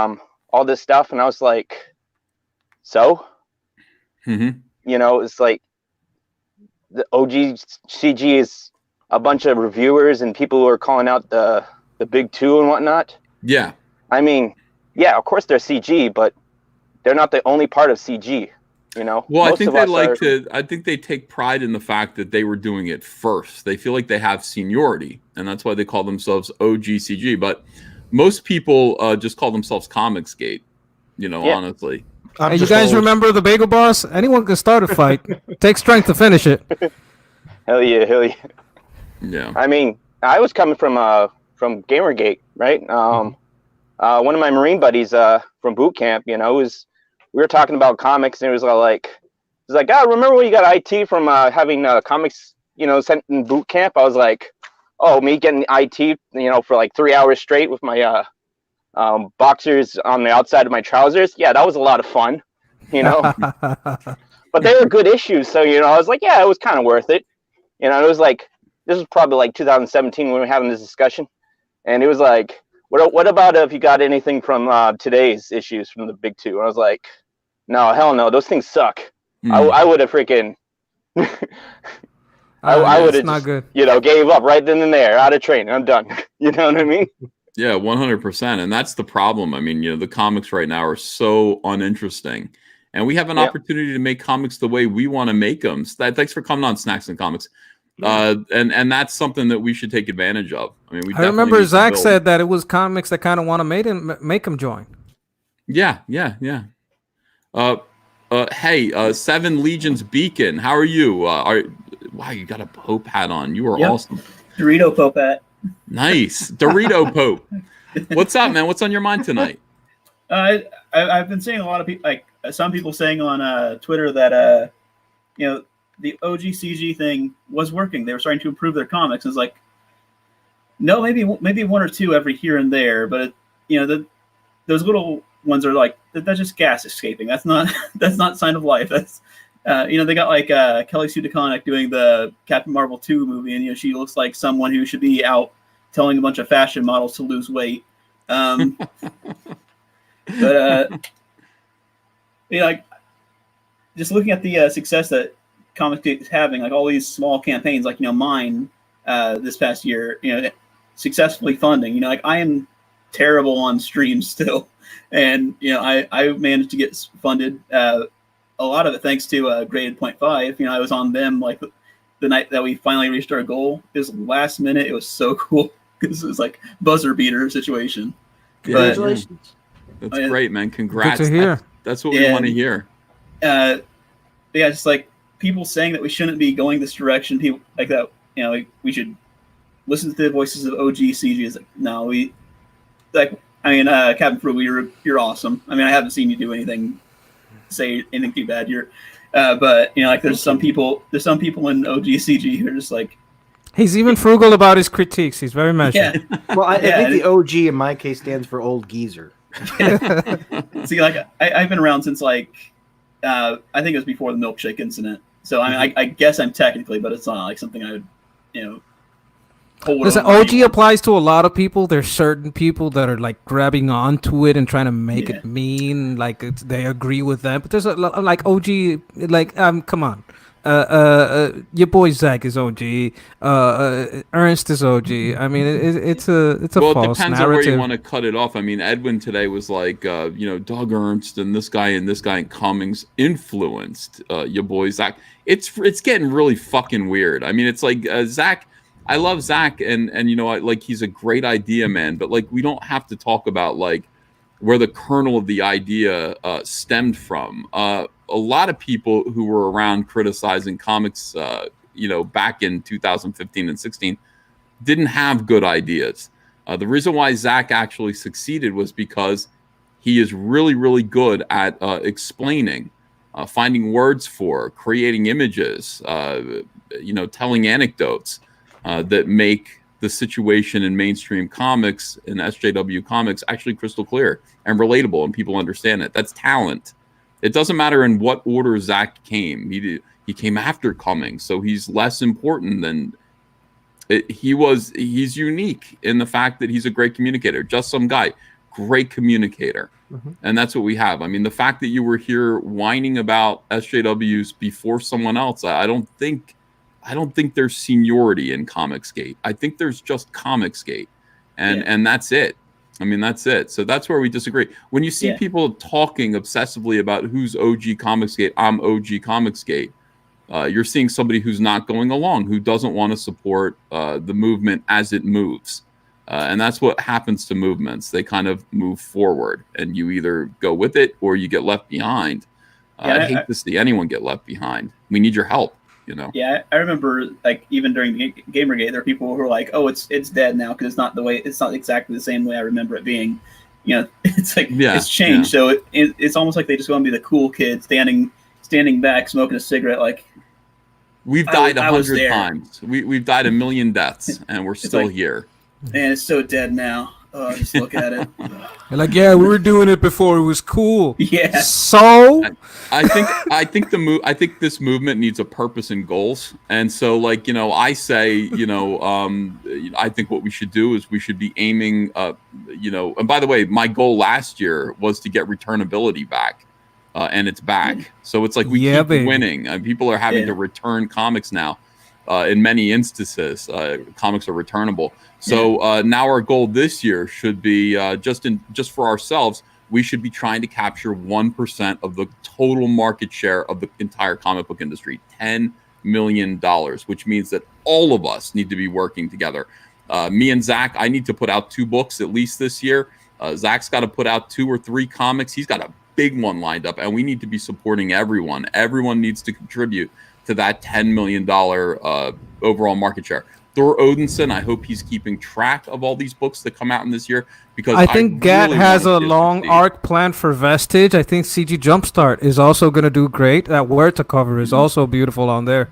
all this stuff, and I was like, so, Mm-hmm. you know, it's like the OGCG is a bunch of reviewers and people who are calling out the big two and whatnot. Yeah. I mean, yeah, of course they're CG, but they're not the only part of CG. You know, Well, most I think of they us like are, to. I think they take pride in the fact that they were doing it first. They feel like they have seniority, and that's why they call themselves OGCG. But most people just call themselves ComicsGate. You know, Yeah. honestly. Hey, you guys remember the Bagel Boss? Anyone can start a fight. Takes strength to finish it. hell yeah, hell yeah. Yeah. I mean, I was coming from Gamergate, right? One of my Marine buddies from boot camp, you know, we were talking about comics, and it was like, oh, remember when you got IT from having comics, you know, sent in boot camp? I was like, oh, me getting IT, you know, for like 3 hours straight with my boxers on the outside of my trousers. Yeah, that was a lot of fun, you know. But they were good issues, so, you know, I was like, yeah, it was kind of worth it. You know, it was like, this was probably like 2017 when we were having this discussion, and it was like, what about if you got anything from today's issues from the big two? And I was like, no, hell no, those things suck. I would have freaking I would have not just, good. you know, gave up right then and there, out of training. I'm done. You know what I mean? Yeah, 100%. And that's the problem. I mean, you know, the comics right now are so uninteresting. And we have an opportunity to make comics the way we want to make them. So thanks for coming on Snacks and Comics. And that's something that we should take advantage of. I mean, I remember Zach said that it was comics that kind of want to make him join. Yeah. Hey, Seven Legions Beacon, how are you? Wow, you got a Pope hat on. You are awesome. Dorito Pope hat. Nice. Dorito Pope. What's up, man? What's on your mind tonight? I've been seeing a lot of people, like some people saying on Twitter that, you know, the OGCG thing was working. They were starting to improve their comics. It's like, no, maybe one or two every here and there, but you know, those little ones are like, that's just gas escaping. That's not sign of life. That's you know, they got like Kelly Sue DeConnick doing the Captain Marvel 2 movie, and you know, she looks like someone who should be out telling a bunch of fashion models to lose weight. But you know, like, just looking at the success that ComicGate is having, like all these small campaigns, like, you know, mine this past year, you know, successfully funding. You know, like I am terrible on streams still, and you know, I managed to get funded. A lot of it thanks to Graded 0.5. You know, I was on them like the night that we finally reached our goal. It was last minute. It was so cool because it was like buzzer beater situation. Congratulations. That's great, man. Congrats. Good to hear. That's what we want to hear. Yeah, just like people saying that we shouldn't be going this direction. People like that. You know, we should listen to the voices of OGCG. Is like, no, we like. I mean, Captain Fruit, you're awesome. I mean, I haven't seen you do anything. Say anything too bad. But you know, like there's some people in OGCG who are just like, he's even frugal about his critiques. He's very measured. Yeah. Well, I think the OG in my case stands for old geezer. See, like I've been around since like I think it was before the milkshake incident. So I mean, I guess I'm technically, but it's not like something I would, you know. Listen, OG applies to a lot of people. There's certain people that are like grabbing onto it and trying to make it mean like they agree with them. But there's a lot like OG, like come on, your boy Zach is OG, Ernst is OG. I mean, it's a well, false it depends narrative. on where you want to cut it off. I mean, Edwin today was like, you know, Doug Ernst and this guy and Cummings influenced your boy Zach. It's getting really fucking weird. I mean, it's like Zach. I love Zach, and you know, like he's a great idea man, but like we don't have to talk about like where the kernel of the idea stemmed from. A lot of people who were around criticizing comics, you know, back in 2015 and 16, didn't have good ideas. The reason why Zach actually succeeded was because he is really, really good at explaining, finding words for, creating images, you know, telling anecdotes. That make the situation in mainstream comics and SJW comics actually crystal clear and relatable, and people understand it. That's talent. It doesn't matter in what order Zach came. He came after Cummings, so he's less important than he's unique in the fact that he's a great communicator. Just some guy, great communicator. And that's what we have. I mean, the fact that you were here whining about SJWs before someone else, I don't think there's seniority in ComicsGate. I think there's just ComicsGate, and that's it. I mean, that's it. So that's where we disagree. When you see people talking obsessively about who's OG ComicsGate, I'm OG ComicsGate, you're seeing somebody who's not going along, who doesn't want to support the movement as it moves. And that's what happens to movements. They kind of move forward, and you either go with it or you get left behind. I hate to see anyone get left behind. We need your help, you know? Yeah, I remember, like, even during Gamergate, there were people who were like, "Oh, it's dead now because it's not exactly the same way I remember it being." You know, it's like it's changed. So it's almost like they just want to be the cool kid standing back, smoking a cigarette. Like, we've died 100 times. We've died 1 million deaths, and we're still like, here. Man, it's so dead now. Oh, just look at it. You're like, yeah, we were doing it before it was cool. Yeah. So I think this movement needs a purpose and goals. And so, like, you know, I say, you know, I think what we should do is we should be aiming, you know, and by the way, my goal last year was to get returnability back. And it's back. So it's like we keep winning. People are having to return comics now. In many instances, comics are returnable. So now our goal this year should be just for ourselves. We should be trying to capture 1% of the total market share of the entire comic book industry, $10 million, which means that all of us need to be working together. Me and Zach, I need to put out 2 books at least this year. Zach's got to put out 2 or 3 comics. He's got a big one lined up, and we need to be supporting everyone. Everyone needs to contribute to that $10 million overall market share. Thor Odinson, I hope he's keeping track of all these books that come out in this year, because I think GAT has a long arc planned for Vestige. I think CG Jumpstart is also going to do great. That Huerta cover is also beautiful on there.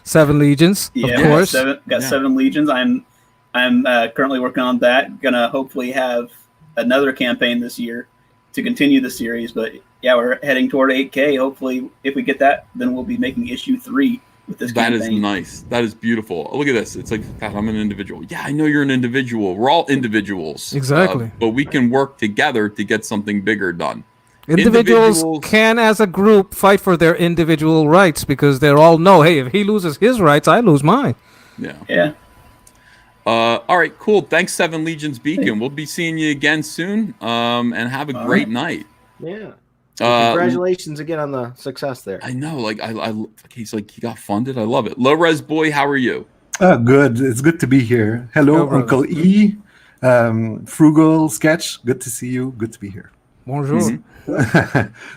7 Legions, of course. Got 7 Legions. I'm currently working on that. Gonna hopefully have another campaign this year to continue the series, but yeah, we're heading toward 8K. Hopefully, if we get that, then we'll be making issue 3 with this campaign. That is nice. That is beautiful. Look at this. It's like, God, I'm an individual. Yeah, I know you're an individual. We're all individuals. Exactly. But we can work together to get something bigger done. Individuals can, as a group, fight for their individual rights, because they all know, hey, if he loses his rights, I lose mine. Yeah. All right, cool. Thanks, 7 Legions Beacon. We'll be seeing you again soon. And have a great night. Yeah. Congratulations again on the success there. I know, like he's like, he got funded. I love it. Low Res Boy, how are you? Good. It's good to be here. Hello, Uncle E. Frugal Sketch. Good to see you. Good to be here. Bonjour.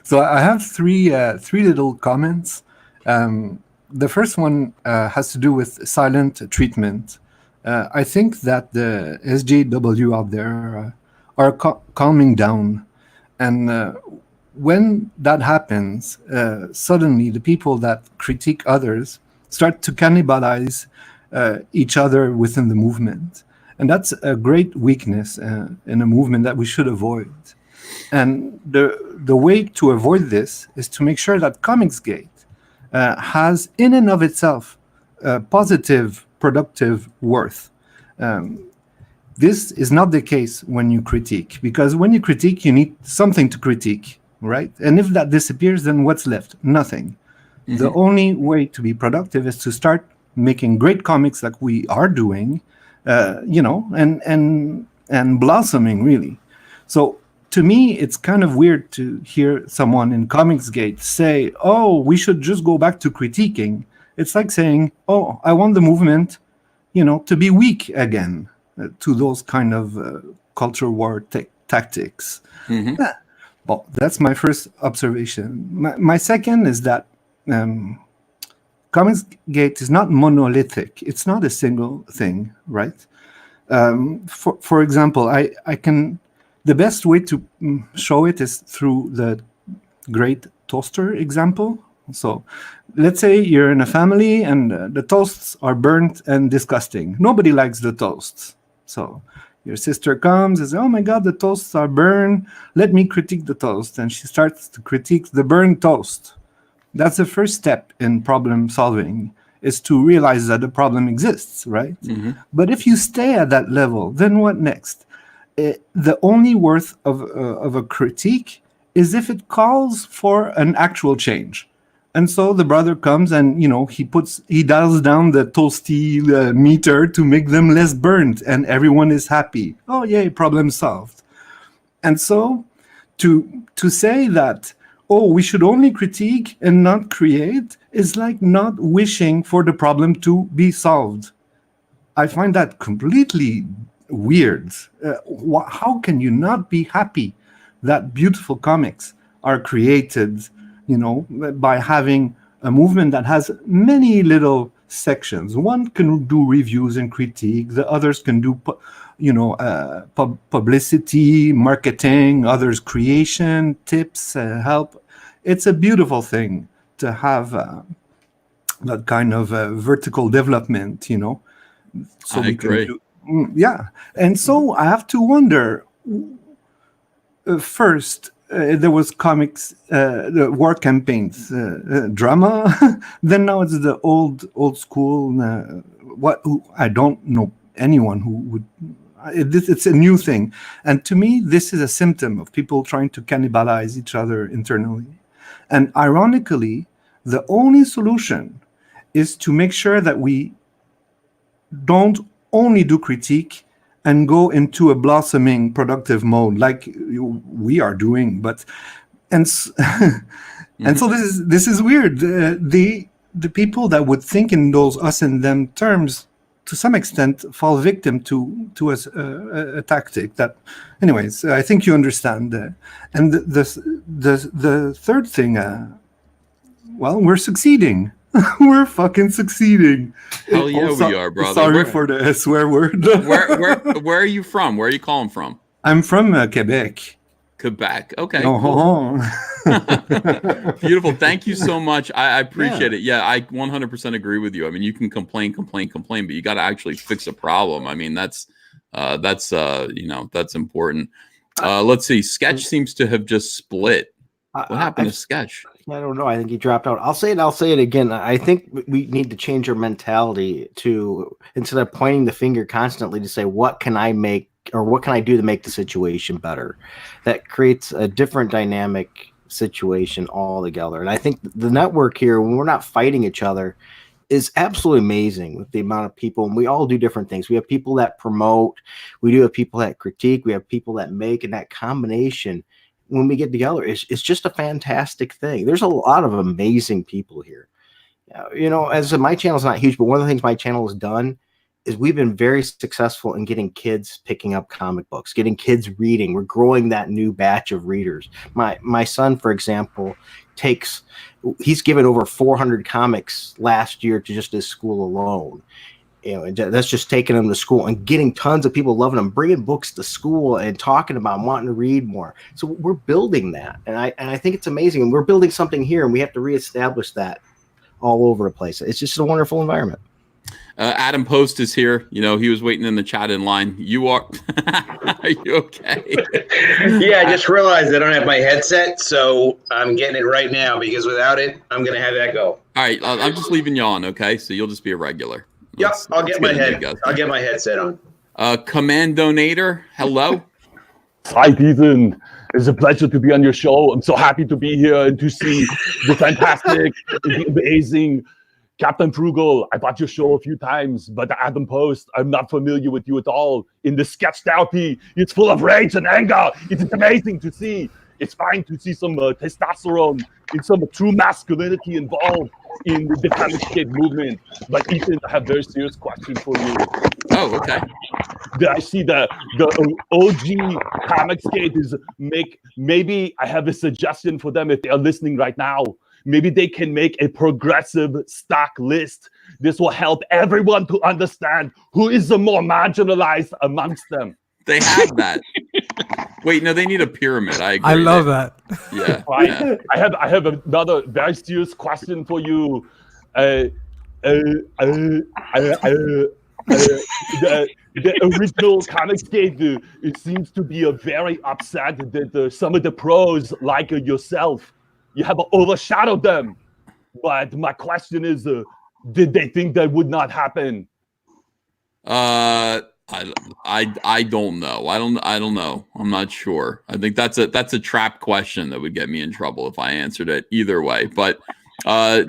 So I have three little comments. The first one has to do with silent treatment. I think that the SJW out there are calming down, and when that happens, suddenly the people that critique others start to cannibalize each other within the movement. And that's a great weakness in a movement that we should avoid. And the way to avoid this is to make sure that ComicsGate has in and of itself positive, productive worth. This is not the case when you critique, because when you critique, you need something to critique, right? And if that disappears, then what's left? Nothing. Mm-hmm. The only way to be productive is to start making great comics like we are doing, and blossoming, really. So to me, it's kind of weird to hear someone in ComicsGate say, oh, we should just go back to critiquing. It's like saying, oh, I want the movement, to be weak again, to those kind of culture war tactics. Mm-hmm. Yeah. Well, that's my first observation. My second is that ComicsGate is not monolithic. It's not a single thing, right? For example, I can... The best way to show it is through the great toaster example. So let's say you're in a family and the toasts are burnt and disgusting. Nobody likes the toasts. So your sister comes and says, oh my God, the toasts are burned. Let me critique the toast. And she starts to critique the burned toast. That's the first step in problem solving, is to realize that the problem exists, right? Mm-hmm. But if you stay at that level, then what next? the only worth of a critique is if it calls for an actual change. And so the brother comes and, he dials down the toasty meter to make them less burnt, and everyone is happy. Oh, yay, problem solved. And so to say that, we should only critique and not create is like not wishing for the problem to be solved. I find that completely weird. How can you not be happy that beautiful comics are created, by having a movement that has many little sections? One can do reviews and critique, the others can do publicity, marketing, others creation, tips, help. It's a beautiful thing to have that kind of vertical development, So I agree. Yeah. And so I have to wonder, first, there was comics, the war campaigns, drama. Then now it's the old school. I don't know anyone who would. It's a new thing, and to me, this is a symptom of people trying to cannibalize each other internally. And ironically, the only solution is to make sure that we don't only do critique and go into a blossoming productive mode like we are doing. And so this is weird. The people that would think in those us and them terms, to some extent, fall victim to a tactic that, anyways, I think you understand. And the third thing, we're succeeding. We're fucking succeeding. Hell yeah, we are, brother. Sorry for the swear word. where are you from? Where are you calling from? I'm from Quebec. Quebec. Okay. Oh, cool. Beautiful. Thank you so much. I appreciate it. Yeah, I 100% agree with you. I mean, you can complain, but you got to actually fix a problem. I mean, that's important. Let's see. Sketch seems to have just split. What happened to Sketch? I don't know. I think he dropped out. I'll say it again. I think we need to change our mentality to, instead of pointing the finger constantly, to say, what can I make, or what can I do to make the situation better? That creates a different dynamic situation altogether. And I think the network here, when we're not fighting each other, is absolutely amazing with the amount of people. And we all do different things. We have people that promote, we do have people that critique, we have people that make, and that combination, when we get together, it's just a fantastic thing. There's a lot of amazing people here. As my channel's not huge, but one of the things my channel has done is we've been very successful in getting kids picking up comic books, getting kids reading. We're growing that new batch of readers. My son, for example, he's given over 400 comics last year to just his school alone. That's just taking them to school and getting tons of people loving them, bringing books to school and talking about them, wanting to read more. So we're building that, and I think it's amazing. And we're building something here, and we have to reestablish that all over the place. It's just a wonderful environment. Adam Post is here. He was waiting in the chat in line. You are. Are you okay? Yeah, I just realized I don't have my headset, so I'm getting it right now because without it, I'm going to have echo. All right, I'm just leaving you on. Okay, so you'll just be a regular. Yep, I'll get my headset on. Commandonator, hello. Hi, Ethan. It's a pleasure to be on your show. I'm so happy to be here and to see the fantastic, the amazing Captain Frugal. I bought your show a few times, but Adam Post, I'm not familiar with you at all. In the sketch therapy, it's full of rage and anger. It's amazing to see. It's fine to see some testosterone and some true masculinity involved in the ComicGate movement. But Ethan, I have a very serious question for you. Oh, okay. I see the OG ComicGate is maybe I have a suggestion for them if they are listening right now. Maybe they can make a progressive stock list. This will help everyone to understand who is the more marginalized amongst them. They have that. Wait, no, they need a pyramid. I agree. I love that. Yeah. I have another very serious question for you. The original ComicGate, it seems to be very upset that some of the pros, like yourself, you have overshadowed them. But my question is, did they think that would not happen? I don't know. I don't know. I'm not sure. I think that's a trap question that would get me in trouble if I answered it either way. But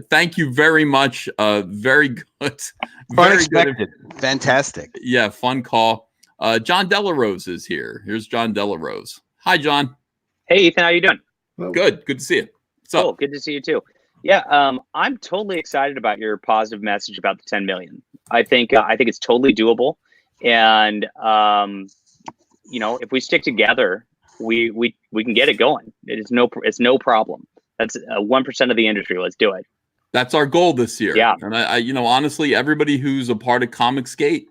thank you very much. Very good. Very Unexpected. Fantastic. Yeah, fun call. John Delarose is here. Here's John Delarose. Hi, John. Hey, Ethan, how you doing? Good. Good to see you. Cool. Good to see you too. Yeah, I'm totally excited about your positive message about the 10 million. I think it's totally doable, and if we stick together, we can get it going. It's no problem. That's 1% of the industry. Let's do it. That's our goal this year. Yeah. And I honestly, everybody who's a part of ComicsGate,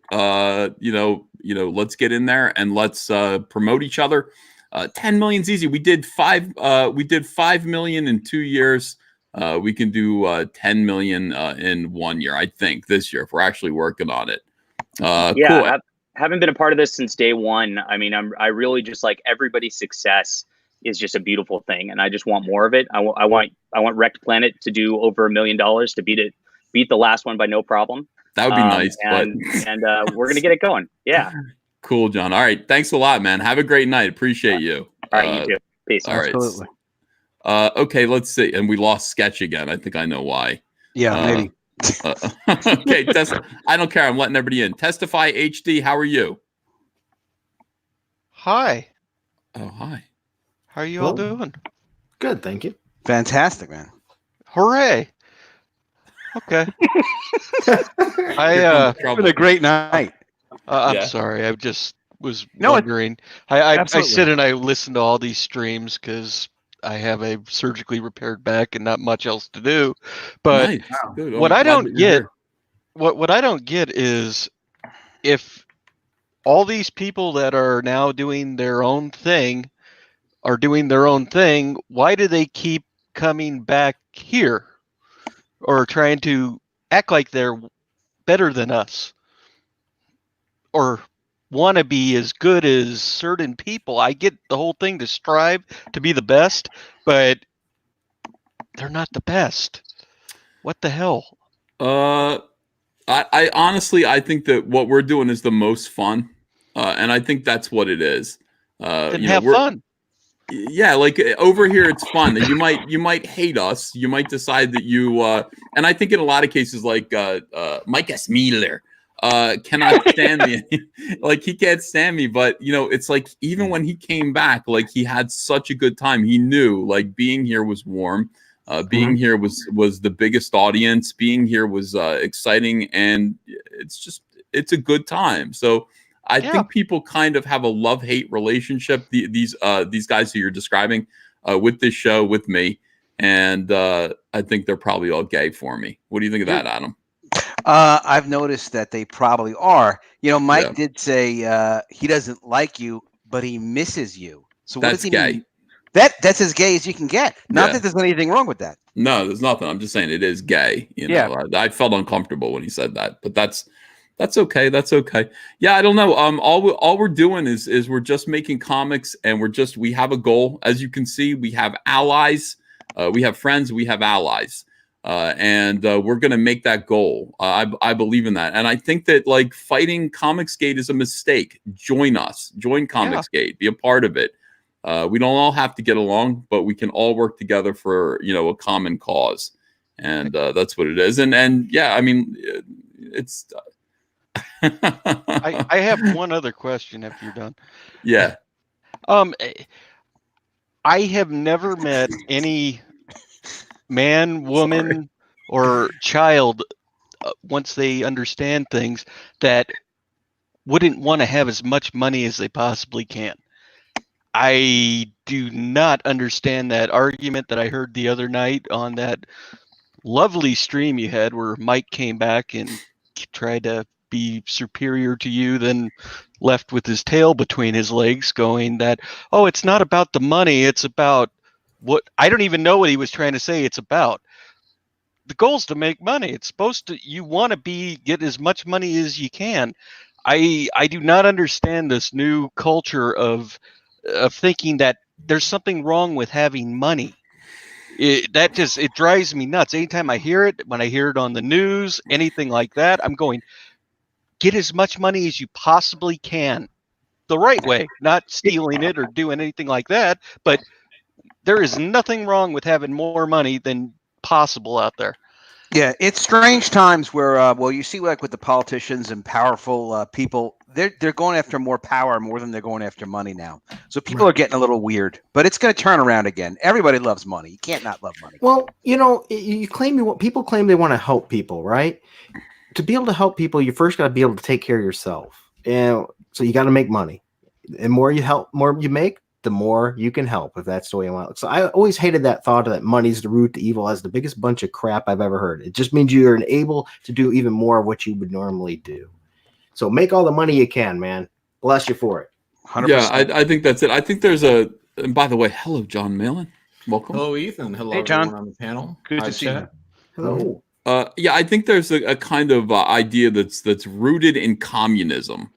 let's get in there and let's promote each other. 10 million's easy. We did 5 million in 2 years. We can do 10 million in 1 year, I think, this year if we're actually working on it. Cool. I haven't been a part of this since day one. I mean, I really just like everybody's success is just a beautiful thing, and I just want more of it. I want Wrecked Planet to do over $1 million to beat the last one by no problem. That would be nice. And we're gonna get it going. Yeah. Cool, John. All right. Thanks a lot, man. Have a great night. Appreciate you. All right, you too. Peace. All right. Absolutely. Okay, let's see. And we lost Sketch again. I think I know why. Yeah, maybe. Okay, I don't care. I'm letting everybody in. Testify HD, how are you? Hi. Oh, hi. How are you all doing? Good, thank you. Fantastic, man. Hooray. Okay. It's been a great night. I'm sorry. I just was wondering. I sit and I listen to all these streams because I have a surgically repaired back and not much else to do. But Nice. Good. what I don't get, what I don't get is if all these people that are now doing their own thing are doing their own thing, why do they keep coming back here or trying to act like they're better than us or want to be as good as certain people? I get the whole thing to strive to be the best, but they're not the best. What the hell? I honestly, I think that what we're doing is the most fun, and I think that's what it is. Then have fun. Yeah, like over here, it's fun. You might hate us. You might decide that you. And I think in a lot of cases, like Mike S. Miller cannot stand me. Like he can't stand me. But it's like even when he came back, like he had such a good time. He knew like being here was warm. Being here was the biggest audience. Being here was exciting, and it's a good time. So I think people kind of have a love-hate relationship. These guys who you're describing with this show with me, and I think they're probably all gay for me. What do you think of that, Adam? I've noticed that they probably are. Mike did say he doesn't like you, but he misses you. So what does he mean? That's as gay as you can get. Not that there's anything wrong with that. No, there's nothing. I'm just saying it is gay. I felt uncomfortable when he said that, but that's okay. That's okay. Yeah, I don't know. All we're doing is we're just making comics, and we have a goal. As you can see, we have allies, we have friends, we have allies, and we're gonna make that goal. I believe in that, and I think that like fighting ComicsGate is a mistake. Join us. Join ComicsGate. Be a part of it. We don't all have to get along, but we can all work together for a common cause, and that's what it is. And yeah, I mean, it's. I have one other question if you're done. Yeah. I have never met any man, woman, or child once they understand things that wouldn't want to have as much money as they possibly can. I do not understand that argument that I heard the other night on that lovely stream you had where Mike came back and tried to be superior to you, then left with his tail between his legs going that, oh, it's not about the money. It's about what I don't even know what he was trying to say. It's about the goal's to make money. It's supposed to, you want to get as much money as you can. I do not understand this new culture of thinking that there's something wrong with having money. It drives me nuts. Anytime I hear it, when I hear it on the news, anything like that, I'm going, get as much money as you possibly can, the right way, not stealing it or doing anything like that. But there is nothing wrong with having more money than possible out there. Yeah, it's strange times where, well, you see, like with the politicians and powerful people, they're going after more power more than they're going after money now. So people are getting a little weird, but it's going to turn around again. Everybody loves money. You can't not love money. Well, you know, people claim they want to help people, right? To be able to help people, you first got to be able to take care of yourself, and so you got to make money. And more you make, the more you can help, if that's the way you want it. So I always hated that thought that money's the root to evil. As the biggest bunch of crap I've ever heard. It just means you're able to do even more of what you would normally do. So make all the money you can, man. Bless you for it. 100%. Yeah, I think that's it. I think there's and by the way, hello, John Malin. Welcome. Hello, Ethan. Hello, hey, John. everyone on the panel. Good to see you. Hello. Yeah, I think there's a kind of idea that's rooted in communism.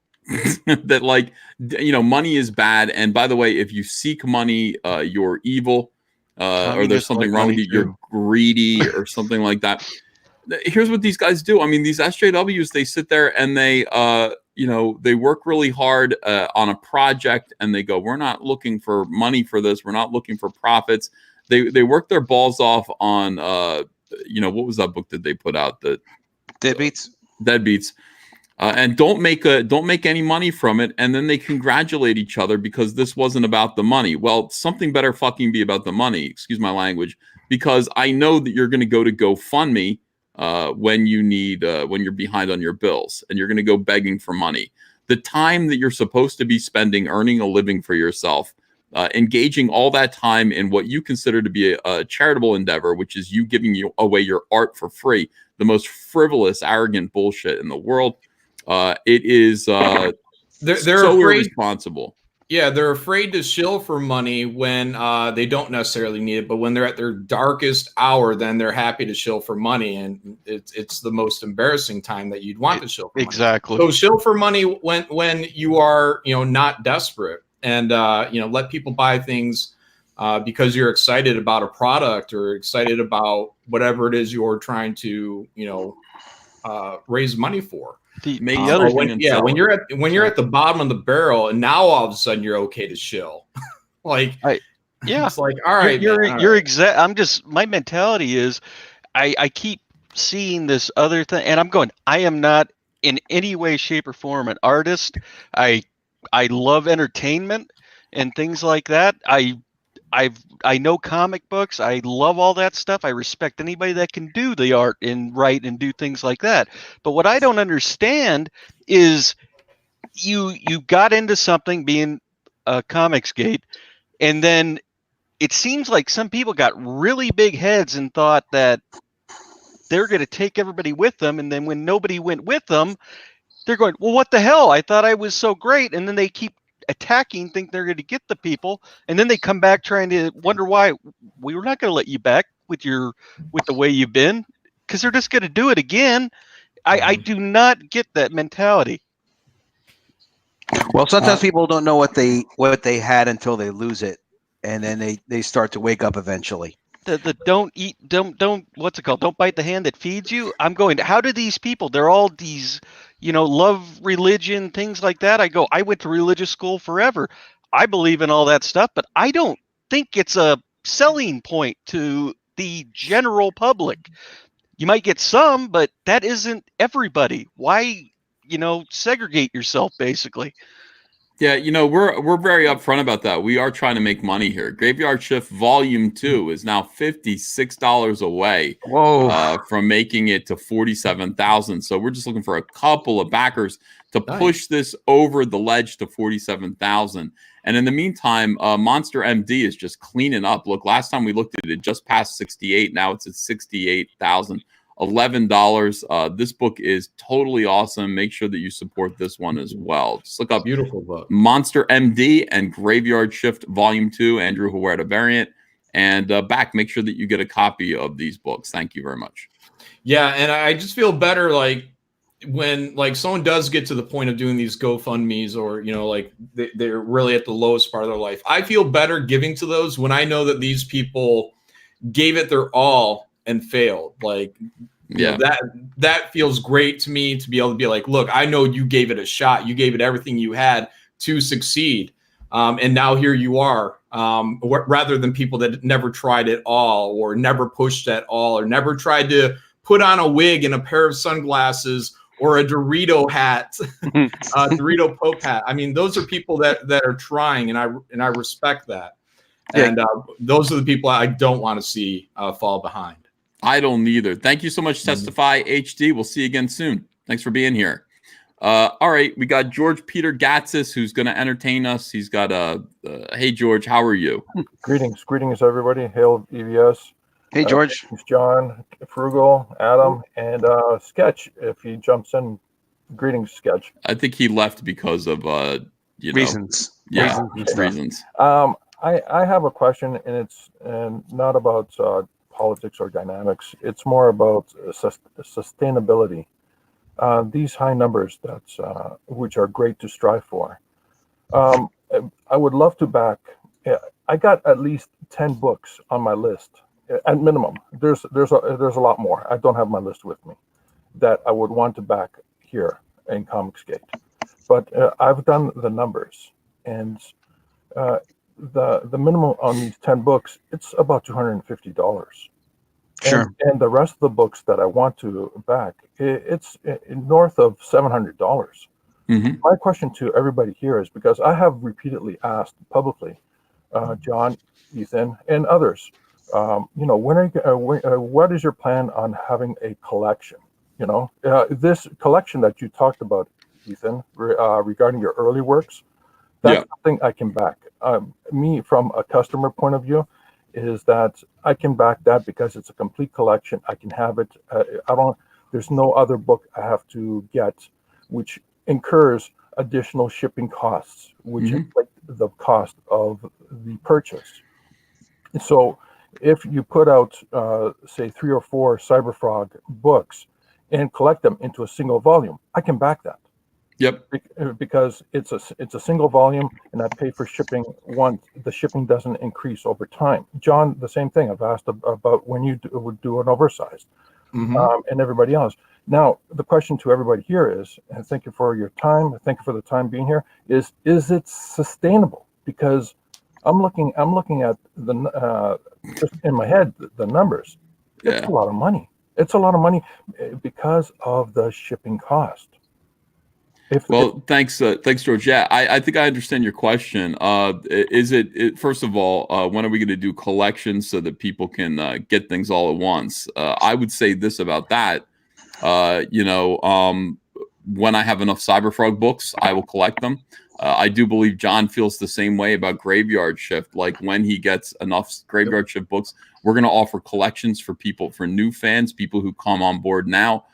That, like, you know, money is bad, and by the way, if you seek money, you're evil, or there's something wrong with you. You're greedy, or something like that. Here's what these guys do. I mean, these SJWs, they sit there and they, you know, they work really hard on a project, and they go, "We're not looking for money for this. We're not looking for profits." They work their balls off on, you know, what was that book that they put out? The Deadbeats. And don't make any money from it, and then they congratulate each other because this wasn't about the money. Well, something better fucking be about the money. Excuse my language, because I know that you're going to go to GoFundMe when you need when you're behind on your bills, and you're going to go begging for money. The time that you're supposed to be spending earning a living for yourself, engaging all that time in what you consider to be a charitable endeavor, which is you giving away your art for free, the most frivolous, arrogant bullshit in the world. It is they're so afraid, irresponsible. Yeah, they're afraid to shill for money when they don't necessarily need it, but when they're at their darkest hour, then they're happy to shill for money, and it's the most embarrassing time that you'd want to shill for money. Exactly. So shill for money when you are, you know, not desperate, and you know, let people buy things because you're excited about a product or excited about whatever it is you're trying to, you know, raise money for. When you're at the bottom of the barrel, and now all of a sudden you're okay to shill. Like, yeah, it's like, all right, you're exact. I'm just, my mentality is, I keep seeing this other thing, and I'm going, I am not in any way, shape, or form an artist. I love entertainment and things like that. I know comic books. I love all that stuff. I respect anybody that can do the art and write and do things like that. But what I don't understand is you got into something being ComicsGate, and then it seems like some people got really big heads and thought that they're going to take everybody with them. And then when nobody went with them, they're going, well, what the hell? I thought I was so great. And then they keep attacking, think they're going to get the people, and then they come back trying to wonder why we were not going to let you back with the way you've been, because they're just going to do it again. I do not get that mentality. Well, sometimes people don't know what they had until they lose it, and then they start to wake up eventually. The don't what's it called? Don't bite the hand that feeds you. I'm going, how do these people? They're all these, you know, love religion, things like that. I went to religious school forever. I believe in all that stuff, but I don't think it's a selling point to the general public. You might get some, but that isn't everybody. Why, you know, segregate yourself, basically? Yeah, you know, we're very upfront about that. We are trying to make money here. Graveyard Shift Volume 2 is now $56 away from making it to 47,000. So we're just looking for a couple of backers to push this over the ledge to 47,000. And in the meantime, Monster MD is just cleaning up. Look, last time we looked at it, just passed 68. Now it's at 68,000. $11. This book is totally awesome. Make sure that you support this one as well. Just look up beautiful book, Monster MD and Graveyard Shift Volume 2, Andrew Huerta variant, and back. Make sure that you get a copy of these books. Thank you very much. Yeah, and I just feel better like when like someone does get to the point of doing these GoFundMes, or you know, like they're really at the lowest part of their life. I feel better giving to those when I know that these people gave it their all and failed. Like You know, that feels great to me, to be able to be like, look, I know you gave it a shot. You gave it everything you had to succeed. And now here you are, rather than people that never tried at all, or never pushed at all, or never tried to put on a wig and a pair of sunglasses or a Dorito hat, Dorito Pope hat. I mean, those are people that are trying, and I respect that. Yeah. And those are the people I don't want to see fall behind. I don't either. Thank you so much, Testify HD. We'll see you again soon. Thanks for being here. All right, we got George Peter Gatsis, who's going to entertain us. He's got hey, George, how are you? Greetings, everybody. Hail EVS. Hey, George. John, Frugal, Adam, and Sketch, if he jumps in. Greetings, Sketch. I think he left because of reasons. Yeah, reasons. I have a question, and it's not about politics or dynamics. It's more about sustainability. These high numbers which are great to strive for. I would love to back. I got at least 10 books on my list at minimum. There's a lot more. I don't have my list with me that I would want to back here in ComicsGate. But I've done the numbers, and the minimum on these 10 books, it's about $250. Sure. And the rest of the books that I want to back, it's north of $700. Mm-hmm. My question to everybody here is, because I have repeatedly asked publicly, John, Ethan, and others, when are you, what is your plan on having a collection? This collection that you talked about, Ethan, regarding your early works, that's something I can back. Me, from a customer point of view, is that I can back that because it's a complete collection. I can have it. There's no other book I have to get, which incurs additional shipping costs, which inflate the cost of the purchase. So if you put out, say, 3 or 4 Cyberfrog books and collect them into a single volume, I can back that. Yep. Because it's a single volume, and I pay for shipping once. The shipping doesn't increase over time. John, the same thing. I've asked about when you would do an oversized, and everybody else. Now, the question to everybody here is, and thank you for your time. Thank you for the time being here. Is it sustainable? Because I'm looking at the just in my head the numbers. It's a lot of money. It's a lot of money because of the shipping cost. Thanks, George. Yeah, I think I understand your question. Is it first of all, when are we going to do collections so that people can get things all at once? I would say this about that. When I have enough Cyberfrog books, I will collect them. I do believe John feels the same way about Graveyard Shift. Like, when he gets enough Graveyard Shift books, we're going to offer collections for people, for new fans, people who come on board now.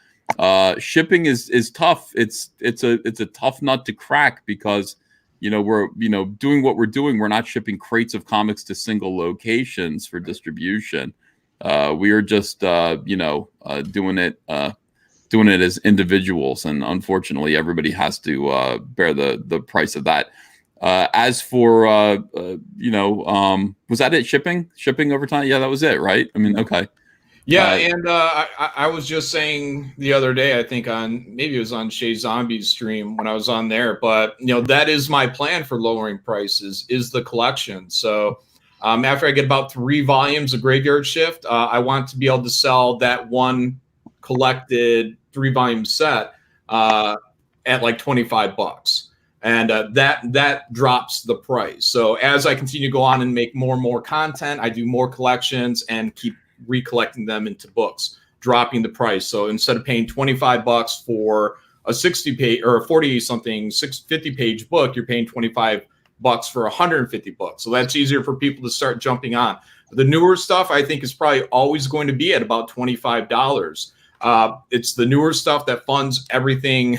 Shipping is tough. It's a tough nut to crack, because we're doing what we're doing. We're not shipping crates of comics to single locations for distribution. We are just doing it as individuals, and unfortunately everybody has to bear the price of that. As for was that it? Shipping over time? Yeah, that was it, right? I mean, okay. Yeah, and I was just saying the other day, I think maybe it was on Shay Zombie's stream when I was on there, but that is my plan for lowering prices, is the collection. So after I get about 3 volumes of Graveyard Shift, I want to be able to sell that one collected 3-volume set at like $25, and that drops the price. So as I continue to go on and make more and more content, I do more collections and keep recollecting them into books, dropping the price. So instead of paying $25 for a 60-page or a 40-something 50-page book, you're paying $25 for 150 books. So that's easier for people to start jumping on. The newer stuff, I think, is probably always going to be at about $25. It's the newer stuff that funds everything,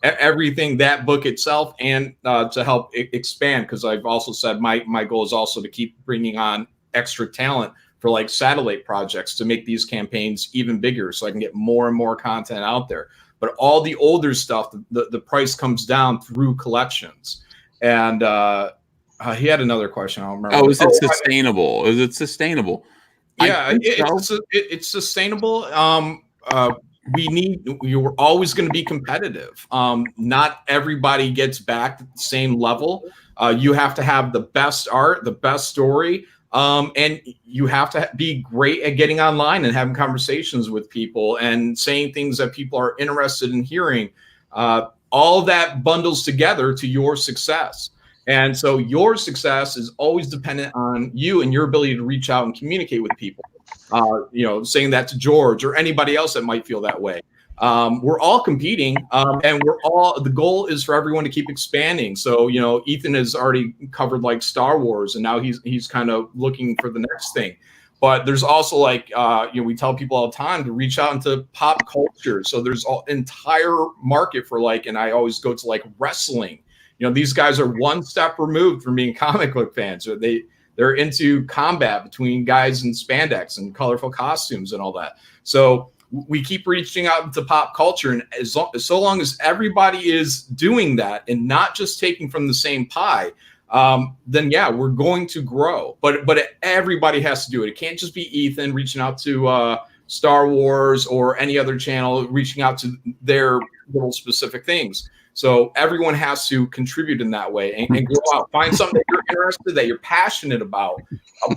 everything, that book itself, and to help expand. Because I've also said my goal is also to keep bringing on extra talent for like satellite projects to make these campaigns even bigger, so I can get more and more content out there. But all the older stuff, the price comes down through collections. And he had another question. I don't remember. Oh, is it sustainable? Is it sustainable? Yeah, it's sustainable. you're always going to be competitive. Not everybody gets back at the same level. You have to have the best art, the best story, and you have to be great at getting online and having conversations with people and saying things that people are interested in hearing. All that bundles together to your success. And so your success is always dependent on you and your ability to reach out and communicate with people. Saying that to George or anybody else that might feel that way. We're all competing, and the goal is for everyone to keep expanding. So, Ethan has already covered like Star Wars, and now he's kind of looking for the next thing. But there's also we tell people all the time to reach out into pop culture. So there's an entire market for and I always go to wrestling. These guys are one step removed from being comic book fans. Or they're into combat between guys in spandex and colorful costumes and all that. So we keep reaching out to pop culture, and so long as everybody is doing that and not just taking from the same pie, then yeah, we're going to grow. But everybody has to do it. It can't just be Ethan reaching out to Star Wars or any other channel reaching out to their little specific things. So everyone has to contribute in that way and go out, find something that you're interested, that you're passionate about.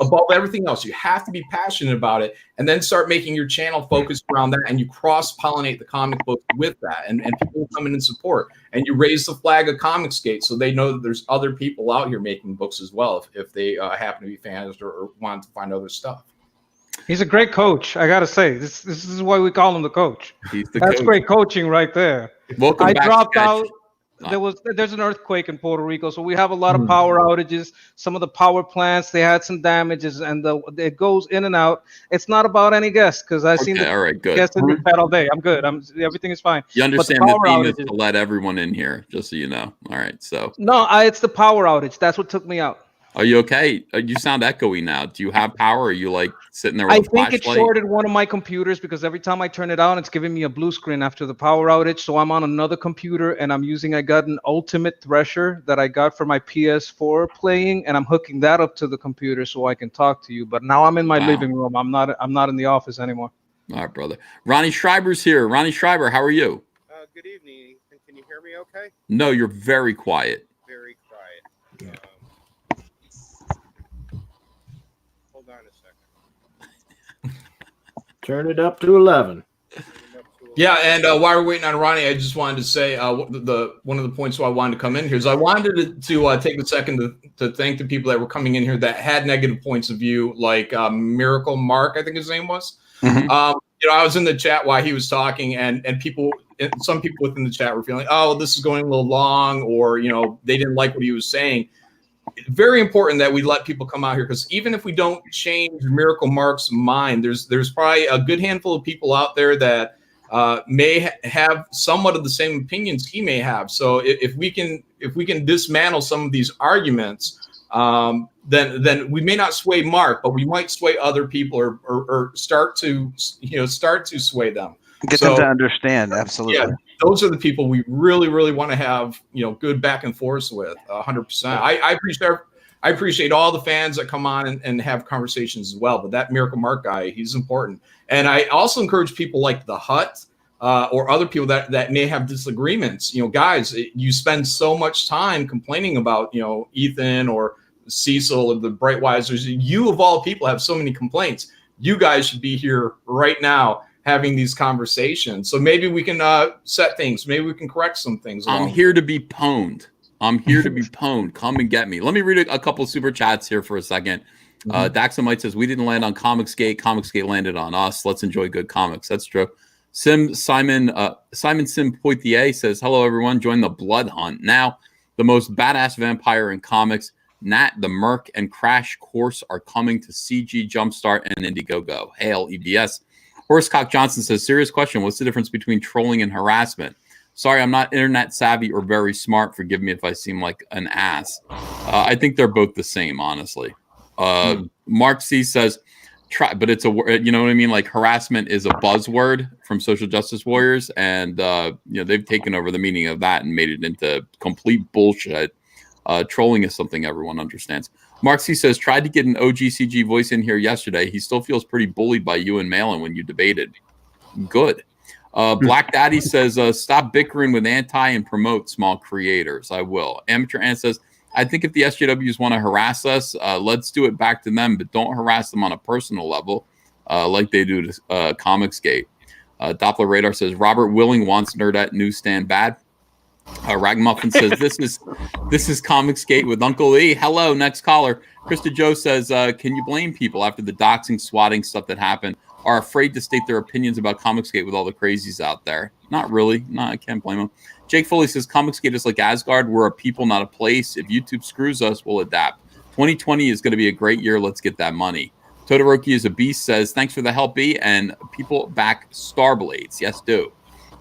Above everything else, you have to be passionate about it, and then start making your channel focused around that, and you cross-pollinate the comic books with that, and people will come in and support. And you raise the flag of ComicsGate so they know that there's other people out here making books as well if they happen to be fans or want to find other stuff. He's a great coach. I gotta say, this is why we call him the coach. That's coach. Great coaching right there. Welcome back, dropped Sketch. out. There's an earthquake in Puerto Rico, so we have a lot of power outages. Some of the power plants, they had some damages, and it goes in and out. It's not about any guests because I've seen the guests in the chat all day. I'm good. Everything is fine. You understand the theme is to let everyone in here, just so you know. All right, so no, it's the power outage. That's what took me out. Are you okay? You sound echoey now. Do you have power? Or are you sitting there with I a think flashlight? it shorted one of my computers because every time I turn it on, it's giving me a blue screen after the power outage. So I'm on another computer and I got an Ultimate Thresher that I got for my PS4 playing, and I'm hooking that up to the computer so I can talk to you. But now I'm in my living room. I'm not in the office anymore. All right, brother. Ronnie Schreiber's here. Ronnie Schreiber, how are you? Good evening. Can you hear me okay? No, you're very quiet. Very quiet. Hold on a second. Turn it up to 11. Yeah, and while we're waiting on Ronnie, I just wanted to say one of the points why I wanted to come in here is I wanted to take a second to thank the people that were coming in here that had negative points of view, like Miracle Mark, I think his name was. I was in the chat while he was talking, and some people within the chat were feeling, oh, this is going a little long, or they didn't like what he was saying. It's very important that we let people come out here, because even if we don't change Miracle Mark's mind, there's probably a good handful of people out there that may have somewhat of the same opinions he may have. So if we can dismantle some of these arguments, then we may not sway Mark, but we might sway other people or start to sway them. Get them to understand. Absolutely. Yeah, those are the people we really, really want to have, good back and forth with 100%. I appreciate all the fans that come on and have conversations as well. But that Miracle Mark guy, he's important. And I also encourage people like the Hut or other people that may have disagreements. Guys, you spend so much time complaining about, Ethan or Cecil or the Brightwisers. You of all people have so many complaints. You guys should be here right now having these conversations. So maybe we can set things. Maybe we can correct some things. I'm here to be pwned. I'm here to be pwned. Come and get me. Let me read a couple super chats here for a second. Daxamite says, we didn't land on ComicsGate. ComicsGate landed on us. Let's enjoy good comics. That's true. Simon Sim Poitier says, hello, everyone. Join the blood hunt. Now, the most badass vampire in comics, Nat, the Merc, and Crash Course are coming to CG Jumpstart and Indiegogo. Hail, EVS. Horsecock Johnson says, serious question. What's the difference between trolling and harassment? Sorry, I'm not internet savvy or very smart. Forgive me if I seem like an ass. I think they're both the same, honestly. Mark C says, try, but it's a word, you know what I mean? Like harassment is a buzzword from social justice warriors. And, they've taken over the meaning of that and made it into complete bullshit. Trolling is something everyone understands. Mark C says, tried to get an OGCG voice in here yesterday. He still feels pretty bullied by you and Malin when you debated. Good. Black Daddy says, stop bickering with anti and promote small creators. I will. Amateur Ant says, I think if the SJWs want to harass us, let's do it back to them, but don't harass them on a personal level like they do to ComicsGate. Doppler Radar says, Robert Willing wants Nerdette newsstand bad. Ragmuffin says, this is ComicsGate with Uncle E. Hello, next caller. Krista Joe says, can you blame people after the doxing, swatting stuff that happened? Are afraid to state their opinions about ComicsGate with all the crazies out there? Not really. No, I can't blame them. Jake Foley says, ComicsGate is like Asgard. We're a people, not a place. If YouTube screws us, we'll adapt. 2020 is going to be a great year. Let's get that money. Todoroki is a beast says, thanks for the help, B. And people back Starblades. Yes, do.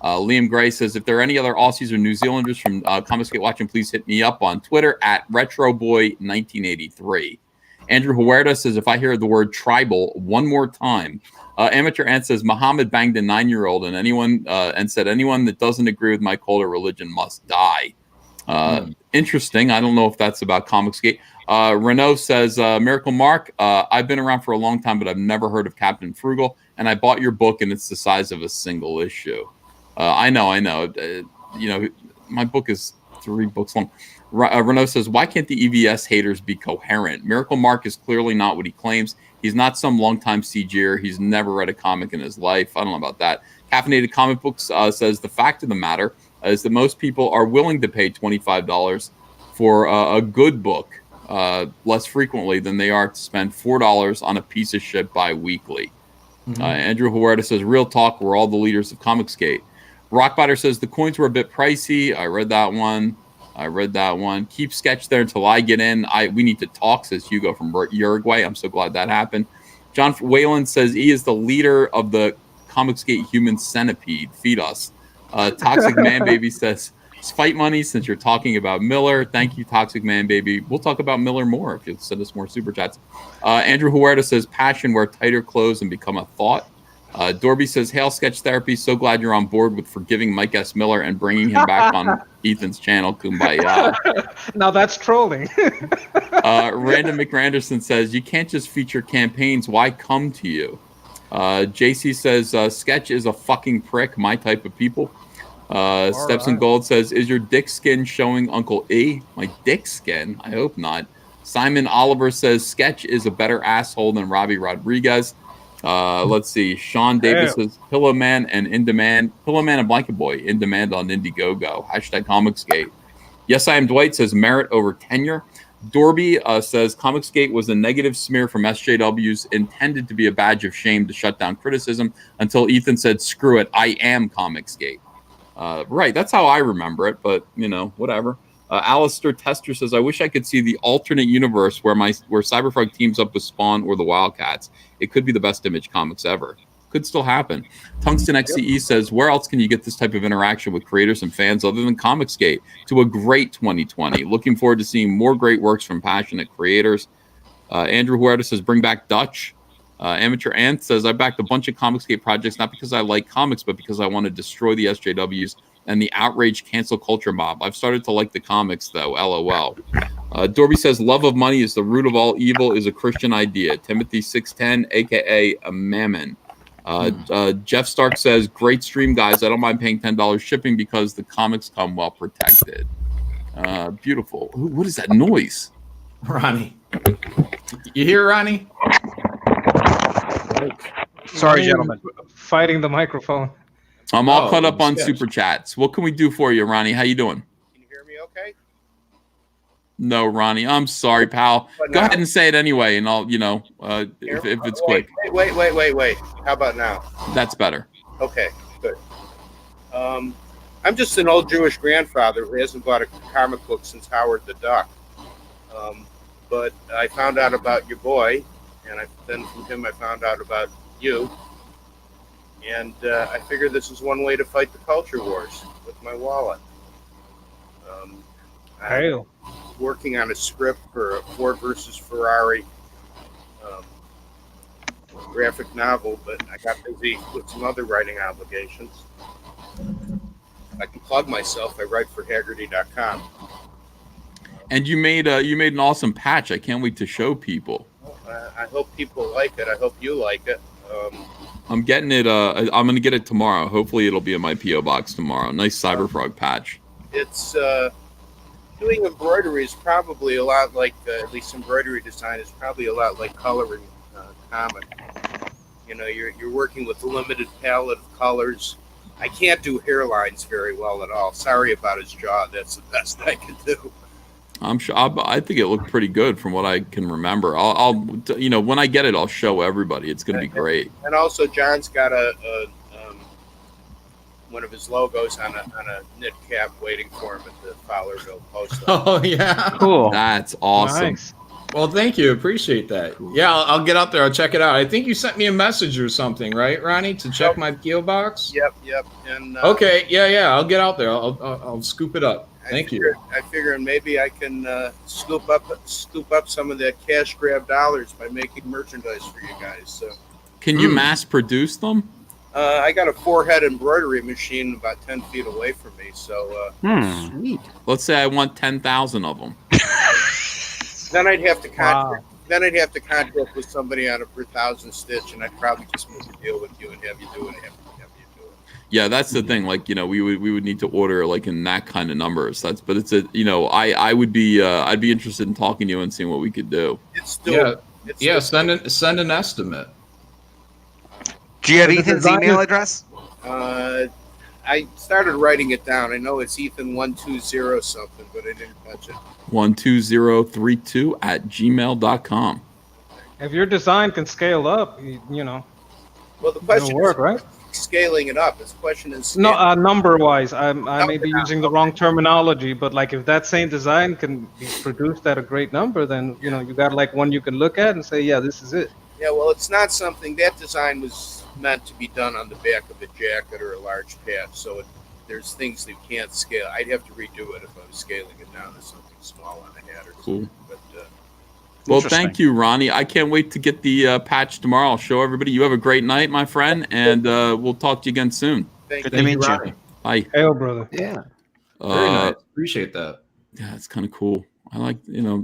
Liam Gray says, if there are any other Aussies or New Zealanders from ComicsGate watching, please hit me up on Twitter at RetroBoy1983. Andrew Huerta says, if I hear the word tribal one more time. Amateur Ant says, Muhammad banged a 9-year-old and said, anyone that doesn't agree with my cult or religion must die. Interesting. I don't know if that's about ComicsGate. Renault says, Miracle Mark, I've been around for a long time, but I've never heard of Captain Frugal, and I bought your book, and it's the size of a single issue. I know. My book is 3 books long. Renault says, why can't the EVS haters be coherent? Miracle Mark is clearly not what he claims. He's not some longtime CG'er. He's never read a comic in his life. I don't know about that. Caffeinated Comic Books says, the fact of the matter is that most people are willing to pay $25 for a good book less frequently than they are to spend $4 on a piece of shit bi-weekly. Andrew Huerta says, real talk, we're all the leaders of ComicsGate. Rockbiter says, the coins were a bit pricey. I read that one. Keep sketch there until I get in. We need to talk, says Hugo from Uruguay. I'm so glad that happened. John Whalen says, E is the leader of the ComicsGate human centipede. Feed us. Toxic Man Baby says, fight money since you're talking about Miller. Thank you, Toxic Man Baby. We'll talk about Miller more if you'll send us more super chats. Andrew Huerta says, passion, wear tighter clothes and become a thought. Dorby says, hail Sketch Therapy. So glad you're on board with forgiving Mike S. Miller and bringing him back on Ethan's channel. Kumbaya. Now that's trolling. Random McRanderson says, you can't just feature campaigns. Why come to you? JC says, Sketch is a fucking prick. My type of people. Steps in Gold says, is your dick skin showing Uncle E? My dick skin? I hope not. Simon Oliver says, Sketch is a better asshole than Robbie Rodriguez. Let's see. Sean Davis says, Pillowman and In Demand. Pillowman and Blanket Boy in demand on Indiegogo. Hashtag ComicsGate. Yes, I am Dwight says, merit over tenure. Dorby says, ComicsGate was a negative smear from SJWs intended to be a badge of shame to shut down criticism until Ethan said, screw it, I am ComicsGate. Right, that's how I remember it, but, whatever. Alistair Tester says, I wish I could see the alternate universe where Cyberfrog teams up with Spawn or the Wildcats. It could be the best Image comics ever. Could still happen. Tungsten XCE says, where else can you get this type of interaction with creators and fans other than ComicsGate? To a great 2020. Looking forward to seeing more great works from passionate creators. Andrew Huerta says, bring back Dutch. Amateur Ant says, I backed a bunch of ComicsGate projects, not because I like comics, but because I want to destroy the SJWs and the outraged cancel culture mob. I've started to like the comics, though. LOL. Dorby says, love of money is the root of all evil is a Christian idea. Timothy 610, a.k.a. a Mammon. Jeff Stark says, great stream, guys. I don't mind paying $10 shipping because the comics come well protected. Beautiful. What is that noise? Ronnie. You hear Ronnie? Sorry, gentlemen. Fighting the microphone. I'm all caught up on super chats. What can we do for you, Ronnie? How you doing? Can you hear me okay? No, Ronnie. I'm sorry, pal. Go ahead and say it anyway, and I'll, if it's quick. Wait. How about now? That's better. Okay, good. I'm just an old Jewish grandfather who hasn't bought a comic book since Howard the Duck. But I found out about your boy, and then from him I found out about you. And I figured this is one way to fight the culture wars with my wallet. I'm working on a script for a Ford versus Ferrari graphic novel, but I got busy with some other writing obligations. I can plug myself. I write for Haggerty.com. And you made an awesome patch. I can't wait to show people. I hope people like it. I hope you like it. I'm getting it. I'm gonna get it tomorrow. Hopefully, it'll be in my PO box tomorrow. Nice Cyberfrog patch. It's doing embroidery is probably a lot like at least embroidery design is probably a lot like coloring comic. You know, you're working with a limited palette of colors. I can't do hairlines very well at all. Sorry about his jaw. That's the best I can do. I'm sure. I think it looked pretty good from what I can remember. I'll when I get it, I'll show everybody. It's gonna be great. And also, John's got one of his logos on a knit cap waiting for him at the Fowlerville post office. Oh yeah, cool. That's awesome. Nice. Well, thank you. Appreciate that. Cool. Yeah, I'll get out there. I'll check it out. I think you sent me a message or something, right, Ronnie, to check my PO box. Yep. And okay, yeah. I'll get out there. I'll scoop it up. Thank you. I figure maybe I can scoop up some of that cash grab dollars by making merchandise for you guys. So, can you mass produce them? I got a 4-head embroidery machine about 10 feet away from me. So, Sweet. Let's say I want 10,000 of them. Then I'd have to contract. Then I'd have to contract with somebody on a per 1,000 stitch, and I'd probably just make a deal with you and have you do it. Yeah, that's the thing. Like, we would need to order like in that kind of numbers. But it's I would be I'd be interested in talking to you and seeing what we could do. It's still send an estimate. Do you have Ethan's email address? I started writing it down. I know it's Ethan120 something, but I didn't touch it. 12032@gmail.com. If your design can scale up, you know. Well, the question it'll work, is right? Scaling it up. This question is No, number-wise, I may be using the wrong terminology, but like if that same design can be produced at a great number, then you got like one you can look at and say, yeah, this is it. Yeah, well, it's not something that design was meant to be done on the back of a jacket or a large patch, so there's things that can't scale. I'd have to redo it if I was scaling it down to something small on a hat or something. But Well, thank you, Ronnie. I can't wait to get the patch tomorrow. I'll show everybody. You have a great night, my friend, and we'll talk to you again soon. Thank you, Ronnie. Bye. Hey, brother. Yeah. Very nice. Appreciate that. Yeah, it's kind of cool. I like,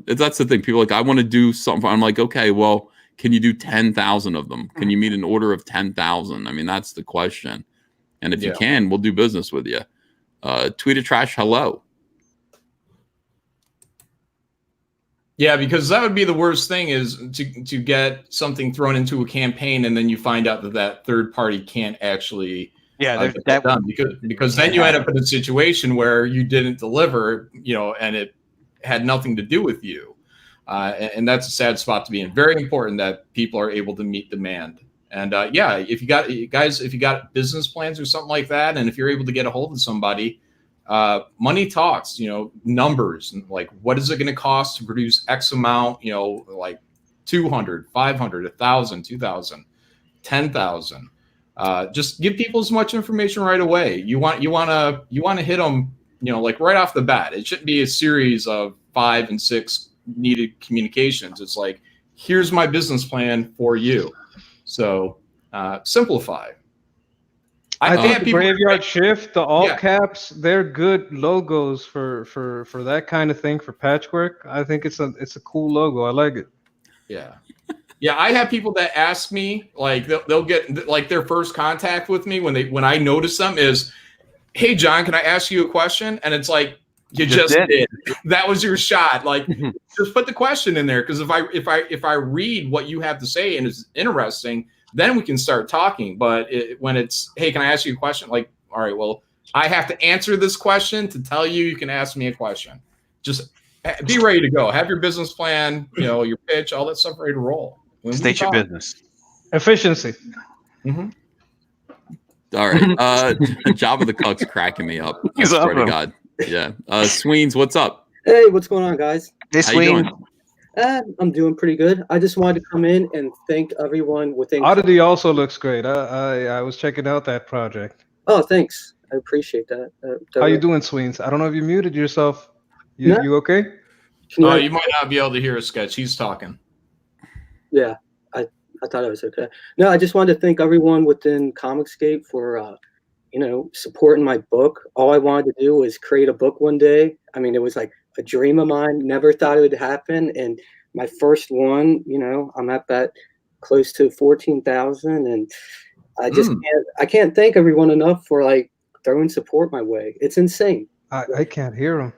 that's the thing. People are like, I want to do something. I'm like, okay, well, can you do 10,000 of them? Can you meet an order of 10,000? I mean, that's the question. And if you can, we'll do business with you. Tweet a trash hello. Yeah, because that would be the worst thing is to get something thrown into a campaign and then you find out that third party can't actually get that done because then you end up in a situation where you didn't deliver, and it had nothing to do with you. And that's a sad spot to be in. Very important that people are able to meet demand. And if you got business plans or something like that, and if you're able to get a hold of somebody, money talks, numbers, and like, what is it going to cost to produce X amount, like 200, 500, 1,000, 2,000, 10,000. Just give people as much information right away. You want to hit them, like right off the bat. It shouldn't be a series of 5 and 6 needed communications. It's like, here's my business plan for you. So simplify. I think the Graveyard Shift, the all caps, they're good logos for that kind of thing, for patchwork. I think it's a cool logo. I like it. Yeah. Yeah, I have people that ask me, like they'll get like their first contact with me when I notice them is, hey John, can I ask you a question? And it's like, you just did. That was your shot. Like, just put the question in there, because if I read what you have to say and it's interesting, then we can start talking. But when it's, hey, can I ask you a question? Like, all right, well, I have to answer this question to tell you can ask me a question. Just be ready to go. Have your business plan, your pitch, all that stuff ready to roll. State your business. Efficiency. Mm-hmm. All right. Java the Cuck's cracking me up. I swear to God. Yeah. Sweens, what's up? Hey, what's going on, guys? Hey, Sweens. I'm doing pretty good. I just wanted to come in and thank everyone within. Oddity also looks great. I was checking out that project. Oh, thanks. I appreciate that. How you doing, Sweens? I don't know if you muted yourself. You okay? You might not be able to hear a sketch. He's talking. Yeah, I thought I was okay. No, I just wanted to thank everyone within ComicsGate for supporting my book. All I wanted to do was create a book one day. I mean, it was like a dream of mine. Never thought it would happen. And my first one, I'm at that close to 14,000, and I can't thank everyone enough for like throwing support my way. It's insane. I can't hear him.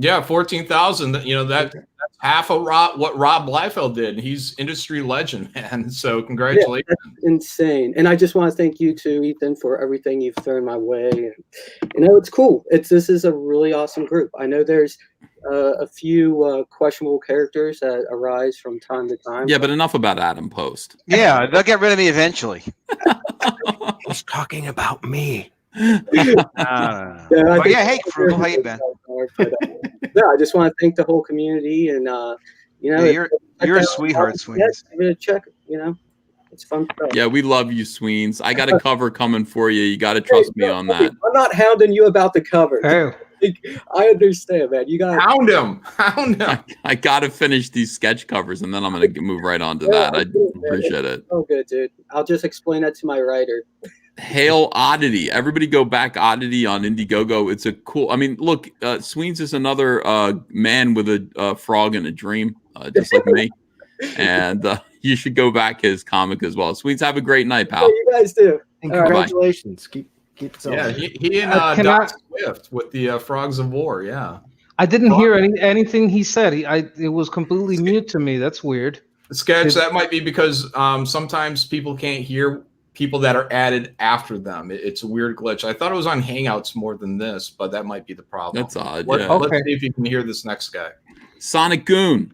Yeah, 14,000. You know, that's half of what Rob Liefeld did. He's industry legend, man. So congratulations. Yeah, that's insane. And I just want to thank you too, Ethan, for everything you've thrown my way. And, you know, it's cool. This is a really awesome group. I know there's a few questionable characters that arise from time to time. Yeah, but enough about Adam Post. Yeah, they'll get rid of me eventually. He's talking about me. Yeah, hey, Frugal, how you been? Yeah, I just want to thank the whole community, and you know, you're a sweetheart, Sweens. Give it a check. You know, it's fun stuff. Yeah, we love you, Sweens. I got a cover coming for you. You got to trust me on that. I'm not hounding you about the cover. Oh. I understand, man. You got hound him. Hound him. I got to finish these sketch covers, and then I'm going to move right on to that. I appreciate it. Oh, good, dude. I'll just explain that to my writer. Hail Oddity. Everybody go back Oddity on Indiegogo. It's a cool, I mean, look, Sweens is another man with a frog and a dream, just like me. And you should go back his comic as well. Sweens, have a great night, pal. Yeah, you guys do. And congratulations. Keep it yeah, he and Doc Swift with the Frogs of War. Yeah. I didn't hear anything he said. It was completely mute to me. That's weird. Sketch, that might be because sometimes people can't hear people that are added after them. It's a weird glitch. I thought it was on Hangouts more than this, but that might be the problem. That's odd. Let's see if you can hear this next guy. Sonic Goon.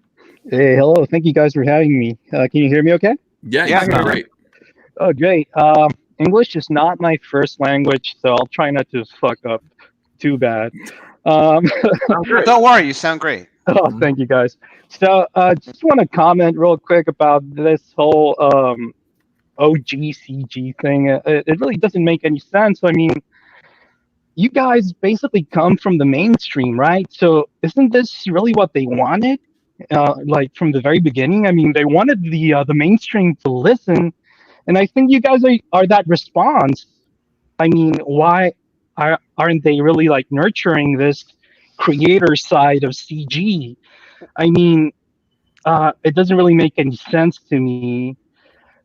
Hey, hello. Thank you guys for having me. Can you hear me okay? Yeah, great. Oh, great. English is not my first language, so I'll try not to fuck up too bad. Don't worry, you sound great. Oh, thank you guys. So just want to comment real quick about this whole OGCG thing. It really doesn't make any sense. I mean, you guys basically come from the mainstream, right? So isn't this really what they wanted? Like from the very beginning? I mean, they wanted the mainstream to listen, and I think you guys are that response. I mean, why aren't they really like nurturing this creator side of CG? I mean, it doesn't really make any sense to me.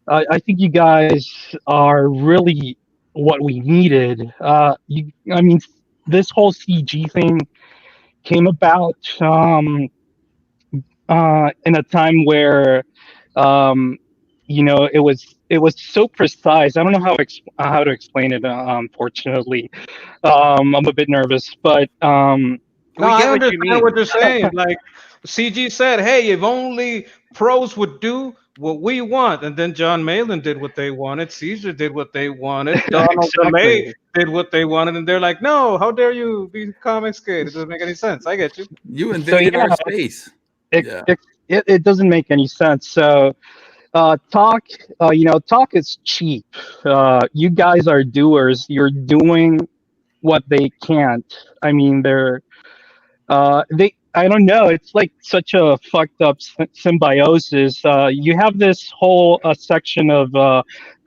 I think you guys are really what we needed. I mean, this whole CG thing came about in a time where, you know, it was so precise. I don't know how to explain it. Unfortunately, I'm a bit nervous, but no, I understand what you're saying. Like CG said, "Hey, if only pros would do what we want," and then John Malin did what they wanted. Caesar did what they wanted. Donald DeLay did what they wanted, and they're like, "No, how dare you be ComicsGate? It doesn't make any sense." I get you. You invaded our space. It doesn't make any sense. So talk is cheap. You guys are doers. You're doing what they can't. I mean, I don't know. It's like such a fucked up symbiosis. You have this whole section of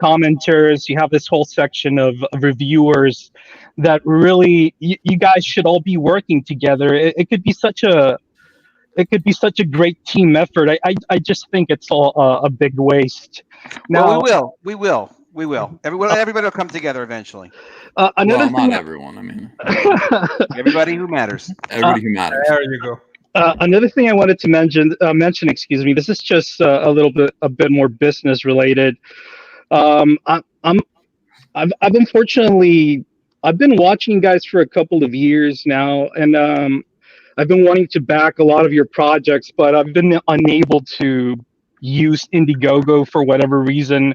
commenters. You have this whole section of reviewers that really you guys should all be working together. It could be such a great team effort. I just think it's all a big waste. Now, Well, we will. Everybody will come together eventually. Another thing, not everyone. I mean, everybody who matters. Everybody who matters. There you go. Another thing I wanted to mention. Excuse me. This is just a bit more business related. I've unfortunately been watching you guys for a couple of years now, and I've been wanting to back a lot of your projects, but I've been unable to use Indiegogo for whatever reason.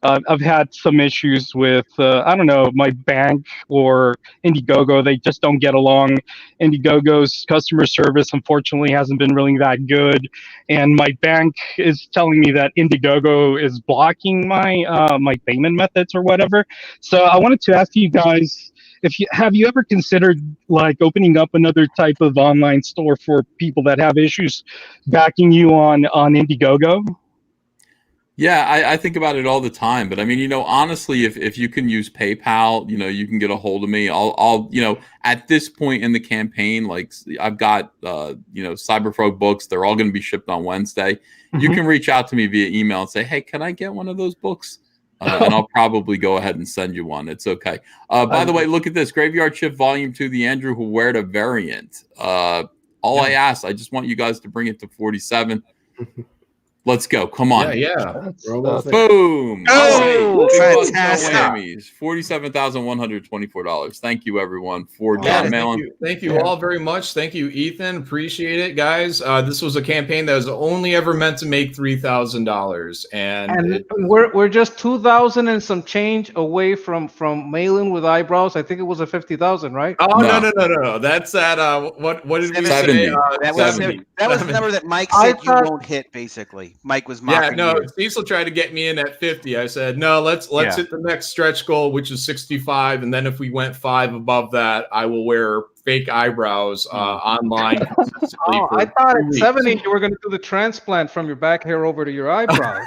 I've had some issues with, I don't know, my bank or Indiegogo. They just don't get along. Indiegogo's customer service, unfortunately, hasn't been really that good. And my bank is telling me that Indiegogo is blocking my my payment methods or whatever. So I wanted to ask you guys, have you ever considered like opening up another type of online store for people that have issues backing you on Indiegogo? Yeah, I think about it all the time. But I mean, you know, honestly, if you can use PayPal, you know, you can get a hold of me. I'll you know, at this point in the campaign, like I've got, you know, Cyberfrog books. They're all going to be shipped on Wednesday. You can reach out to me via email and say, hey, can I get one of those books? And I'll probably go ahead and send you one. It's okay. By the way, look at this Graveyard Shift Volume 2, the Andrew Huerta variant. All I asked, I just want you guys to bring it to 47. Let's go. Come on. Yeah. Boom. Oh, fantastic. fantastic. $47,124. Thank you, everyone, for Yeah, mailing. thank you all very much. Thank you, Ethan. Appreciate it, guys. This was a campaign that was only ever meant to make $3,000, and we're just 2,000 and some change away from mailing with eyebrows. I think it was a 50,000, right? Oh no. That's at what did we say? That was the number that Mike said you won't hit. Basically, Mike was mocking you. Cecil tried to get me in at 50. I said no. Let's hit the next stretch goal, which is 65, and then if we went 5 above that, I will wear fake eyebrows online. I thought at 70 you were going to do the transplant from your back hair over to your eyebrows.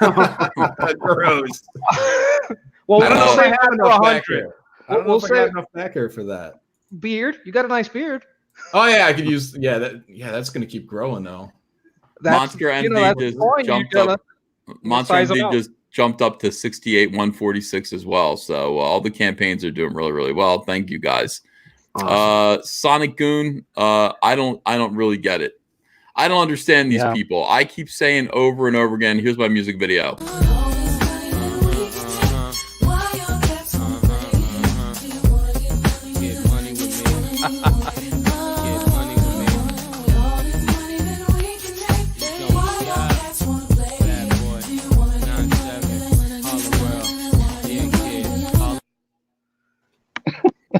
Gross. Well, I don't know if I have enough back 100. hair. I don't know if I got enough back hair for that. Beard, you got a nice beard. Oh yeah, I could use that's going to keep growing though. Monster MD just jumped up. Monster MD just jumped up to 68,146 as well. So all the campaigns are doing really, really well. Thank you guys. Awesome. Sonic Goon, I don't really get it. I don't understand these people. I keep saying over and over again, here's my music video.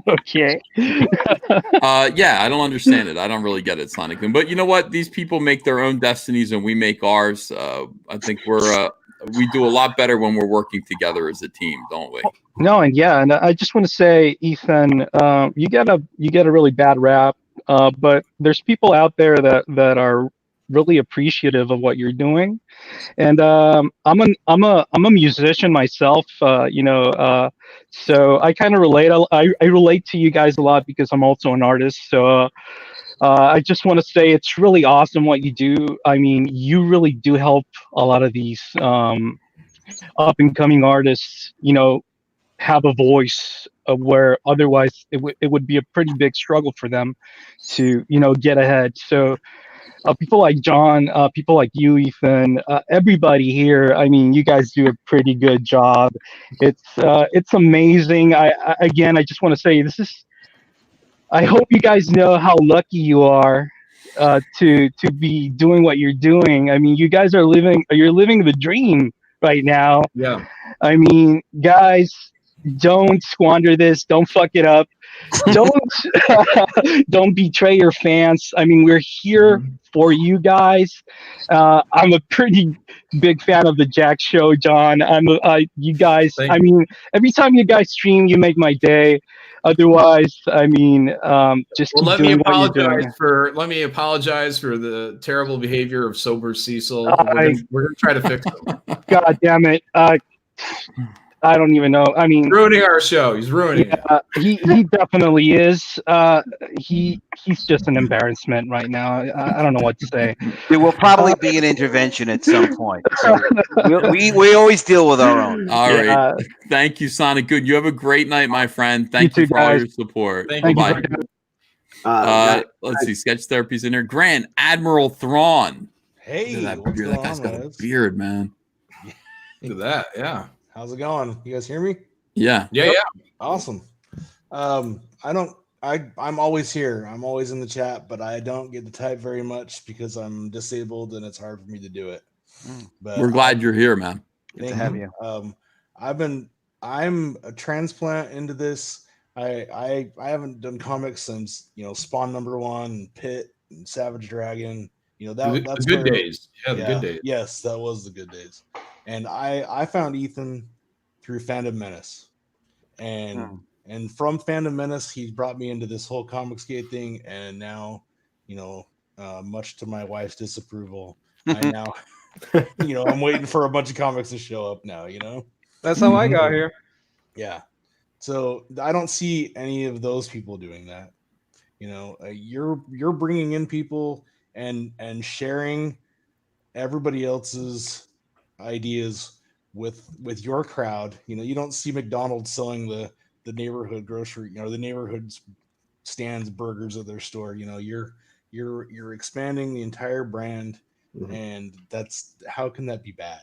Okay. Yeah, I don't understand it. I don't really get it, Sonic Boom. But you know what? These people make their own destinies, and we make ours. I think we do a lot better when we're working together as a team, don't we? No, and I just want to say, Ethan, you get a really bad rap, but there's people out there that are really appreciative of what you're doing, and I'm a musician myself, so I kind of relate. I relate to you guys a lot because I'm also an artist. So I just want to say it's really awesome what you do. I mean, you really do help a lot of these up and coming artists, have a voice where otherwise it would be a pretty big struggle for them to get ahead. So people like John, people like you, Ethan, everybody here, I mean, you guys do a pretty good job. It's amazing. I just want to say I hope you guys know how lucky you are to be doing what you're doing. I mean, you guys you're living the dream right now. Yeah. I mean, guys, don't squander this. Don't fuck it up. Don't betray your fans. I mean, we're here for you guys. I'm a pretty big fan of the Jack Show, John. You guys. I mean, every time you guys stream, you make my day. Otherwise, I mean, just keep let me doing what you're doing. apologize for the terrible behavior of sober Cecil. We're gonna try to fix it. God damn it. I don't even know. I mean, ruining our show. He's ruining it. He definitely is. He's just an embarrassment right now. I don't know what to say. There will probably be an intervention at some point. So we always deal with our own. All right. Thank you, Sonic Good. You have a great night, my friend. Thank you for all your support. Bye. Let's see. Sketch Therapy's in there. Grand Admiral Thrawn. Hey, that guy's got a beard, man. Look at that. Yeah. How's it going? You guys hear me? Yeah. Awesome. I'm always here. I'm always in the chat, but I don't get to type very much because I'm disabled and it's hard for me to do it. But we're glad you're here, man. Good to have you. I'm a transplant into this. I haven't done comics since Spawn #1 and Pit and Savage Dragon. That's the good days. Yeah, the good days. Yes, that was the good days. And I found Ethan through Fandom Menace, and from Fandom Menace, he brought me into this whole ComicsGate thing. And now, much to my wife's disapproval, I'm waiting for a bunch of comics to show up now. That's how I got here. Yeah. So I don't see any of those people doing that. You're bringing in people and sharing everybody else's ideas with your crowd. You know, you don't see McDonald's selling the neighborhood grocery, you know, the neighborhood stands burgers at their store. You know, you're expanding the entire brand, and that's, how can that be bad?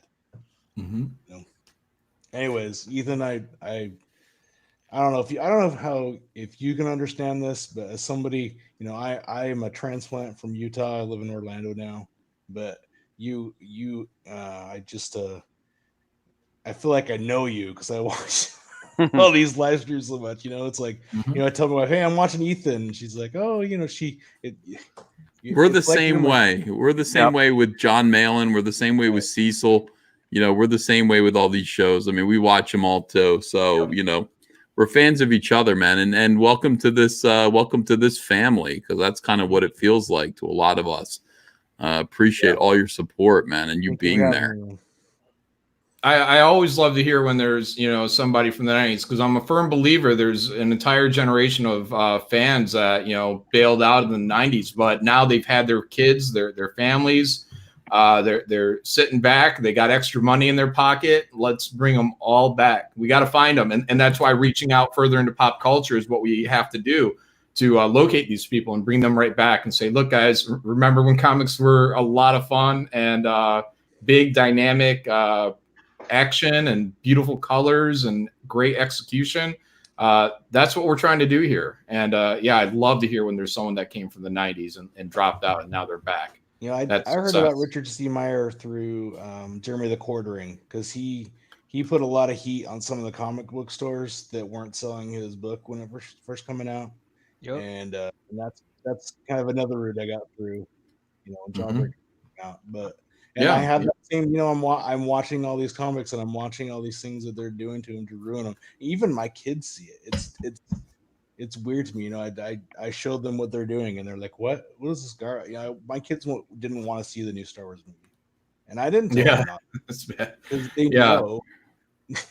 You know? Anyways, Ethan, I don't know if you can understand this, but as somebody, you know, I am a transplant from Utah. I live in Orlando now, but I just I feel like I know you because I watch all these live streams so much. You know, it's like, you know, I tell my wife, hey, I'm watching Ethan, and she's like, oh, you know, we're the it's like same way. We're the same way with John Malin. We're the same way with Cecil. You know, we're the same way with all these shows. I mean, we watch them all too. So, you know, we're fans of each other, man. And welcome to this family, because that's kind of what it feels like to a lot of us. Appreciate all your support, man, and you being there. I always love to hear when there's, you know, somebody from the 90s, because I'm a firm believer there's an entire generation of fans that, you know, bailed out in the 90s, but now they've had their kids, their families, they're sitting back, they got extra money in their pocket. Let's bring them all back. We got to find them, and that's why reaching out further into pop culture is what we have to do to locate these people and bring them right back and say, look, guys, remember when comics were a lot of fun and big, dynamic action and beautiful colors and great execution. That's what we're trying to do here. And yeah, I'd love to hear when there's someone that came from the 90s and dropped out and now they're back. You know, I heard about Richard C. Meyer through Jeremy the Quartering, because he put a lot of heat on some of the comic book stores that weren't selling his book when it was first coming out. Yep. And that's kind of another route I got through, you know, Jawbreaker out. But I have that same, you know, I'm watching all these comics and I'm watching all these things that they're doing to him to ruin them. Even my kids see it. It's weird to me, you know. I showed them what they're doing and they're like, "What is this guy?" You know, my kids didn't want to see the new Star Wars movie, and I didn't tell them not, that's bad. because they know,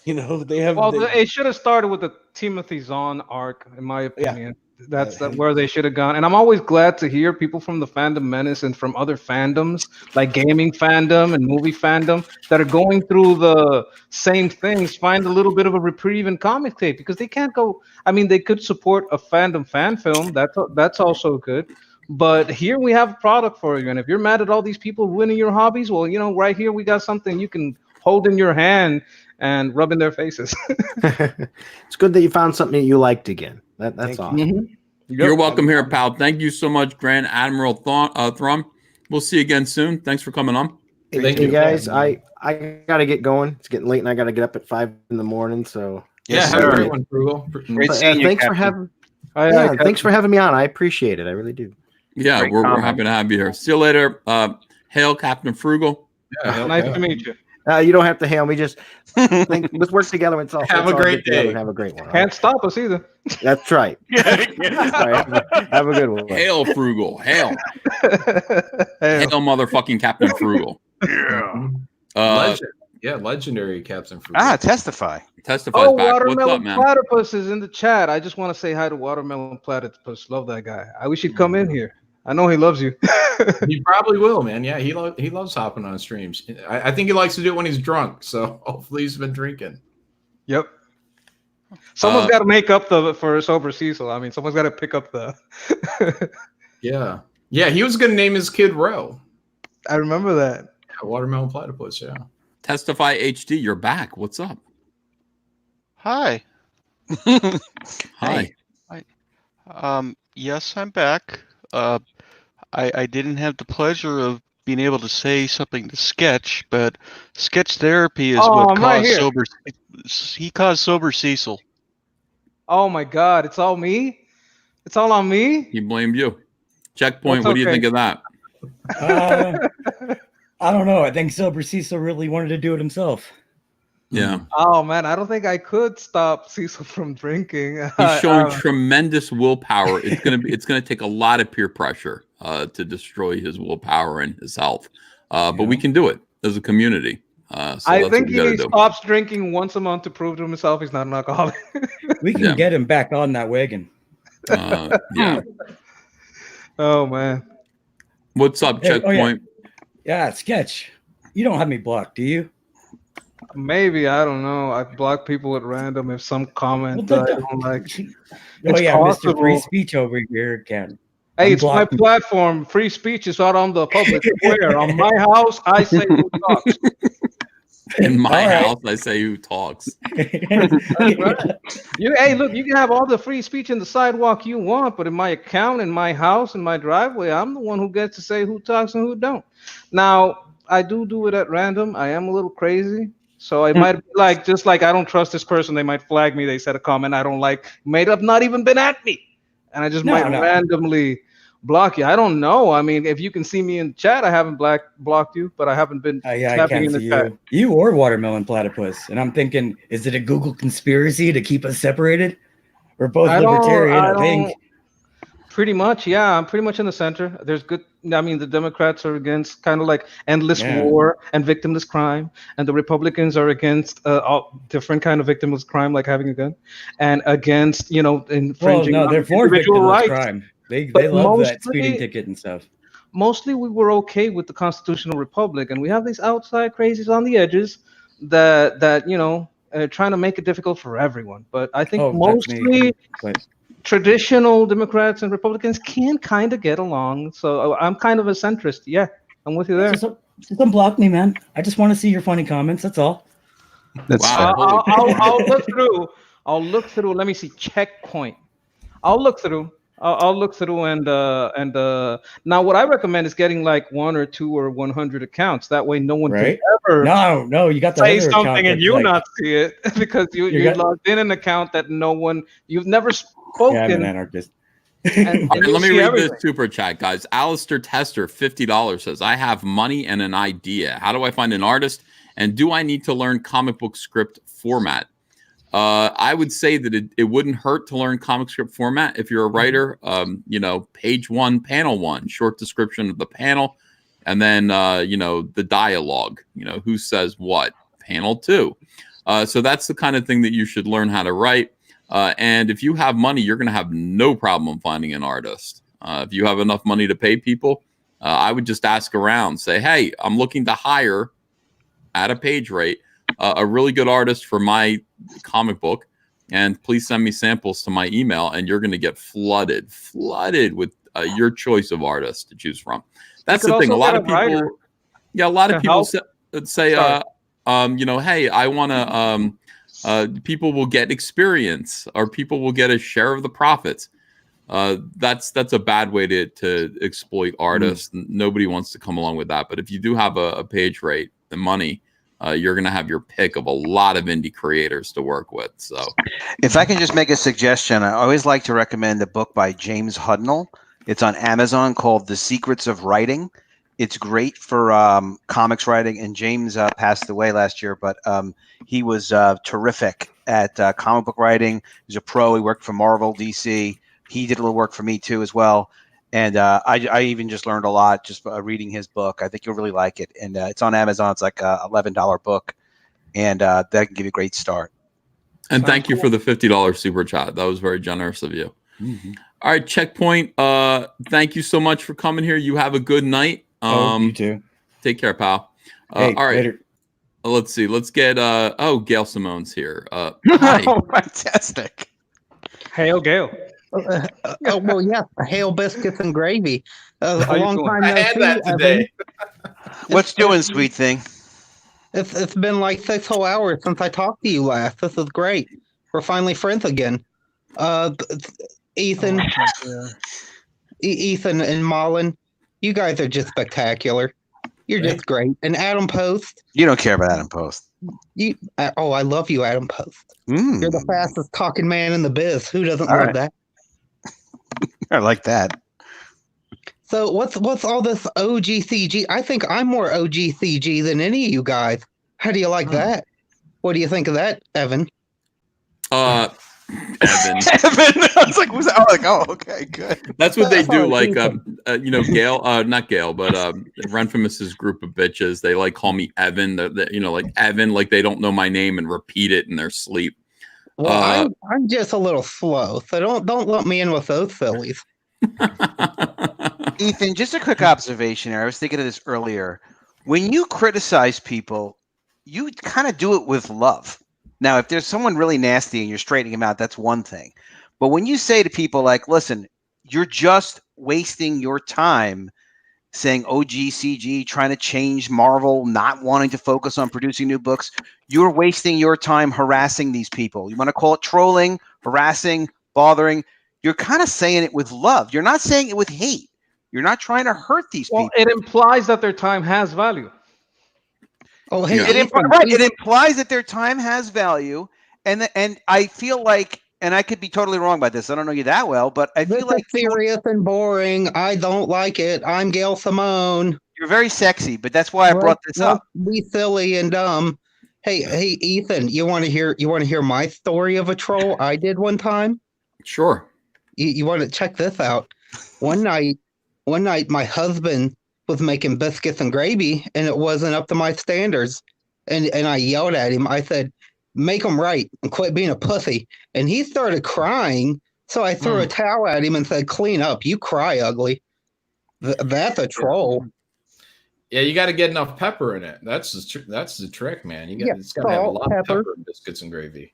you know, they have. Well, it should have started with the Timothy Zahn arc, in my opinion. That's where they should have gone. And I'm always glad to hear people from the Fandom Menace and from other fandoms, like gaming fandom and movie fandom, that are going through the same things, find a little bit of a reprieve in ComicGate, because they can't go. I mean, they could support a fandom fan film. That's also good. But here we have a product for you. And if you're mad at all these people ruining your hobbies, well, you know, right here we got something you can hold in your hand and rub in their faces. It's good that you found something that you liked again. That's awesome. You're welcome here, pal. Thank you so much, Grand Admiral Thrum. We'll see you again soon. Thanks for coming on. Thank you, guys. I gotta get going. It's getting late, and I gotta get up at 5 in the morning. So have a great one, Frugal. Thanks for having. Thanks for having me on. I appreciate it. I really do. Yeah, we're happy to have you here. See you later. Hail, Captain Frugal. Yeah, nice to meet you. You don't have to hail me. Just let's work together and have a great day. Have a great one. Can't stop us either. That's right. All right, have a good one. Hail, Frugal. Hail. Hail, motherfucking Captain Frugal. Legendary Captain Frugal. Testify. Testifies back. Watermelon What's up, man? Platypus is in the chat. I just want to say hi to Watermelon Platypus. Love that guy. I wish he'd come in here. I know he loves you. He probably will, man. Yeah, he loves hopping on streams. I think he likes to do it when he's drunk. So hopefully he's been drinking. Yep. Someone's got to make up for sober Cecil. I mean, someone's got to pick up the. Yeah. He was going to name his kid Ro. I remember that. Yeah, Watermelon Platypus. Yeah. Testify HD. You're back. What's up? Hi. Hi. Yes, I'm back. I didn't have the pleasure of being able to say something to Sketch, but Sketch Therapy is what caused sober. He caused sober Cecil. Oh my God! It's all me. It's all on me. He blamed you. Checkpoint. What do you think of that? I don't know. I think sober Cecil really wanted to do it himself. Yeah. Oh man, I don't think I could stop Cecil from drinking. He's showing tremendous willpower. It's gonna take a lot of peer pressure to destroy his willpower and his health. But we can do it as a community. So I think he stops drinking once a month to prove to himself he's not an alcoholic. We can get him back on that wagon. Yeah. Oh man. What's up, Checkpoint? Yeah, Sketch. You don't have me blocked, do you? Maybe, I don't know. I block people at random if some comment Well, that I don't like. Oh It's yeah, Mr. Free possible. Speech over here can Hey, it's my unblock me. platform. Free speech is out on the public square. On my house, I say who talks. In my All right. house, I say who talks. Right. Hey, look, you can have all the free speech in the sidewalk you want, but in my account, in my house, in my driveway, I'm the one who gets to say who talks and who don't. Now, I do it at random. I am a little crazy. So I might be like, just like I don't trust this person, they might flag me. They said a comment I don't like, may have not even been at me. And I just No, might no. randomly block you. I don't know. I mean, if you can see me in chat, I haven't blocked you, but I haven't been Yeah, I tapping in can't the see chat. you or Watermelon Platypus. And I'm thinking, is it a Google conspiracy to keep us separated? We're both libertarian, I think. Pretty much, yeah. I'm pretty much in the center. There's good. I mean, the Democrats are against kind of like endless Yeah. war and victimless crime, and the Republicans are against all different kind of victimless crime, like having a gun, and against Well, infringing no, on they're for individual victimless rights. crime. They But love that speeding ticket and stuff. Mostly we were okay with the constitutional republic, and we have these outside crazies on the edges that trying to make it difficult for everyone. But I think That's me. mostly But traditional Democrats and Republicans can kind of get along. So I'm kind of a centrist. Yeah, I'm with you there. just unblock me, man. I just want to see your funny comments. That's all. I'll look through. I'll look through. Let me see. Checkpoint. I'll look through. I'll look through and now what I recommend is getting like 1 or 2 or 100 accounts. That way, no one Right? can ever No, you got the say other account something and that's you like- not see it because you got- logged in an account that you've never spoken. Yeah, I'm an anarchist. and All right, you let me see read everything. this super chat, guys. Alistair Tester, $50 says, I have money and an idea. How do I find an artist? And do I need to learn comic book script format? I would say that it wouldn't hurt to learn comic script format if you're a writer. Page 1, panel 1, short description of the panel, and then the dialogue. Who says what? Panel 2. So that's the kind of thing that you should learn how to write. And if you have money, you're going to have no problem finding an artist. If you have enough money to pay people, I would just ask around. Say, hey, I'm looking to hire at a page rate a really good artist for my comic book, and please send me samples to my email, and you're going to get flooded with your choice of artists to choose from. That's the thing. A lot of people, say, hey, I want to. People will get experience, or people will get a share of the profits. That's a bad way to exploit artists. Nobody wants to come along with that. But if you do have a page rate, the money, you're going to have your pick of a lot of indie creators to work with. So, if I can just make a suggestion, I always like to recommend a book by James Hudnall. It's on Amazon called The Secrets of Writing. It's great for comics writing. And James passed away last year, but he was terrific at comic book writing. He's a pro. He worked for Marvel, DC. He did a little work for me too as well. And I even just learned a lot just reading his book. I think you'll really like it. And it's on Amazon. It's like a $11 book. And that can give you a great start. And thank you for the $50 super chat. That was very generous of you. All right, Checkpoint. Thank you so much for coming here. You have a good night. You too. Take care, pal. Hey, all right. later. Let's see. Let's get Gail Simone's here. Hi. Oh, fantastic. Hail, Gail. Well, yeah, hail biscuits and gravy. A How you long doing? time I no had see, that today. What's doing, sweet thing? It's been like 6 whole hours since I talked to you last. This is great. We're finally friends again. Ethan, Ethan and Malin, you guys are just spectacular. You're just great. And Adam Post. You don't care about Adam Post. I love you, Adam Post. You're the fastest talking man in the biz. Who doesn't All love right. that? I like that. So what's all this OGCG? I think I'm more OGCG than any of you guys. How do you like that? What do you think of that, Evan? Evan. I was like, oh, okay, good. That's what they do. Like, Ethan. Gail, not Gail, but Renfamous's group of bitches. They like call me Evan. Like Evan, like they don't know my name and repeat it in their sleep. Well, I'm just a little slow, so don't lump me in with those sillies. Ethan, just a quick observation here. I was thinking of this earlier. When you criticize people, you kind of do it with love. Now, if there's someone really nasty and you're straightening them out, that's one thing. But when you say to people like, listen, you're just wasting your time saying OGCG, trying to change Marvel, not wanting to focus on producing new books, you're wasting your time harassing these people. You want to call it trolling, harassing, bothering. You're kind of saying it with love. You're not saying it with hate. You're not trying to hurt these people. It implies that their time has value. Oh, hey, It implies that their time has value, and I feel like, and I could be totally wrong by this. I don't know you that well, but I feel like serious and boring. I don't like it. I'm Gail Simone. You're very sexy, but that's why I brought this up. Be silly and dumb. Hey, Ethan, you want to hear my story of a troll I did one time? Sure. You want to check this out? One night, my husband was making biscuits and gravy, and it wasn't up to my standards. And I yelled at him. I said, "Make them right and quit being a pussy." And he started crying. So I threw a towel at him and said, "Clean up. You cry ugly." That's a troll. Yeah, you got to get enough pepper in it. That's the trick, man. It's got to have a lot of pepper in biscuits and gravy.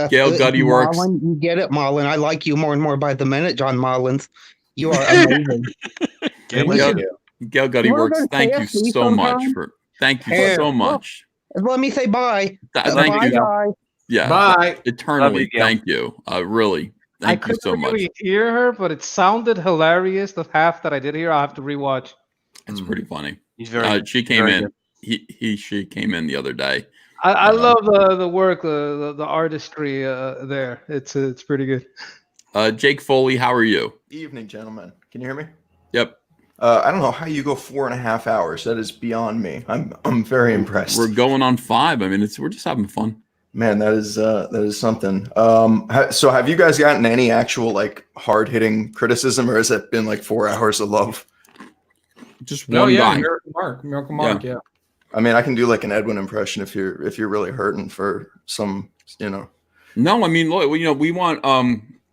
Gail Gutty works. Marlon, you get it, Marlon. I like you more and more by the minute, John Mullins. You are amazing. Gail Gutty works. Thank you so much Thank you so much. Let me say bye. Thank you. Bye. Yeah. Bye. Eternally. Thank you. Really. Thank you so much. I couldn't really hear her, but it sounded hilarious. The half that I did hear, I'll have to rewatch. It's pretty funny. He's very. She came in. She came in the other day. I love the work, the artistry there. It's pretty good. Jake Foley, how are you? Evening, gentlemen. Can you hear me? Yep. I don't know how you go 4.5 hours. That is beyond me. I'm very impressed. We're going on 5. I mean, we're just having fun. Man, that is something. So have you guys gotten any actual like hard hitting criticism, or has it been like 4 hours of love? Just one guy. Miracle Mark. Yeah. I mean, I can do like an Edwin impression if you're really hurting for some, No, I mean, look, we want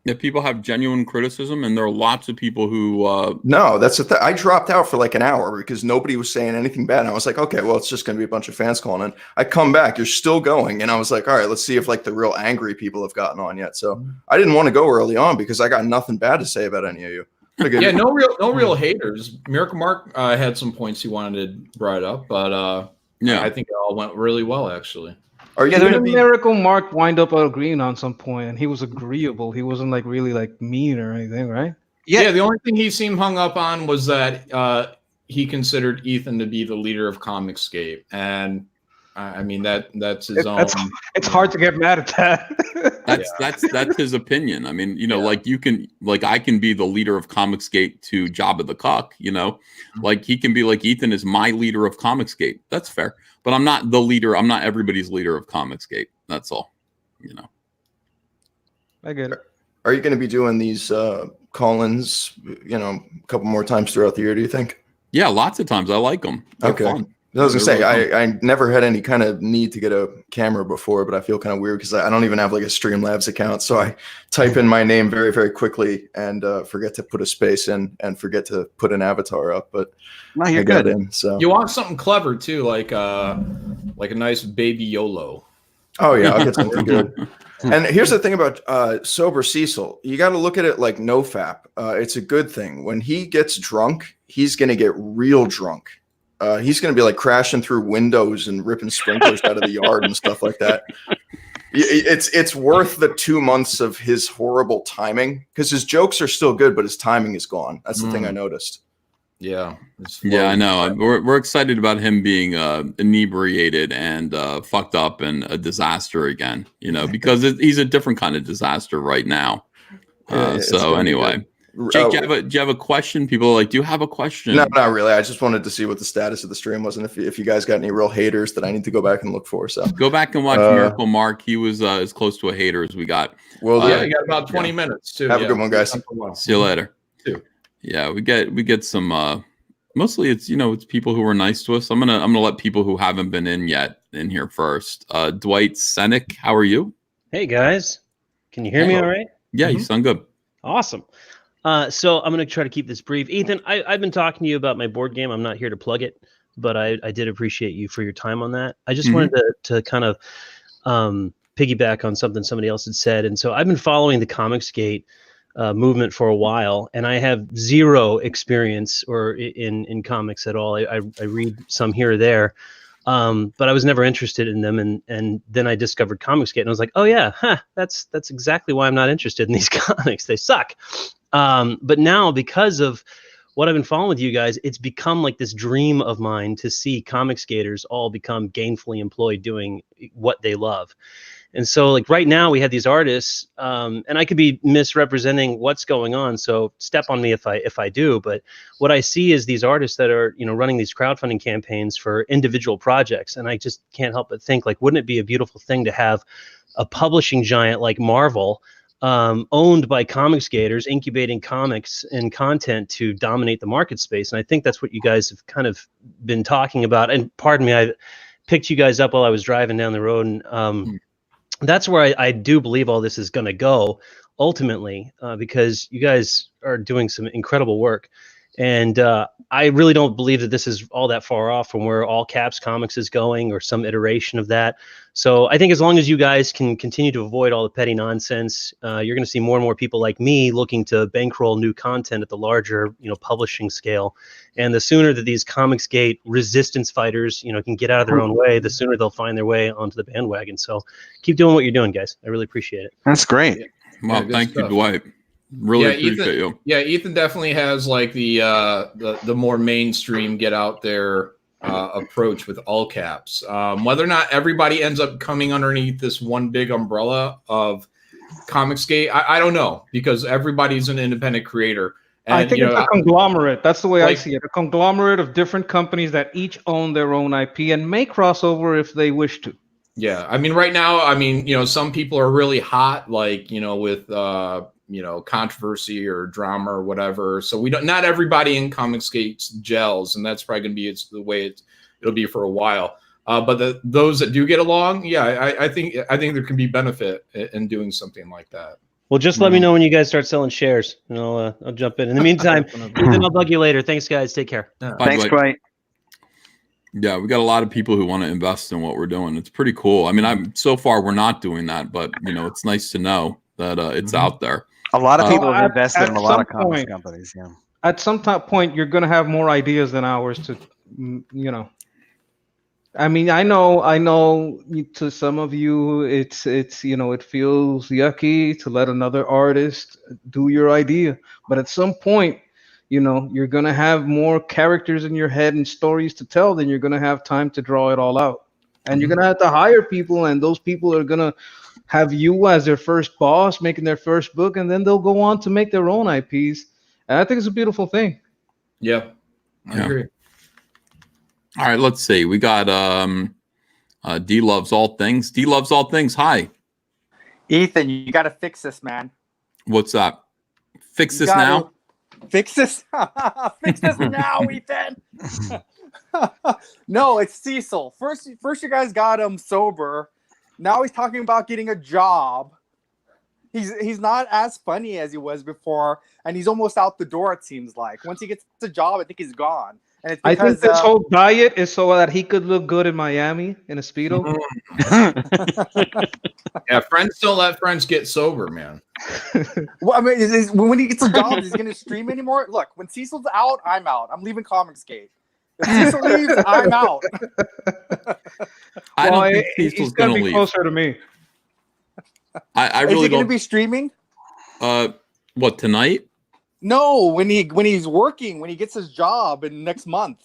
if people have genuine criticism, and there are lots of people who No, that's the thing. I dropped out for like an hour because nobody was saying anything bad. And I was like, okay, well, it's just going to be a bunch of fans calling in. I come back, you're still going, and I was like, all right, let's see if like the real angry people have gotten on yet. So I didn't want to go early on because I got nothing bad to say about any of you. Yeah, no real haters. Miracle Mark had some points he wanted to bring up, but yeah, I think it all went really well actually. Are you going to be Miracle Mark wind up agreeing on some point, and he was agreeable. He wasn't like really like mean or anything, right? Yeah, the only thing he seemed hung up on was that he considered Ethan to be the leader of ComicsGate, and I mean that's his own. It's hard to get mad at that. That's his opinion. I mean, like I can be the leader of ComicsGate to Jabba the Cuck. Like he can be like, Ethan is my leader of ComicsGate. That's fair, but I'm not the leader. I'm not everybody's leader of ComicsGate. That's all. I get it. Are you going to be doing these call-ins, a couple more times throughout the year? Do you think? Yeah, lots of times. I like them. They're fun. I was gonna say I never had any kind of need to get a camera before, but I feel kind of weird because I don't even have like a Streamlabs account. So I type in my name very, very quickly and forget to put a space in and forget to put an avatar up. But you're good. In, so you want something clever too, like a nice baby YOLO. Oh yeah, I'll get something good. And here's the thing about Sober Cecil. You got to look at it like NoFap. It's a good thing. When he gets drunk, he's gonna get real drunk. He's going to be like crashing through windows and ripping sprinklers out of the yard and stuff like that. It's worth the 2 months of his horrible timing because his jokes are still good, but his timing is gone. That's the thing I noticed. Yeah. Yeah, I know. We're excited about him being inebriated and fucked up and a disaster again, because he's a different kind of disaster right now. So anyway. Jake, do you have a question? People are like, do you have a question? No, not really. I just wanted to see what the status of the stream was and if you guys got any real haters that I need to go back and look for. So go back and watch Miracle Mark. He was as close to a hater as we got. Well, yeah, you got about 20 minutes too. Have a good one, guys. See you later. Yeah, we get some. Mostly, it's people who were nice to us. I'm gonna let people who haven't been in yet in here first. Dwight Senek, how are you? Hey guys, can you hear me all right? Yeah, you sound good. Awesome. So I'm going to try to keep this brief. Ethan, I've been talking to you about my board game. I'm not here to plug it. but I did appreciate you for your time on that. I just wanted to kind of piggyback on something somebody else had said. And so I've been following the ComicsGate movement for a while, and I have zero experience or in comics at all. I read some here or there, but I was never interested in them. And then I discovered ComicsGate, and I was like, oh yeah, that's exactly why I'm not interested in these comics. They suck. But now, because of what I've been following with you guys, it's become like this dream of mine to see ComicsGaters all become gainfully employed doing what they love. And so, like right now, we have these artists, and I could be misrepresenting what's going on. So step on me if I do. But what I see is these artists that are, you know, running these crowdfunding campaigns for individual projects, and I just can't help but think, like, wouldn't it be a beautiful thing to have a publishing giant like Marvel, owned by ComicsGaters, incubating comics and content to dominate the market space? And I think that's what you guys have kind of been talking about. And pardon me, I picked you guys up while I was driving down the road, and that's where I do believe all this is going to go ultimately, because you guys are doing some incredible work. And I really don't believe that this is all that far off from where All Caps Comics is going, or some iteration of that. So I think as long as you guys can continue to avoid all the petty nonsense, you're going to see more and more people like me looking to bankroll new content at the larger, you know, publishing scale. And the sooner that these ComicsGate resistance fighters, you know, can get out of their own way, the sooner they'll find their way onto the bandwagon. So keep doing what you're doing, guys. I really appreciate it. That's great. Well, thank you, Dwight. Really appreciate you. Yeah, Ethan definitely has like the more mainstream get out there approach with All Caps. Whether or not everybody ends up coming underneath this one big umbrella of ComicsGate, I don't know, because everybody's an independent creator. And, I think it's a conglomerate. That's the way I see it. A conglomerate of different companies that each own their own IP and may cross over if they wish to. Yeah, I mean, right now, I mean, you know, some people are really hot, like, you know, with you know, controversy or drama or whatever. So we don't, not everybody in ComicsGate gels, and that's probably going to be the way it'll be for a while. But those that do get along, yeah, I think there can be benefit in doing something like that. Well, just let me know when you guys start selling shares, and I'll jump in. In the meantime, Ethan, I'll bug you later. Thanks, guys. Take care. Thanks, Dwight. Yeah, we got a lot of people who want to invest in what we're doing. It's pretty cool. I mean, so far we're not doing that, but you know, it's nice to know that it's out there. A lot of people have invested in a lot of comics companies. Yeah. At some point, you're going to have more ideas than ours to, you know. I mean, I know to some of you, it's you know, it feels yucky to let another artist do your idea. But at some point, you know, you're going to have more characters in your head and stories to tell than you're going to have time to draw it all out. And you're going to have to hire people, and those people are going to have you as their first boss making their first book, and then they'll go on to make their own IPs. And I think it's a beautiful thing. Yeah, I agree. All right, let's see. We got D Loves All Things. D Loves All Things. Hi. Ethan, you got to fix this, man. What's up? Fix this now? Fix this. Fix this now, Ethan. No, it's Cecil. First you guys got him sober. Now he's talking about getting a job. He's not as funny as he was before, and he's almost out the door, it seems like. Once he gets a job, I think he's gone. And it's because, I think this whole diet is so that he could look good in Miami in a Speedo. Yeah, friends don't let friends get sober, man. Well, I mean, when he gets a job, is he going to stream anymore? Look, when Cecil's out, I'm out. I'm leaving ComicsGate. If Cecil leaves, I'm out. I don't think Cecil's going to leave. Closer to me. I really Is he going don't. to be streaming? What, tonight? No, when he's working, when he gets his job in next month.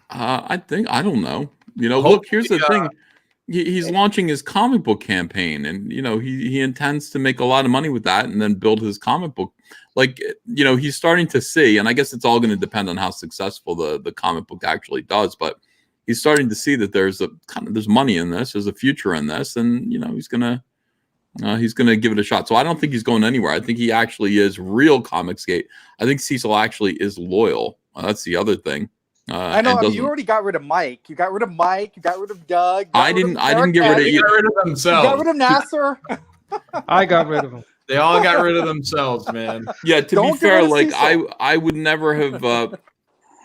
I don't know. You know, look, here's the thing. He's launching his comic book campaign, and you know he intends to make a lot of money with that, and then build his comic book. Like, you know, he's starting to see, and I guess it's all going to depend on how successful the comic book actually does. But he's starting to see that there's money in this, there's a future in this, and you know he's gonna give it a shot. So I don't think he's going anywhere. I think he actually is real ComicsGate. I think Cecil actually is loyal. That's the other thing. I know. I mean, you already got rid of Mike. You got rid of Mike. You got rid of Doug. I didn't get rid of you. Got rid of themselves. You got rid of Nasser. I got rid of him. They all got rid of themselves, man. Yeah. To be fair, like I would never have.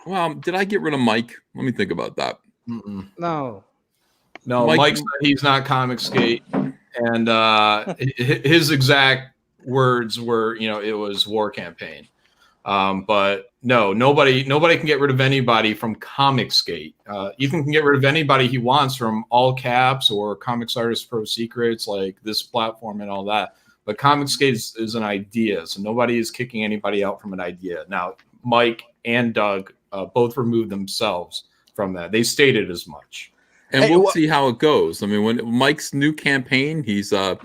Well, did I get rid of Mike? Let me think about that. No. No, Mike said he's not ComicsGate, and his exact words were, it was war campaign. But no, nobody can get rid of anybody from ComicsGate. Ethan can get rid of anybody he wants from All Caps or ComicArtistPro Secrets, like this platform and all that. But ComicsGate is an idea, so nobody is kicking anybody out from an idea. Now, Mike and Doug both removed themselves from that. They stated as much. And we'll see how it goes. I mean, when Mike's new campaign, he's got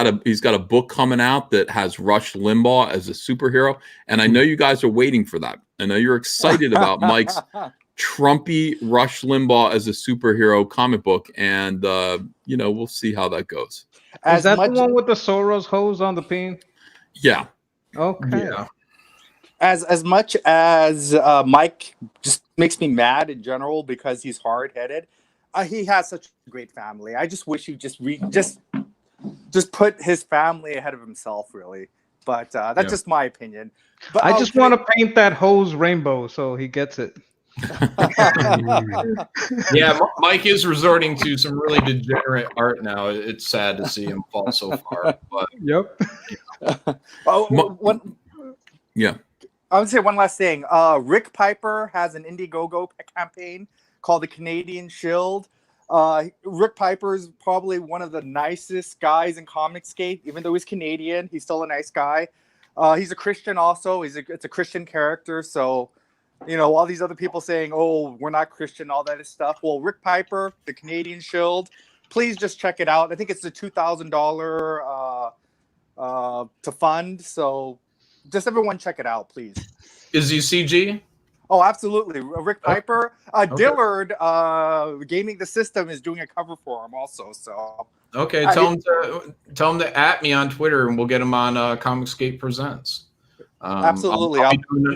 a book coming out that has Rush Limbaugh as a superhero, and I know you guys are waiting for that. I know you're excited about Mike's Trumpy Rush Limbaugh as a superhero comic book, and we'll see how that goes. Is that the one with the Soros hose on the pin? Yeah. Okay. Yeah. As much as Mike just makes me mad in general because he's hard-headed, he has such a great family. I just wish he just put his family ahead of himself, really. But that's just my opinion. But I just want to paint that hose rainbow so he gets it. Yeah, Mike is resorting to some really degenerate art now. It's sad to see him fall so far. But yep. Yeah. I would say one last thing. Rick Piper has an Indiegogo campaign called the Canadian Shield. Rick Piper is probably one of the nicest guys in ComicsGate. Even though he's Canadian, he's still a nice guy. He's a Christian also. It's a Christian character. So, all these other people saying, oh, we're not Christian, all that stuff. Well, Rick Piper, the Canadian Shield, please just check it out. I think it's a $2,000 to fund. So just everyone check it out, please. is he CG? Oh, absolutely. Rick Piper. Dillard, Gaming the System, is doing a cover for him also. So Okay, tell him to @ me on Twitter, and we'll get him on ComicsGate Presents. Absolutely.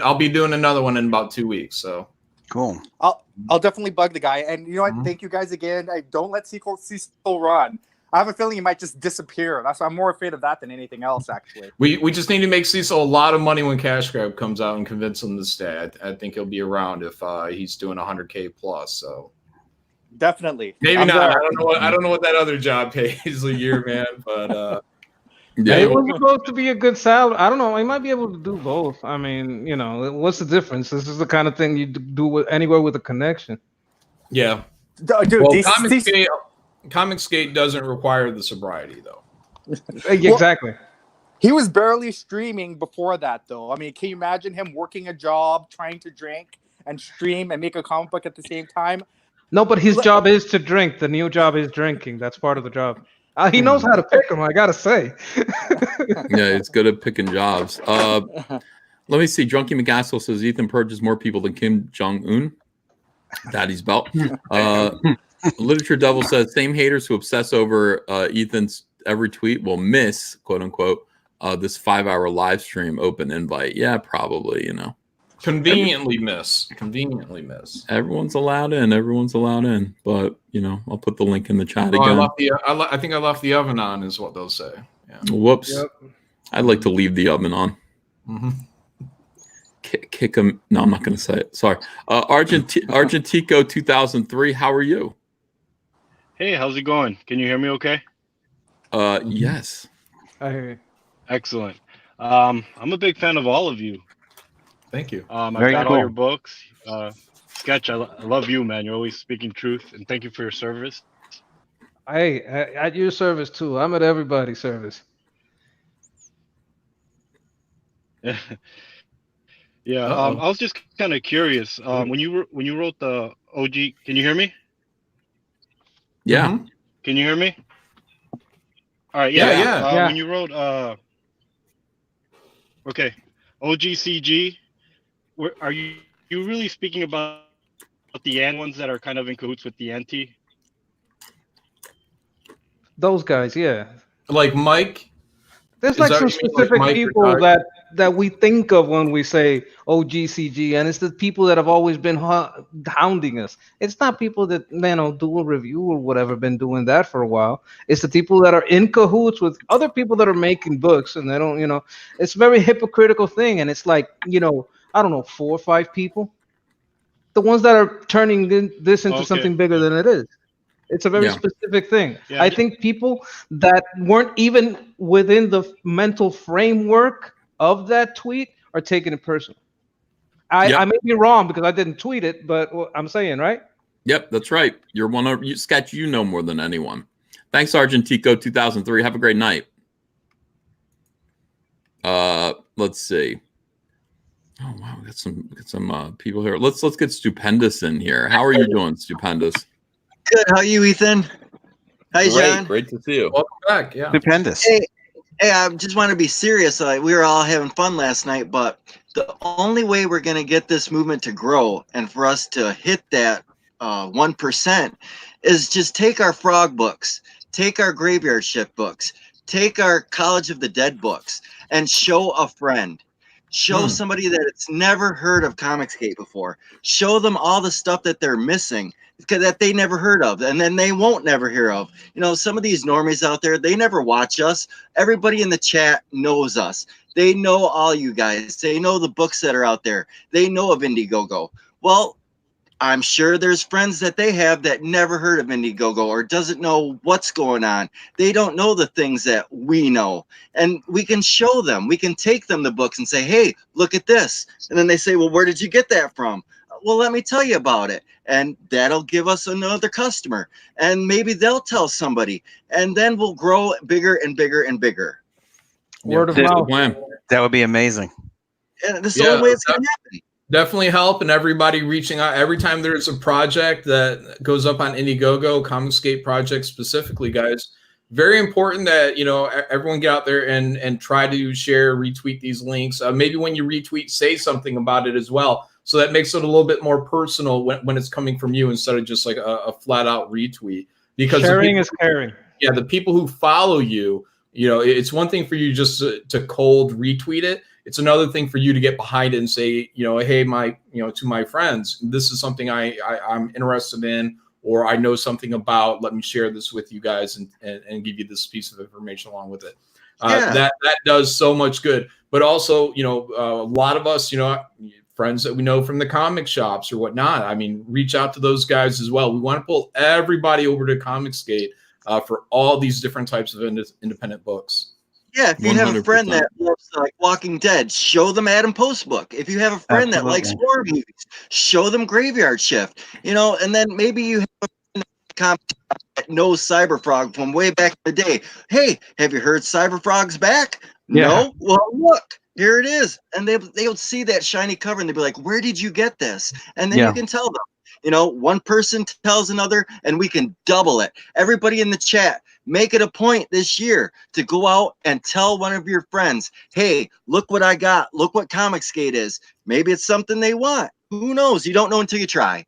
I'll be doing another one in about 2 weeks. So cool. I'll definitely bug the guy. And you know what? Thank you guys again. Don't let Cecil run. I have a feeling he might just disappear. I'm more afraid of that than anything else, actually. we just need to make Cecil a lot of money when Cash Grab comes out and convince him to stay. I think he'll be around if he's doing 100K plus. So definitely. Maybe not. I don't know what that other job pays a year, man. But yeah, it was supposed to be a good salary. I don't know. He might be able to do both. I mean, what's the difference? This is the kind of thing you do anywhere with a connection. Yeah, dude. Well, ComicsGate doesn't require the sobriety, though. Exactly. He was barely streaming before that, though. I mean, can you imagine him working a job, trying to drink and stream and make a comic book at the same time? No, but his job is to drink. The new job is drinking. That's part of the job. He knows how to pick them, I gotta say. Yeah, he's good at picking jobs. Let me see. Drunky McGaskill says Ethan purges more people than Kim Jong-un. Daddy's belt. Literature Devil says same haters who obsess over Ethan's every tweet will miss, quote unquote, this 5-hour live stream open invite. Yeah, probably, Conveniently miss. Everyone's allowed in, but I'll put the link in the chat again. I think I left the oven on, is what they'll say. Yeah. Whoops. Yep. I'd like to leave the oven on. Kick him. No, I'm not going to say it. Sorry. Argentico 2003. How are you? Hey, how's it going? Can you hear me okay? Yes. I hear you. Excellent. I'm a big fan of all of you. Thank you. I've got all your books. Sketch, I love you, man. You're always speaking truth, and thank you for your service. Hey, at your service too. I'm at everybody's service. Yeah. I was just kind of curious. When you wrote the OG, can you hear me? Yeah. Can you hear me? All right. Yeah. When you wrote, okay, OGCG, are you really speaking about the N ones that are kind of in cahoots with the NT? Those guys, yeah. Like Mike. There's like some specific people that we think of when we say OGCG, and it's the people that have always been hounding us. It's not people that do a review or whatever, been doing that for a while. It's the people that are in cahoots with other people that are making books, and they don't, it's a very hypocritical thing. And it's like, I don't know, 4 or 5 people. the ones that are turning this into Okay. something bigger than it is. It's a very Yeah. specific thing. Yeah. I think people that weren't even within the mental framework of that tweet are taking it personal. I may be wrong because I didn't tweet it, but I'm saying, right? Yep, that's right. You're one of you, Sketch. You know more than anyone. Thanks, Argentico 2003. Have a great night. Let's see. Oh wow, we got some people here. Let's get Stupendous in here. How are you doing, Stupendous? Good. How are you, Ethan? Hi, John. Great to see you. Welcome back. Yeah. Stupendous. Hey, I just want to be serious. We were all having fun last night, but the only way we're going to get this movement to grow and for us to hit that 1% is just take our frog books, take our graveyard shift books, take our College of the Dead books, and show a friend. Show somebody that it's never heard of ComicsGate before. Show them all the stuff that they're missing that they never heard of, and then they won't never hear of. You know, some of these normies out there, they never watch us. Everybody in the chat knows us. They know all you guys. They know the books that are out there. They know of Indiegogo. Well, I'm sure there's friends that they have that never heard of Indiegogo or doesn't know what's going on. They don't know the things that we know. And we can show them. We can take them the books and say, hey, look at this. And then they say, well, where did you get that from? Well, let me tell you about it. And that'll give us another customer. And maybe they'll tell somebody. And then we'll grow bigger and bigger and bigger. Word of mouth. That would be amazing. And this is the only way it's going to happen. Definitely help, and everybody reaching out. Every time there's a project that goes up on Indiegogo, ComicsGate project specifically, guys, very important that everyone get out there and try to share, retweet these links. Maybe when you retweet, say something about it as well, so that makes it a little bit more personal when it's coming from you instead of just like a flat out retweet. Because sharing is caring. Yeah, the people who follow you, it's one thing for you just to cold retweet it. It's another thing for you to get behind it and say, hey, to my friends, this is something I'm interested in, or I know something about. Let me share this with you guys and give you this piece of information along with it. That does so much good. But also, a lot of us, friends that we know from the comic shops or whatnot. I mean, reach out to those guys as well. We want to pull everybody over to ComicsGate for all these different types of independent books. Yeah, if you have a friend 100%. that loves like Walking Dead, show them Adam Post book. If you have a friend that likes horror movies, show them Graveyard Shift. And then maybe you have a friend that knows Cyberfrog from way back in the day. Hey, have you heard Cyberfrog's back? Yeah. No? Well, look, here it is. And they'll see that shiny cover and they'll be like, where did you get this? And then you can tell them. One person tells another, and we can double it. Everybody in the chat, make it a point this year to go out and tell one of your friends, hey, look what I got. Look what ComicsGate is. Maybe it's something they want. Who knows? You don't know until you try.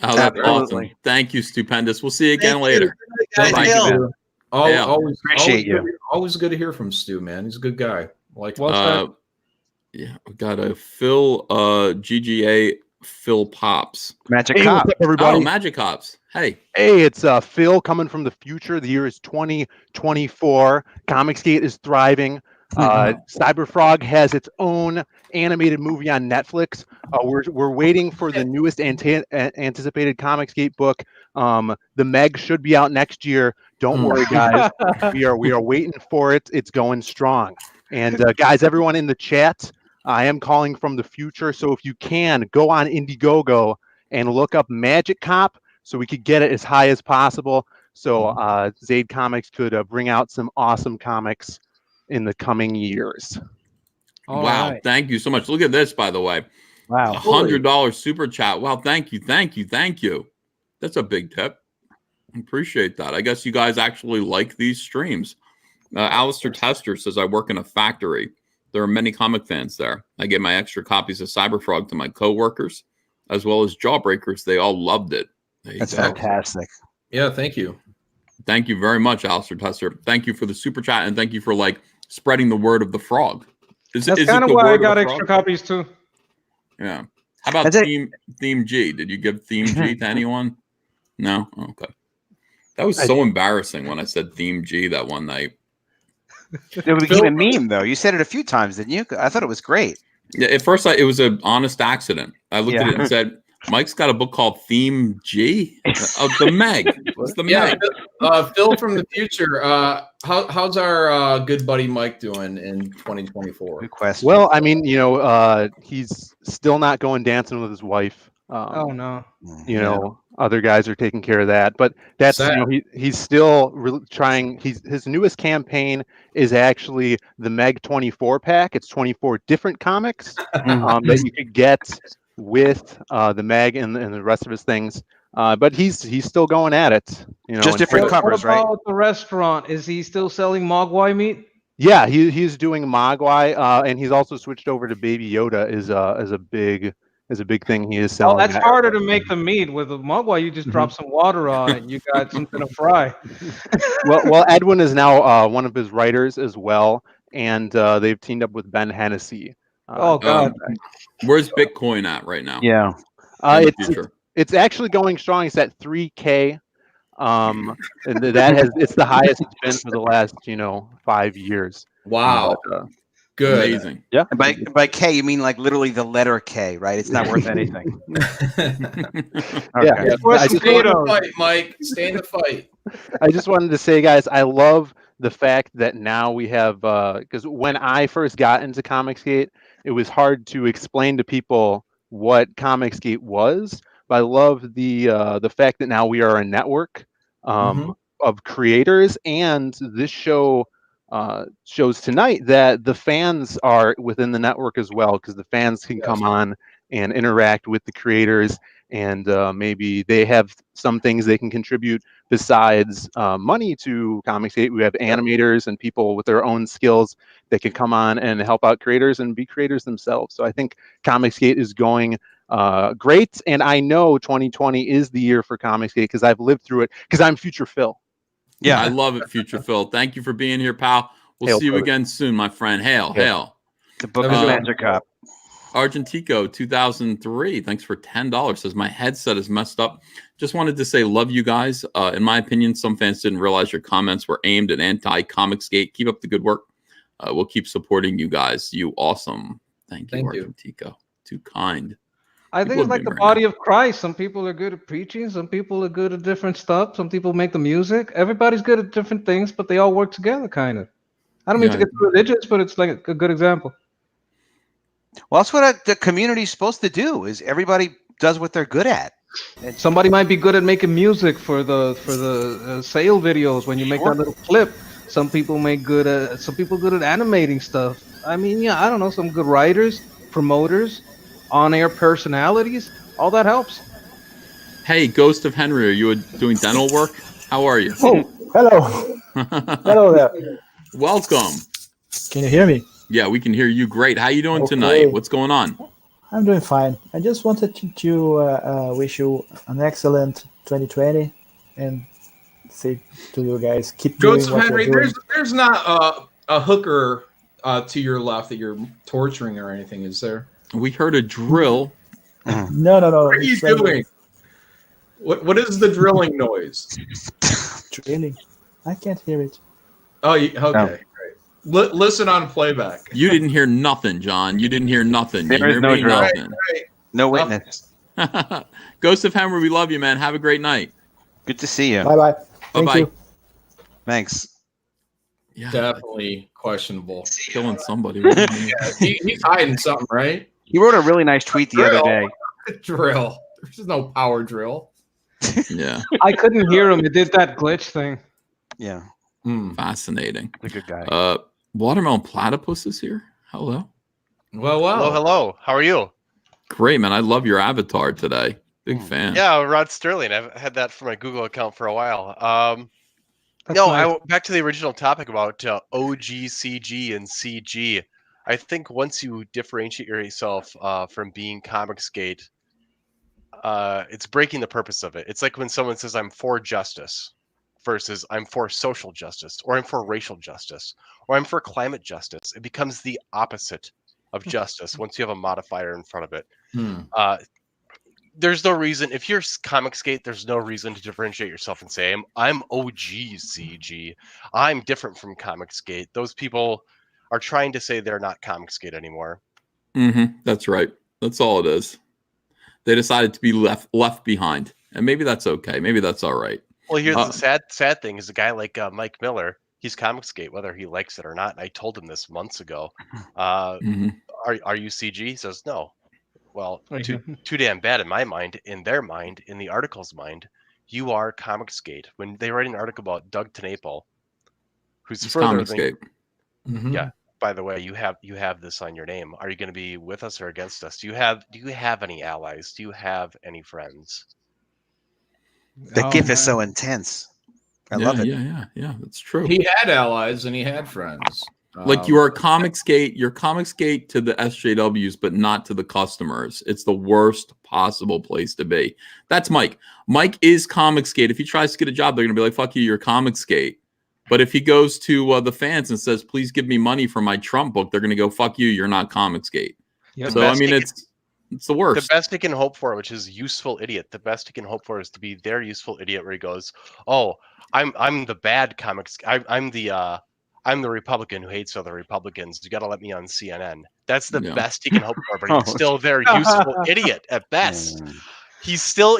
Oh, that's awesome. Thank you, Stupendous. We'll see you again later. Thank you, man. Always Appreciate you. Always good to hear from Stu, man. He's a good guy. Like, yeah, we got a Phil GGA Phil Pops. Magic Hey, Cop. what's up, everybody? Oh, Magic Cops. Hey. Hey, it's Phil coming from the future. The year is 2024. ComicsGate is thriving. Cyberfrog has its own animated movie on Netflix. We're waiting for the newest anticipated ComicsGate book. The Meg should be out next year. Don't worry, guys. we are waiting for it. It's going strong. And guys, everyone in the chat, I am calling from the future. So if you can, go on Indiegogo and look up Magic Cop so we could get it as high as possible. So Zaid Comics could bring out some awesome comics in the coming years. Wow. right. Thank you so much. Look at this, by the way. Wow. $100 super chat. Wow. Thank you. That's a big tip. Appreciate that. I guess you guys actually like these streams. Alistair Tester says, I work in a factory. There are many comic fans there. I get my extra copies of Cyberfrog to my coworkers, as well as Jawbreakers. They all loved it. That's fantastic. Yeah, thank you. Thank you very much, Alistair Tester. Thank you for the super chat, and thank you for spreading the word of the frog. That's kind of why I got extra copies too. Yeah. How about Theme G? Did you give Theme G to anyone? No? Okay. That was so embarrassing when I said Theme G that one night. It became a meme, though. You said it a few times, didn't you? I thought it was great. Yeah, at first it was an honest accident. I looked at it and said, Mike's got a book called Theme G. The Meg. What's the Meg? Phil from the future. How's our good buddy Mike doing in 2024? Good question. Well, I mean, he's still not going dancing with his wife. Oh no. Other guys are taking care of that, but that's he's still trying. His newest campaign is actually the Meg 24 pack. It's 24 different comics that you could get with the Meg and the rest of his things. But he's still going at it. Just different covers, right? What about the restaurant? Is he still selling Mogwai meat? Yeah, he's doing Mogwai, and he's also switched over to Baby Yoda as a big thing he is selling. Oh, that's harder to make the meat. With the Mogwai, you just drop some water on it, and you got something to fry. well, Edwin is now one of his writers as well, and they've teamed up with Ben Hennessy. Oh God, where's Bitcoin at right now? Yeah, it's actually going strong. It's at 3K. And it's the highest it's been for the last 5 years. Wow. Good. Amazing. Yeah. And by K, you mean like literally the letter K, right? It's not worth anything. Yeah. Stay in the fight, Mike. Stay in the fight. I just wanted to say, guys, I love the fact that now we have because when I first got into ComicsGate, it was hard to explain to people what ComicsGate was. But I love the fact that now we are a network of creators, and this show shows tonight that the fans are within the network as well, because the fans can come on and interact with the creators, and maybe they have some things they can contribute besides money to ComicsGate. We have animators and people with their own skills that can come on and help out creators and be creators themselves. So I think ComicsGate is going great, and I know 2020 is the year for ComicsGate because I've lived through it, because I'm Future Phil. Yeah, I love it, Future Phil. Thank you for being here, pal. We'll see you again soon, my friend. Hail. The book is Magic Cop. Argentico 2003, thanks for $10. Says my headset is messed up. Just wanted to say love you guys. In my opinion, some fans didn't realize your comments were aimed at anti-ComicsGate. Keep up the good work. We'll keep supporting you guys. You awesome. Thank you, Argentico. Too kind. I think it's like the body of Christ. Some people are good at preaching. Some people are good at different stuff. Some people make the music. Everybody's good at different things, but they all work together, kind of. I don't mean to get religious, but it's like a good example. Well, that's what the community's supposed to do. Is everybody does what they're good at. And somebody might be good at making music for the sale videos when you make that little clip. Some people good at animating stuff. I mean, I don't know. Some good writers, promoters, on-air personalities. All that helps. Hey, Ghost of Henry, are you doing dental work? How are you? Oh, hello. Hello there. Welcome. Can you hear me? Yeah, we can hear you great. How you doing tonight? What's going on? I'm doing fine. I just wanted to wish you an excellent 2020 and say to you guys, keep doing Ghost of what Henry, you're doing. there's not a hooker to your left that you're torturing or anything, is there? We heard a drill. No. What are you doing? What is the drilling noise? Drilling? I can't hear it. Oh, okay. Great. Listen on playback. You didn't hear nothing, John. You didn't hear nothing. There is no drill. Nothing. No witness. Ghost of Henry, we love you, man. Have a great night. Good to see you. Bye-bye. Thank you. Thanks. Yeah, definitely questionable. Killing somebody. He's hiding something, right? He wrote a really nice tweet the other day. Drill. There's no power drill. Yeah. I couldn't hear him. It did that glitch thing. Yeah. Fascinating. The good guy. Watermelon Platypus is here. Hello. Well. Hello. How are you? Great, man. I love your avatar today. Big fan. Yeah, Rod Sterling. I've had that for my Google account for a while. Back to the original topic about OG, CG, and CG. I think once you differentiate yourself from being ComicsGate, it's breaking the purpose of it. It's like when someone says, I'm for justice versus I'm for social justice, or I'm for racial justice, or I'm for climate justice. It becomes the opposite of justice once you have a modifier in front of it. There's no reason, if you're ComicsGate, there's no reason to differentiate yourself and say, I'm OG CG. I'm different from ComicsGate. Those people are trying to say they're not ComicsGate anymore. That's right. That's all it is. They decided to be left behind, and maybe that's okay. Maybe that's all right. Well, here's the sad thing is a guy like Mike Miller. He's ComicsGate, whether he likes it or not. And I told him this months ago. Are you CG? He says no. Well, too damn bad in my mind. In their mind, in the article's mind, you are ComicsGate. When they write an article about Doug Tenaple, who's It's further ComicsGate. yeah. By the way, you have this on your name. Are you going to be with us or against us? Do you have any allies? Do you have any friends? The GIF is so intense. I love it. Yeah. That's true. He had allies and he had friends. Like you are ComicsGate. You're ComicsGate to the SJWs, but not to the customers. It's the worst possible place to be. That's Mike. Mike is ComicsGate. If he tries to get a job, they're going to be like, "Fuck you, you're ComicsGate." But if he goes to the fans and says, "Please give me money for my Trump book," they're going to go, "Fuck you, you're not ComicsGate." Yep. So I mean, it's the worst. The best he can hope for, which is useful idiot. The best he can hope for is to be their useful idiot, where he goes, "Oh, I'm the bad comics. I'm the Republican who hates other Republicans. You got to let me on CNN." That's the best he can hope for, but he's still their useful idiot at best. They still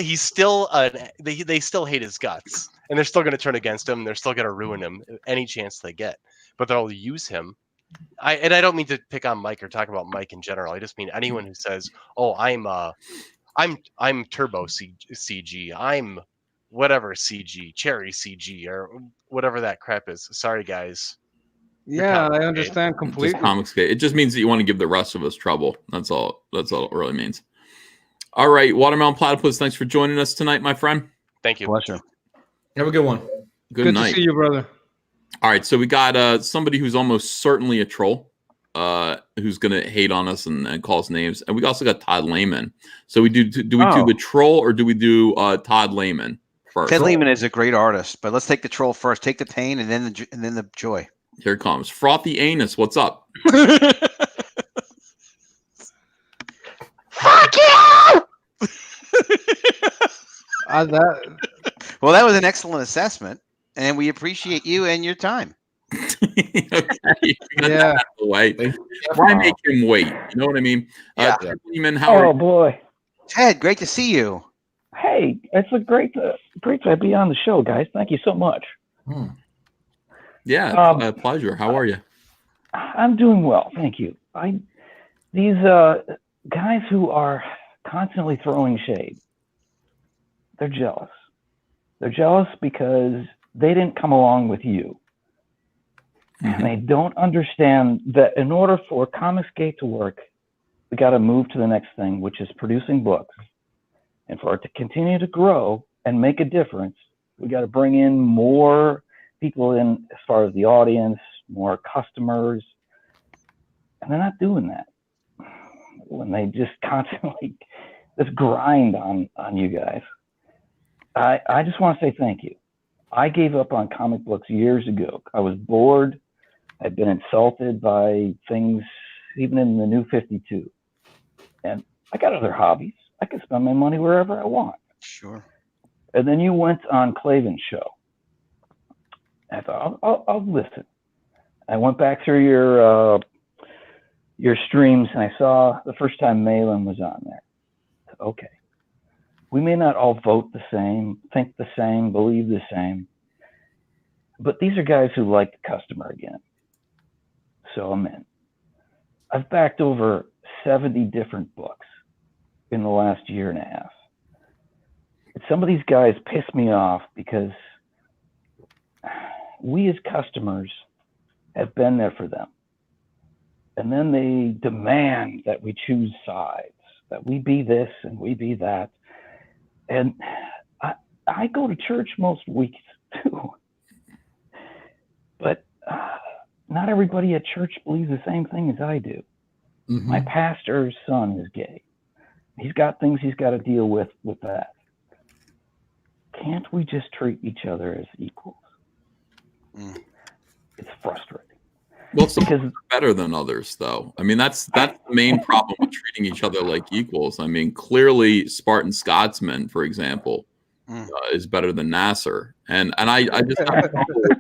hate his guts, and they're still going to turn against him. They're still going to ruin him any chance they get, but they'll use him. I don't mean to pick on Mike or talk about Mike in general. I just mean anyone who says, "Oh, I'm Turbo CG. I'm whatever CG, Cherry CG, or whatever that crap is." Sorry, guys. Yeah, I understand completely. Just ComicsGate. It just means that you want to give the rest of us trouble. That's all it really means. All right, Watermelon Platypus, thanks for joining us tonight, my friend. Thank you. Pleasure. Have a good one. Good night. to see you, brother. All right, so we got somebody who's almost certainly a troll, who's going to hate on us and call us names, and we also got Todd Lehman. So we do we do the troll or do we do Todd Lehman first? Ted Lehman is a great artist, but let's take the troll first. Take the pain and then the joy. Here it comes. Frothy Anus, what's up? Fuck you! Well, that was an excellent assessment, and we appreciate you and your time. Yeah. Why make him wait? You know what I mean? Ted Lehman, how are you? Boy, Ted, great to see you. Hey, it's a great to be on the show, guys. Thank you so much. Yeah, pleasure. How are you? I'm doing well, thank you. These guys who are constantly throwing shade, they're jealous. They're jealous because they didn't come along with you. And they don't understand that in order for ComicsGate to work, we got to move to the next thing, which is producing books. And for it to continue to grow and make a difference, we got to bring in more people in as far as the audience, more customers. And they're not doing that. When they just constantly just grind on you guys. I just want to say thank you. I gave up on comic books years ago. I was bored. I'd been insulted by things, even in the New 52. And I got other hobbies. I can spend my money wherever I want. Sure. And then you went on Clavin's show. I thought, I'll listen. I went back through your streams, and I saw the first time Malin was on there. Okay. We may not all vote the same, think the same, believe the same, but these are guys who like the customer again. So I'm in. I've backed over 70 different books in the last year and a half. And some of these guys piss me off because we as customers have been there for them. And then they demand that we choose sides, that we be this and we be that. And I go to church most weeks too. But not everybody at church believes the same thing as I do. My pastor's son is gay. He's got things he's got to deal with that. Can't we just treat each other as equals? It's frustrating. Well, some are better than others, though. I mean, that's the main problem with treating each other like equals. I mean, clearly, Spartan Scotsman, for example, is better than Nasser, and I just have a problem with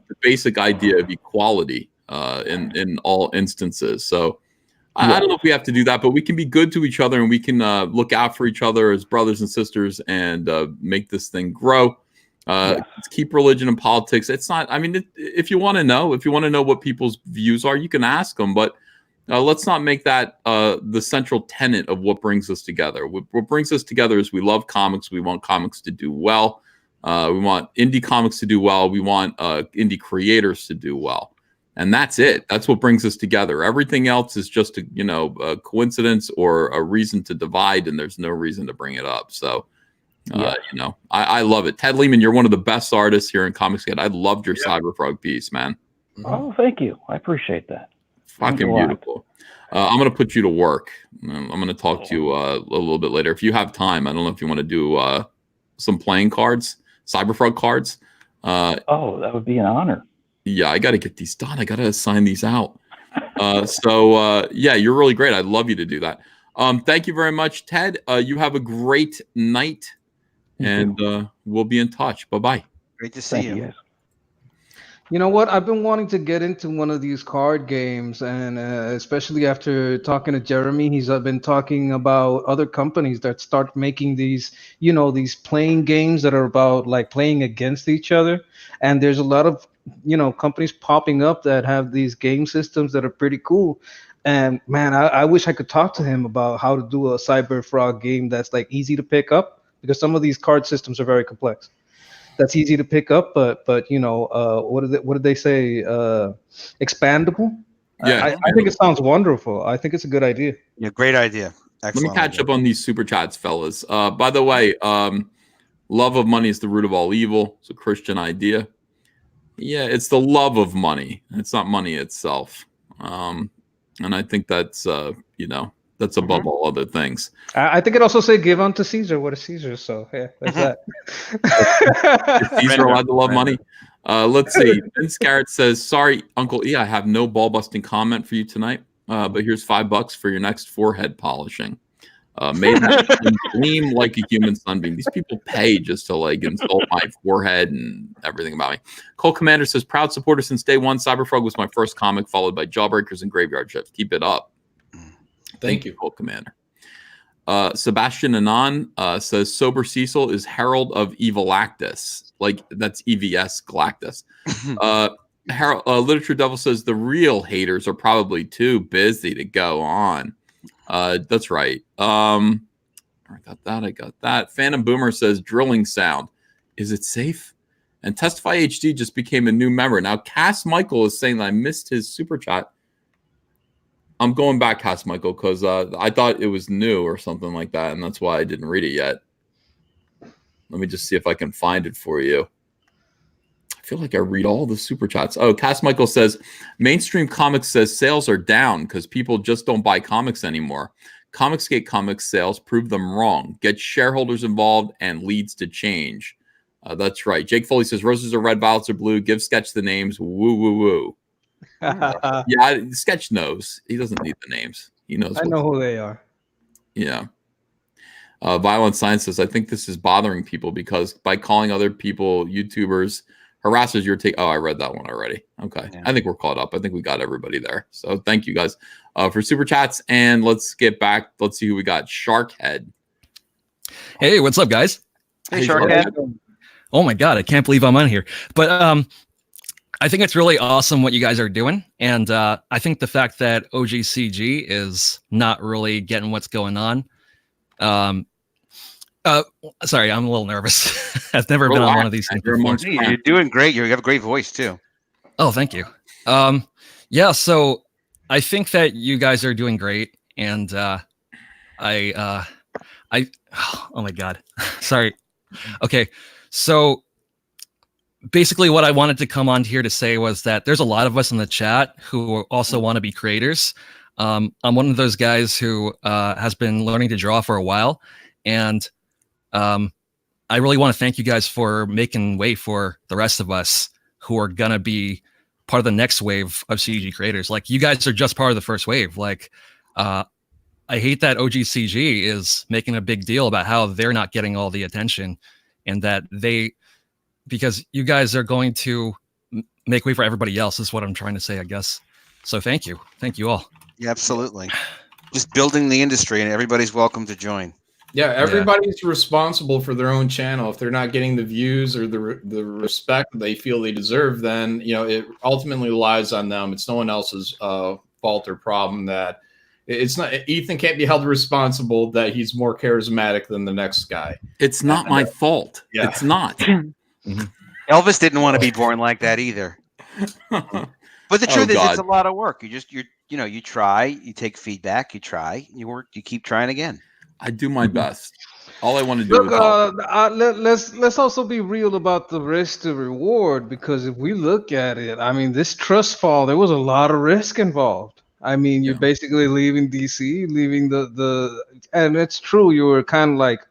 the basic idea of equality in all instances. So, I don't know if we have to do that, but we can be good to each other, and we can look out for each other as brothers and sisters, and make this thing grow. Keep religion and politics. It's not. I mean, if you want to know, what people's views are, you can ask them. But let's not make that the central tenet of what brings us together. What brings us together is we love comics. We want comics to do well. We want indie comics to do well. We want indie creators to do well. And that's it. That's what brings us together. Everything else is just a coincidence or a reason to divide, and there's no reason to bring it up. So, I love it. Ted Lehman, you're one of the best artists here in ComicsGate. I loved your Cyberfrog piece, man. Oh, thank you. I appreciate that. Fucking beautiful. I'm going to put you to work. I'm going to talk to you a little bit later. If you have time, I don't know if you want to do some playing cards, Cyberfrog cards. That would be an honor. Yeah, I got to get these done. I got to assign these out. You're really great. I'd love you to do that. Thank you very much, Ted. You have a great night, and we'll be in touch. Bye-bye. Great to see you. You know what? I've been wanting to get into one of these card games, and especially after talking to Jeremy, he's been talking about other companies that start making these, these playing games that are about like playing against each other. And there's a lot of, companies popping up that have these game systems that are pretty cool. And man, I wish I could talk to him about how to do a Cyberfrog game that's like easy to pick up, because some of these card systems are very complex. That's easy to pick up, but what did they say? Expandable. Yeah, I think it sounds wonderful. I think it's a good idea. Yeah, great idea. Let me catch up on these super chats, fellas. By the way, love of money is the root of all evil. It's a Christian idea. Yeah, it's the love of money. It's not money itself. And I think that's that's above all other things. I think it also said give unto Caesar what is Caesar. So yeah, there's that. Is Caesar allowed to love money? Let's see. Vince Garrett says, "Sorry, Uncle E, I have no ball busting comment for you tonight. But here's $5 for your next forehead polishing. Made that gleam like a human sunbeam." These people pay just to like insult my forehead and everything about me. Cole Commander says, "Proud supporter since day one. Cyberfrog was my first comic, followed by Jawbreakers and Graveyard Shift. Keep it up." Thank you, Cole Commander. Sebastian Anon says, "Sober Cecil is Herald of Evilactus." Like that's EVS Galactus. Literature Devil says, "The real haters are probably too busy to go on." That's right. I got that. Phantom Boomer says, "Drilling sound. Is it safe?" And Testify HD just became a new member. Now, Cass Michael is saying that I missed his super chat. I'm going back, Cass Michael, because I thought it was new or something like that, and that's why I didn't read it yet. Let me just see if I can find it for you. I feel like I read all the super chats. Oh, Cass Michael says, "Mainstream Comics says sales are down because people just don't buy comics anymore. ComicsGate comics sales prove them wrong. Get shareholders involved and leads to change." That's right. Jake Foley says, "Roses are red, violets are blue. Give Sketch the names. Woo, woo, woo." Yeah, Sketch knows. He doesn't need the names. He knows. I know who they are. Yeah. Violent Science says, "I think this is bothering people because by calling other people YouTubers harassers, you're taking..." Oh, I read that one already. Okay. Yeah. I think we're caught up. I think we got everybody there. So thank you guys for super chats. And let's get back. Let's see who we got. Sharkhead. Hey, what's up, guys? Hey, Sharkhead. Oh my God, I can't believe I'm on here. But I think it's really awesome what you guys are doing. And I think the fact that OGCG is not really getting what's going on. Sorry, I'm a little nervous. I've never been on one of these things before. You're doing great. You have a great voice too. Oh, thank you. Yeah, so I think that you guys are doing great. And oh my God, sorry. Okay, so basically what I wanted to come on here to say was that there's a lot of us in the chat who also want to be creators. I'm one of those guys who has been learning to draw for a while. And I really want to thank you guys for making way for the rest of us who are going to be part of the next wave of CG creators. Like, you guys are just part of the first wave. Like, I hate that OGCG is making a big deal about how they're not getting all the attention, and that because you guys are going to make way for everybody else is what I'm trying to say, I guess. So thank you all. Yeah, absolutely. Just building the industry, and everybody's welcome to join. Yeah, everybody's responsible for their own channel. If they're not getting the views or the respect they feel they deserve, then it ultimately lies on them. It's no one else's fault or problem. That it's not. Ethan can't be held responsible that he's more charismatic than the next guy. It's not my fault. Yeah. It's not. Elvis didn't want to be born like that either. But the truth is, it's a lot of work. You try, you take feedback, you try, you work, you keep trying again. I do my best. All I want to do is help. Let's also be real about the risk to reward, because if we look at it, I mean, this trust fall, there was a lot of risk involved. I mean, you're basically leaving DC, leaving the and it's true, you were kind of like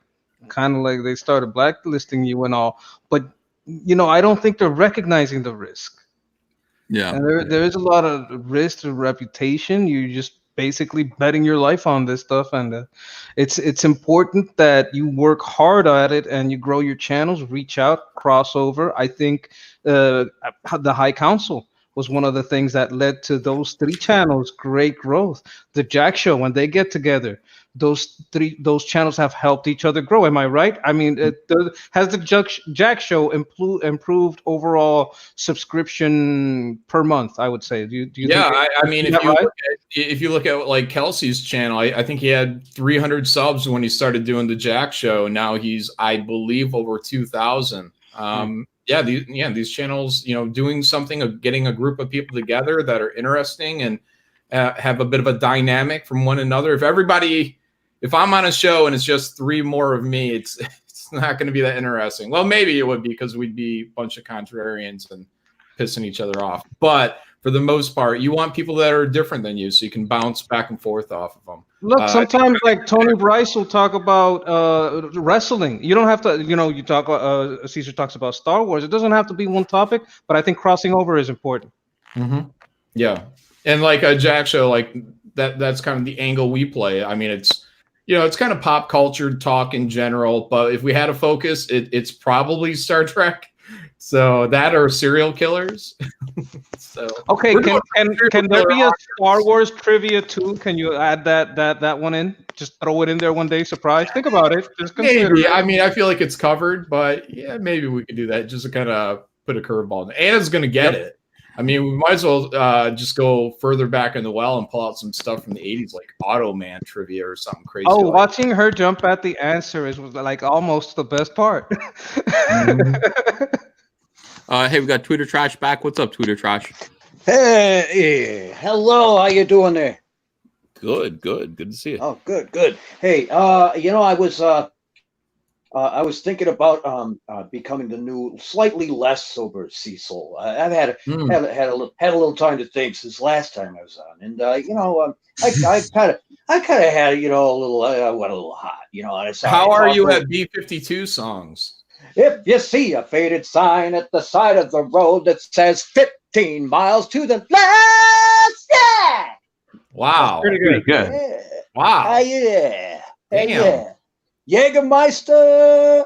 they started blacklisting you and all, but I don't think they're recognizing the risk. Yeah, and there is a lot of risk to reputation. You just basically betting your life on this stuff, and it's important that you work hard at it and you grow your channels, reach out, crossover. I think the High Council was one of the things that led to those 3 channels great growth. The Jack Show, when they get together, those channels have helped each other grow. Am I right? I mean, has the Jack Show improved overall subscription per month? I would say. Do you Yeah, think I mean, if you look at like Kelsey's channel, I think he had 300 subs when he started doing the Jack Show. Now he's, I believe, over 2,000. These channels, doing something, of getting a group of people together that are interesting and have a bit of a dynamic from one another. If I'm on a show and it's just 3 more of me, it's not going to be that interesting. Well, maybe it would be, because we'd be a bunch of contrarians and pissing each other off. But for the most part, you want people that are different than you, so you can bounce back and forth off of them. Look, sometimes like Tony Bryce will talk about wrestling. You don't have to, you talk. Caesar talks about Star Wars. It doesn't have to be one topic, but I think crossing over is important. Mm-hmm. Yeah, and like a Jack Show, like that's kind of the angle we play. I mean, it's kind of pop culture talk in general, but if we had a focus, it's probably Star Trek. So that or serial killers. So okay, can there be a Star Wars trivia too? Can you add that one in? Just throw it in there one day, surprise. Think about it. Just consider maybe. it. I mean, I feel like it's covered, but yeah, maybe we could do that just to kind of put a curveball in. Anna's gonna get it. I mean, we might as well just go further back in the well and pull out some stuff from the 80s, like Automan trivia or something crazy. Oh, watching her jump at the answer was like almost the best part. Hey, we got Twitter Trash back. What's up, Twitter Trash? Hey, hello. How you doing there? Good to see you. Oh, good. Hey, I was thinking about becoming the new, slightly less sober Cecil. I've had a little time to think since last time I was on, and I kind of had a little went a little hot, and How are you at B-52 songs? If you see a faded sign at the side of the road that says 15 miles to the left, yeah. Wow, pretty good. Yeah. Wow. Yeah. Damn. Yeah. Jägermeister.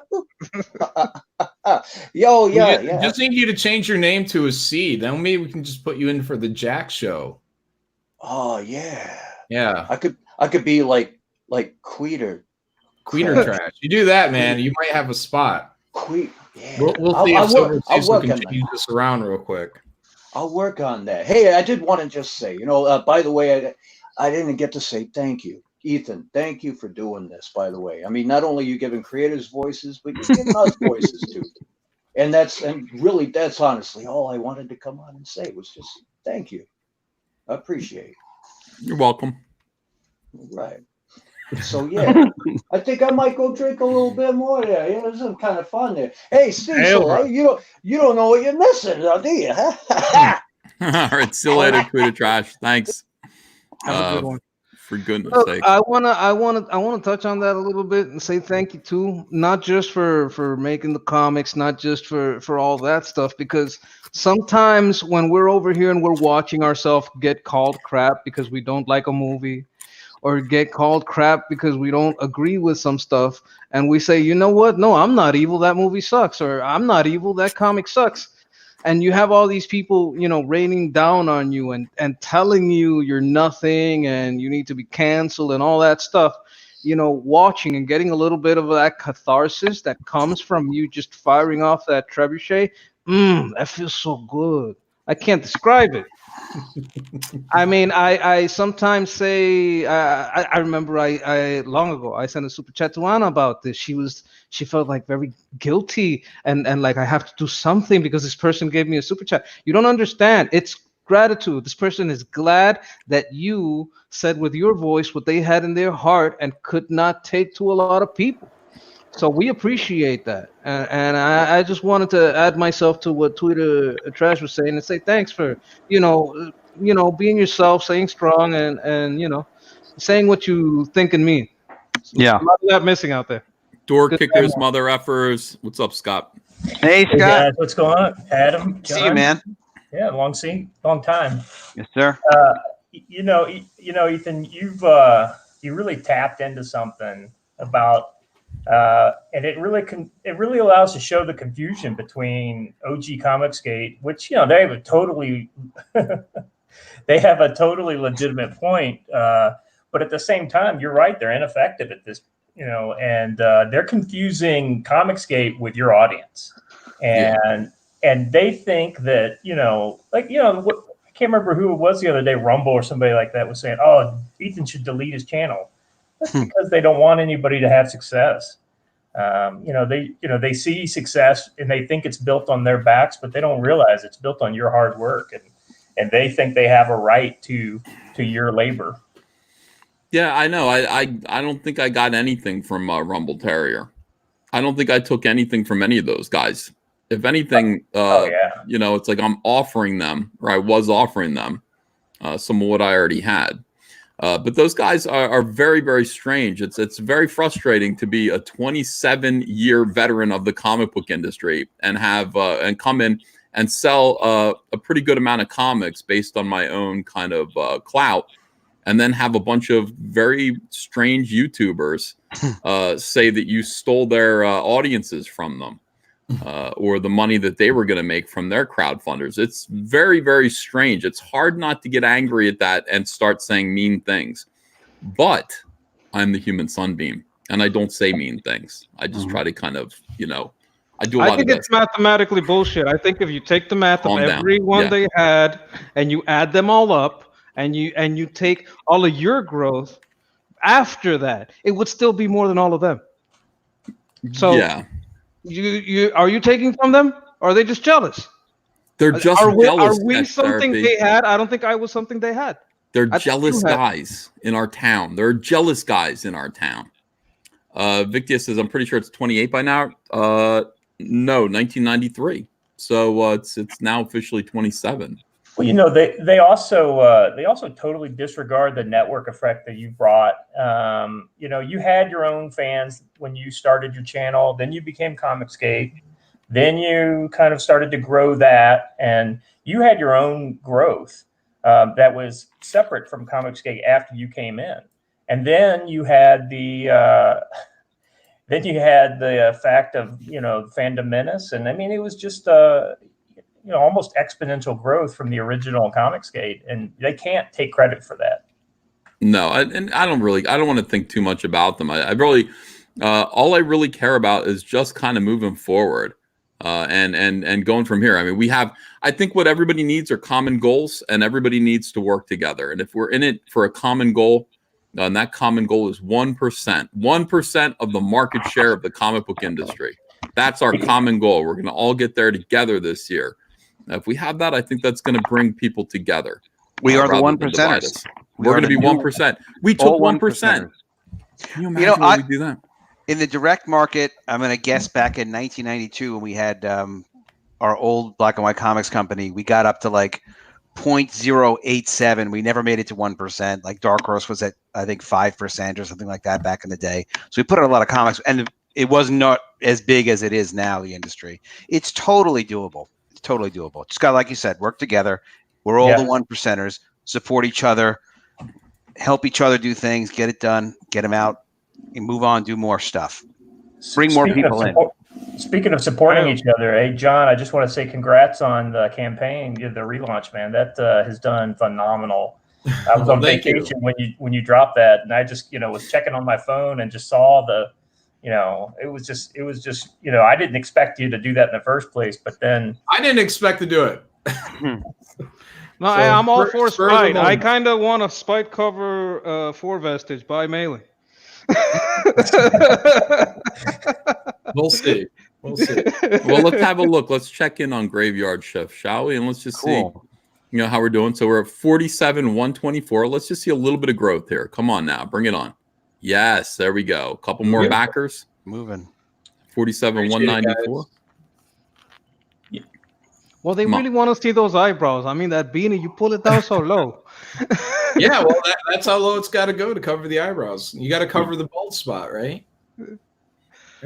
Yeah. Just need you to change your name to a C. Then maybe we can just put you in for the Jack Show. Oh yeah. Yeah. I could be like Queeter. Queeter Trash. You do that, man. You might have a spot. Yeah. We'll see if Silver Cecil can change this around real quick. I'll work on that. Hey, I did want to just say, by the way, I didn't get to say thank you. Ethan, thank you for doing this, by the way. I mean, not only are you giving creators voices, but you're giving us voices too. And that's honestly all I wanted to come on and say was just thank you. I appreciate it. You're welcome. Right. So yeah, I think I might go drink a little bit more there. This is kind of fun there. Hey, Cecil, you don't know what you're missing, do you? All right, see you later, Twitter Trash. Thanks. Have a good one. For goodness Look, sake. I wanna touch on that a little bit and say thank you too, not just for making the comics, not just for all that stuff, because sometimes when we're over here and we're watching ourselves get called crap because we don't like a movie, or get called crap because we don't agree with some stuff, and we say, you know what? No, I'm not evil. That movie sucks, or I'm not evil. That comic sucks. and you have all these people, you know, raining down on you and telling you you're nothing and you need to be canceled and all that stuff, you know, watching and getting a little bit of that catharsis that comes from you just firing off that trebuchet, that feels so good. I can't describe it. I mean, I sometimes say, I remember I long ago I sent a super chat to Anna about this. She felt like very guilty and like I have to do something because this person gave me a super chat. You don't understand. It's gratitude. This person is glad that you said with your voice what they had in their heart and could not take to a lot of people. So we appreciate that, and I just wanted to add myself to what Twitter Trash was saying and say thanks for you know being yourself, staying strong, and you know saying what you think and mean. So Yeah, a lot of that missing out there. Door Good kickers, time. mother effers. What's up, Scott? Hey, Hey guys, what's going on? Adam, John? See you, man. Yeah, long time. Yes, sir. You know, Ethan, you've you really tapped into something about, and it really allows to show the confusion between OG ComicsGate, which they have a totally they have a totally legitimate point, but at the same time, you're right, they're ineffective at this, and they're confusing ComicsGate with your audience, and they think that I can't remember who it was the other day, Rumble or somebody like that was saying, "Oh, Ethan should delete his channel." That's because they don't want anybody to have success. They see success and they think it's built on their backs, but they don't realize it's built on your hard work, and they think they have a right to your labor. Yeah, I know. I don't think I got anything from Rumble Terrier. I don't think I took anything from any of those guys. If anything, it's like I'm offering them, or I was offering them, some of what I already had. But those guys are very, very strange. It's very frustrating to be a 27-year veteran of the comic book industry and have and come in and sell a pretty good amount of comics based on my own kind of clout, and then have a bunch of very strange YouTubers say that you stole their audiences from them. Or the money that they were going to make from their crowdfunders. It's very, very strange. It's hard not to get angry at that and start saying mean things. But I'm the human sunbeam, and I don't say mean things. I just try to kind of, I do a lot of think it's mathematically bullshit. I think if you take the math of everyone they had and you add them all up and you take all of your growth after that, it would still be more than all of them. So yeah. You are you taking from them? Or are they just jealous? They're just jealous. Are we something they had? I don't think I was something they had. They're jealous guys in our town. There are jealous guys in our town. Victia says, I'm pretty sure it's 28 by now. No, 1993. So it's now officially 27. Well, they also totally disregard the network effect that you brought. You had your own fans when you started your channel, then you became ComicsGate, then you kind of started to grow that, and you had your own growth that was separate from ComicsGate after you came in, and then you had the fact of Fandom Menace, and I mean it was just almost exponential growth from the original ComicsGate, and they can't take credit for that. No, I don't want to think too much about them. I really, all I really care about is just kind of moving forward, and going from here. I mean, I think what everybody needs are common goals, and everybody needs to work together. And if we're in it for a common goal, and that common goal is 1%, 1% of the market share of the comic book industry. That's our common goal. We're going to all get there together this year. Now, if we have that, I think that's going to bring people together. We are the 1%ers. We're going to be 1%. We took 1%. Can you imagine when we do that? In the direct market, I'm going to guess back in 1992 when we had our old black and white comics company, we got up to like 0.087. We never made it to 1%. Like Dark Horse was at, I think, 5% or something like that back in the day. So we put out a lot of comics, and it was not as big as it is now, the industry. It's totally doable. It's totally doable. Just got, like you said, work together. We're all the 1%ers, support each other, help each other do things, get it done, get them out, and move on, do more stuff. Bring more people in. Speaking of supporting each other, hey John, I just want to say congrats on the campaign, the relaunch, man. That has done phenomenal. I was on vacation when you dropped that, and I just was checking on my phone and just saw the, it was just I didn't expect you to do that in the first place, but then I didn't expect to do it. No, I'm all for Spite. I kind of want a Spite cover for Vestige by Melee. We'll see. We'll see. Well, let's have a look. Let's check in on Graveyard Shift, shall we? And let's just see, how we're doing. So we're at 47,124. Let's just see a little bit of growth here. Come on now, bring it on. Yes, there we go. A couple more backers. Moving. 47,194. Well, they really want to see those eyebrows. I mean, that beanie, you pull it down so low. Yeah, well, that's how low it's got to go to cover the eyebrows. You got to cover the bald spot, right?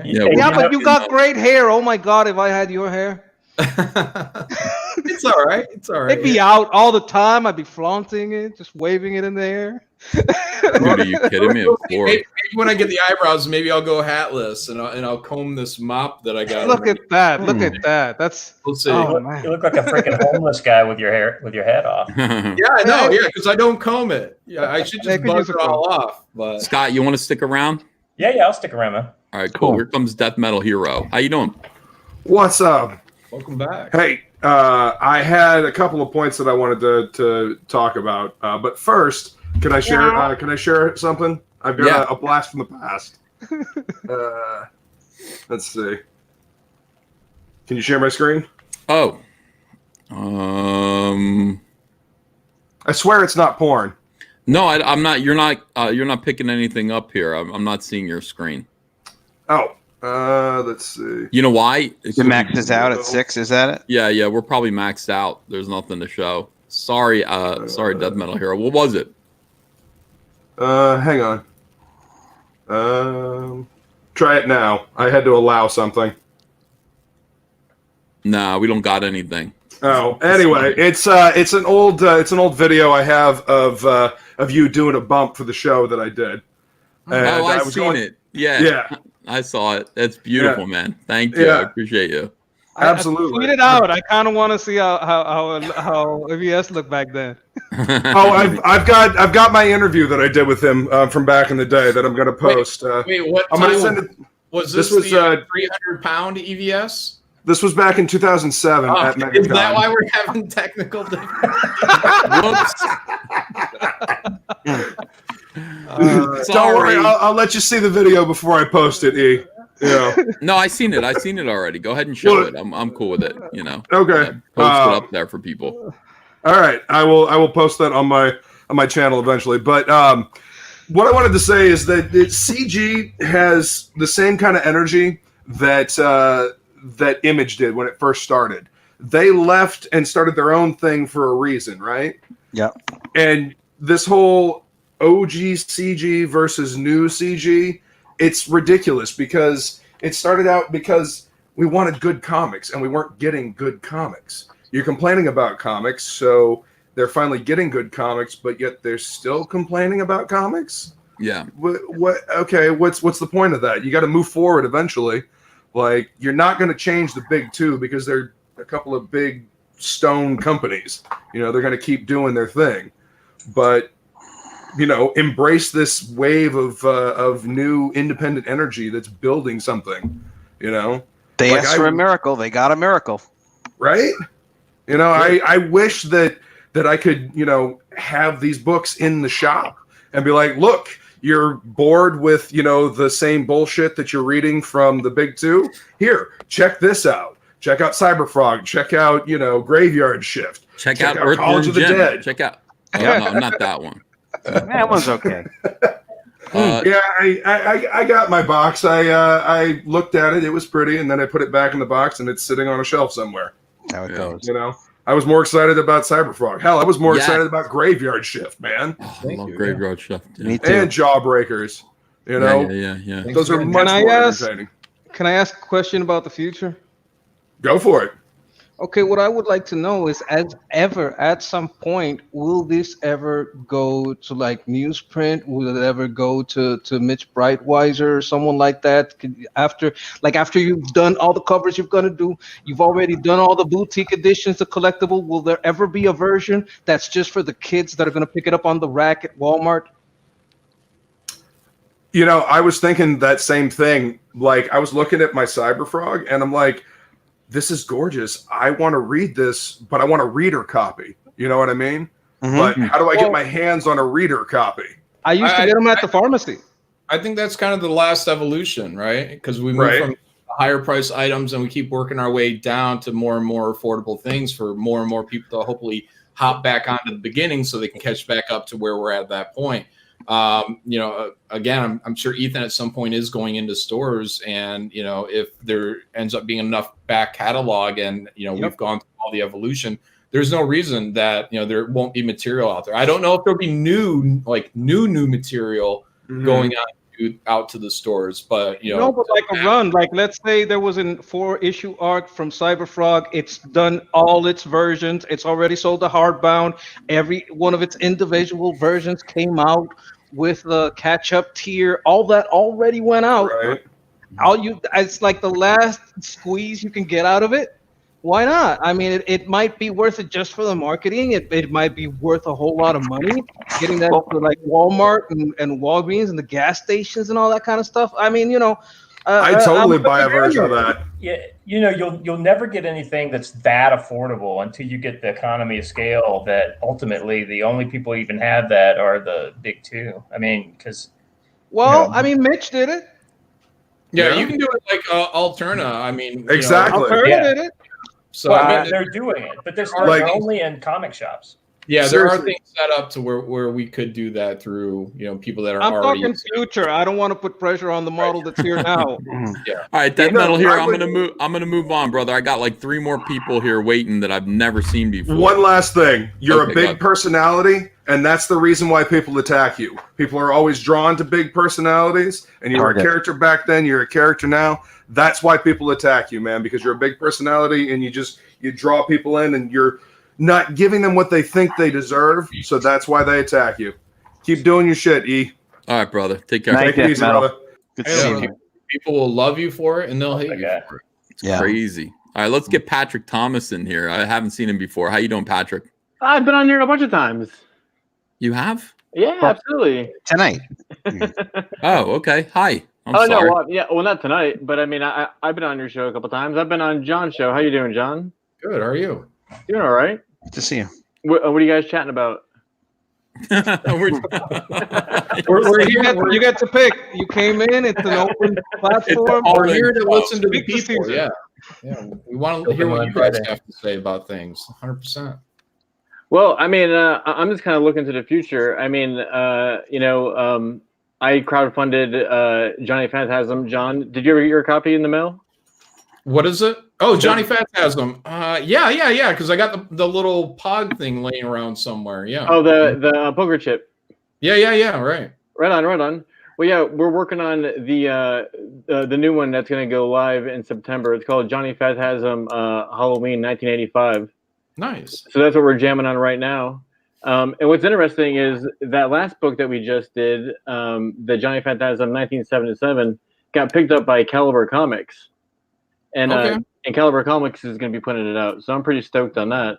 Yeah, but you got great hair. Oh my God, if I had your hair. It's all right. It's all right. It'd be out all the time. I'd be flaunting it, just waving it in the air. Dude, are you kidding me? Maybe when I get the eyebrows, maybe I'll go hatless and I'll comb this mop that I got. Look at that! Look at that! That's we'll see. You look like a freaking homeless guy with your head off. Yeah, I know. Yeah, because I don't comb it. Yeah, I should just buzz it all off. But Scott, you want to stick around? Yeah, I'll stick around, man. All right, cool. Here comes Death Metal Hero. How you doing? What's up? Welcome back. Hey, I had a couple of points that I wanted to talk about, but first, can I share? Can I share something? I've got a blast from the past. Let's see. Can you share my screen? Oh. I swear it's not porn. No, I'm not. You're not picking anything up here. I'm not seeing your screen. Oh. Let's see. You know why? It maxes out at 6. Is that it? Yeah. We're probably maxed out. There's nothing to show. Sorry, sorry, Death Metal Hero. What was it? Hang on. Try it now. I had to allow something. Nah, we don't got anything. Oh, anyway, it's an old video I have of you doing a bump for the show that I did. And I've seen it. Yeah. I saw it. That's beautiful, man. Thank you. I appreciate you. Absolutely. Tweet it out. I kind of want to see how EVS looked back then. I've got my interview that I did with him from back in the day that I'm going to post. Wait, what? I'm going to send it. Was this the 300-pound EVS? This was back in 2007 at MegaCon. Is that why we're having technical difficulties? Don't worry, I'll let you see the video before I post it, E. No, I seen it. I seen it already. Go ahead and show it. I'm cool with it. Okay. Post it up there for people. All right, I will post that on my channel eventually. But what I wanted to say is that CG has the same kind of energy that Image did when it first started. They left and started their own thing for a reason, right? Yeah. And this whole OG CG versus new CG, it's ridiculous because it started out because we wanted good comics and we weren't getting good comics. You're complaining about comics, so they're finally getting good comics, but yet they're still complaining about comics? Yeah. Okay, what's the point of that? You got to move forward eventually. Like, you're not going to change the big two because they're a couple of big stone companies. They're going to keep doing their thing. But embrace this wave of new independent energy that's building something. They asked for a miracle. They got a miracle, right? I wish that I could have these books in the shop and be like, look, you're bored with the same bullshit that you're reading from the big two. Here, check this out. Check out Cyberfrog. Check out Graveyard Shift. Check out College of the Dead. Check out. Oh, no, not that one. That one's okay. I got my box. I looked at it. It was pretty, and then I put it back in the box, and it's sitting on a shelf somewhere. How it goes. I was more excited about Cyberfrog. Hell, I was more excited about Graveyard Shift, man. I love Graveyard Shift. Yeah. Me too. And Jawbreakers. Yeah. Those are much more entertaining. Can I ask a question about the future? Go for it. Okay, what I would like to know is, as ever, at some point, will this ever go to like newsprint? Will it ever go to Mitch Breitweiser or someone like that? After you've done all the covers you're gonna do, you've already done all the boutique editions, the collectible. Will there ever be a version that's just for the kids that are gonna pick it up on the rack at Walmart? You know, I was thinking that same thing. Like, I was looking at my Cyberfrog, and I'm like, this is gorgeous. I want to read this, but I want a reader copy. You know what I mean? But how do I get my hands on a reader copy? I used to get them at the pharmacy. I think that's kind of the last evolution, right? Because we move from higher price items and we keep working our way down to more and more affordable things for more and more people to hopefully hop back onto the beginning so they can catch back up to where we're at that point. You know, again, I'm sure Ethan at some point is going into stores, and you know, if there ends up being enough back catalog, and you know, we've gone through all the evolution, there's no reason that, you know, there won't be material out there. I don't know if there'll be new material going out to the stores, but you know, No, but like a run, like let's say there was a 4-issue arc from Cyberfrog. It's done all its versions. It's already sold the hardbound. Every one of its individual versions came out with the catch-up tier. All that already went out. Right. It's like the last squeeze you can get out of it. Why not? I mean, it might be worth it just for the marketing. It might be worth a whole lot of money getting that to like Walmart and Walgreens and the gas stations and all that kind of stuff. I mean, you know, I'd totally buy a version of that. Yeah, you know, you'll never get anything that's that affordable until you get the economy of scale. That ultimately the only people who even have that are the big two. I mean, because I mean, Mitch did it. Yeah, you can do it like Alterna. I mean, exactly. Alterna did it. So well, I mean, they're doing it, but they're like, only in comic shops. Yeah, there are things set up to where we could do that through, you know, people that are I'm already. talking future. I don't want to put pressure on the model that's here now. Yeah. All right, Death Metal here. I'm gonna move on, brother. I got like 3 more people here waiting that I've never seen before. One last thing. You're Okay, a big personality, and that's the reason why people attack you. People are always drawn to big personalities, and you were a character back then, you're a character now. That's why people attack you, man, because you're a big personality, and you draw people in, and you're not giving them what they think they deserve, so that's why they attack you. Keep doing your shit, E. All right, brother. Take care. Take it easy, brother. Good to see you. People will love you for it, and they'll hate you for it. It's crazy. All right, let's get Patrick Thomas in here. I haven't seen him before. How you doing, Patrick? I've been on here a bunch of times. You have? Yeah, absolutely. Tonight. Oh, okay. Hi. I'm Oh sorry. no, well, not tonight, but I mean, I've been on your show a couple times. I've been on John's show. How you doing, John? Good. How are you? Doing all right. Good to see you. What are you guys chatting about? You get to pick. You came in. It's an open platform. We're here to listen to the Speak to people. Caesar. Yeah. We want to hear what you guys have to say about things. 100%. Well, I mean, I'm just kind of looking to the future. I mean, I crowdfunded Johnny Phantasm. John, did you ever get your copy in the mail? What is it? Oh, Johnny Phantasm. Yeah. Because I got the little pod thing laying around somewhere. Yeah. Oh, the poker chip. Yeah. Right. Right on. Well, yeah, we're working on the new one that's going to go live in September. It's called Johnny Phantasm Halloween 1985. Nice. So that's what we're jamming on right now. And what's interesting is that last book that we just did, the Johnny Phantasm 1977, got picked up by Caliber Comics. And Caliber Comics is going to be putting it out. So I'm pretty stoked on that.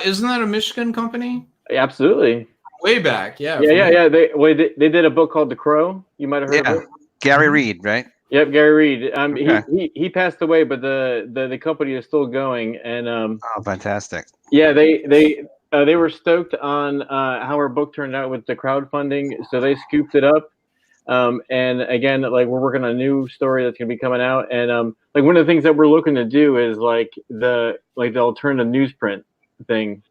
Isn't that a Michigan company? Absolutely. Way back, yeah. Yeah. They did a book called The Crow. You might have heard of it. Gary Reed, right? Yep, Gary Reed. Okay. He passed away, but the company is still going. And oh, fantastic. Yeah, they were stoked on how our book turned out with the crowdfunding, so they scooped it up. And again, like we're working on a new story that's gonna be coming out, and like one of the things that we're looking to do is like the alternative newsprint thing,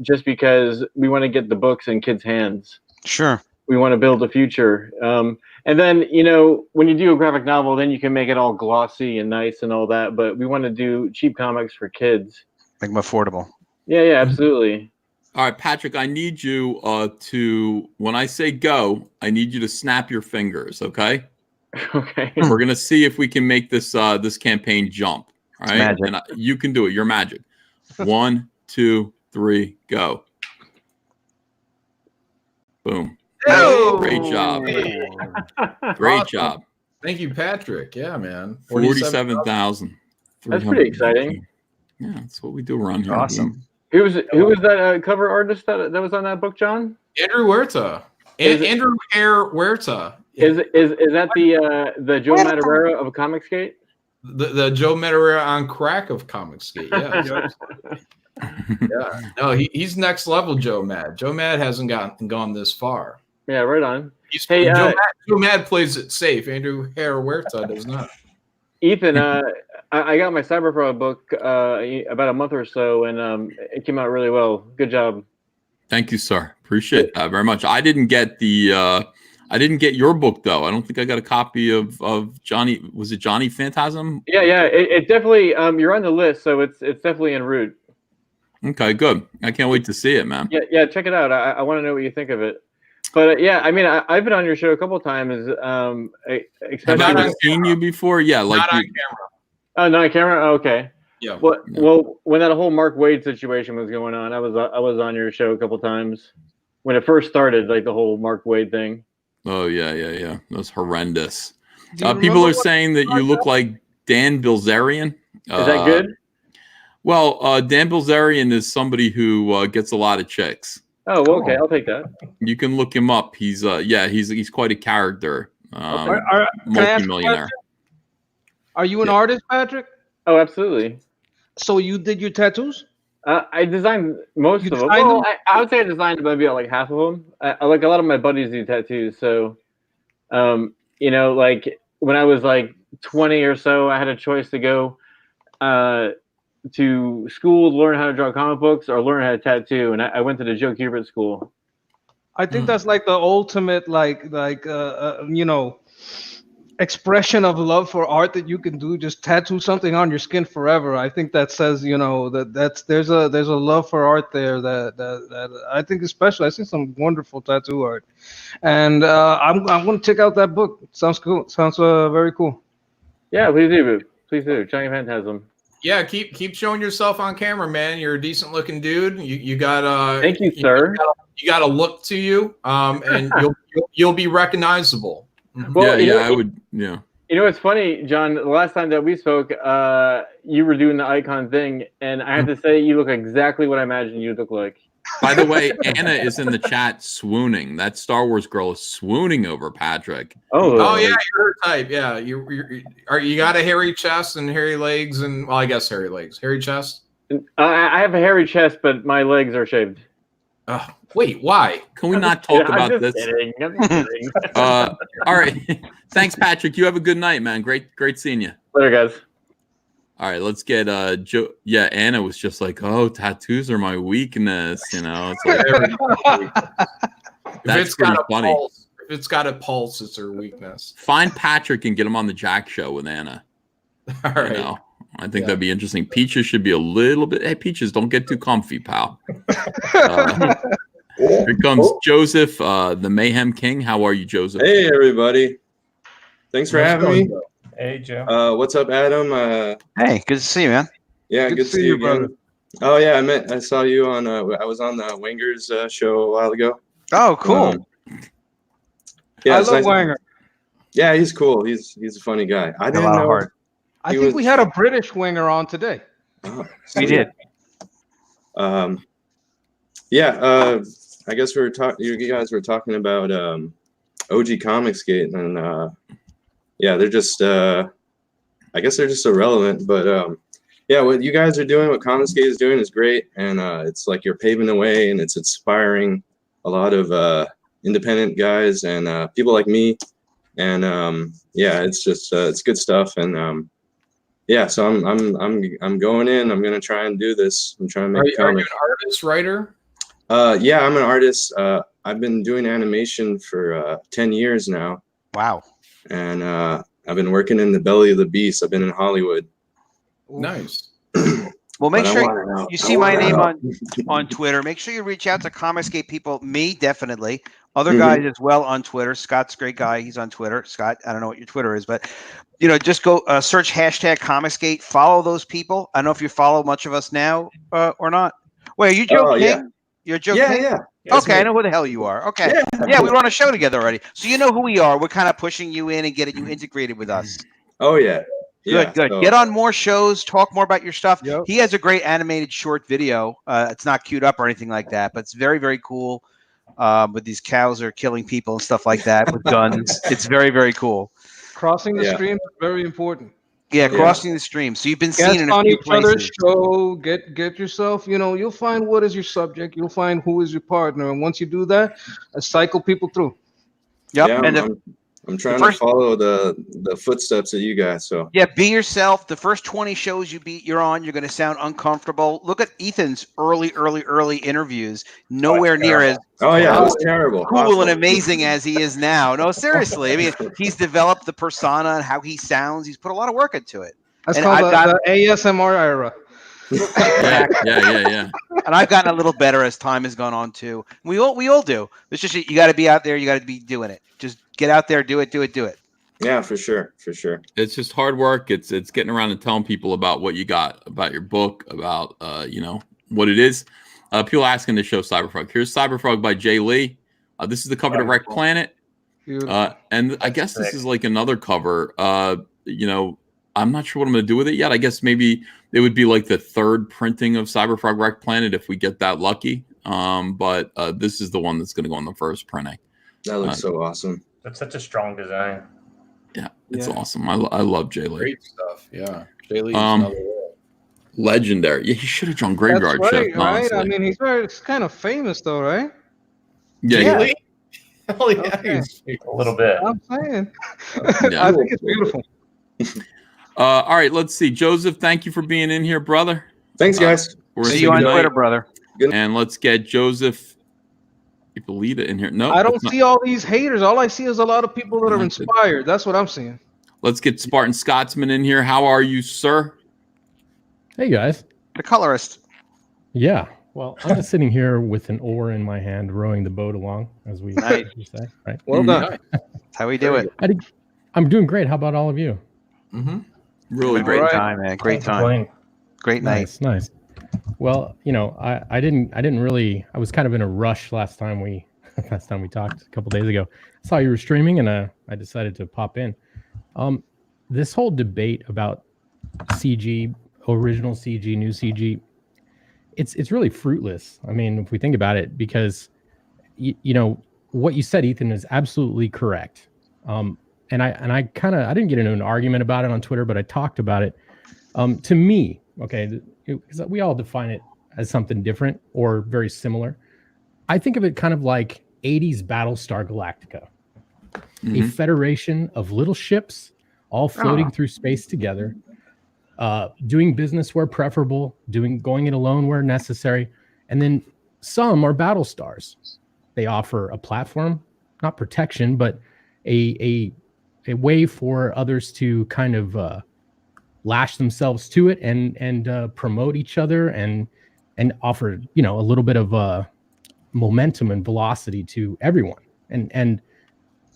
just because we want to get the books in kids' hands. Sure. We want to build a future. And then, when you do a graphic novel, then you can make it all glossy and nice and all that. But we want to do cheap comics for kids. Make them affordable. Yeah, absolutely. All right, Patrick, I need you to, when I say go, I need you to snap your fingers, okay? Okay. We're going to see if we can make this this campaign jump, All right, and you can do it. You're magic. 1, 2, 3, go. Boom. Oh! Great job. Great job. Thank you, Patrick. Yeah, man. 47,000. That's pretty exciting. Yeah, that's what we do around here. Awesome. Who was that cover artist that was on that book, John? Andrew Huerta. Andrew Air Huerta. Is that the Joe Madureira of ComicsGate? The Joe Madureira on crack of ComicsGate. Yeah. Yeah. No, he's next level Joe Mad. Joe Mad hasn't gone this far. Yeah, right on. Hey, Joe Mad plays it safe. Andrew Huerta does not. Ethan, I got my Sciver Pro book about a month or so, and it came out really well. Good job. Thank you, sir. Appreciate that very much. I didn't get your book though. I don't think I got a copy of Johnny. Was it Johnny Phantasm? Yeah. It definitely you're on the list, so it's definitely en route. Okay, good. I can't wait to see it, man. Yeah. Check it out. I want to know what you think of it. But yeah, I mean, I've been on your show a couple of times. Have I seen you before? Yeah, like not on camera. Oh, not on camera. Oh, okay. Yeah. Well, when that whole Mark Wade situation was going on, I was on your show a couple times when it first started, like the whole Mark Wade thing. Oh yeah. That was horrendous. People are saying that you look like Dan Bilzerian. Is that good? Well, Dan Bilzerian is somebody who gets a lot of chicks. Oh, well, okay, I'll take that. You can look him up. He's he's quite a character. Can I ask Multi-millionaire. Are you an artist, Patrick? Oh, absolutely. So you did your tattoos? I designed most of them. Well, I would say I designed maybe like half of them. I like a lot of my buddies do tattoos. So, like when I was like 20 or so, I had a choice to go to school to learn how to draw comic books or learn how to tattoo, and I went to the Joe Kubert school. I think that's like the ultimate, expression of love for art that you can do. Just tattoo something on your skin forever. I think that says, there's a love for art there that I think is special. I see some wonderful tattoo art, and I'm going to check out that book. Sounds cool. Sounds very cool. Yeah, please do. Johnny Phantasm. Yeah, keep showing yourself on camera, man. You're a decent looking dude. You got thank you, sir. You got a look to you, and you'll be recognizable. Well, I would. Yeah. You know, it's funny, John. The last time that we spoke, you were doing the icon thing, and I have to say, you look exactly what I imagined you'd look like. By the way, Anna is in the chat swooning. That Star Wars girl is swooning over Patrick. Oh yeah, you're her type. Yeah, you got a hairy chest and hairy legs, and well, I guess hairy legs, hairy chest. I have a hairy chest, but my legs are shaved. Wait, why? Can we not talk about this? I'm just kidding. All right. Thanks, Patrick. You have a good night, man. Great seeing you. Later, guys. All right, let's get Joe. Yeah, Anna was just like, "Oh, tattoos are my weakness." It's like that's pretty funny. If it's got a pulse, it's her weakness. Find Patrick and get him on the Jack Show with Anna. All right. I think that'd be interesting. Peaches should be a little bit. Hey, Peaches, don't get too comfy, pal. Here comes Joseph, the Mayhem King. How are you, Joseph? Hey, everybody. Thanks for having me. Hey, Joe. What's up, Adam? Hey, good to see you, man. Yeah, good to see you, brother. Oh yeah, I saw you on. I was on the Wangers show a while ago. Oh, cool. Yeah, I love Wanger. Yeah, he's cool. He's a funny guy. I didn't know. I think we had a British winger on today. Oh, we did. Yeah, I guess we were talking. You guys were talking about OG ComicsGate, and yeah, they're just. I guess they're just irrelevant, but yeah, what you guys are doing, what ComicsGate is doing, is great, and it's like you're paving the way, and it's inspiring a lot of independent guys and people like me, and yeah, it's just it's good stuff, and yeah, so I'm going in. I'm gonna try and do this. I'm trying to make. Are you an artist, writer? Yeah, I'm an artist. I've been doing animation for 10 years now. Wow. And I've been working in the belly of the beast. I've been in Hollywood. Nice. Well, make sure you see my name on Twitter. Make sure you reach out to ComicsGate people. Me, definitely. other guys as well on Twitter. Scott's a great guy. He's on Twitter. Scott, I don't know what your Twitter is, but just go search hashtag ComicsGate. Follow those people. I don't know if you follow much of us now or not. Wait, are you Joe King? Yeah. You're Joe King? Yeah. Okay, I know who the hell you are. Okay. Yeah, we were on a show together already. So you know who we are. We're kind of pushing you in and getting you integrated with us. Oh, yeah. Good. So, Get on more shows. Talk more about your stuff. Yep. He has a great animated short video. It's not queued up or anything like that, but it's very, very cool. With these cows are killing people and stuff like that with guns. It's very, very cool. Crossing the stream is very important. Yeah, crossing the stream. So you've been seen in a on few each other's places. show. Get yourself. You'll find what is your subject. You'll find who is your partner, and once you do that, cycle people through. Yep. Yeah, and I'm trying to follow the footsteps of you guys. So yeah, be yourself. The first 20 shows you're on, you're going to sound uncomfortable. Look at Ethan's early interviews. Nowhere near as it was terrible. Cool and amazing as he is now. No, seriously. I mean, he's developed the persona and how he sounds. He's put a lot of work into it. That's called the ASMR era. Yeah. And I've gotten a little better as time has gone on too. We all do. It's just you got to be out there. You got to be doing it. Just get out there, do it. Yeah, for sure. It's just hard work. It's getting around and telling people about what you got, about your book, about what it is. People asking to show Cyberfrog. Here's Cyberfrog by Jay Lee. This is the cover to Wreck Planet. And I guess this is like another cover. I'm not sure what I'm going to do with it yet. I guess maybe it would be like the third printing of Cyberfrog Wreck Planet if we get that lucky. But this is the one that's going to go on the first printing. That looks so awesome. That's such a strong design. Yeah, it's awesome. I love Jay Lee. Great stuff. Yeah, Jay Lee's another legendary. Yeah, he should have drawn Graveyard That's right, Shift. right? Honestly. I mean, he's kind of famous though, right? Yeah. Lee? Hell yeah, he's a little bit. I'm saying. Yeah. I think it's beautiful. All right, let's see. Joseph, thank you for being in here, brother. Thanks, guys. See you on Twitter, brother. And let's get Joseph Ippolita in here. No, I don't see all these haters. All I see is a lot of people that are inspired. That's what I'm seeing. Let's get Spartan Scotsman in here. How are you, sir? Hey, guys. The colorist. Yeah. Well, I'm just sitting here with an oar in my hand, rowing the boat along, as we say, right? Well done. That's how we do it. I'm doing great. How about all of you? Mm-hmm. Really great time, man. Great time. Great night. Nice. Well, I didn't really. I was kind of in a rush last time we talked a couple days ago. I saw you were streaming, and I decided to pop in. This whole debate about CG, original CG, new CG, it's really fruitless. I mean, if we think about it, because what you said, Ethan, is absolutely correct. And I didn't get into an argument about it on Twitter, but I talked about it. To me, okay, because we all define it as something different or very similar. I think of it kind of like 80s Battlestar Galactica, a federation of little ships all floating through space together, doing business where preferable, going it alone where necessary. And then some are battle stars. They offer a platform, not protection, but a way for others to kind of lash themselves to it and promote each other and offer a little bit of momentum and velocity to everyone. And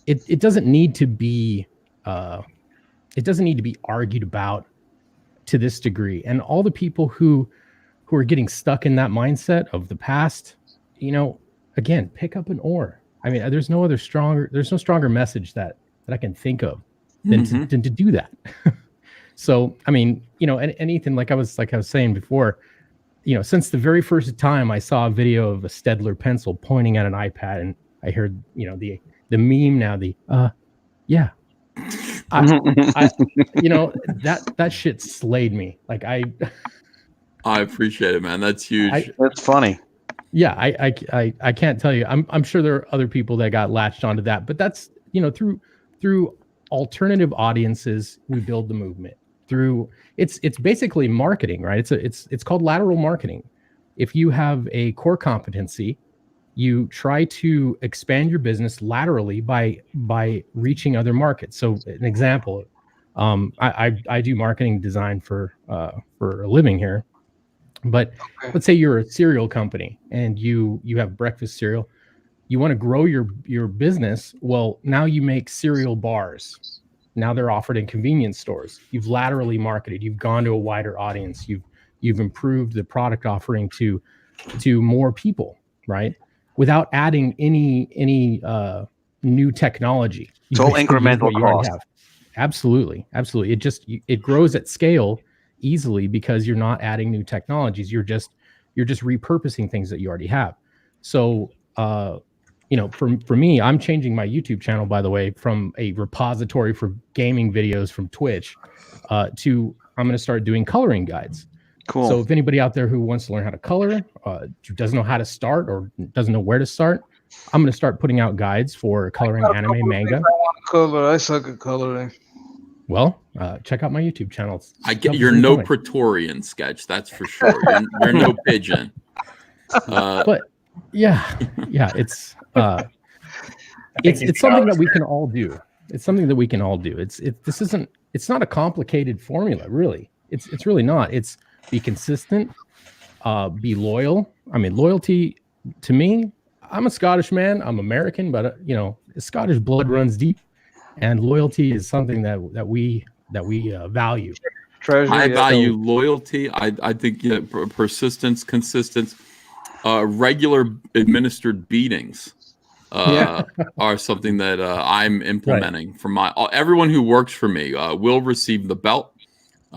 it doesn't need to be argued about to this degree. And all the people who are getting stuck in that mindset of the past, again, pick up an oar. I mean, there's no stronger message that I can think of than to do that. So, I mean, and Ethan, like I was saying before, since the very first time I saw a video of a Stedler pencil pointing at an iPad, and I heard, the meme now, yeah, that shit slayed me. Like I appreciate it, man. That's huge. That's funny. Yeah, I can't tell you. I'm sure there are other people that got latched onto that, but that's through alternative audiences we build the movement. It's basically marketing, right? It's called lateral marketing. If you have a core competency, you try to expand your business laterally by reaching other markets. So an example, I do marketing design for a living here, but let's say you're a cereal company and you have breakfast cereal. You want to grow your business. Well, now you make cereal bars. Now they're offered in convenience stores. You've laterally marketed. You've gone to a wider audience. You've improved the product offering to more people, right? Without adding any new technology. It's all incremental cost. Absolutely. It grows at scale easily because you're not adding new technologies. You're just repurposing things that you already have. So for me, I'm changing my YouTube channel, by the way, from a repository for gaming videos from Twitch to I'm going to start doing coloring guides. Cool. So if anybody out there who wants to learn how to color, doesn't know how to start or doesn't know where to start, I'm going to start putting out guides for coloring anime, manga. I suck at coloring. Well, check out my YouTube channel. You're no Praetorian Sketch, that's for sure. You're no Pigeon. But yeah, it's something that we can all do. It's something that we can all do. It's not a complicated formula, really. It's really not. It's be consistent, be loyal. I mean, loyalty to me, I'm a Scottish man. I'm American, but Scottish blood runs deep, and loyalty is something that we value. Treasure. I value loyalty. I think persistence, consistency, regular administered beatings are something that I'm implementing from everyone who works for me will receive the belt.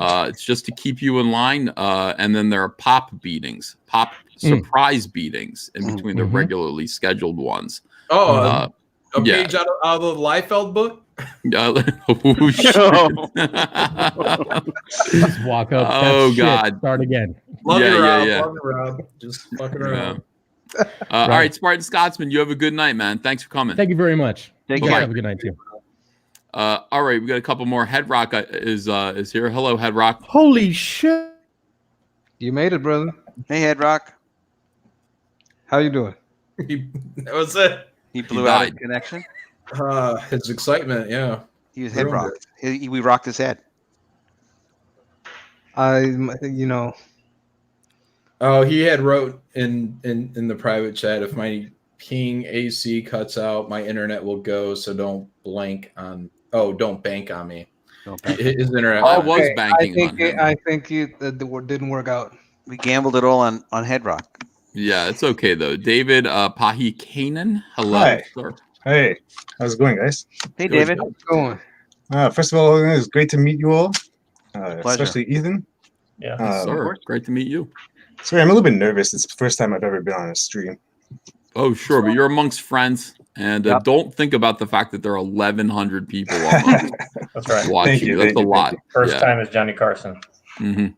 It's just to keep you in line, and then there are pop beatings, surprise beatings in between the regularly scheduled ones. A page out of the Liefeld book. Oh, shit. Just walk up. Oh, God. Start again. Love you, Rob. Just fucking around. All right, Spartan Scotsman, you have a good night, man. Thanks for coming. Thank you very much. Take care. Have a good night too. All right, we got a couple more. Headrock is here. Hello, Headrock. Holy shit! You made it, brother. Hey, Headrock. How you doing? That was it. He blew out his connection. His excitement, yeah. He was head rocked. We rocked his head. Oh, he had wrote in the private chat, if my ping AC cuts out, my internet will go, so don't bank on me. His internet was banking on him. I think it didn't work out. We gambled it all on Headrock. Yeah, it's okay though. David Pahikanen, hello, Hi. sir. Hey, how's it going, guys? Hey, David. How's it going? First of all, it was great to meet you all, especially Ethan. Yeah, sir. Great to meet you. Sorry, I'm a little bit nervous. It's the first time I've ever been on a stream. Oh, sure, but you're amongst friends, and don't think about the fact that there are 1,100 people on That's right. watching you. That's a lot. First time is Johnny Carson. Mm-hmm.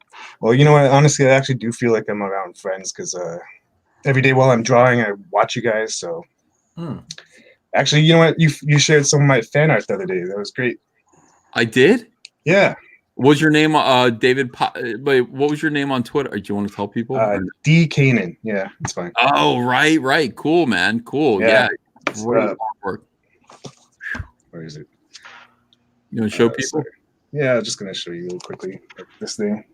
Well, you know what? Honestly, I actually do feel like I'm around friends because every day while I'm drawing, I watch you guys. So, actually, you know what? You shared some of my fan art the other day. That was great. I did? Yeah. What was your name, David? Wait, what was your name on Twitter? Do you want to tell people? D. Kanan. Yeah, it's fine. Oh, right. Cool, man. Cool. Yeah. Great artwork. Where is it? You want to show people? Sorry. Yeah, I'm just going to show you real quickly. This thing.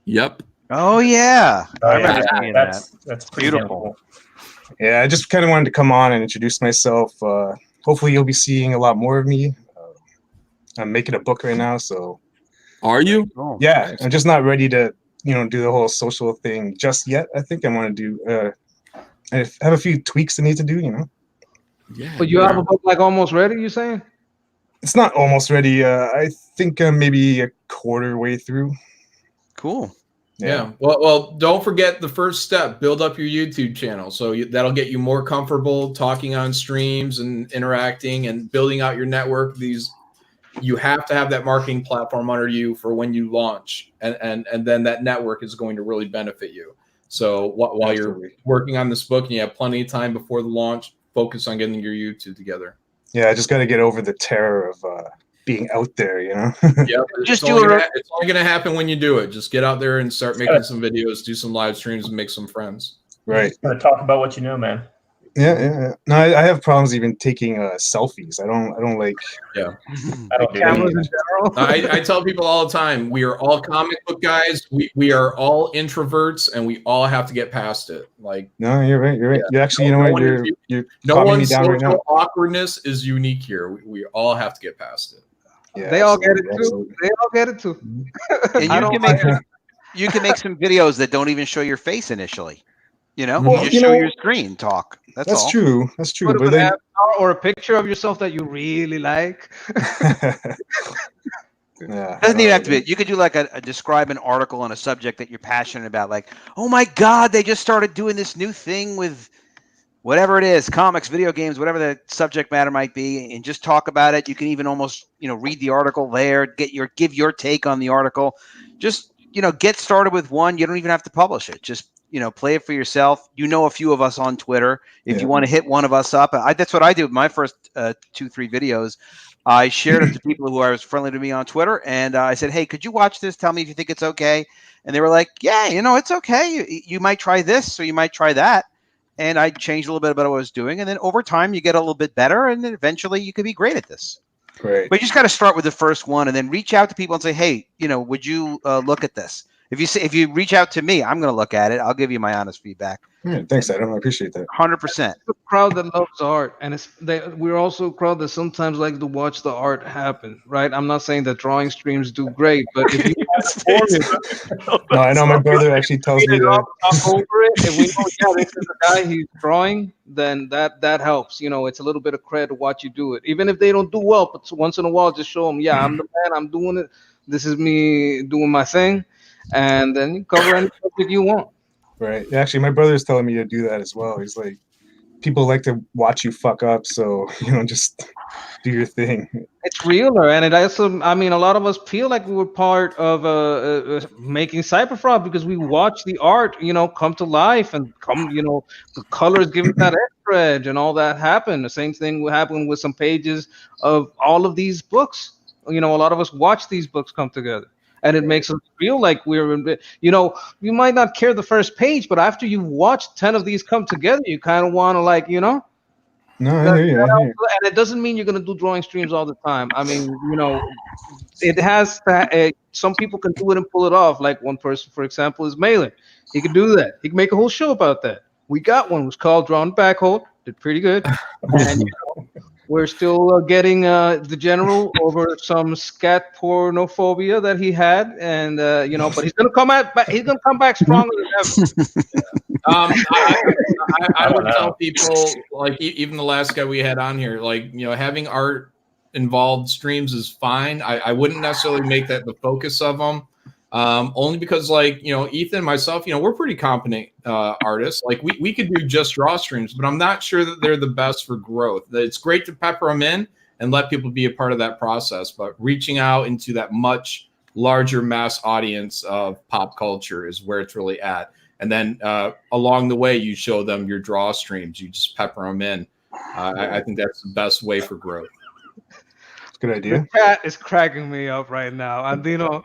Yep. Oh, yeah. I remember seeing that's pretty beautiful. Yeah, I just kind of wanted to come on and introduce myself. Hopefully, you'll be seeing a lot more of me. I'm making a book right now, so. Are you? Yeah, I'm just not ready to, do the whole social thing just yet. I think I want to do. I have a few tweaks I need to do. Yeah. But you have a book like almost ready. You saying? It's not almost ready. I think maybe a quarter way through. Cool. Yeah. Well, don't forget the first step. Build up your YouTube channel. So that'll get you more comfortable talking on streams and interacting and building out your network. You have to have that marketing platform under you for when you launch, and then that network is going to really benefit you. So while you're working on this book and you have plenty of time before the launch, focus on getting your YouTube together. Yeah, I just got to get over the terror of being out there, Yeah, just it's only going to happen when you do it. Just get out there and start making some videos, do some live streams, and make some friends. Right. Gotta talk about what you know, man. Yeah. No, I have problems even taking selfies. I don't like. Yeah. I don't do Cameras that. in general. I tell people all the time, we are all comic book guys. We are all introverts, and we all have to get past it. Like, No, you're right. You're right. You actually, you know what? You're no calming me one's down right now. social awkwardness is unique here. We all have to get past it. Yeah, They all get it absolutely, too. They all get it too. And I you don't can make like it. you can make some videos that don't even show your face initially. You know, Well, you just you show know, your screen talk. That's all. true. That's true. Put up But an then, avatar or a picture of yourself that you really like. yeah, Doesn't even have to be. You could do like a describe an article on a subject that you're passionate about. Like, oh my God, they just started doing this new thing with whatever it is, comics, video games, whatever the subject matter might be, and just talk about it. You can even almost, read the article there, give your take on the article. Just, get started with one. You don't even have to publish it. Just, play it for yourself. A few of us on Twitter. If you want to hit one of us up, that's what I did with my first 2-3 videos. I shared it to people who are friendly to me on Twitter, and I said, hey, could you watch this? Tell me if you think it's okay. And they were like, yeah, it's okay. You might try this or you might try that. And I changed a little bit about what I was doing. And then over time, you get a little bit better. And then eventually you could be great at this. Great. But you just got to start with the first one and then reach out to people and say, hey, would you look at this? If you reach out to me, I'm going to look at it. I'll give you my honest feedback. Yeah, thanks, Adam. I appreciate that. 100%. A crowd that loves art, and we're also a crowd that sometimes like to watch the art happen, right? I'm not saying that drawing streams do great, but if you No, I know my brother actually tells me that. talk over it, and we know, yeah, this is a guy he's drawing, then that helps. It's a little bit of credit to watch you do it, even if they don't do well. But once in a while, just show them, yeah, I'm the man. I'm doing it. This is me doing my thing, and then you cover any subject you want. Right. Actually, my brother's telling me to do that as well. He's like, people like to watch you fuck up, so just do your thing. It's realer, and it also, a lot of us feel like we were part of making Cyberfrog because we watch the art, come to life and come, the colors give it that extra edge and all that happen. The same thing will happen with some pages of all of these books. A lot of us watch these books come together. And it makes us feel like we're, you might not care the first page, but after you've watched 10 of these come together, you kind of want to No, I hear you. And it doesn't mean you're going to do drawing streams all the time. It has to, some people can do it and pull it off. Like one person, for example, is Malin. He can do that. He can make a whole show about that. We got one. It was called Drawn Backhold. Did pretty good. And, we're still getting the general over some scat pornophobia that he had, and but he's gonna come out. He's gonna come back stronger than ever. I would tell people, like even the last guy we had on here, like having art involved streams is fine. I wouldn't necessarily make that the focus of them. Only because Ethan and myself, we're pretty competent artists. Like we could do just draw streams, but I'm not sure that they're the best for growth. It's great to pepper them in and let people be a part of that process, but reaching out into that much larger mass audience of pop culture is where it's really at. And then along the way, you show them your draw streams. You just pepper them in. I think that's the best way for growth. Good idea. The cat is cracking me up right now, Andino.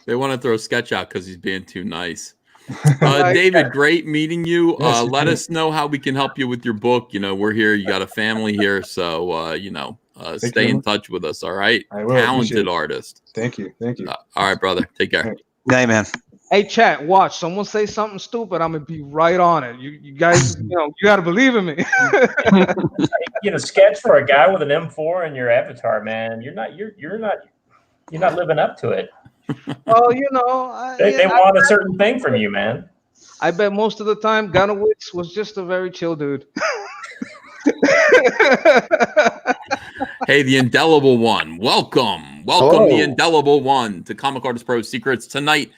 They want to throw Sketch out because he's being too nice. David, great meeting you. Let us know how we can help you with your book. We're here. You got a family here, so stay in touch with us. All right, I will. Talented artist. Thank you. All right, brother. Take care. Hey, man. Hey, chat, watch. Someone say something stupid, I'm gonna be right on it. You guys, you gotta believe in me. Sketch for a guy with an M4 in your avatar, man. You're not living up to it. Well, they want a certain thing from you, man. I bet most of the time, Ganowitz was just a very chill dude. Hey, the indelible one. Welcome, the indelible one to ComicArtistPro Secrets tonight.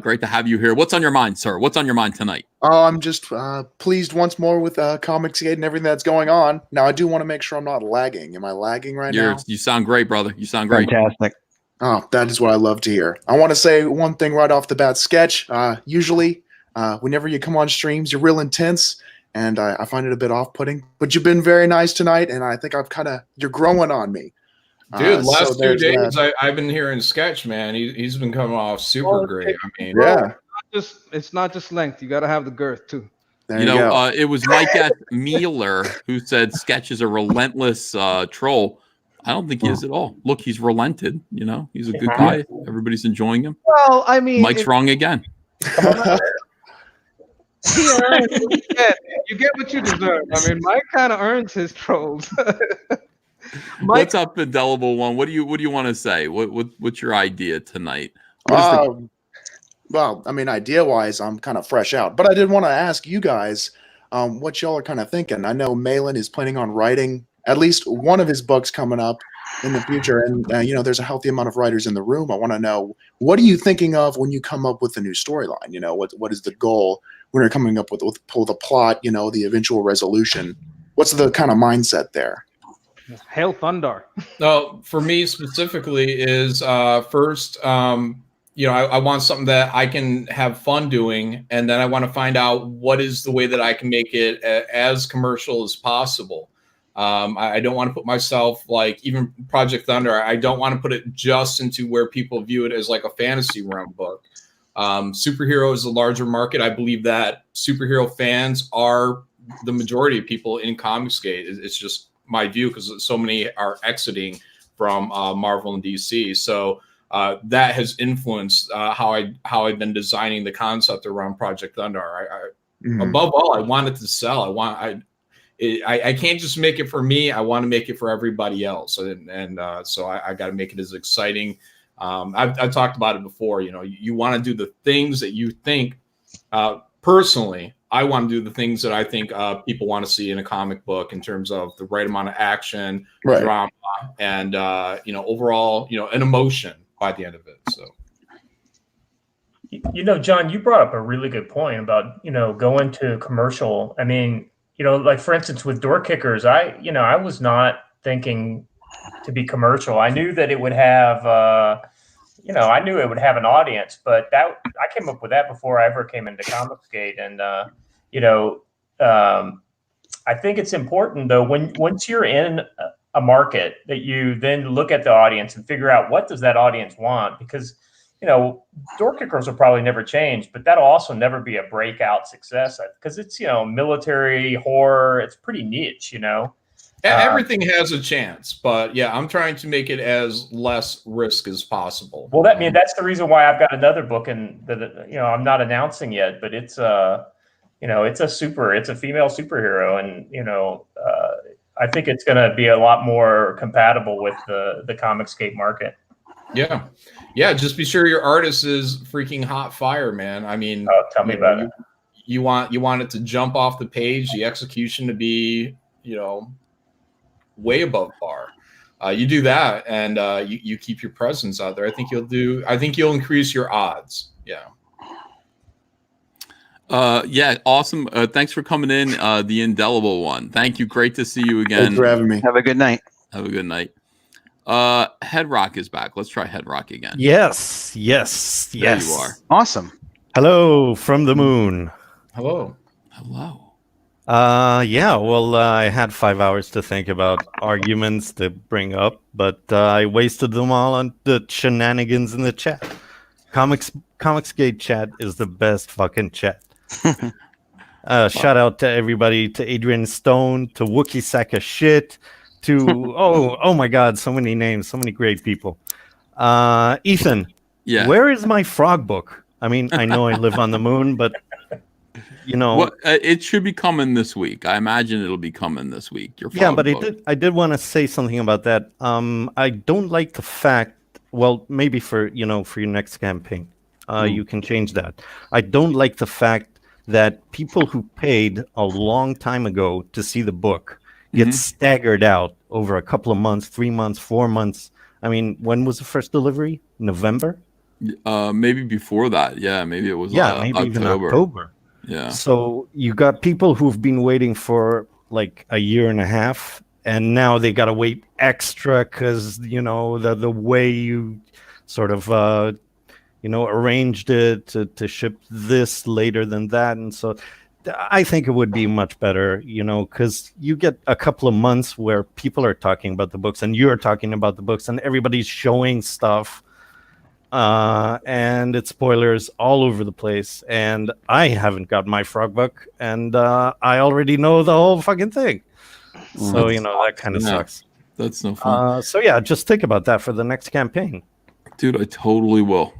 Great to have you here. What's on your mind, sir? What's on your mind tonight? I'm just pleased once more with ComicsGate and everything that's going on. Now, I do want to make sure I'm not lagging. Am I lagging right now? You sound great, brother. You sound great. Fantastic. Oh, that is what I love to hear. I want to say one thing right off the bat. Sketch, usually, whenever you come on streams, you're real intense, and I find it a bit off-putting. But you've been very nice tonight, and I think you're growing on me. Dude, last 2 days I've been hearing Sketch, man. He's been coming off super great. Yeah. not just length. You got to have the girth too. It was Mike F. Mealer who said Sketch is a relentless troll. I don't think he is at all. Look, he's relented. He's a good guy. Everybody's enjoying him. Well, I mean, Mike's wrong again. You get what you deserve. I mean, Mike kind of earns his trolls. What's up, Indelible One? What do you want to say? What's your idea tonight? Well, I mean, idea-wise, I'm kind of fresh out, but I did want to ask you guys what y'all are kind of thinking. I know Malin is planning on writing at least one of his books coming up in the future, and there's a healthy amount of writers in the room. I want to know, what are you thinking of when you come up with a new storyline? What is the goal when you're coming up with the plot? The eventual resolution. What's the kind of mindset there? Hail Thunder. No, for me specifically is first, I want something that I can have fun doing, and then I want to find out what is the way that I can make it as commercial as possible. I don't want to put myself, like even Project Thunder, I don't want to put it just into where people view it as like a fantasy realm book. Superhero is a larger market. I believe that superhero fans are the majority of people in ComicsGate. It's just my view, because so many are exiting from Marvel and DC. So that has influenced how I've been designing the concept around Project Thunder. Above all, I want it to sell. I can't just make it for me. I want to make it for everybody else, and so I got to make it as exciting. I've talked about it before. You want to do the things that you think. Personally, I want to do the things that I think people want to see in a comic book in terms of the right amount of action, drama, and overall, an emotion by the end of it. So, John, you brought up a really good point about going to commercial. I mean, like for instance with Door Kickers, I was not thinking to be commercial. I knew that it would have I knew it would have an audience, but I came up with that before I ever came into ComicsGate. And I think it's important though, once you're in a market, that you then look at the audience and figure out what does that audience want, because Door Kickers will probably never change, but that'll also never be a breakout success because it's military horror. It's pretty niche. Everything has a chance, but yeah, I'm trying to make it as less risk as possible. Well, that's the reason why I've got another book that I'm not announcing yet, but it's it's a female superhero, and I think it's going to be a lot more compatible with the ComicsGate market. Yeah. Just be sure your artist is freaking hot fire, man. I mean, tell me about it. You want it to jump off the page, the execution to be, way above par. You do that, and you keep your presence out there. I think you'll increase your odds. Yeah, awesome. Thanks for coming in, the Indelible One. Thank you. Great to see you again. Thanks for having me. Have a good night. Have a good night. Headrock is back. Let's try Headrock again. Yes. There you are. Awesome. Hello from the moon. Hello. Yeah, well, I had 5 hours to think about arguments to bring up, but I wasted them all on the shenanigans in the chat. ComicsGate chat is the best fucking chat. Shout out to everybody, to Adrian Stone, to Wookie Sack of Shit, to oh my god, so many names, so many great people. Ethan, where is my frog book? I mean, I know I live on the moon, but it should be coming this week. I imagine it'll be coming this week. But I did want to say something about that. I don't like the fact. Well, maybe for your next campaign, you can change that. I don't like the fact that people who paid a long time ago to see the book get staggered out over a couple of months, 3 months, 4 months. I mean, when was the first delivery? November? Maybe before that. Yeah, maybe it was. Maybe even October. Yeah. So you got people who've been waiting for like a year and a half, and now they got to wait extra because the way you sort of arranged it to ship this later than that, and so I think it would be much better, because you get a couple of months where people are talking about the books and you're talking about the books and everybody's showing stuff. and it's spoilers all over the place. And I haven't got my frog book, and I already know the whole fucking thing. So that kind of sucks. That's no fun. So yeah, just think about that for the next campaign, dude. I totally will.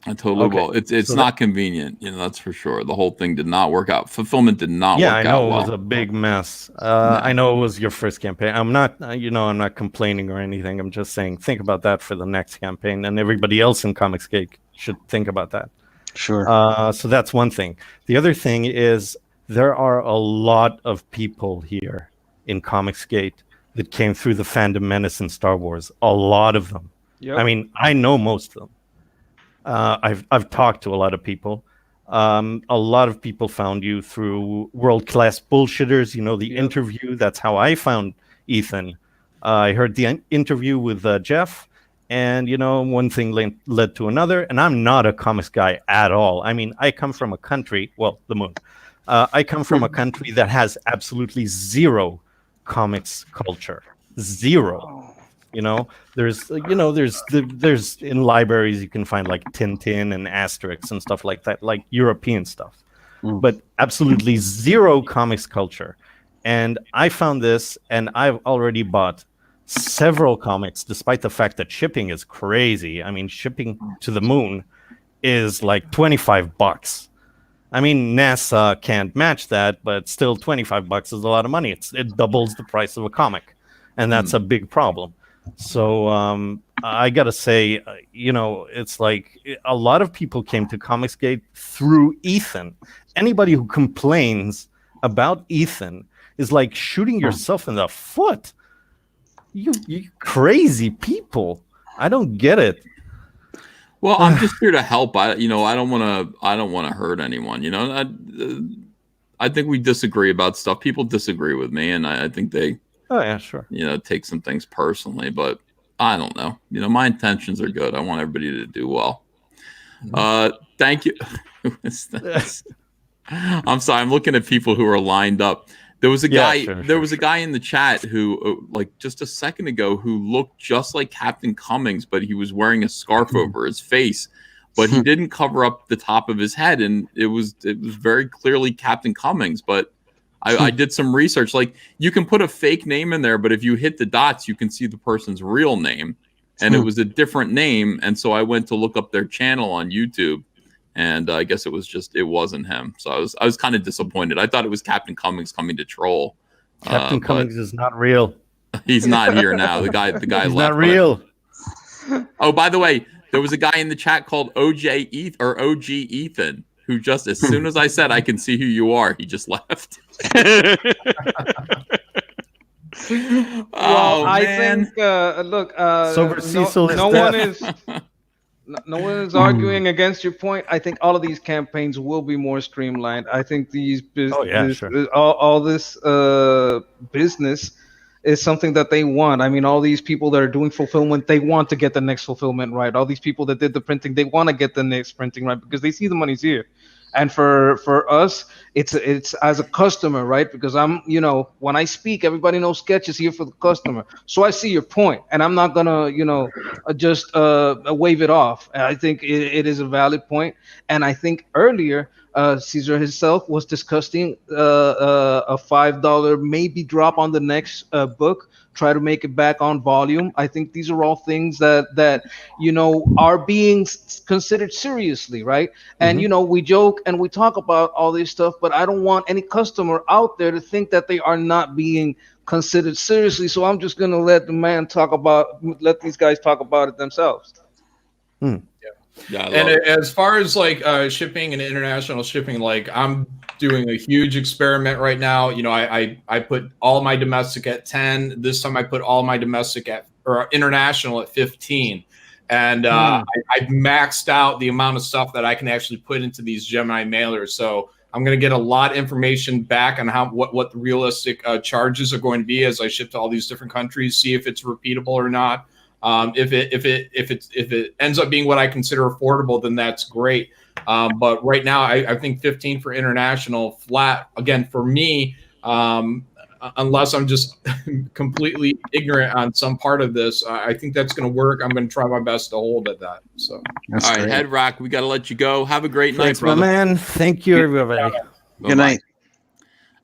I totally Okay. will. It's So not convenient, that's for sure. The whole thing did not work out. Fulfillment did not Yeah, work I know out it well. was a big mess. I know it was your first campaign. I'm not, I'm not complaining or anything. I'm just saying, think about that for the next campaign, and everybody else in ComicsGate should think about that. Sure. So that's one thing. The other thing is there are a lot of people here in ComicsGate that came through the fandom menace in Star Wars. A lot of them. Yep. I mean, I know most of them. I've talked to a lot of people. A lot of people found you through World Class Bullshitters. The interview. That's how I found Ethan. I heard the interview with Jeff, and one thing led to another. And I'm not a comics guy at all. I mean, I come from a country, well, the moon. I come from a country that has absolutely zero comics culture. Zero. There's in libraries you can find like Tintin and Asterix and stuff like that, like European stuff, but absolutely zero comics culture. And I found this, and I've already bought several comics, despite the fact that shipping is crazy. I mean, shipping to the moon is like $25. I mean, NASA can't match that, but still $25 is a lot of money. It doubles the price of a comic, and that's a big problem. So I gotta say, it's like a lot of people came to ComicsGate through Ethan. Anybody who complains about Ethan is like shooting yourself in the foot. You crazy people. I don't get it. Well, I'm just here to help. I don't want to hurt anyone. I think we disagree about stuff. People disagree with me, and I think they. Oh yeah, sure. Take some things personally, but I don't know. My intentions are good. I want everybody to do well. Thank you. Who is this? I'm sorry. I'm looking at people who are lined up. There was a guy. There was a guy in the chat who, like just a second ago, who looked just like Captain Cummings, but he was wearing a scarf over his face, but he didn't cover up the top of his head, and it was very clearly Captain Cummings, but. I did some research. Like, you can put a fake name in there, but if you hit the dots, you can see the person's real name. And it was a different name. And so I went to look up their channel on YouTube, and I guess it wasn't him. So I was kind of disappointed. I thought it was Captain Cummings coming to troll. Captain Cummings is not real. He's not here now. The guy He's left. not real. Oh, by the way, there was a guy in the chat called OG Ethan, who just, as soon as I said I can see who you are, he just left. I think look, Sober Cecil is no dead. one is arguing against your point. I think all of these campaigns will be more streamlined. I think all this business is something that they want. I mean, all these people that are doing fulfillment, they want to get the next fulfillment right. All these people that did the printing, they want to get the next printing right because they see the money's here. And for us, it's as a customer, right? Because I'm, when I speak, everybody knows Sketch is here for the customer. So I see your point, and I'm not gonna, just wave it off. I think it is a valid point, and I think earlier, Caesar himself was discussing a $5 maybe drop on the next book. Try to make it back on volume. I think these are all things that are being considered seriously, right? And we joke and we talk about all this stuff, but I don't want any customer out there to think that they are not being considered seriously. So I'm just gonna let these guys talk about it themselves. Yeah, and as far as like shipping and international shipping, like I'm doing a huge experiment right now. I put all my domestic at 10. This time I put all my domestic or international at 15. And I've maxed out the amount of stuff that I can actually put into these Gemini mailers. So I'm going to get a lot of information back on what the realistic charges are going to be as I ship to all these different countries, see if it's repeatable or not. If it ends up being what I consider affordable, then that's great. But right now, I think 15 for international flat. Again, for me, unless I'm just completely ignorant on some part of this, I think that's going to work. I'm going to try my best to hold at that. So, all right, Head Rock, we got to let you go. Have a great Thanks, night, brother. my man. Thank you, everybody. Good night.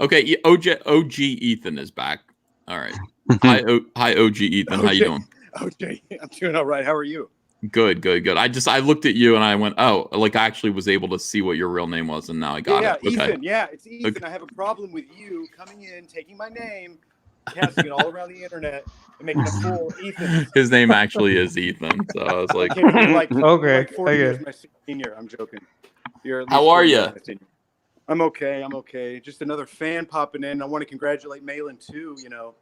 Okay, OG Ethan is back. All right. Hi, OG Ethan. How you doing? OJ, I'm doing all right. How are you? Good. I looked at you and I went, oh, like I actually was able to see what your real name was, and now I got it. Okay. Ethan. Yeah, it's Ethan. Okay. I have a problem with you coming in, taking my name, casting it all around the internet, and making a fool of Ethan. His name actually is Ethan, so I was like, you're like 40 years my senior. I'm joking. You're at least how are 40 you? years my senior. I'm okay. Just another fan popping in. I want to congratulate Malin too. You know,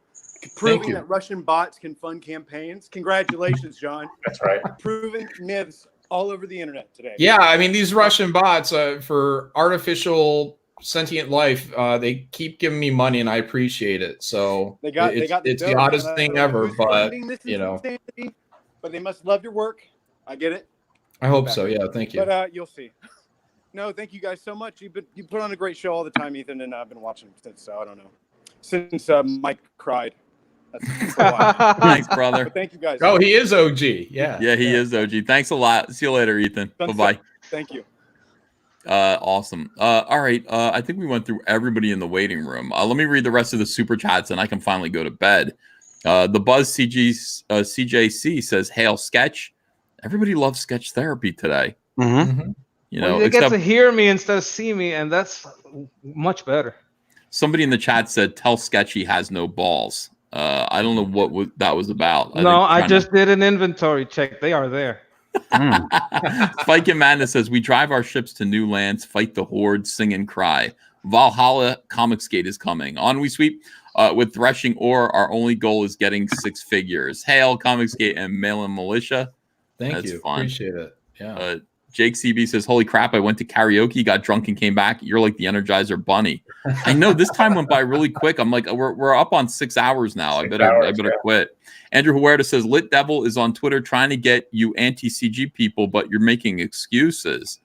proving that Russian bots can fund campaigns. Congratulations, John. That's right. Proving myths all over the internet today. Yeah, I mean, these Russian bots for artificial sentient life, they keep giving me money, and I appreciate it. So it's the oddest thing ever, but you know, insanity, but they must love your work. I get it. I hope so. Yeah, thank you. But you'll see. No, thank you guys so much. You put on a great show all the time, Ethan, and I've been watching since I don't know, since Mike cried. That's for a while. Thanks, brother. But thank you guys. Oh, he is OG. Yeah, he is OG. Thanks a lot. See you later, Ethan. Bye. Thank you. Awesome. All right. I think we went through everybody in the waiting room. Let me read the rest of the super chats, and I can finally go to bed. The Buzz CJC says, "Hail Sketch." Everybody loves sketch therapy today. Mm-hmm. You know, they get to hear me instead of see me, and that's much better. Somebody in the chat said, "Tell Sketch he has no balls." I don't know what that was about. I just did an inventory check. They are there. Spike and Madness says, "We drive our ships to new lands, fight the horde, sing and cry. Valhalla ComicsGate is coming. On we sweep with threshing ore. Our only goal is getting 6 figures. Hail ComicsGate and Mail-in Militia." Thank you. Fun. Appreciate it. Yeah. Jake CB says, "Holy crap, I went to karaoke, got drunk, and came back. You're like the Energizer Bunny." I know this time went by really quick. I'm like, we're up on 6 hours now. I better quit. Andrew Huerta says, "Lit Devil is on Twitter trying to get you anti-CG people, but you're making excuses."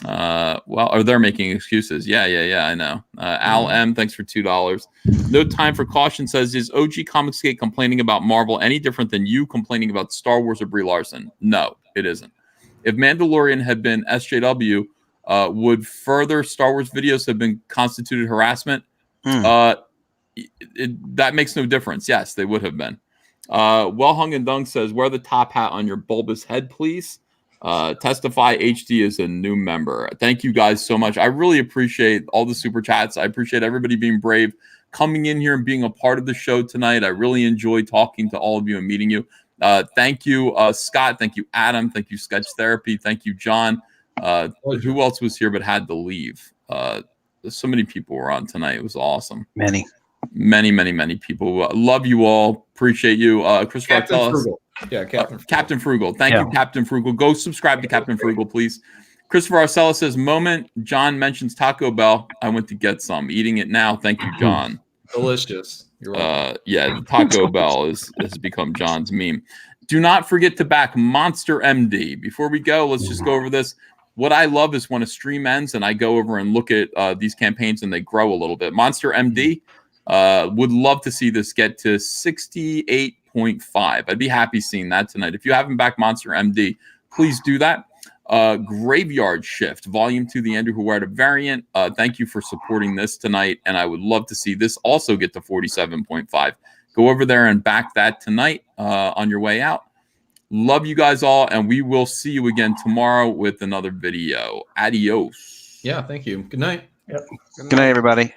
Or they're making excuses. Yeah, I know. Al M, thanks for $2. No Time for Caution says, "Is OG ComicsGate complaining about Marvel any different than you complaining about Star Wars or Brie Larson?" No, it isn't. If Mandalorian had been SJW, would further Star Wars videos have been constituted harassment? That makes no difference. Yes, they would have been. Well Hung and Dung says, "Wear the top hat on your bulbous head, please." Testify HD is a new member. Thank you guys so much. I really appreciate all the super chats. I appreciate everybody being brave, coming in here and being a part of the show tonight. I really enjoyed talking to all of you and meeting you. Thank you, Scott. Thank you, Adam. Thank you, Sketch Therapy. Thank you, John. Who else was here but had to leave? So many people were on tonight. It was awesome. Many people. Love you all. Appreciate you. Christopher Captain Frugal. Yeah, Captain Frugal. Thank you, Captain Frugal. Go subscribe to Captain Frugal, please. Christopher Arcella says, "Moment John mentions Taco Bell. I went to get some. Eating it now. Thank you, John." Delicious. Yeah, Taco Bell has become John's meme. Do not forget to back Monster MD. Before we go, let's just go over this. What I love is when a stream ends and I go over and look at these campaigns and they grow a little bit. Monster MD would love to see this get to 68.5. I'd be happy seeing that tonight. If you haven't backed Monster MD, please do that. Graveyard Shift, Volume 2, the Andrew Huerta variant. Thank you for supporting this tonight, and I would love to see this also get to 47.5. Go over there and back that tonight on your way out. Love you guys all, and we will see you again tomorrow with another video. Adios. Yeah, thank you. Good night. Yep. Good night, everybody.